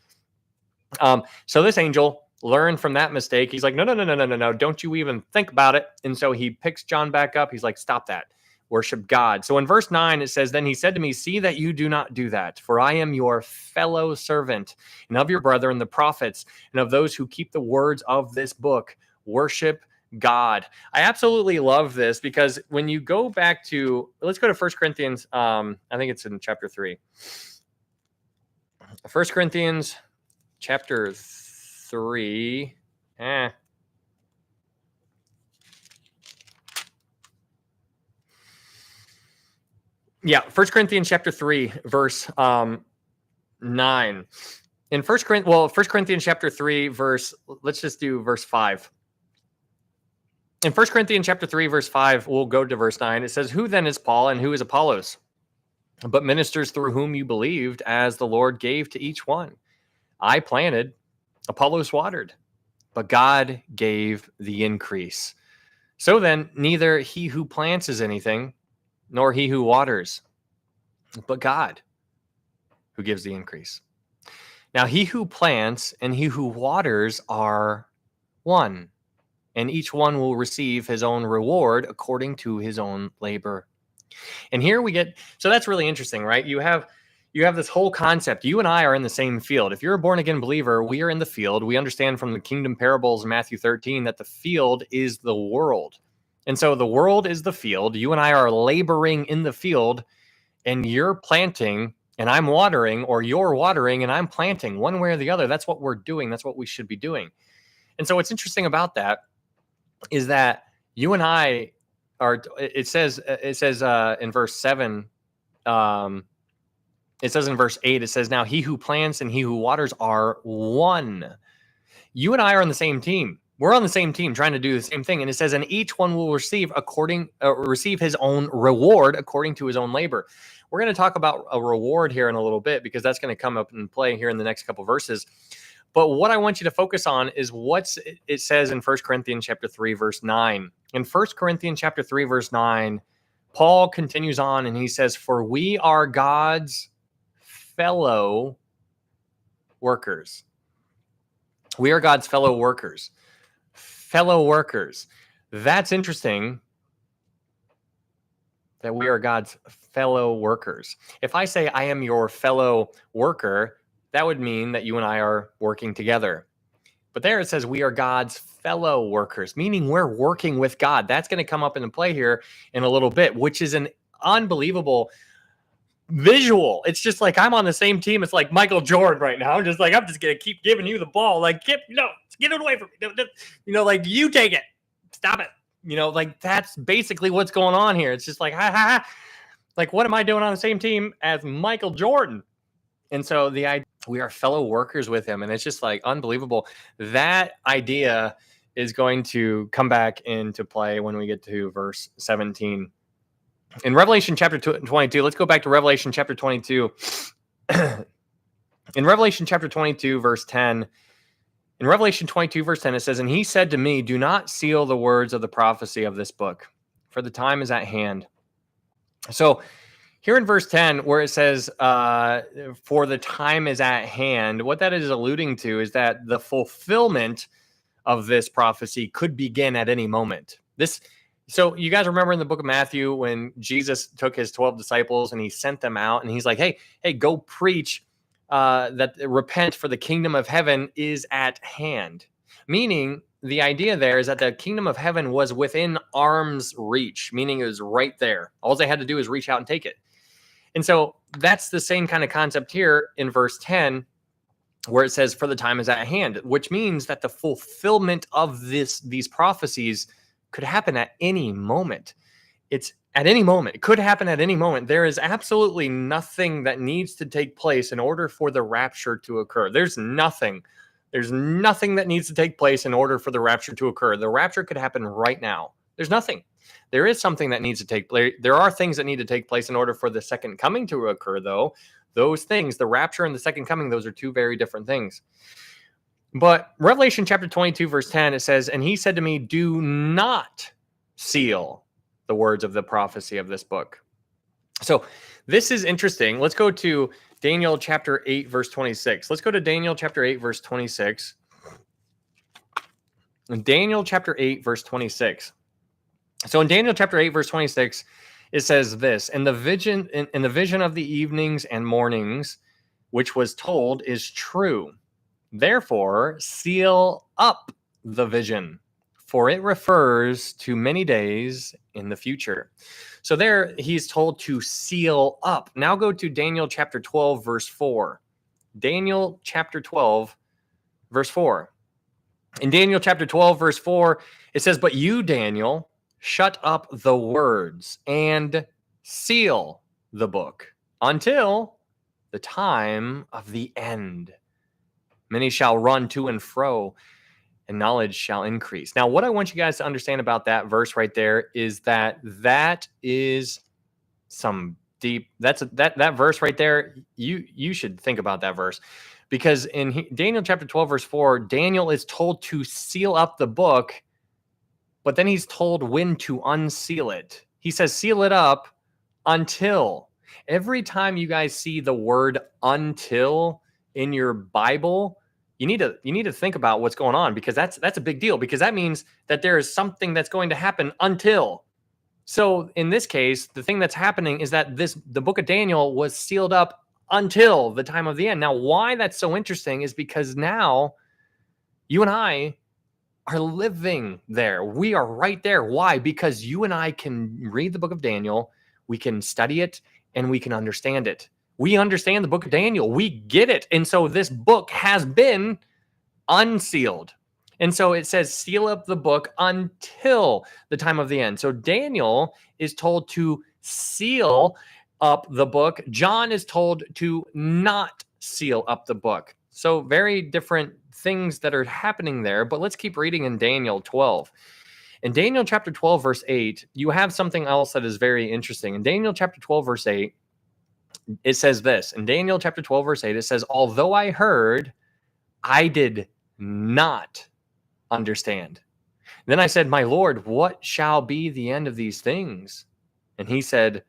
[SPEAKER 2] So this angel learn from that mistake. He's like, no, don't you even think about it. And so he picks John back up. He's like, stop that. Worship God. So in verse 9, it says, then he said to me, see that you do not do that, for I am your fellow servant and of your brethren, the prophets, and of those who keep the words of this book. Worship God. I absolutely love this, because when you go back to, let's go to 1 Corinthians. I think it's in chapter 3. 1 Corinthians chapter 3. Yeah, 1 Corinthians chapter 3, verse 9. In 1 Corinthians chapter 3, let's just do verse 5. In 1 Corinthians chapter 3, verse 5, we'll go to verse 9. It says, who then is Paul and who is Apollos? But ministers through whom you believed, as the Lord gave to each one. I planted, Apollos watered, but God gave the increase. So then, neither he who plants is anything, nor he who waters, but God who gives the increase. Now, he who plants and he who waters are one, and each one will receive his own reward according to his own labor. And here we get, so that's really interesting, right? You have this whole concept. You and I are in the same field. If you're a born again believer, we are in the field. We understand from the kingdom parables in Matthew 13 that the field is the world. And so the world is the field. You and I are laboring in the field, and you're planting and I'm watering, or you're watering and I'm planting, one way or the other. That's what we're doing. That's what we should be doing. And so what's interesting about that is that you and I are, it says in verse 7, it says in verse 8, it says, now he who plants and he who waters are one. You and I are on the same team. We're on the same team trying to do the same thing. And it says, and each one will receive his own reward according to his own labor. We're going to talk about a reward here in a little bit, because that's going to come up and play here in the next couple verses. But what I want you to focus on is what it says in 1 Corinthians chapter 3, verse 9. In 1 Corinthians chapter 3, verse 9, Paul continues on and he says, for we are God's fellow workers. We are God's fellow workers. Fellow workers. That's interesting that we are God's fellow workers. If I say I am your fellow worker, that would mean that you and I are working together. But there it says we are God's fellow workers, meaning we're working with God. That's going to come up into play here in a little bit, which is an unbelievable visual. It's just like I'm on the same team. It's like Michael Jordan right now. I'm just going to keep giving you the ball. Like, get it away from me. Like, you take it. Stop it. Like, that's basically what's going on here. It's just like, ha, ha, ha. Like, what am I doing on the same team as Michael Jordan? And so the idea, we are fellow workers with him. And it's just like unbelievable. That idea is going to come back into play when we get to verse 17. In Revelation chapter 22, let's go back to Revelation chapter 22. In Revelation chapter 22, verse 10, in Revelation 22, verse 10, it says, and he said to me, do not seal the words of the prophecy of this book, for the time is at hand. So here in verse 10, where it says, for the time is at hand, what that is alluding to is that the fulfillment of this prophecy could begin at any moment. So you guys remember in the book of Matthew when Jesus took his 12 disciples and he sent them out and he's like, hey, go preach that repent, for the kingdom of heaven is at hand. Meaning the idea there is that the kingdom of heaven was within arm's reach, meaning it was right there. All they had to do is reach out and take it. And so that's the same kind of concept here in verse 10, where it says, for the time is at hand, which means that the fulfillment of these prophecies could happen at any moment. It's at any moment. It could happen at any moment. There is absolutely nothing that needs to take place in order for the rapture to occur. There's nothing that needs to take place in order for the rapture to occur. The rapture could happen right now. There's nothing. There is something that needs to take place. There are things that need to take place in order for the second coming to occur, though. Those things, the rapture and the second coming, those are two very different things. But Revelation chapter 22, verse 10, it says, and he said to me, do not seal the words of the prophecy of this book. So this is interesting. Let's go to Daniel chapter 8, verse 26. Let's go to Daniel chapter 8, verse 26. Daniel chapter 8, verse 26. So in Daniel chapter 8, verse 26, it says this, and the vision of the evenings and mornings, which was told, is true. Therefore, seal up the vision, for it refers to many days in the future. So there he's told to seal up. Now go to Daniel chapter 12, verse 4. Daniel chapter 12, verse 4. In Daniel chapter 12, verse 4, it says, but you, Daniel, shut up the words and seal the book until the time of the end. Many shall run to and fro, and knowledge shall increase. Now, what I want you guys to understand about that verse right there is that is some deep. That verse right there. You should think about that verse, because in Daniel chapter 12, verse 4, Daniel is told to seal up the book, but then he's told when to unseal it. He says, seal it up until. Every time you guys see the word until in your Bible, you need to think about what's going on, because that's a big deal, because that means that there is something that's going to happen until. So in this case, the thing that's happening is that the book of Daniel was sealed up until the time of the end. Now, why that's so interesting is because now you and I are living there. We are right there. Why? Because you and I can read the book of Daniel, we can study it, and we can understand it. We understand the book of Daniel. We get it. And so this book has been unsealed. And so it says, seal up the book until the time of the end. So Daniel is told to seal up the book. John is told to not seal up the book. So very different things that are happening there. But let's keep reading in Daniel 12. In Daniel chapter 12, verse 8, you have something else that is very interesting. In Daniel chapter 12, verse 8, it says this. In Daniel chapter 12, verse 8, it says, although I heard, I did not understand. Then I said, my Lord, what shall be the end of these things? And he said,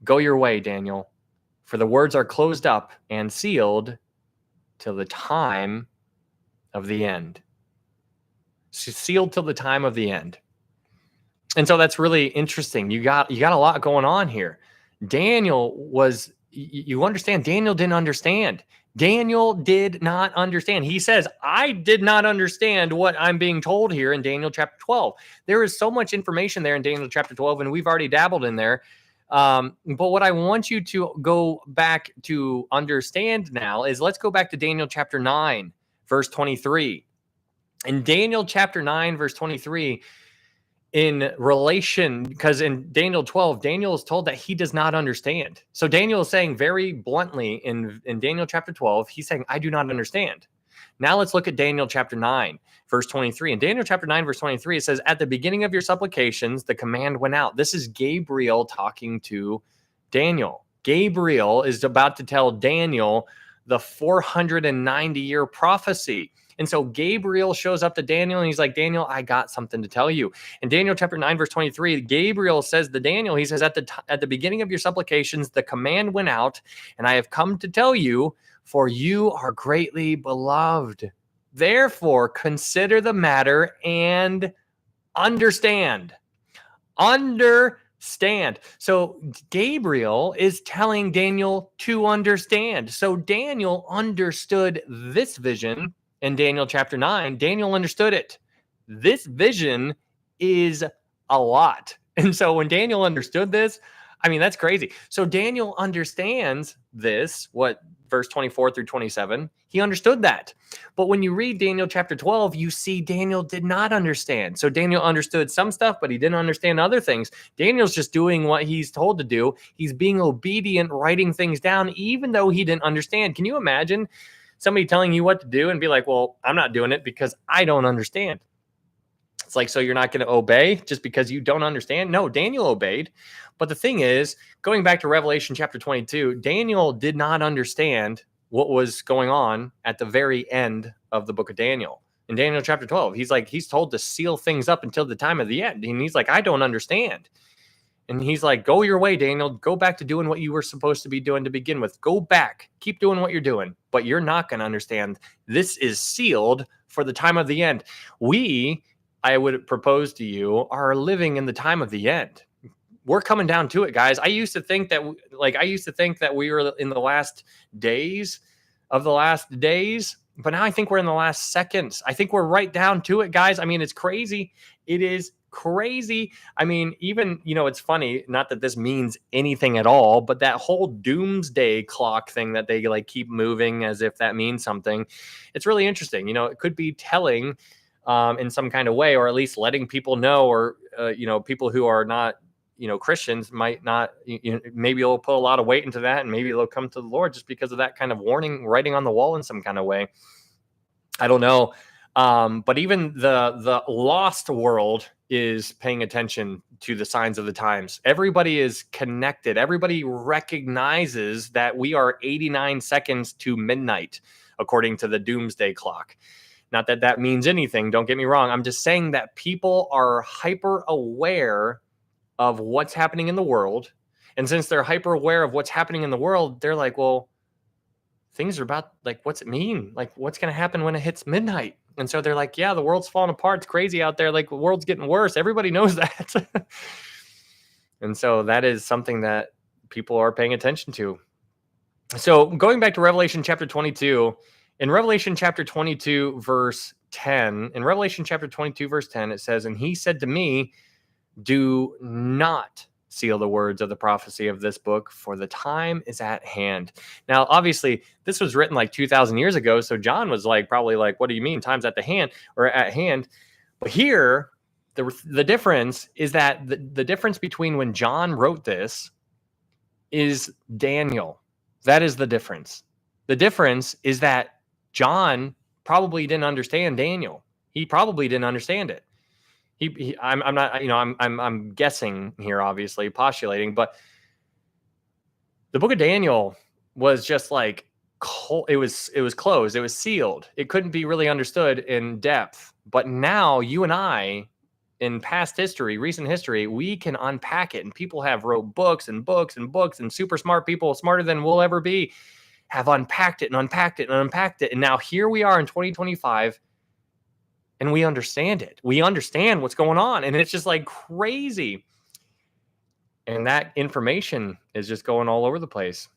[SPEAKER 2] go your way, Daniel, for the words are closed up and sealed till the time of the end. Sealed till the time of the end. And so that's really interesting. You got a lot going on here. Daniel was, you understand, Daniel didn't understand. Daniel did not understand. He says, I did not understand what I'm being told here in Daniel chapter 12. There is so much information there in Daniel chapter 12, and we've already dabbled in there. But what I want you to go back to understand now is, let's go back to Daniel chapter 9, verse 23. In Daniel chapter 9, verse 23, in relation, because in Daniel 12, Daniel is told that he does not understand. So Daniel is saying very bluntly in Daniel chapter 12, he's saying, I do not understand. Now let's look at Daniel chapter 9, verse 23. In Daniel chapter 9, verse 23, it says, at the beginning of your supplications, the command went out. This is Gabriel talking to Daniel. Gabriel is about to tell Daniel the 490-year prophecy. And so Gabriel shows up to Daniel and he's like, Daniel, I got something to tell you. In Daniel chapter 9, verse 23, Gabriel says to Daniel, he says, at the beginning of your supplications, the command went out, and I have come to tell you, for you are greatly beloved. Therefore, consider the matter and understand. Understand. So Gabriel is telling Daniel to understand. So Daniel understood this vision. In Daniel chapter 9, Daniel understood it. This vision is a lot. And so when Daniel understood this, I mean, that's crazy. So Daniel understands this, what verse 24 through 27, he understood that. But when you read Daniel chapter 12, you see Daniel did not understand. So Daniel understood some stuff, but he didn't understand other things. Daniel's just doing what he's told to do. He's being obedient, writing things down, even though he didn't understand. Can you imagine somebody telling you what to do and be like, well, I'm not doing it because I don't understand? It's like, so you're not going to obey just because you don't understand? No, Daniel obeyed. But the thing is, going back to Revelation chapter 22, Daniel did not understand what was going on at the very end of the book of Daniel. In Daniel chapter 12, he's told to seal things up until the time of the end. And he's like, I don't understand. And he's like, go your way, Daniel. Go back to doing what you were supposed to be doing to begin with. Go back. Keep doing what you're doing. But you're not going to understand. This is sealed for the time of the end. I would propose to you, are living in the time of the end. We're coming down to it, guys. I used to think that we were in the last days of the last days. But now I think we're in the last seconds. I think we're right down to it, guys. I mean, it's crazy. It is crazy. I mean, even, it's funny, not that this means anything at all, but that whole doomsday clock thing that they keep moving as if that means something. It's really interesting. It could be telling in some kind of way, or at least letting people know, or, people who are not, Christians might not, maybe they'll put a lot of weight into that, and maybe they'll come to the Lord just because of that kind of warning writing on the wall in some kind of way. I don't know. But even the lost world is paying attention to the signs of the times. Everybody is connected. Everybody recognizes that we are 89 seconds to midnight, according to the doomsday clock. Not that that means anything. Don't get me wrong. I'm just saying that people are hyper aware of what's happening in the world. And since they're hyper aware of what's happening in the world, they're like, well, things are about, what's it mean? What's going to happen when it hits midnight? And so they're like, yeah, the world's falling apart. It's crazy out there. The world's getting worse. Everybody knows that. And so that is something that people are paying attention to. So going back to Revelation chapter 22, in Revelation chapter 22, verse 10, it says, and he said to me, do not seal the words of the prophecy of this book, for the time is at hand. Now, obviously, this was written 2,000 years ago. So John was probably what do you mean? Time's at hand. But here, the difference is that the difference between when John wrote this is Daniel. That is the difference. The difference is that John probably didn't understand Daniel. He probably didn't understand it. I'm not, I'm guessing here, obviously postulating, but the book of Daniel was just like, it was closed. It was sealed. It couldn't be really understood in depth. But now you and I, in past history, recent history, we can unpack it. And people have wrote books and books and books, and super smart people, smarter than we'll ever be, have unpacked it and unpacked it and unpacked it. And now here we are in 2025, and we understand it. We understand what's going on. And it's just like crazy. And that information is just going all over the place.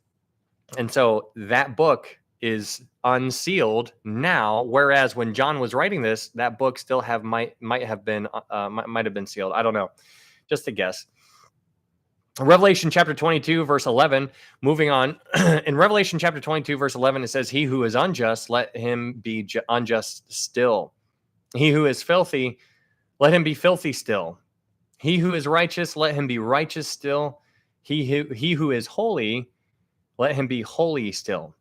[SPEAKER 2] And so that book is unsealed now, whereas when John was writing this, that book still might have been sealed. I don't know, just a guess. Revelation chapter 22, verse 11, moving on. In Revelation chapter 22, verse 11, it says, "He who is unjust, let him be unjust still. He who is filthy, let him be filthy still. He who is righteous, let him be righteous still. He who is holy, let him be holy still."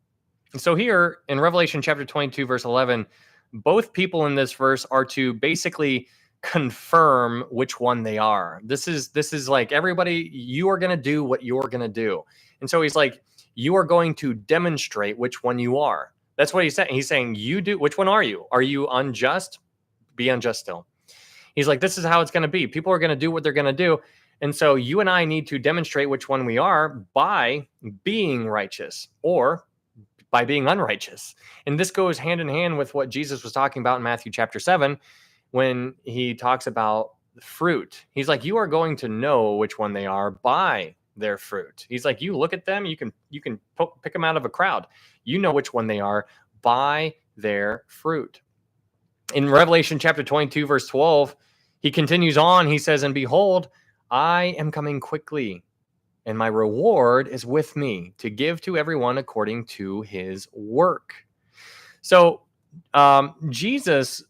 [SPEAKER 2] And so here in Revelation chapter 22, verse 11, both people in this verse are to basically confirm which one they are. This is like, everybody, you are going to do what you're going to do. And so he's like, you are going to demonstrate which one you are. That's what he's saying. He's saying, you do. Which one are you? Are you unjust? Be unjust still. He's like, this is how it's going to be. People are going to do what they're going to do. And so you and I need to demonstrate which one we are by being righteous or by being unrighteous. And this goes hand in hand with what Jesus was talking about in Matthew chapter 7, when he talks about fruit. He's like, you are going to know which one they are by their fruit. He's like, you look at them, you can pick them out of a crowd. You know which one they are by their fruit. In Revelation chapter 22, verse 12, he continues on. He says, "And behold, I am coming quickly, and my reward is with me to give to everyone according to his work." So Jesus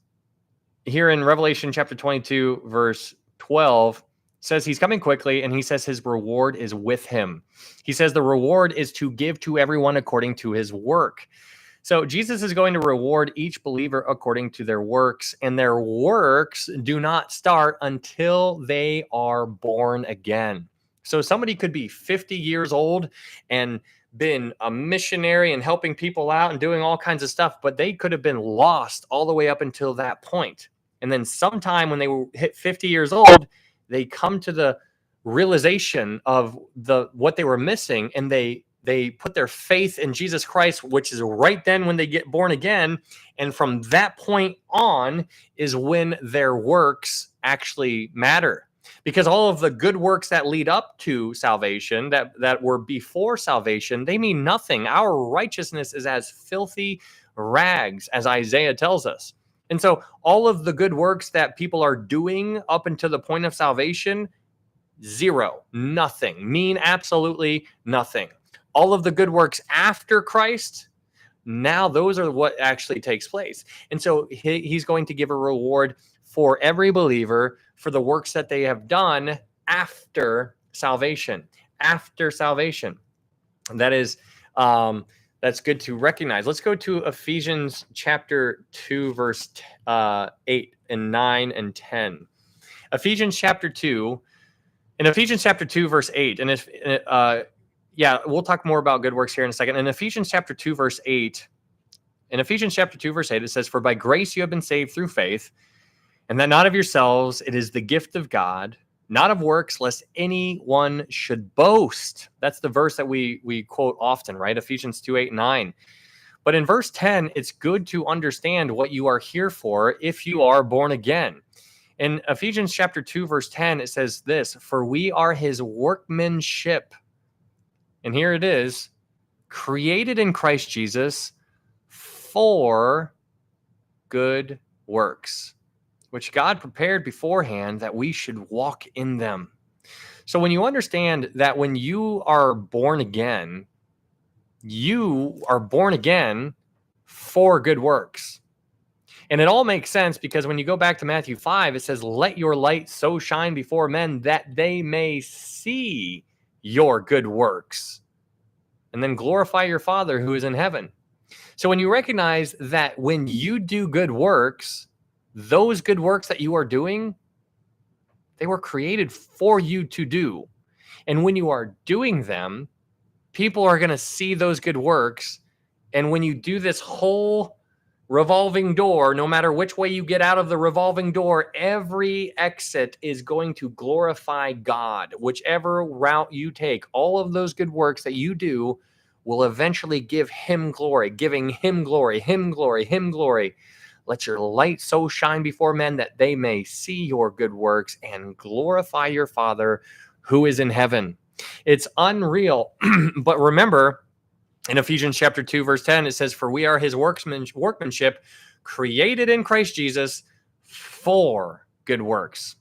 [SPEAKER 2] here in Revelation chapter 22, verse 12, says he's coming quickly, and he says his reward is with him. He says the reward is to give to everyone according to his work. So Jesus is going to reward each believer according to their works, and their works do not start until they are born again. So somebody could be 50 years old and been a missionary and helping people out and doing all kinds of stuff, but they could have been lost all the way up until that point. And then sometime when they hit 50 years old, they come to the realization of what they were missing, and they put their faith in Jesus Christ, which is right then when they get born again. And from that point on is when their works actually matter. Because all of the good works that lead up to salvation, that were before salvation, they mean nothing. Our righteousness is as filthy rags, as Isaiah tells us. And so all of the good works that people are doing up until the point of salvation, zero, nothing, mean absolutely nothing. All of the good works after Christ, now those are what actually takes place. And so he's going to give a reward for every believer for the works that they have done after salvation. After salvation. That is, that's good to recognize. Let's go to Ephesians chapter 2, verse 8 and 9 and 10. Ephesians chapter 2. In Ephesians chapter 2, verse 8, and if we'll talk more about good works here in a second. In Ephesians chapter 2, verse 8, it says, "For by grace you have been saved through faith, and that not of yourselves, it is the gift of God, not of works, lest anyone should boast." That's the verse that we quote often, right? Ephesians 2, 8, 9. But in verse 10, it's good to understand what you are here for if you are born again. In Ephesians chapter 2, verse 10, it says this, "For we are his workmanship." And here it is, "created in Christ Jesus for good works, which God prepared beforehand that we should walk in them." So when you understand that when you are born again, you are born again for good works. And it all makes sense because when you go back to Matthew 5, it says, "Let your light so shine before men that they may see your good works, and then glorify your Father who is in heaven." So when you recognize that when you do good works, those good works that you are doing, they were created for you to do. And when you are doing them, people are going to see those good works. And when you do this whole revolving door, no matter which way you get out of the revolving door, every exit is going to glorify God. Whichever route you take, all of those good works that you do will eventually give him glory, giving him glory, him glory, him glory. Let your light so shine before men that they may see your good works and glorify your Father who is in heaven. It's unreal. But remember, in Ephesians chapter 2, verse 10, it says, for we are his workmanship, created in Christ Jesus for good works.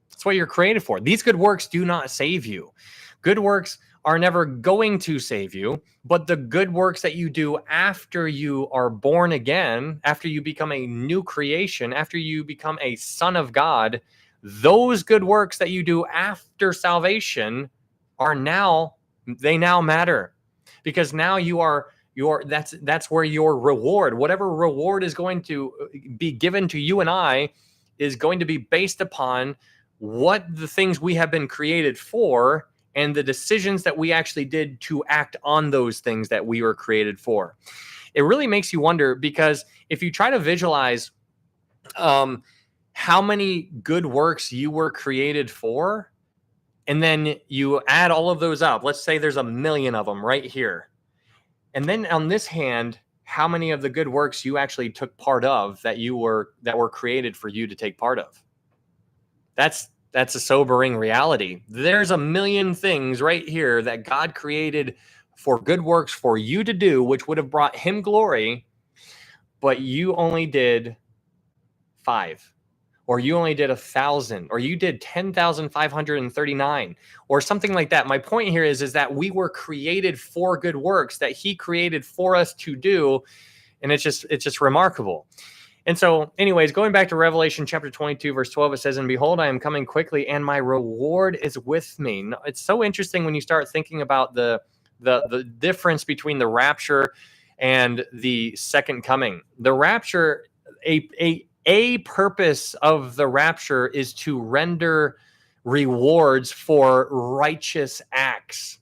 [SPEAKER 2] That's what you're created for. These good works do not save you. Good works are never going to save you, but the good works that you do after you are born again, after you become a new creation, after you become a son of God, those good works that you do after salvation they now matter, because now that's where your reward, whatever reward is going to be given to you and I, is going to be based upon what the things we have been created for and the decisions that we actually did to act on those things that we were created for. It really makes you wonder, because if you try to visualize how many good works you were created for, and then you add all of those up, let's say there's 1 million of them right here. And then on this hand, how many of the good works you actually took part of that were created for you to take part of? That's a sobering reality. There's 1 million things right here that God created for good works for you to do, which would have brought him glory, but you only did 5, or you only did 1,000, or you did 10,539, or something like that. My point here is that we were created for good works that he created for us to do, and it's just remarkable. And so, anyways, going back to Revelation chapter 22, verse 12, it says, and behold, I am coming quickly, and my reward is with me. Now, it's so interesting when you start thinking about the difference between the rapture and the second coming. The rapture, a purpose of the rapture is to render rewards for righteous acts.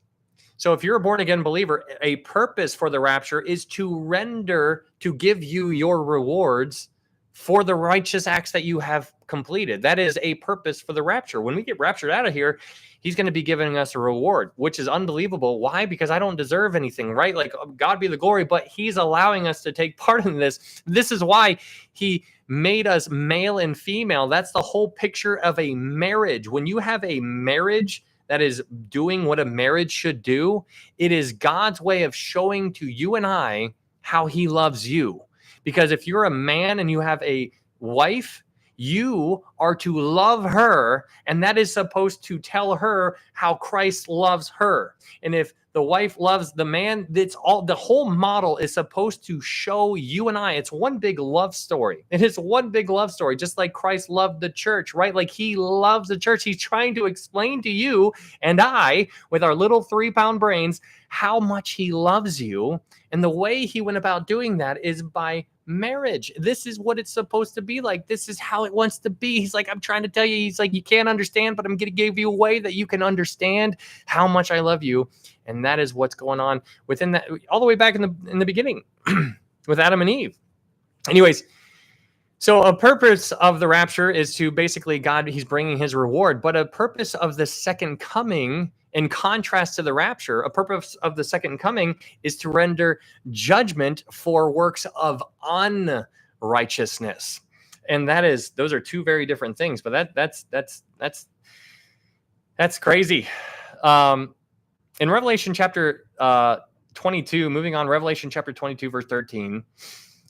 [SPEAKER 2] So if you're a born-again believer, a purpose for the rapture is to give you your rewards for the righteous acts that you have completed. That is a purpose for the rapture. When we get raptured out of here, he's going to be giving us a reward, which is unbelievable. Why? Because I don't deserve anything, right? Like, God be the glory, but he's allowing us to take part in this. This is why he made us male and female. That's the whole picture of a marriage. When you have a marriage that is doing what a marriage should do, it is God's way of showing to you and I how he loves you. Because if you're a man and you have a wife, you are to love her, and that is supposed to tell her how Christ loves her. And if the wife loves the man, the whole model is supposed to show you and I. It's one big love story. It is one big love story, just like Christ loved the church, right? Like he loves the church. He's trying to explain to you and I, with our little 3-pound brains, how much he loves you. And the way he went about doing that is by marriage. This is what it's supposed to be like. This is how it wants to be. He's like, I'm trying to tell you. He's like, you can't understand, but I'm going to give you a way that you can understand how much I love you. And that is what's going on within that, all the way back in the beginning with Adam and Eve. Anyways, so a purpose of the rapture is to basically God, he's bringing his reward, but a purpose of the second coming, in contrast to the rapture, a purpose of the second coming is to render judgment for works of unrighteousness. And those are two very different things, but that's crazy. In Revelation chapter 22, moving on, Revelation chapter 22, verse 13,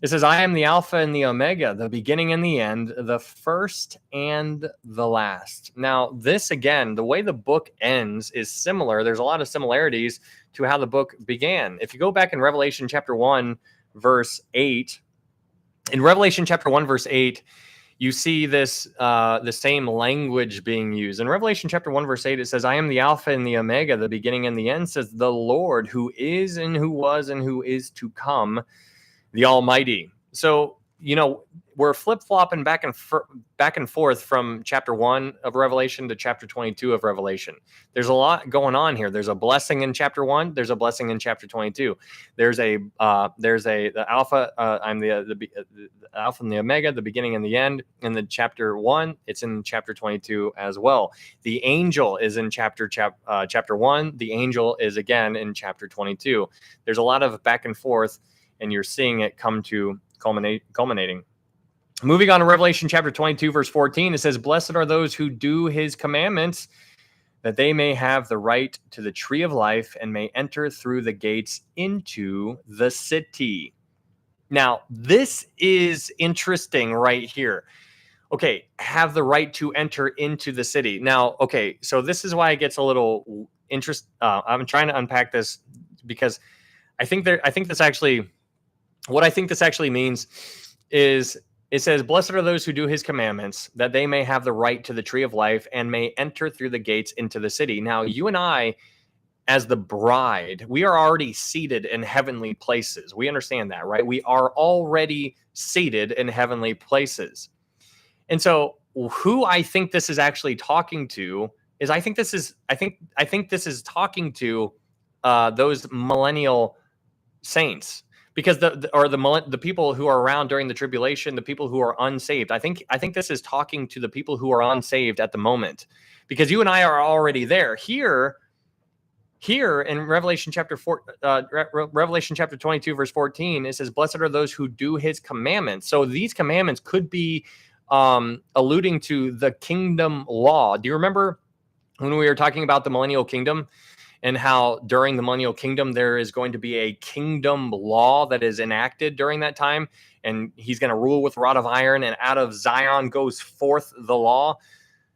[SPEAKER 2] it says, I am the Alpha and the Omega, the beginning and the end, the first and the last. Now, this, again, the way the book ends is similar. There's a lot of similarities to how the book began. If you go back in Revelation chapter 1, verse 8, in Revelation chapter 1, verse 8, you see this, the same language being used. In Revelation chapter 1, verse 8, it says, I am the Alpha and the Omega, the beginning and the end, says the Lord, who is and who was and who is to come, the Almighty. So, we're flip-flopping back and forth from chapter 1 of Revelation to chapter 22 of Revelation. There's a lot going on here. There's a blessing in chapter 1. There's a blessing in chapter 22. There's the Alpha. I'm the Alpha and the Omega, the beginning and the end. In the chapter 1, it's in chapter 22 as well. The angel is in chapter 1. The angel is again in chapter 22. There's a lot of back and forth, and you're seeing it come to culminating. Moving on to Revelation chapter 22, verse 14, it says, "Blessed are those who do his commandments, that they may have the right to the tree of life and may enter through the gates into the city." Now, this is interesting right here. Okay, have the right to enter into the city. Now, okay, so this is why it gets a little I'm trying to unpack this because I think this actually means is it says, "Blessed are those who do his commandments, that they may have the right to the tree of life and may enter through the gates into the city." Now, you and I, as the bride, we are already seated in heavenly places. We understand that, right? We are already seated in heavenly places. And so who I think this is actually talking to is I think this is talking to those millennial saints. Because the people who are around during the tribulation, the people who are unsaved, I think this is talking to the people who are unsaved at the moment, because you and I are already there. Here in Revelation chapter 22, verse 14, it says, "Blessed are those who do his commandments." So these commandments could be alluding to the kingdom law. Do you remember when we were talking about the millennial kingdom? And how during the millennial kingdom, there is going to be a kingdom law that is enacted during that time. And he's going to rule with a rod of iron, and out of Zion goes forth the law.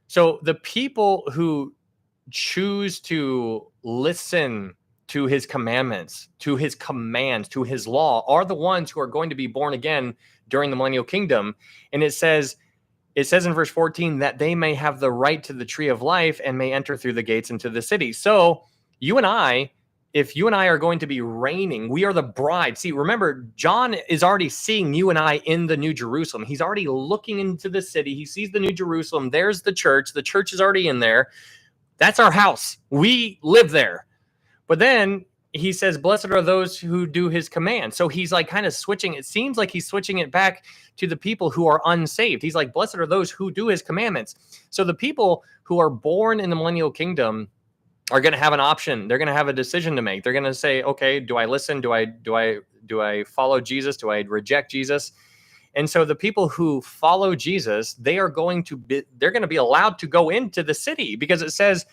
[SPEAKER 2] So the people who choose to listen to his commandments, to his commands, to his law, are the ones who are going to be born again during the millennial kingdom. And it says in verse 14 that they may have the right to the tree of life and may enter through the gates into the city. So you and I, if you and I are going to be reigning, we are the bride. See, remember, John is already seeing you and I in the New Jerusalem. He's already looking into the city. He sees the New Jerusalem. There's the church. The church is already in there. That's our house. We live there. But then he says, "Blessed are those who do his command." So he's like kind of switching. It seems like he's switching it back to the people who are unsaved. He's like, "Blessed are those who do his commandments." So the people who are born in the millennial kingdom are going to have an option. They're going to have a decision to make. They're going to say, okay, do I listen? Do I follow Jesus? Do I reject Jesus? And so the people who follow Jesus, they're going to be allowed to go into the city, because it says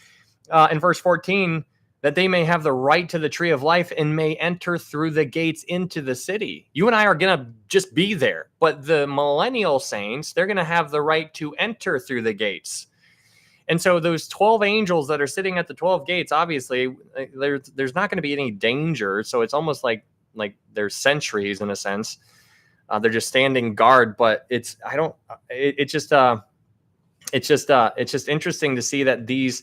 [SPEAKER 2] in verse 14 that they may have the right to the tree of life and may enter through the gates into the city. You and I are going to just be there, but the millennial saints, they're going to have the right to enter through the gates. And so those 12 angels that are sitting at the 12 gates, obviously, there's not going to be any danger. So it's almost like they're sentries in a sense. They're just standing guard. But it's just interesting to see that these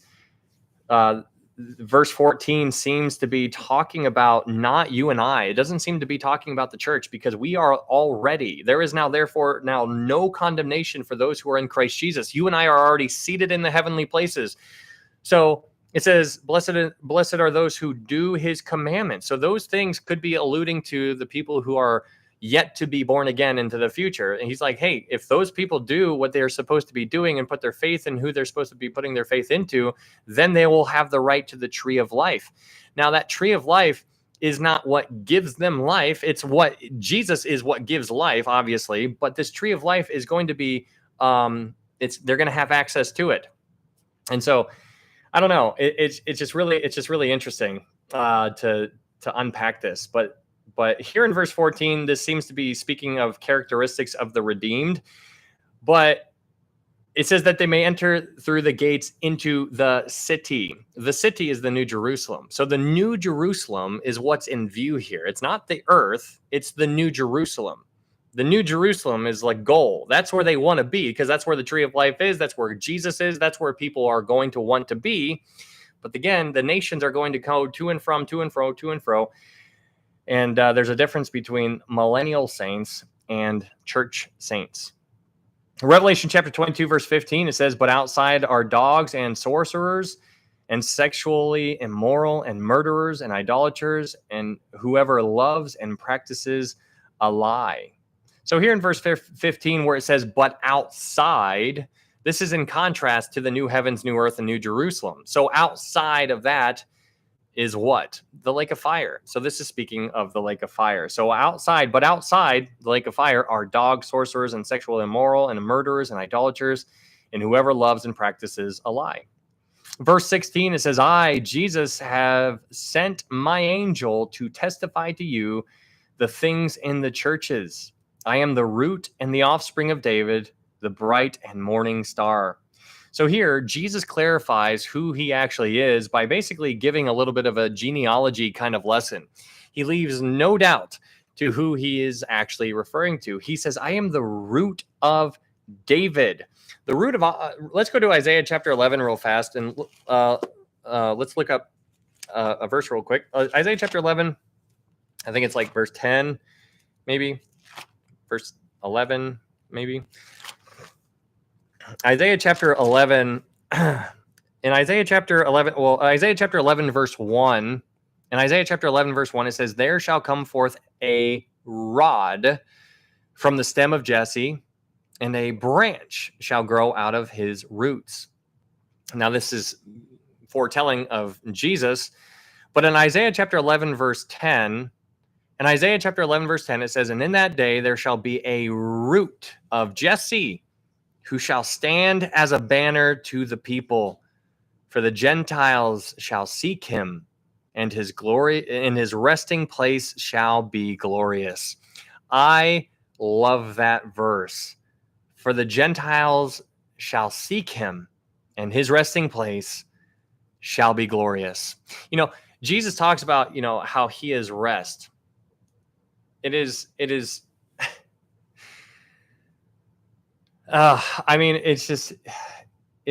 [SPEAKER 2] verse 14 seems to be talking about not you and I. It doesn't seem to be talking about the church, because we are already, there is now therefore now no condemnation for those who are in Christ Jesus. You and I are already seated in the heavenly places. So it says, blessed are those who do his commandments. So those things could be alluding to the people who are yet to be born again into the future. And he's like, hey, if those people do what they're supposed to be doing and put their faith in who they're supposed to be putting their faith into, then they will have the right to the tree of life. Now, that tree of life is not what gives them life. It's what Jesus is, what gives life, obviously. But this tree of life is going to be, they're going to have access to it. And so, I don't know. It's just really interesting to unpack this. But here in verse 14, this seems to be speaking of characteristics of the redeemed. But it says that they may enter through the gates into the city. The city is the New Jerusalem. So the New Jerusalem is what's in view here. It's not the earth. It's the New Jerusalem. The New Jerusalem is like goal. That's where they want to be, because that's where the tree of life is. That's where Jesus is. That's where people are going to want to be. But again, the nations are going to go to and from, to and fro, to and fro. And there's a difference between millennial saints and church saints. Revelation chapter 22, verse 15, it says, "But outside are dogs and sorcerers and sexually immoral and murderers and idolaters and whoever loves and practices a lie." So here in verse 15, where it says, "But outside," this is in contrast to the new heavens, new earth, and new Jerusalem. So outside of that is what? The lake of fire. So this is speaking of the lake of fire. So outside the lake of fire are dogs, sorcerers, and sexual immoral, and murderers, and idolaters, and whoever loves and practices a lie. Verse 16, it says, "I, Jesus, have sent my angel to testify to you the things in the churches. I am the root and the offspring of David, the bright and morning star." So here, Jesus clarifies who he actually is by basically giving a little bit of a genealogy kind of lesson. He leaves no doubt to who he is actually referring to. He says, "I am the root of David." The root of, let's go to Isaiah chapter 11 real fast, and let's look up a verse real quick. Isaiah chapter 11, I think it's like verse 10, maybe. Verse 11, maybe. Isaiah chapter 11, in Isaiah chapter 11, Isaiah chapter 11, verse 1, in Isaiah chapter 11, verse 1, it says, "There shall come forth a rod from the stem of Jesse, and a branch shall grow out of his roots." Now, this is foretelling of Jesus, but in Isaiah chapter 11, verse 10, it says, "And in that day there shall be a root of Jesse, who shall stand as a banner to the people. For the Gentiles shall seek him, and his glory in his resting place shall be glorious." I love that verse. For the Gentiles shall seek him, and his resting place shall be glorious. You know, Jesus talks about, how he is rest. It is it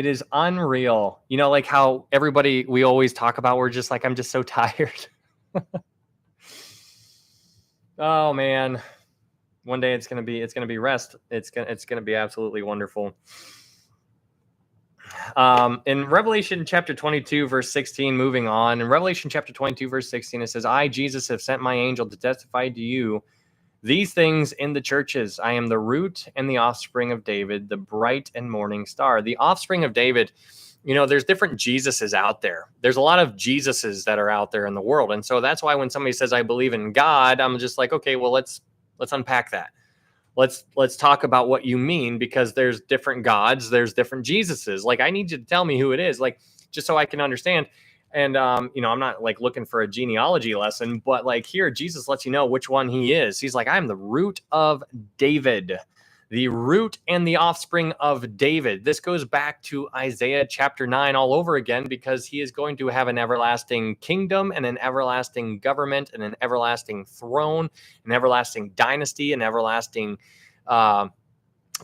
[SPEAKER 2] is unreal. Like how everybody, we always talk about, we're just like, I'm just so tired. Oh man. One day it's going to be rest. It's going to be absolutely wonderful. In Revelation chapter 22, verse 16, moving on, in Revelation chapter 22, verse 16, it says, "I, Jesus, have sent my angel to testify to you these things in the churches. I am the root and the offspring of David, the bright and morning star." The offspring of David, there's different Jesuses out there. There's a lot of Jesuses that are out there in the world. And so that's why when somebody says, "I believe in God," I'm just like, okay, well, let's unpack that. Let's talk about what you mean, because there's different gods, there's different Jesuses. Like, I need you to tell me who it is, like, just so I can understand. And, I'm not like looking for a genealogy lesson, but like here, Jesus lets you know which one he is. He's like, "I'm the root of David, the root and the offspring of David." This goes back to Isaiah chapter 9 all over again, because he is going to have an everlasting kingdom and an everlasting government and an everlasting throne, an everlasting dynasty, an everlasting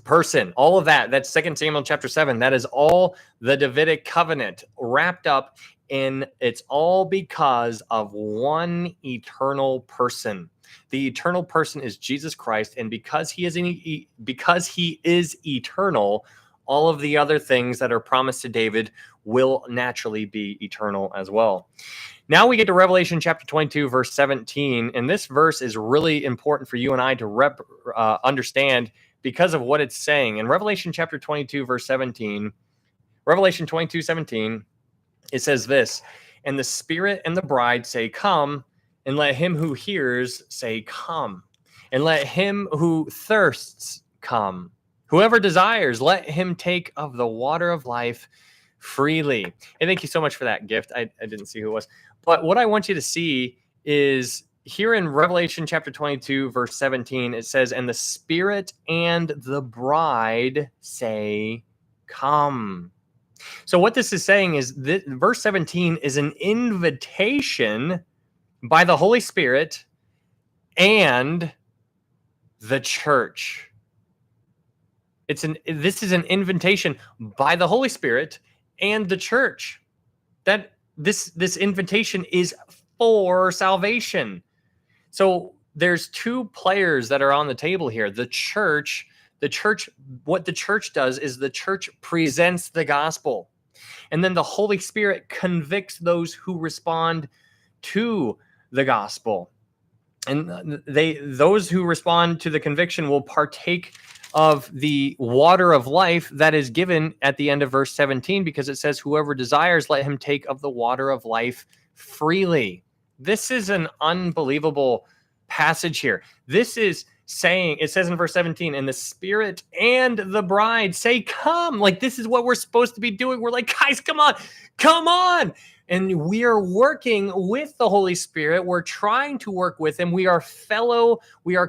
[SPEAKER 2] person. All of that. That's 2 Samuel chapter 7. That is all the Davidic covenant wrapped up in. It's all because of one eternal person. The eternal person is Jesus Christ, and because he is eternal, all of the other things that are promised to David will naturally be eternal as well. Now we get to Revelation chapter 22, verse 17, and this verse is really important for you and I to understand because of what it's saying. In Revelation chapter 22, verse 17, Revelation 22:17, it says this, "And the Spirit and the bride say, 'Come,' and let him who hears say, 'Come,' and let him who thirsts come. Whoever desires, let him take of the water of life freely." And thank you so much for that gift. I didn't see who it was. But what I want you to see is here in Revelation chapter 22, verse 17, it says, "And the Spirit and the bride say, 'Come.'" So what this is saying is that verse 17 is an invitation by the Holy Spirit and the church. This is an invitation by the Holy Spirit and the church. That this invitation is for salvation. So there's two players that are on the table here. The church, what the church does is the church presents the gospel. And then the Holy Spirit convicts those who respond to the gospel. And those who respond to the conviction will partake of the water of life that is given at the end of verse 17, because it says, whoever desires, let him take of the water of life freely. This is an unbelievable passage here. This is saying, it says in verse 17, and the Spirit and the bride say, come. Like, this is what we're supposed to be doing. We're like, guys, come on. And we are working with the Holy Spirit. We're trying to work with him. We are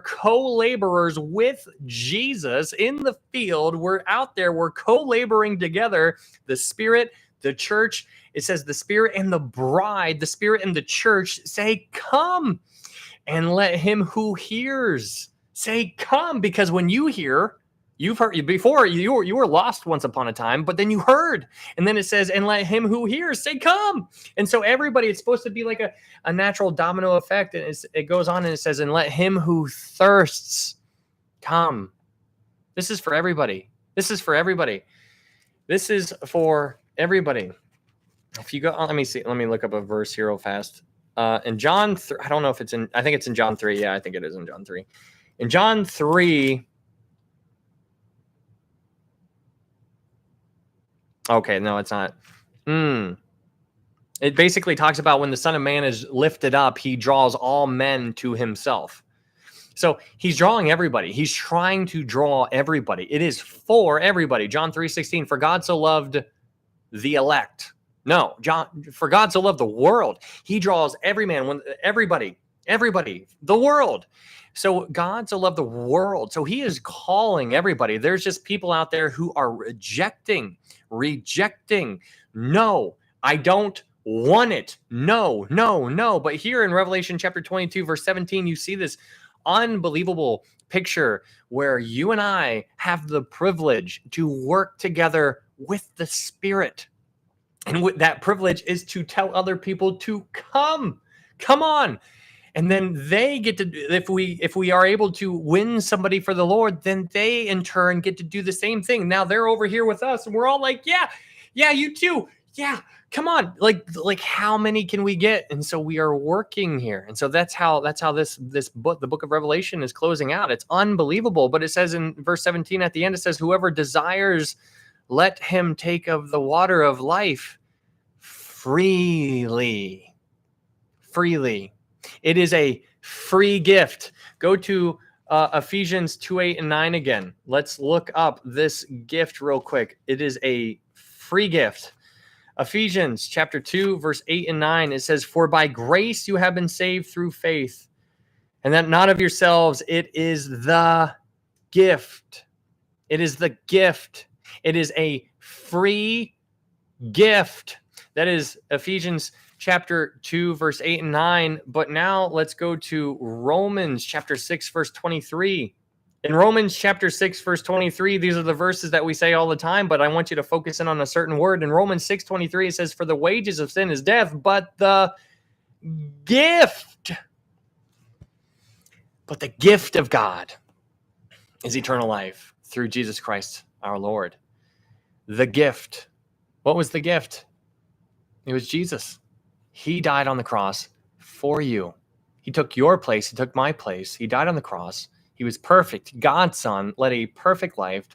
[SPEAKER 2] co-laborers with Jesus in the field. We're out there. We're co-laboring together. The Spirit, the church. It says the Spirit and the bride, the Spirit and the church say, come. And let him who hears say, come. Because when you hear, you've heard before, you were lost once upon a time, but then you heard. And then it says, and let him who hears say, come. And so everybody, it's supposed to be like a natural domino effect. And it goes on and it says, and let him who thirsts come. This is for everybody. This is for everybody. This is for everybody. If you go, let me see. Let me look up a verse here real fast. In John, I don't know if it's in, I think it's in John 3. Yeah, I think it is in John 3. In John 3, okay, no, it's not. It basically talks about when the Son of Man is lifted up, he draws all men to himself. So he's drawing everybody. He's trying to draw everybody. It is for everybody. John 3:16, for God so loved the elect. No, for God so loved the world. He draws every man, everybody, the world. So God so loved the world. So he is calling everybody. There's just people out there who are rejecting. No, I don't want it. No. But here in Revelation chapter 22, verse 17, you see this unbelievable picture where you and I have the privilege to work together with the Spirit. And that privilege is to tell other people to come on. And then they get to, if we are able to win somebody for the Lord, then they in turn get to do the same thing. Now they're over here with us and we're all like, yeah, you too. Yeah, come on. Like how many can we get? And so we are working here. And so that's how this book, the book of Revelation, is closing out. It's unbelievable. But it says in verse 17 at the end, it says, whoever desires, let him take of the water of life freely. It is a free gift. Go to Ephesians 2:8-9 again. Let's look up this gift real quick. It is a free gift. Ephesians chapter 2, verse 8 and 9. It says, for by grace you have been saved through faith, and that not of yourselves. It is the gift. It is the gift. It is a free gift. That is Ephesians chapter 2, verse 8 and 9. But now let's go to Romans chapter 6, verse 23. In Romans chapter 6, verse 23, these are the verses that we say all the time, but I want you to focus in on a certain word. In Romans 6:23, it says, for the wages of sin is death, but the gift of God is eternal life through Jesus Christ our Lord. The gift. What was the gift? It was Jesus. He died on the cross for you. He took your place. He took my place. He died on the cross. He was perfect. God's Son led a perfect life.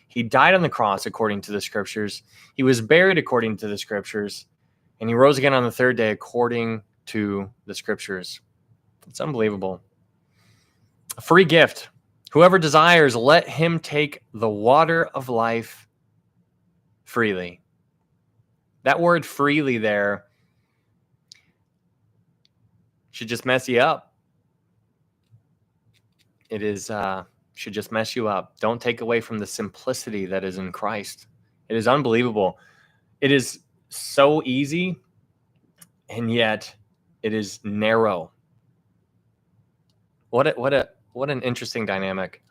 [SPEAKER 2] He died on the cross according to the Scriptures. He was buried according to the Scriptures. And he rose again on the third day according to the Scriptures. It's unbelievable. A free gift. Whoever desires, let him take the water of life freely. That word freely there should just mess you up. It is should just mess you up. Don't take away from the simplicity that is in Christ. It is unbelievable. It is so easy, and yet it is narrow. What an interesting dynamic.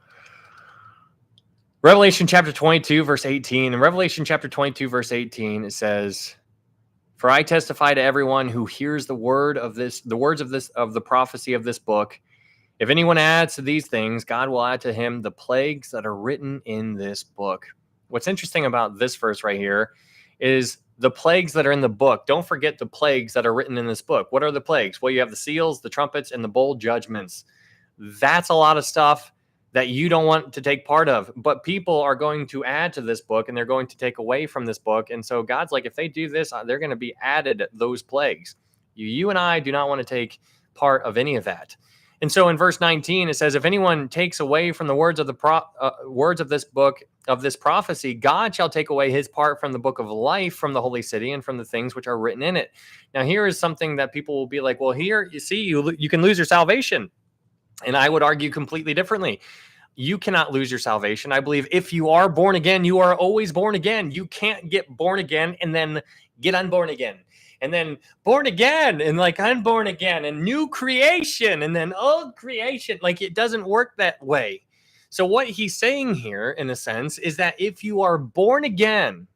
[SPEAKER 2] Revelation chapter 22, verse 18. In Revelation chapter 22, verse 18, it says, For I testify to everyone who hears the words of the prophecy of this book. If anyone adds to these things, God will add to him the plagues that are written in this book. What's interesting about this verse right here is the plagues that are in the book. Don't forget the plagues that are written in this book. What are the plagues? Well, you have the seals, the trumpets, and the bowl judgments. That's a lot of stuff that you don't want to take part of, but people are going to add to this book and they're going to take away from this book. And so God's like, if they do this, they're going to be added those plagues. You and I do not want to take part of any of that. And so in verse 19, it says, if anyone takes away from the words of words of this book, of this prophecy, God shall take away his part from the book of life, from the holy city, and from the things which are written in it. Now, here is something that people will be like, well, here, you see, you can lose your salvation. And I would argue completely differently. You cannot lose your salvation. I believe if you are born again, you are always born again. You can't get born again and then get unborn again. And then born again and like unborn again and new creation and then old creation. Like it doesn't work that way. So what he's saying here, in a sense, is that if you are born again,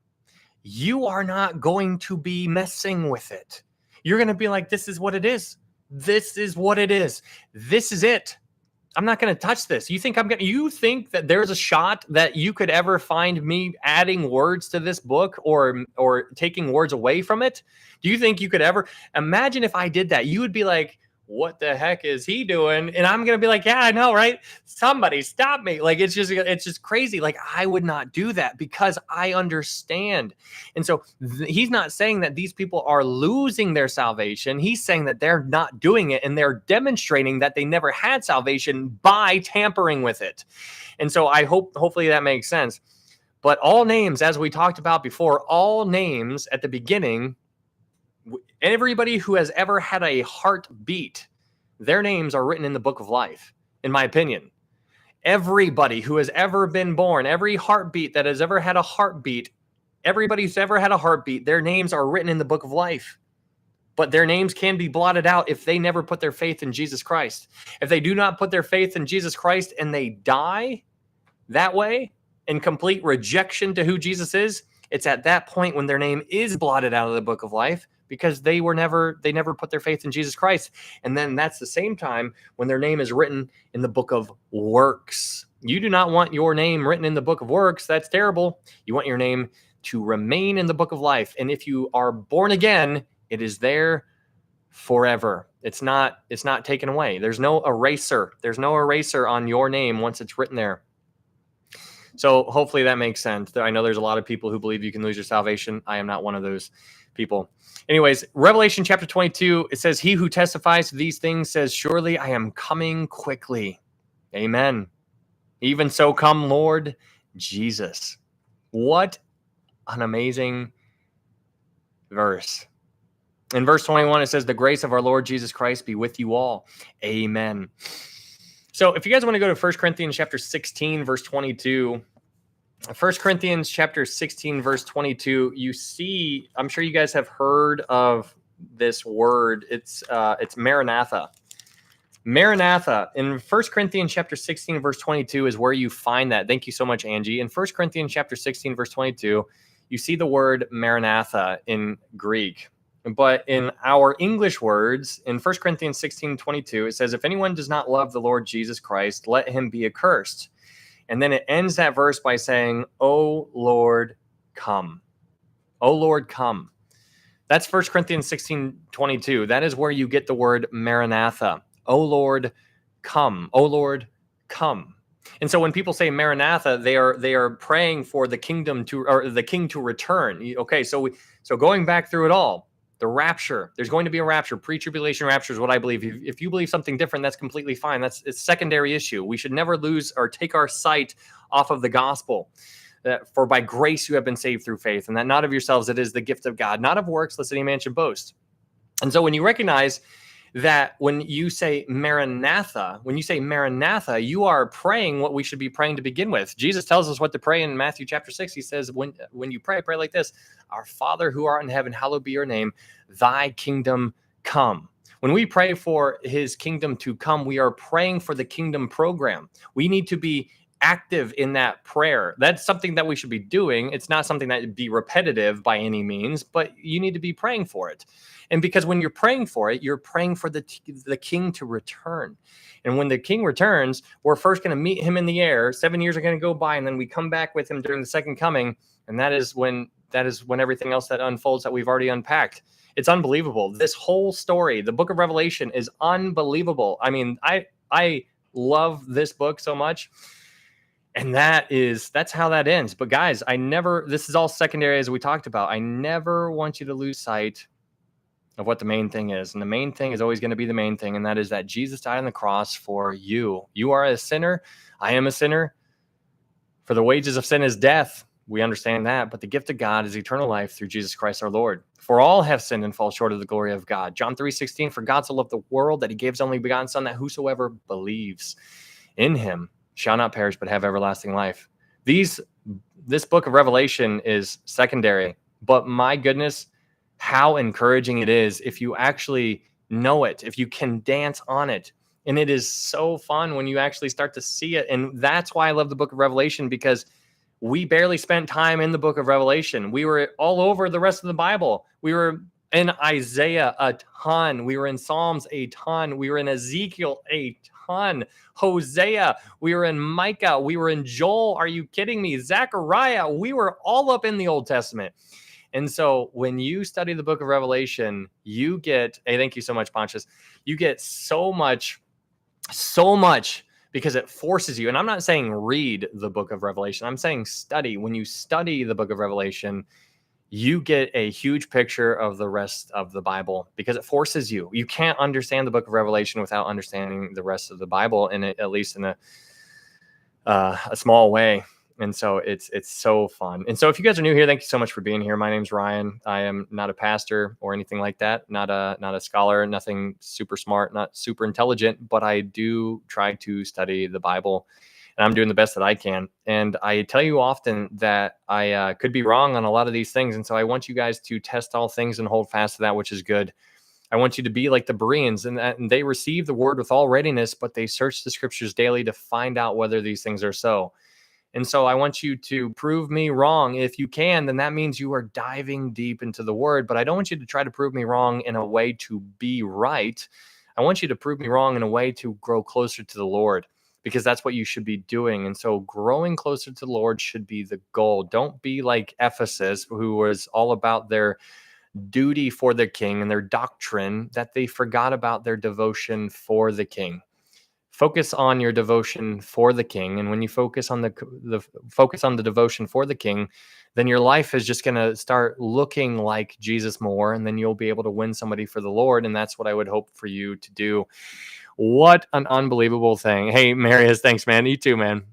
[SPEAKER 2] you are not going to be messing with it. You're going to be like, this is what it is. This is what it is. This is it. I'm not going to touch this. You think that there's a shot that you could ever find me adding words to this book or taking words away from it? Do you think you could ever imagine if I did that? You would be like, what the heck is he doing? And I'm going to be like, yeah, I know, right? Somebody stop me. Like, it's just crazy. Like, I would not do that because I understand. And so he's not saying that these people are losing their salvation. He's saying that they're not doing it and they're demonstrating that they never had salvation by tampering with it. And so hopefully that makes sense. But all names, as we talked about before, all names at the beginning, everybody who has ever had a heartbeat, their names are written in the book of life, in my opinion. Everybody who has ever been born, every heartbeat that has ever had a heartbeat, everybody who's ever had a heartbeat, their names are written in the book of life. But their names can be blotted out if they never put their faith in Jesus Christ. If they do not put their faith in Jesus Christ and they die that way, in complete rejection to who Jesus is, it's at that point when their name is blotted out of the book of life, because they never put their faith in Jesus Christ. And then that's the same time when their name is written in the book of works. You do not want your name written in the book of works. That's terrible. You want your name to remain in the book of life. And if you are born again, it is there forever. It's not taken away. There's no eraser. There's no eraser on your name once it's written there. So hopefully that makes sense. I know there's a lot of people who believe you can lose your salvation. I am not one of those people. Anyways, Revelation chapter 22, it says, he who testifies to these things says, surely I am coming quickly. Amen. Even so come, Lord Jesus. What an amazing verse. In verse 21, it says, the grace of our Lord Jesus Christ be with you all. Amen. So if you guys want to go to 1 Corinthians chapter 16, verse 22, 1 Corinthians chapter 16, verse 22, you see, I'm sure you guys have heard of this word. It's Maranatha. Maranatha. In 1 Corinthians chapter 16, verse 22 is where you find that. Thank you so much, Angie. In 1 Corinthians chapter 16, verse 22, you see the word Maranatha in Greek. But in our English words, in 1 Corinthians 16, 22, it says, if anyone does not love the Lord Jesus Christ, let him be accursed. And then it ends that verse by saying, O Lord, come. O Lord, come. That's 1 Corinthians 16, 22. That is where you get the word Maranatha. O Lord, come. O Lord, come. And so when people say Maranatha, they are praying for the kingdom or the king to return. Okay, so going back through it all, the rapture, there's going to be a rapture. Pre-tribulation rapture is what I believe. If you believe something different, that's completely fine. It's a secondary issue. We should never lose or take our sight off of the gospel. For by grace you have been saved through faith, and that not of yourselves, it is the gift of God, not of works, lest any man should boast. And so when you recognize that when you say Maranatha, you are praying what we should be praying to begin with. Jesus tells us what to pray in Matthew chapter 6. He says, when you pray like this, our Father who art in heaven, hallowed be your name, thy kingdom come. When we pray for his kingdom to come, we are praying for the kingdom program. We need to be active in that prayer. That's something that we should be doing. It's not something that would be repetitive by any means, but you need to be praying for it. And because when you're praying for it, you're praying for the king to return. And when the king returns, we're first going to meet him in the air. 7 years are going to go by, and then we come back with him during the second coming. And that is when everything else that unfolds that we've already unpacked. It's unbelievable. This whole story, the book of Revelation, is unbelievable. I mean, I love this book so much. And that's how that ends. But guys, this is all secondary as we talked about. I never want you to lose sight of what the main thing is. And the main thing is always going to be the main thing. And that is that Jesus died on the cross for you. You are a sinner. I am a sinner. For the wages of sin is death. We understand that. But the gift of God is eternal life through Jesus Christ our Lord. For all have sinned and fall short of the glory of God. John 3:16, for God so loved the world that he gave his only begotten son, that whosoever believes in him shall not perish but have everlasting life. This book of Revelation is secondary. But my goodness, how encouraging it is if you actually know it, if you can dance on it. And it is so fun when you actually start to see it. And that's why I love the book of Revelation, because we barely spent time in the book of Revelation. We were all over the rest of the Bible. We were in Isaiah a ton. We were in Psalms a ton. We were in Ezekiel a ton. Hosea. We were in Micah. We were in Joel. Are you kidding me? Zechariah. We were all up in the Old Testament. And so when you study the book of Revelation, you get, hey, thank you so much, Pontius. You get so much because it forces you. And I'm not saying read the book of Revelation. I'm saying study. When you study the book of Revelation, you get a huge picture of the rest of the Bible because it forces you. You can't understand the book of Revelation without understanding the rest of the Bible, and at least in a small way. And so it's so fun. And so if you guys are new here, thank you so much for being here. My name's Ryan. I am not a pastor or anything like that. Not a scholar, nothing super smart, not super intelligent, but I do try to study the Bible, and I'm doing the best that I can. And I tell you often that I could be wrong on a lot of these things. And so I want you guys to test all things and hold fast to that which is good. I want you to be like the Bereans, and they receive the word with all readiness, but they search the scriptures daily to find out whether these things are so. And so I want you to prove me wrong. If you can, then that means you are diving deep into the word. But I don't want you to try to prove me wrong in a way to be right. I want you to prove me wrong in a way to grow closer to the Lord, because that's what you should be doing. And so growing closer to the Lord should be the goal. Don't be like Ephesus, who was all about their duty for the king and their doctrine, that they forgot about their devotion for the king. Focus on your devotion for the king. And when you focus on the devotion for the king, then your life is just going to start looking like Jesus more. And then you'll be able to win somebody for the Lord. And that's what I would hope for you to do. What an unbelievable thing. Hey, Marius, thanks, man. You too, man.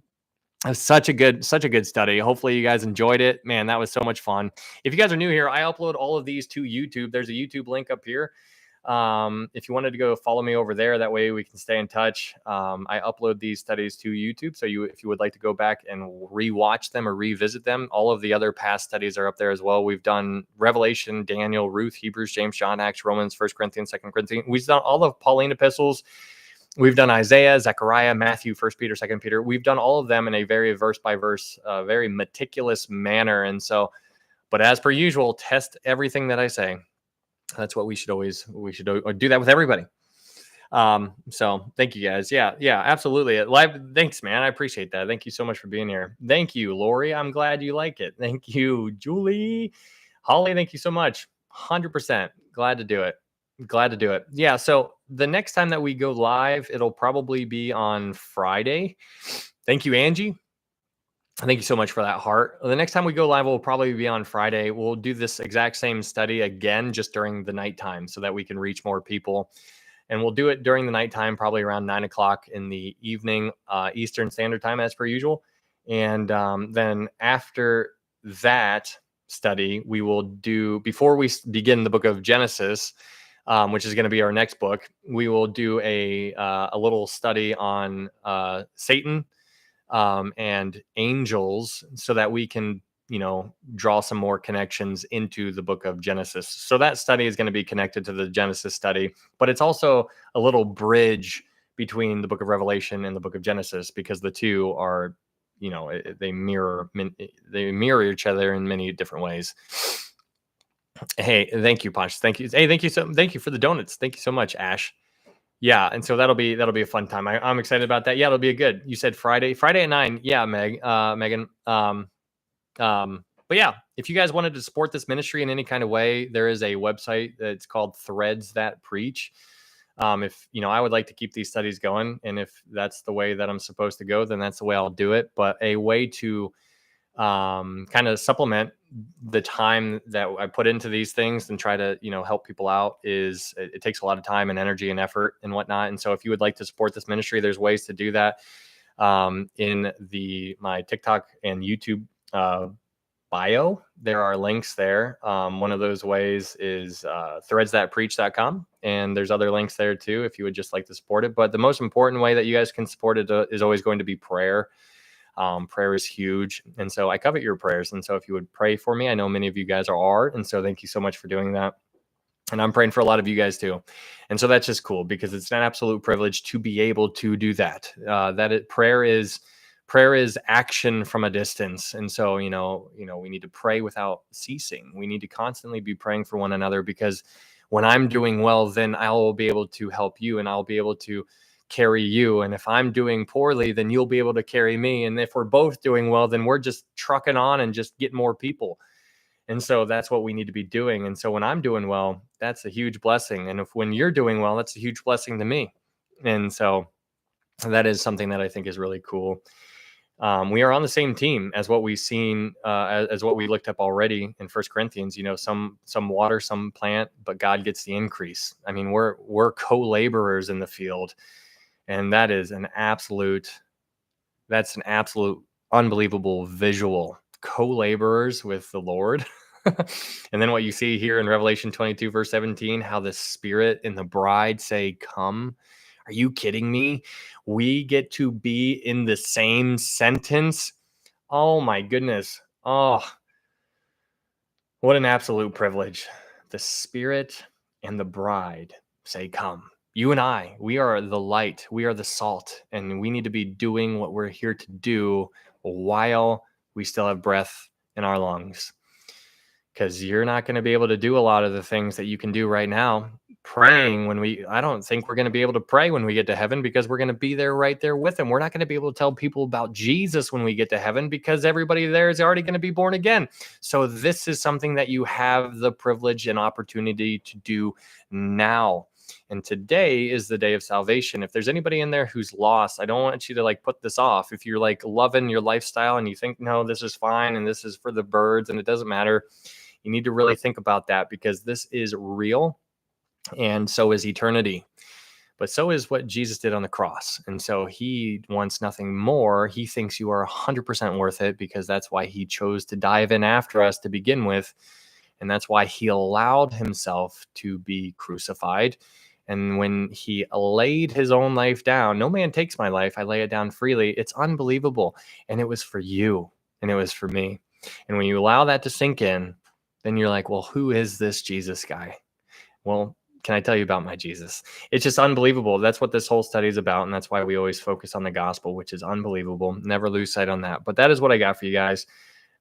[SPEAKER 2] Such a good study. Hopefully you guys enjoyed it. Man, that was so much fun. If you guys are new here, I upload all of these to YouTube. There's a YouTube link up here. If you wanted to go follow me over there, that way we can stay in touch. I upload these studies to YouTube. So if you would like to go back and rewatch them or revisit them, all of the other past studies are up there as well. We've done Revelation, Daniel, Ruth, Hebrews, James, John, Acts, Romans, 1 Corinthians, 2 Corinthians. We've done all of Pauline epistles. We've done Isaiah, Zechariah, Matthew, 1 Peter, 2 Peter. We've done all of them in a very verse by verse, very meticulous manner. And so, but as per usual, test everything that I say. That's what we should do that with everybody. So thank you guys. Yeah, absolutely. Live. Thanks, man. I appreciate that. Thank you so much for being here. Thank you, Lori. I'm glad you like it. Thank you, Julie. Holly, thank you so much. 100%. Glad to do it. Yeah. So the next time that we go live, it'll probably be on Friday. Thank you, Angie. Thank you so much for that heart. The next time we go live will probably be on Friday. We'll do this exact same study again, just during the nighttime, so that we can reach more people. And we'll do it during the nighttime, probably around 9 o'clock in the evening, Eastern Standard Time, as per usual. And then after that study, we will do, before we begin the book of Genesis, which is going to be our next book, we will do a little study on Satan and angels, so that we can, draw some more connections into the book of Genesis. So that study is going to be connected to the Genesis study, but it's also a little bridge between the book of Revelation and the book of Genesis, because the two are they mirror each other in many different ways. Hey, thank you, Ponch. Thank you. Hey, thank you for the donuts. Thank you so much, Ash. Yeah, and so that'll be a fun time. I'm excited about that. Yeah, it'll be a good. You said Friday at 9. Yeah, Megan. But yeah, if you guys wanted to support this ministry in any kind of way, there is a website that's called Threads That Preach. If I would like to keep these studies going, and if that's the way that I'm supposed to go, then that's the way I'll do it. But a way to kind of supplement the time that I put into these things and try to help people out is it takes a lot of time and energy and effort and whatnot. And so if you would like to support this ministry, there's ways to do that in my TikTok and YouTube bio. There are links there. One of those ways is threadsthatpreach.com, and there's other links there too if you would just like to support it. But the most important way that you guys can support it is always going to be prayer. Prayer is huge, and so I covet your prayers. And so if you would pray for me, I know many of you guys are, and so thank you so much for doing that. And I'm praying for a lot of you guys too. And so that's just cool because it's an absolute privilege to be able to do that. Prayer is action from a distance. And so, we need to pray without ceasing. We need to constantly be praying for one another, because when I'm doing well, then I will be able to help you, and I'll be able to carry you. And if I'm doing poorly, then you'll be able to carry me. And if we're both doing well, then we're just trucking on and just get more people. And so that's what we need to be doing. And so when I'm doing well, that's a huge blessing. And when you're doing well, that's a huge blessing to me. And so that is something that I think is really cool. We are on the same team as what we've seen, as what we looked up already in 1 Corinthians. Some water, some plant, but God gets the increase. I mean, we're co-laborers in the field. And that's an absolute unbelievable visual. Co-laborers with the Lord. And then what you see here in Revelation 22, verse 17, how the Spirit and the bride say, "Come." Are you kidding me? We get to be in the same sentence. Oh my goodness. Oh, what an absolute privilege. The Spirit and the bride say, "Come." You and I, we are the light, we are the salt, and we need to be doing what we're here to do while we still have breath in our lungs. Because you're not going to be able to do a lot of the things that you can do right now. Praying I don't think we're going to be able to pray when we get to heaven, because we're going to be there right there with him. We're not going to be able to tell people about Jesus when we get to heaven, because everybody there is already going to be born again. So this is something that you have the privilege and opportunity to do now. And today is the day of salvation. If there's anybody in there who's lost, I don't want you to put this off. If you're loving your lifestyle and you think, no, this is fine and this is for the birds and it doesn't matter, you need to really think about that, because this is real, and so is eternity. But so is what Jesus did on the cross. And so he wants nothing more. He thinks you are 100% worth it, because that's why he chose to dive in after us to begin with. And that's why he allowed himself to be crucified. And when he laid his own life down, "No man takes my life, I lay it down freely." It's unbelievable. And it was for you, and it was for me. And when you allow that to sink in, then you're like, well, who is this Jesus guy? Well, can I tell you about my Jesus? It's just unbelievable. That's what this whole study is about. And that's why we always focus on the gospel, which is unbelievable. Never lose sight on that. But that is what I got for you guys.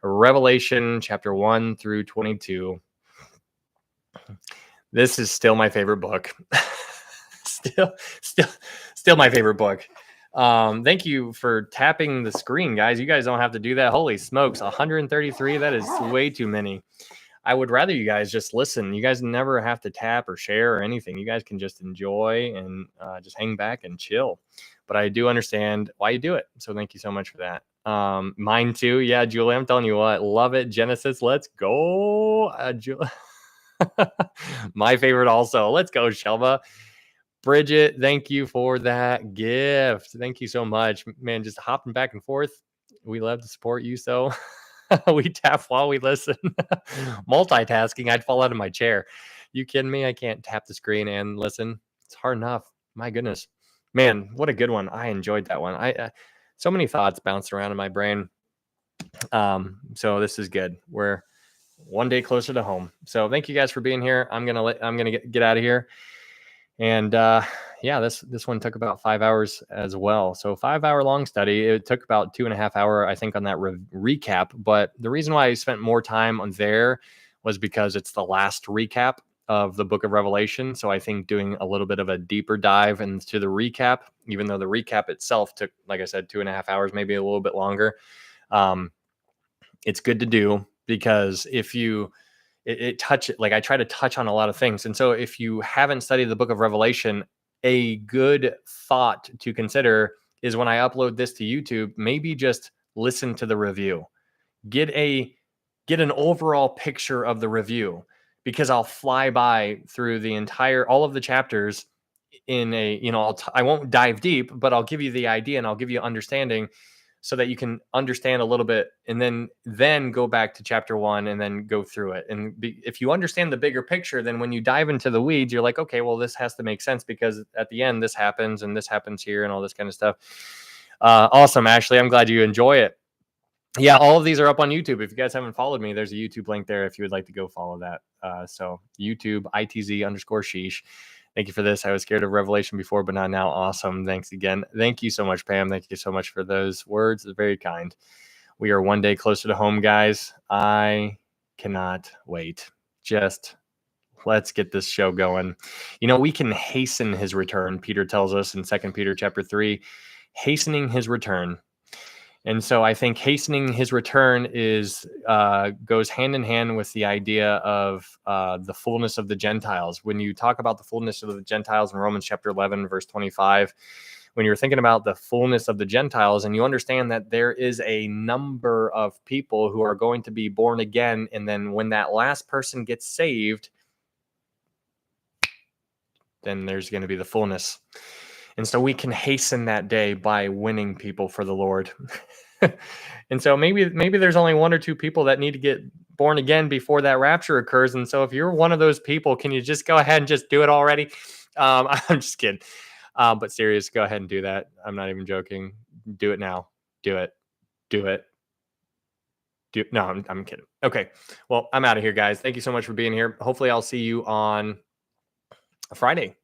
[SPEAKER 2] Revelation chapter 1 through 22. This is still my favorite book. still my favorite book. Thank you for tapping the screen, guys. You guys don't have to do that. Holy smokes, 133. That is way too many. I would rather you guys just listen. You guys never have to tap or share or anything. You guys can just enjoy and just hang back and chill. But I do understand why you do it. So thank you so much for that. Mine too. Yeah, Julie, I'm telling you what. Love it. Genesis, let's go. Julie. My favorite also. Let's go, Shelva. Bridget, thank you for that gift. Thank you so much. Man, just hopping back and forth. We love to support you. So we tap while we listen. Multitasking, I'd fall out of my chair. You kidding me? I can't tap the screen and listen. It's hard enough. My goodness. Man, what a good one. I enjoyed that one. So many thoughts bounced around in my brain. So this is good. We're one day closer to home. So thank you guys for being here. I'm gonna get out of here. And yeah, this one took about 5 hours as well. So 5 hour long study. It took about 2.5 hours, I think, on that recap. But the reason why I spent more time on there was because it's the last recap of the book of Revelation. So I think doing a little bit of a deeper dive into the recap, even though the recap itself took, like I said, 2.5 hours, maybe a little bit longer. It's good to do because if you I try to touch on a lot of things. And so if you haven't studied the book of Revelation, a good thought to consider is when I upload this to YouTube, maybe just listen to the review. Get an overall picture of the review, because I'll fly by through all of the chapters in I won't dive deep, but I'll give you the idea and I'll give you understanding so that you can understand a little bit, and then go back to chapter 1 and then go through it. And if you understand the bigger picture, then when you dive into the weeds, you're like, okay, well, this has to make sense because at the end, this happens and this happens here and all this kind of stuff. Awesome, Ashley. I'm glad you enjoy it. Yeah, all of these are up on YouTube. If you guys haven't followed me, there's a YouTube link there if you would like to go follow that. So YouTube, ITZ_sheesh. Thank you for this. I was scared of Revelation before, but not now. Awesome. Thanks again. Thank you so much, Pam. Thank you so much for those words. It's very kind. We are one day closer to home, guys. I cannot wait. Just let's get this show going. We can hasten his return. Peter tells us in 2 Peter chapter 3, hastening his return. And so I think hastening his return goes hand in hand with the idea of the fullness of the Gentiles. When you talk about the fullness of the Gentiles in Romans chapter 11, verse 25, when you're thinking about the fullness of the Gentiles and you understand that there is a number of people who are going to be born again, and then when that last person gets saved, then there's going to be the fullness. And so we can hasten that day by winning people for the Lord. And so maybe there's only 1 or 2 people that need to get born again before that rapture occurs. And so if you're one of those people, can you just go ahead and just do it already? I'm just kidding. But serious, go ahead and do that. I'm not even joking. Do it now. Do it. No, I'm kidding. Okay. Well, I'm out of here, guys. Thank you so much for being here. Hopefully I'll see you on a Friday.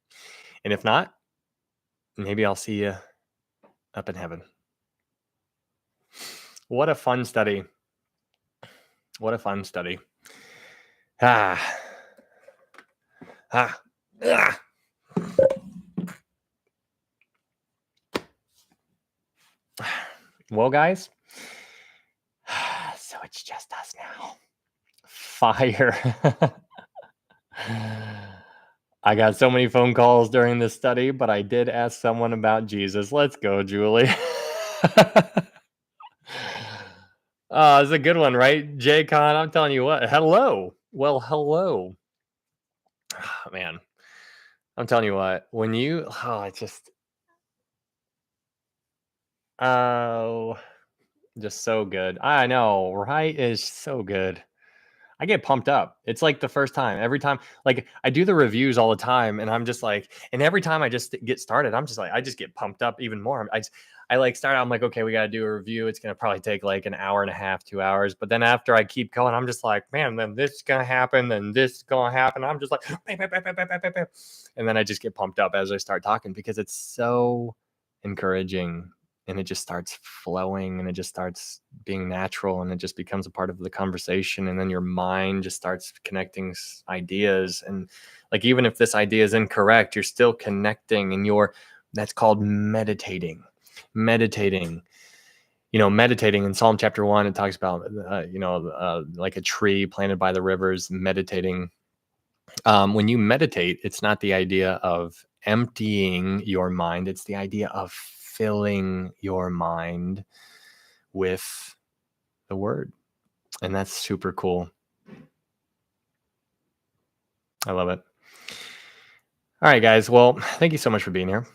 [SPEAKER 2] And if not, maybe I'll see you up in heaven. What a fun study. What a fun study. Well, guys, so it's just us now. Fire. I got so many phone calls during this study, but I did ask someone about Jesus. Let's go, Julie. It's a good one, right? Jay Con, I'm telling you what. Hello. Well, hello. Oh, man. I'm telling you what. When you... just so good. I know, right? It's so good. I get pumped up. It's like the first time. Every time, like I do the reviews all the time, and I'm just like, and every time I just get started, I'm just like, I just get pumped up even more. I like start out, I'm like, okay, we got to do a review. It's going to probably take like an hour and a half, 2 hours. But then after I keep going, I'm just like, man, then this is going to happen. Then this is going to happen. I'm just like, and then I just get pumped up as I start talking because it's so encouraging. And it just starts flowing and it just starts being natural and it just becomes a part of the conversation. And then your mind just starts connecting ideas. And like, even if this idea is incorrect, you're still connecting, and that's called meditating. Meditating in Psalm chapter 1, it talks about, like a tree planted by the rivers, meditating. When you meditate, it's not the idea of emptying your mind. It's the idea of filling your mind with the word. And that's super cool. I love it. All right, guys. Well, thank you so much for being here.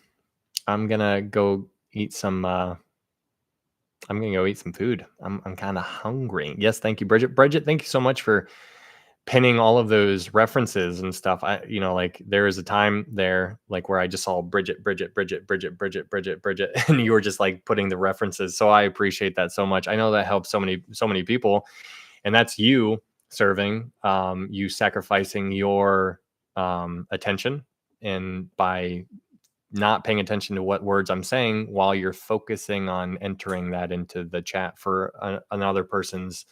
[SPEAKER 2] I'm going to go eat some food. I'm kind of hungry. Yes. Thank you, Bridget. Bridget, thank you so much for pinning all of those references and stuff. Like there is a time there, like where I just saw Bridget, and you were just like putting the references. So I appreciate that so much. I know that helps so many people, and that's you serving, you sacrificing your attention, and by not paying attention to what words I'm saying while you're focusing on entering that into the chat for another person's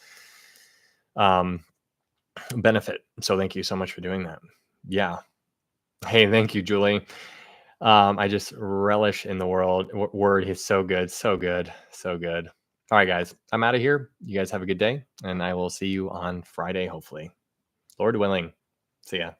[SPEAKER 2] benefit. So thank you so much for doing that. Yeah. Hey, thank you, Julie. I just relish in the word. He's so good, so good, so good. All right, guys, I'm out of here. You guys have a good day, and I will see you on Friday, hopefully. Lord willing. See ya.